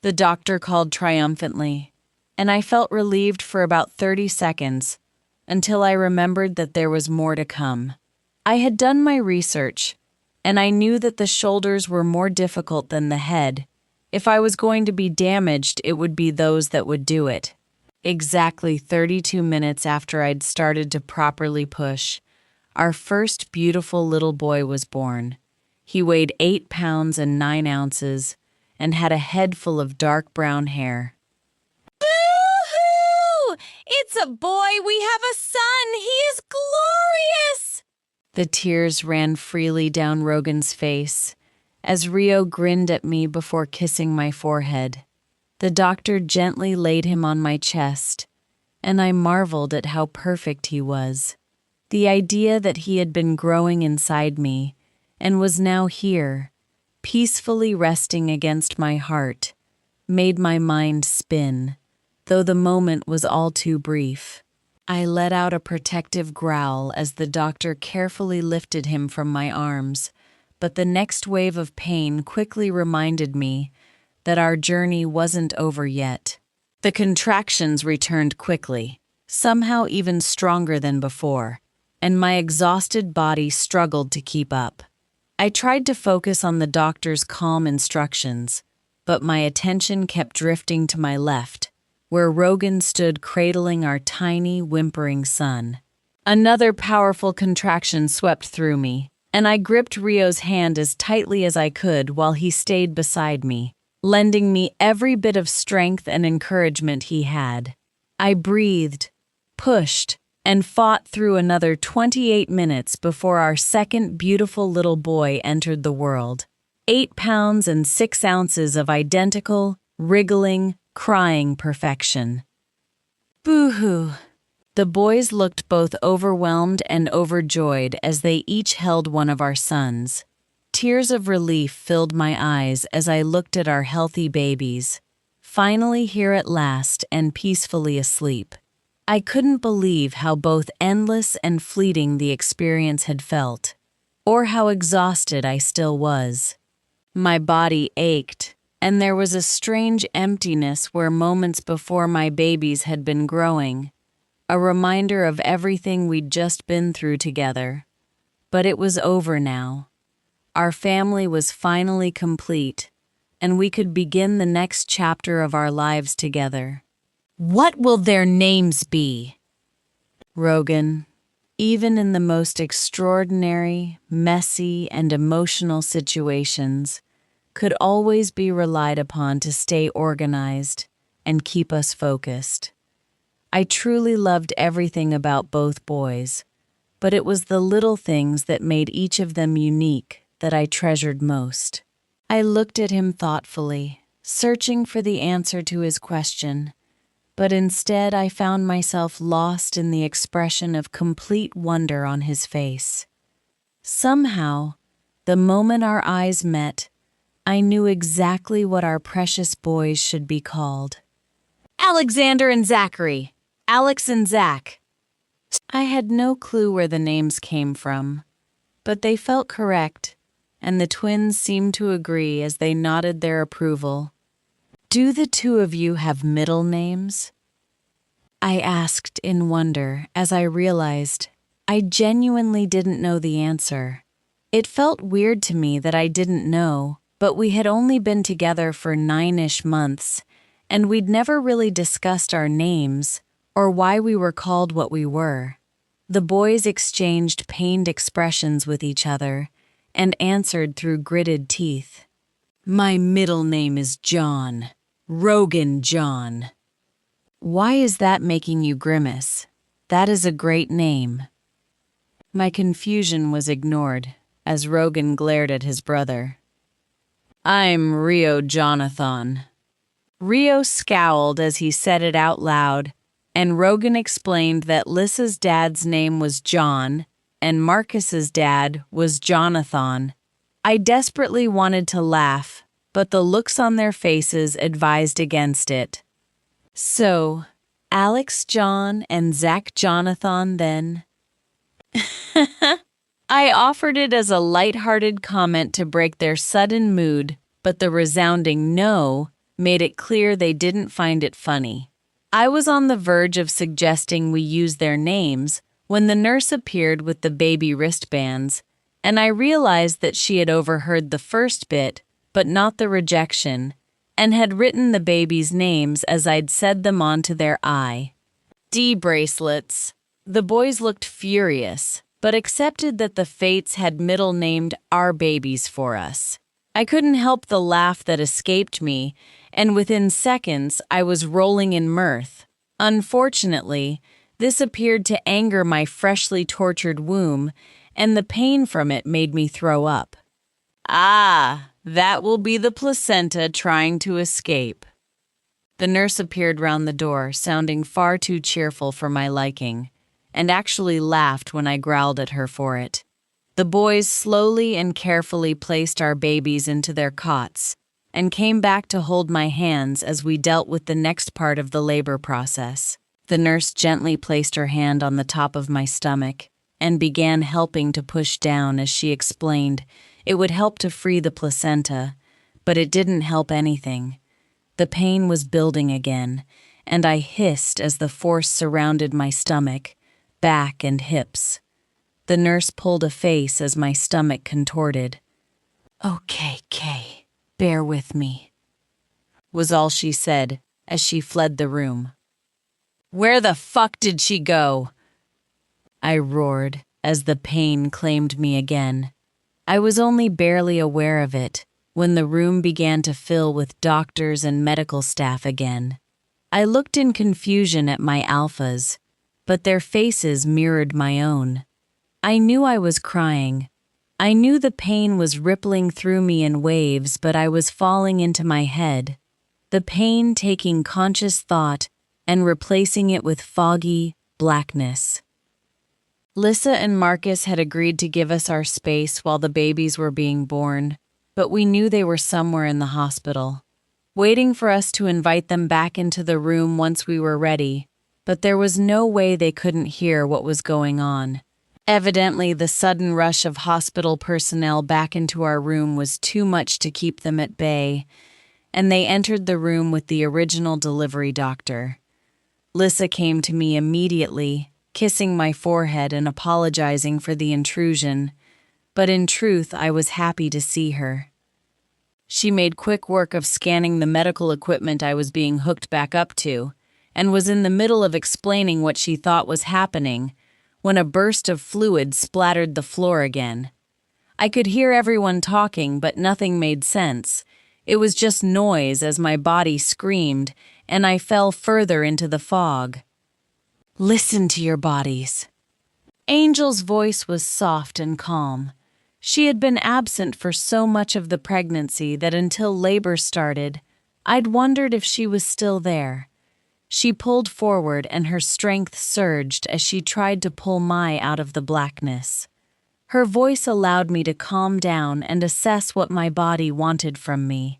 the doctor called triumphantly, and I felt relieved for about 30 seconds, until I remembered that there was more to come. I had done my research, and I knew that the shoulders were more difficult than the head, If I was going to be damaged, it would be those that would do it. Exactly 32 minutes after I'd started to properly push, our first beautiful little boy was born. He weighed 8 pounds and 9 ounces and had a head full of dark brown hair. Boo-hoo! It's a boy! We have a son! He is glorious! The tears ran freely down Rogan's face as Rio grinned at me before kissing my forehead. The doctor gently laid him on my chest, and I marveled at how perfect he was. The idea that he had been growing inside me and was now here, peacefully resting against my heart, made my mind spin, though the moment was all too brief. I let out a protective growl as the doctor carefully lifted him from my arms, but the next wave of pain quickly reminded me that our journey wasn't over yet. The contractions returned quickly, somehow even stronger than before, and my exhausted body struggled to keep up. I tried to focus on the doctor's calm instructions, but my attention kept drifting to my left, where Rogan stood cradling our tiny, whimpering son. Another powerful contraction swept through me, and I gripped Rio's hand as tightly as I could while he stayed beside me, lending me every bit of strength and encouragement he had. I breathed, pushed, and fought through another 28 minutes before our second beautiful little boy entered the world. 8 pounds and 6 ounces of identical, wriggling, crying perfection. Boo-hoo! The boys looked both overwhelmed and overjoyed as they each held one of our sons. Tears of relief filled my eyes as I looked at our healthy babies, finally here at last and peacefully asleep. I couldn't believe how both endless and fleeting the experience had felt, or how exhausted I still was. My body ached, and there was a strange emptiness where moments before my babies had been growing, a reminder of everything we'd just been through together. But it was over now. Our family was finally complete, and we could begin the next chapter of our lives together. What will their names be? Rogan, even in the most extraordinary, messy, and emotional situations, could always be relied upon to stay organized and keep us focused. I truly loved everything about both boys, but it was the little things that made each of them unique that I treasured most. I looked at him thoughtfully, searching for the answer to his question, but instead I found myself lost in the expression of complete wonder on his face. Somehow, the moment our eyes met, I knew exactly what our precious boys should be called. Alexander and Zachary. Alex and Zach. I had no clue where the names came from, but they felt correct, and the twins seemed to agree as they nodded their approval. Do the two of you have middle names? I asked in wonder as I realized I genuinely didn't know the answer. It felt weird to me that I didn't know, but we had only been together for 9-ish months, and we'd never really discussed our names or why we were called what we were. The boys exchanged pained expressions with each other and answered through gritted teeth. My middle name is John. Rogan John. Why is that making you grimace? That is a great name. My confusion was ignored as Rogan glared at his brother. I'm Rio Jonathan. Rio scowled as he said it out loud, and Rogan explained that Lissa's dad's name was John and Marcus's dad was Jonathan. I desperately wanted to laugh, but the looks on their faces advised against it. So, Alex John and Zach Jonathan then? I offered it as a light-hearted comment to break their sudden mood, but the resounding no made it clear they didn't find it funny. I was on the verge of suggesting we use their names when the nurse appeared with the baby wristbands, and I realized that she had overheard the first bit, but not the rejection, and had written the babies' names as I'd said them onto their ID bracelets. The boys looked furious, but accepted that the fates had middle-named our babies for us. I couldn't help the laugh that escaped me, and within seconds I was rolling in mirth. Unfortunately, this appeared to anger my freshly tortured womb, and the pain from it made me throw up. Ah, that will be the placenta trying to escape. The nurse appeared round the door, sounding far too cheerful for my liking, and actually laughed when I growled at her for it. The boys slowly and carefully placed our babies into their cots and came back to hold my hands as we dealt with the next part of the labor process. The nurse gently placed her hand on the top of my stomach and began helping to push down as she explained it would help to free the placenta, but it didn't help anything. The pain was building again, and I hissed as the force surrounded my stomach, back, and hips. The nurse pulled a face as my stomach contorted. "Okay, Kay, bear with me," was all she said as she fled the room. "Where the fuck did she go?" I roared as the pain claimed me again. I was only barely aware of it when the room began to fill with doctors and medical staff again. I looked in confusion at my alphas, but their faces mirrored my own. I knew I was crying. I knew the pain was rippling through me in waves, but I was falling into my head, the pain taking conscious thought and replacing it with foggy blackness. Lissa and Marcus had agreed to give us our space while the babies were being born, but we knew they were somewhere in the hospital, waiting for us to invite them back into the room once we were ready, but there was no way they couldn't hear what was going on. Evidently, the sudden rush of hospital personnel back into our room was too much to keep them at bay, and they entered the room with the original delivery doctor. Lissa came to me immediately, kissing my forehead and apologizing for the intrusion, but in truth I was happy to see her. She made quick work of scanning the medical equipment I was being hooked back up to, and was in the middle of explaining what she thought was happening when a burst of fluid splattered the floor again. I could hear everyone talking, but nothing made sense. It was just noise as my body screamed, and I fell further into the fog. "Listen to your bodies." Angel's voice was soft and calm. She had been absent for so much of the pregnancy that until labor started, I'd wondered if she was still there. She pulled forward and her strength surged as she tried to pull Mai out of the blackness. Her voice allowed me to calm down and assess what my body wanted from me.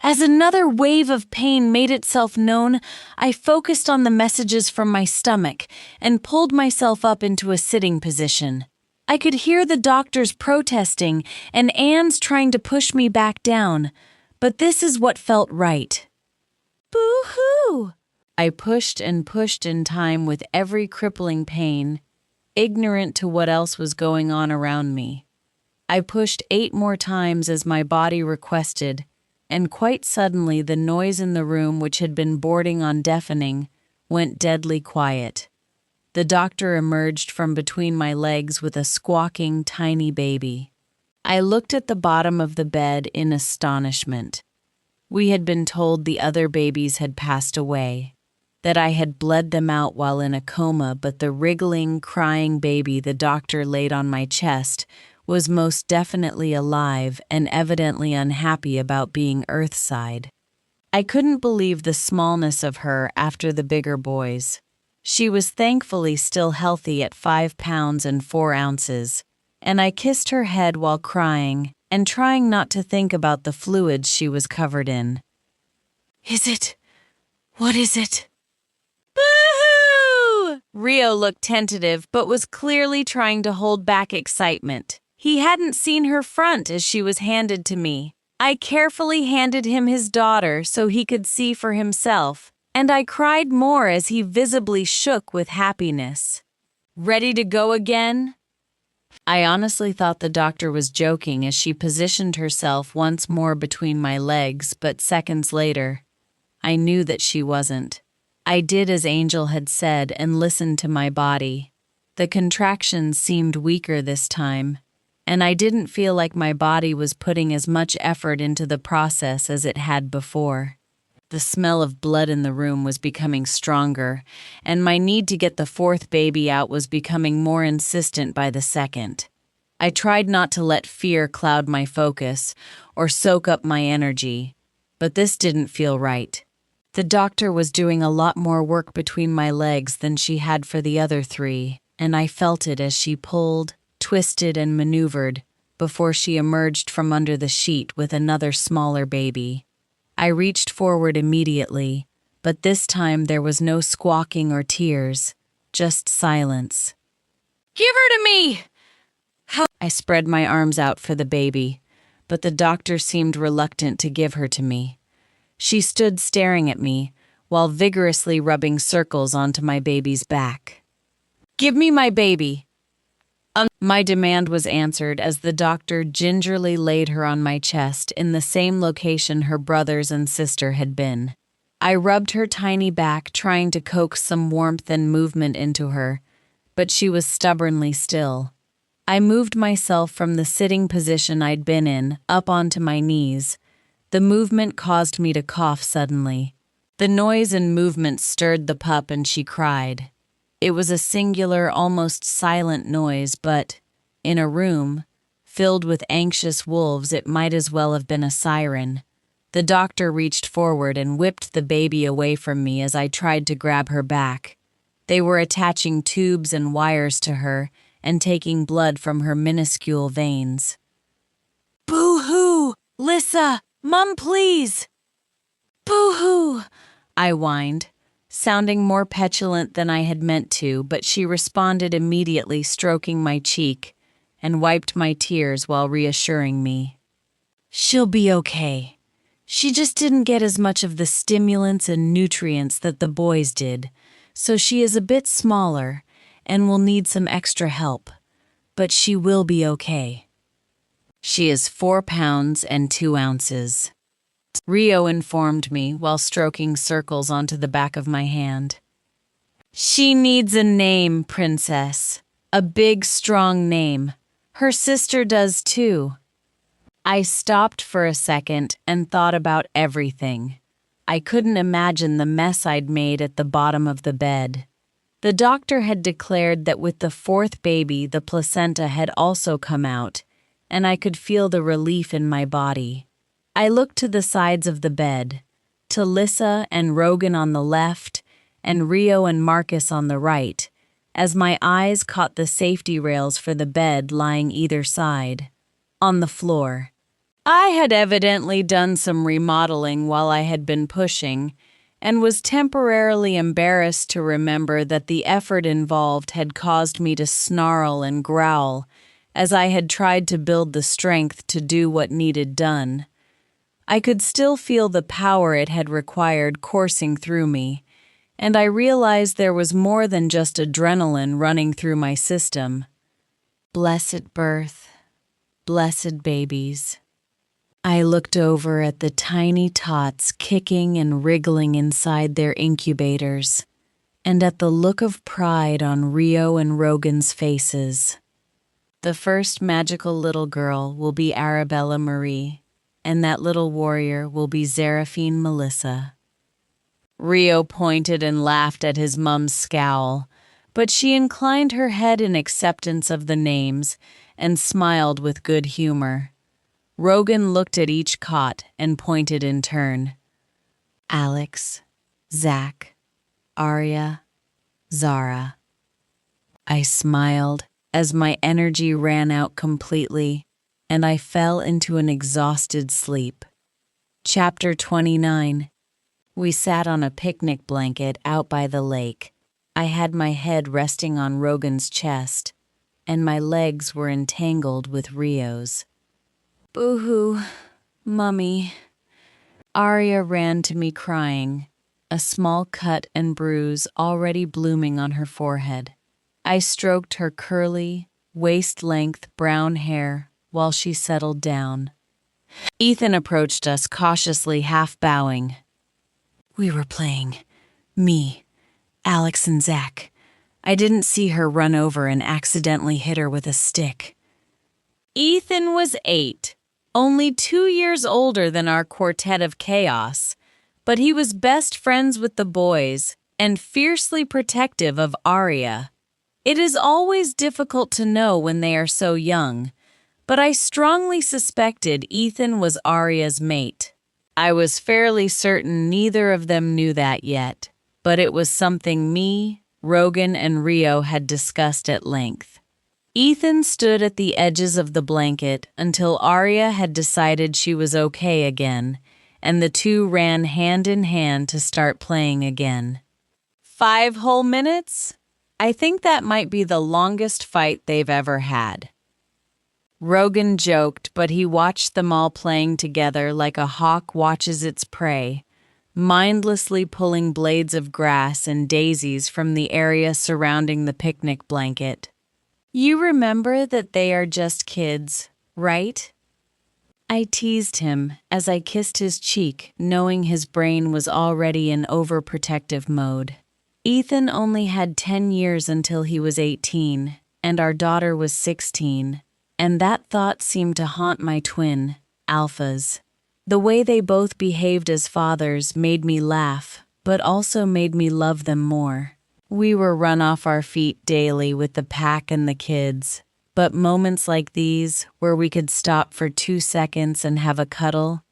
As another wave of pain made itself known, I focused on the messages from my stomach and pulled myself up into a sitting position. I could hear the doctors protesting and Anne's trying to push me back down, but this is what felt right. "Boo-hoo!" I pushed and pushed in time with every crippling pain, ignorant to what else was going on around me. I pushed 8 more times as my body requested, and quite suddenly the noise in the room, which had been bordering on deafening, went deadly quiet. The doctor emerged from between my legs with a squawking, tiny baby. I looked at the bottom of the bed in astonishment. We had been told the other babies had passed away, that I had bled them out while in a coma, but the wriggling, crying baby the doctor laid on my chest was most definitely alive and evidently unhappy about being earthside. I couldn't believe the smallness of her after the bigger boys. She was thankfully still healthy at 5 pounds and 4 ounces, and I kissed her head while crying and trying not to think about the fluids she was covered in. What is it? Boo-hoo! Rio looked tentative but was clearly trying to hold back excitement. He hadn't seen her front as she was handed to me. I carefully handed him his daughter so he could see for himself, and I cried more as he visibly shook with happiness. "Ready to go again?" I honestly thought the doctor was joking as she positioned herself once more between my legs, but seconds later, I knew that she wasn't. I did as Angel had said and listened to my body. The contractions seemed weaker this time, and I didn't feel like my body was putting as much effort into the process as it had before. The smell of blood in the room was becoming stronger, and my need to get the fourth baby out was becoming more insistent by the second. I tried not to let fear cloud my focus or soak up my energy, but this didn't feel right. The doctor was doing a lot more work between my legs than she had for the other three, and I felt it as she pulled, twisted, and maneuvered before she emerged from under the sheet with another smaller baby. I reached forward immediately, but this time there was no squawking or tears, just silence. Give her to me! I spread my arms out for the baby, but the doctor seemed reluctant to give her to me. She stood staring at me while vigorously rubbing circles onto my baby's back. Give me my baby! My demand was answered as the doctor gingerly laid her on my chest in the same location her brothers and sister had been. I rubbed her tiny back, trying to coax some warmth and movement into her, but she was stubbornly still. I moved myself from the sitting position I'd been in up onto my knees. The movement caused me to cough suddenly. The noise and movement stirred the pup and she cried. It was a singular, almost silent noise, but in a room filled with anxious wolves, it might as well have been a siren. The doctor reached forward and whipped the baby away from me as I tried to grab her back. They were attaching tubes and wires to her and taking blood from her minuscule veins. Boo-hoo! Lissa! Mum, please! Boo-hoo! I whined, sounding more petulant than I had meant to, but she responded immediately, stroking my cheek and wiped my tears while reassuring me. She'll be okay. She just didn't get as much of the stimulants and nutrients that the boys did, so she is a bit smaller and will need some extra help, but she will be okay. She is 4 pounds and 2 ounces. Rio informed me while stroking circles onto the back of my hand. She needs a name, Princess. A big, strong name. Her sister does too. I stopped for a second and thought about everything. I couldn't imagine the mess I'd made at the bottom of the bed. The doctor had declared that with the fourth baby, the placenta had also come out, and I could feel the relief in my body. I looked to the sides of the bed, to Lissa and Rogan on the left, and Rio and Marcus on the right, as my eyes caught the safety rails for the bed lying either side. On the floor. I had evidently done some remodeling while I had been pushing, and was temporarily embarrassed to remember that the effort involved had caused me to snarl and growl as I had tried to build the strength to do what needed done. I could still feel the power it had required coursing through me, and I realized there was more than just adrenaline running through my system. Blessed birth, blessed babies. I looked over at the tiny tots kicking and wriggling inside their incubators, and at the look of pride on Rio and Rogan's faces. The first magical little girl will be Arabella Marie, and that little warrior will be Seraphine Melissa. Rio pointed and laughed at his mum's scowl, but she inclined her head in acceptance of the names and smiled with good humor. Rogan looked at each cot and pointed in turn. Alex, Zach, Arya, Zara. I smiled as my energy ran out completely, and I fell into an exhausted sleep. Chapter 29. We sat on a picnic blanket out by the lake. I had my head resting on Rogan's chest, and my legs were entangled with Rio's. Boo-hoo, Mummy. Arya ran to me crying, a small cut and bruise already blooming on her forehead. I stroked her curly, waist-length brown hair while she settled down. Ethan approached us cautiously, half bowing. "We were playing. Me, Alex, and Zach. I didn't see her run over and accidentally hit her with a stick." Ethan was 8, only 2 years older than our quartet of chaos, but he was best friends with the boys and fiercely protective of Arya. It is always difficult to know when they are so young, but I strongly suspected Ethan was Arya's mate. I was fairly certain neither of them knew that yet, but it was something me, Rogan, and Rio had discussed at length. Ethan stood at the edges of the blanket until Arya had decided she was okay again, and the two ran hand in hand to start playing again. 5 whole minutes? I think that might be the longest fight they've ever had. Rogan joked, but he watched them all playing together like a hawk watches its prey, mindlessly pulling blades of grass and daisies from the area surrounding the picnic blanket. "You remember that they are just kids, right?" I teased him as I kissed his cheek, knowing his brain was already in overprotective mode. Ethan only had 10 years until he was 18, and our daughter was 16, and that thought seemed to haunt my twin, Alphas. The way they both behaved as fathers made me laugh, but also made me love them more. We were run off our feet daily with the pack and the kids, but moments like these, where we could stop for 2 seconds and have a cuddle,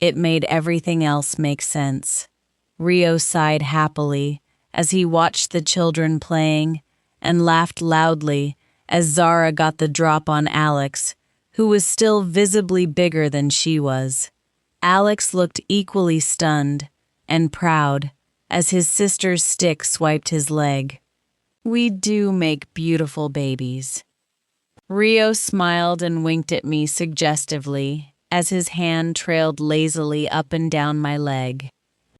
it made everything else make sense. Rio sighed happily as he watched the children playing and laughed loudly as Zara got the drop on Alex, who was still visibly bigger than she was. Alex looked equally stunned and proud as his sister's stick swiped his leg. We do make beautiful babies. Rio smiled and winked at me suggestively as his hand trailed lazily up and down my leg.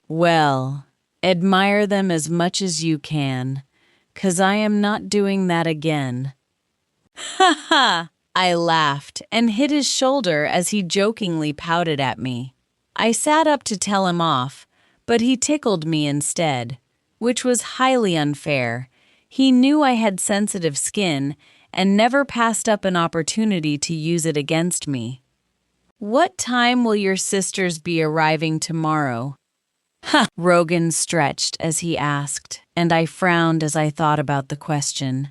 "Well, admire them as much as you can, 'cause I am not doing that again." "Ha ha!" I laughed and hit his shoulder as he jokingly pouted at me. I sat up to tell him off, but he tickled me instead, which was highly unfair. He knew I had sensitive skin and never passed up an opportunity to use it against me. "What time will your sisters be arriving tomorrow?" "Ha!" Rogan stretched as he asked, and I frowned as I thought about the question.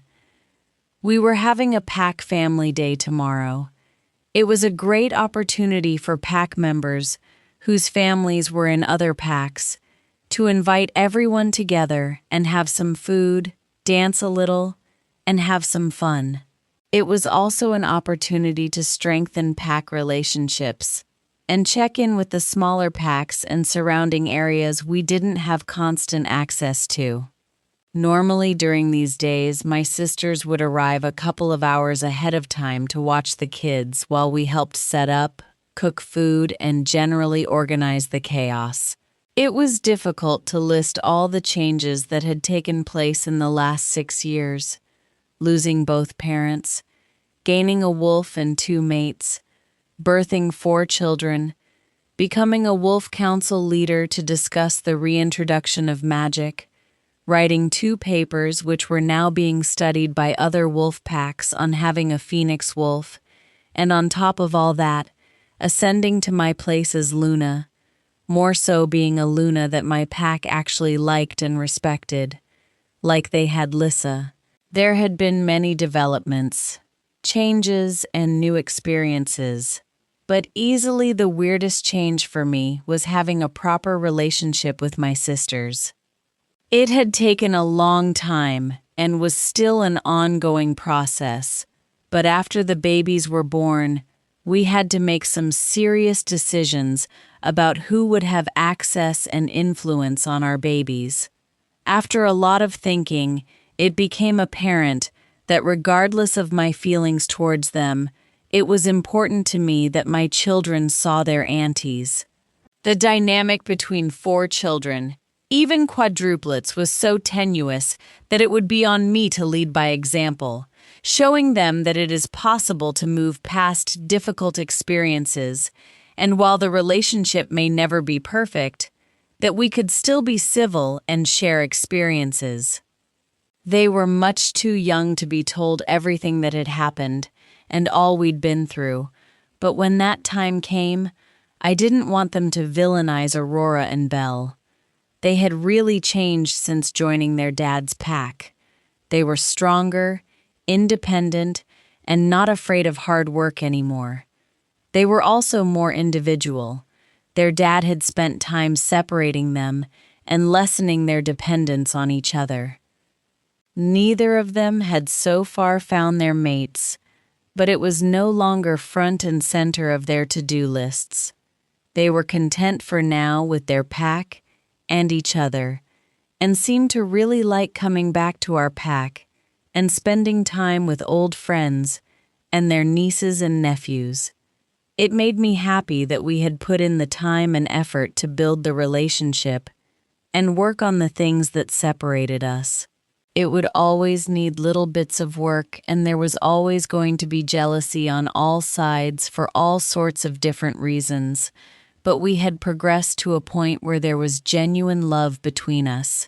We were having a pack family day tomorrow. It was a great opportunity for pack members whose families were in other packs to invite everyone together and have some food, dance a little, and have some fun. It was also an opportunity to strengthen pack relationships and check in with the smaller packs and surrounding areas we didn't have constant access to. Normally during these days, my sisters would arrive a couple of hours ahead of time to watch the kids while we helped set up, cook food, and generally organize the chaos. It was difficult to list all the changes that had taken place in the last 6 years. Losing both parents, gaining a wolf and 2 mates, birthing 4 children, becoming a wolf council leader to discuss the reintroduction of magic, writing 2 papers which were now being studied by other wolf packs on having a phoenix wolf, and on top of all that, ascending to my place as Luna, more so being a Luna that my pack actually liked and respected, like they had Lissa. There had been many developments, changes, and new experiences, but easily the weirdest change for me was having a proper relationship with my sisters. It had taken a long time and was still an ongoing process, but after the babies were born, we had to make some serious decisions about who would have access and influence on our babies. After a lot of thinking, it became apparent that regardless of my feelings towards them, it was important to me that my children saw their aunties. The dynamic between 4 children, even quadruplets, was so tenuous that it would be on me to lead by example, showing them that it is possible to move past difficult experiences, and while the relationship may never be perfect, that we could still be civil and share experiences. They were much too young to be told everything that had happened and all we'd been through, but when that time came, I didn't want them to villainize Aurora and Belle. They had really changed since joining their dad's pack. They were stronger, independent, and not afraid of hard work anymore. They were also more individual. Their dad had spent time separating them and lessening their dependence on each other. Neither of them had so far found their mates, but it was no longer front and center of their to-do lists. They were content for now with their pack and each other, and seemed to really like coming back to our pack and spending time with old friends and their nieces and nephews. It made me happy that we had put in the time and effort to build the relationship and work on the things that separated us. It would always need little bits of work, and there was always going to be jealousy on all sides for all sorts of different reasons, but we had progressed to a point where there was genuine love between us.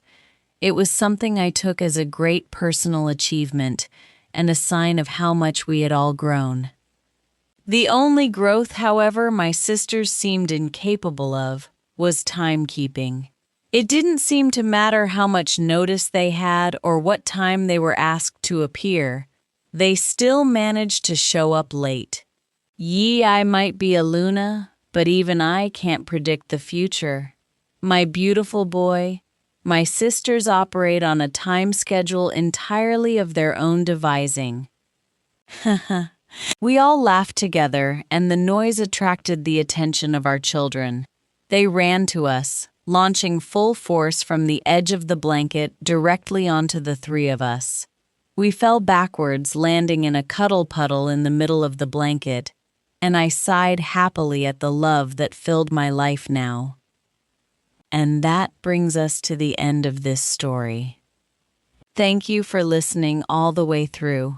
It was something I took as a great personal achievement and a sign of how much we had all grown. The only growth, however, my sisters seemed incapable of was timekeeping. It didn't seem to matter how much notice they had or what time they were asked to appear. They still managed to show up late. I might be a Luna, but even I can't predict the future. My beautiful boy, my sisters operate on a time schedule entirely of their own devising. We all laughed together, and the noise attracted the attention of our children. They ran to us, launching full force from the edge of the blanket directly onto the three of us. We fell backwards, landing in a cuddle puddle in the middle of the blanket, and I sighed happily at the love that filled my life now. And that brings us to the end of this story. Thank you for listening all the way through.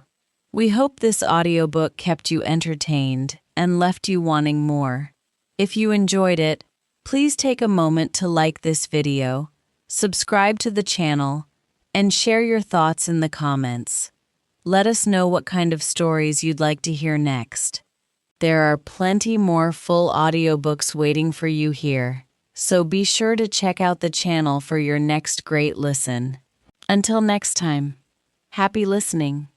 We hope this audiobook kept you entertained and left you wanting more. If you enjoyed it, please take a moment to like this video, subscribe to the channel, and share your thoughts in the comments. Let us know what kind of stories you'd like to hear next. There are plenty more full audiobooks waiting for you here, so be sure to check out the channel for your next great listen. Until next time, happy listening.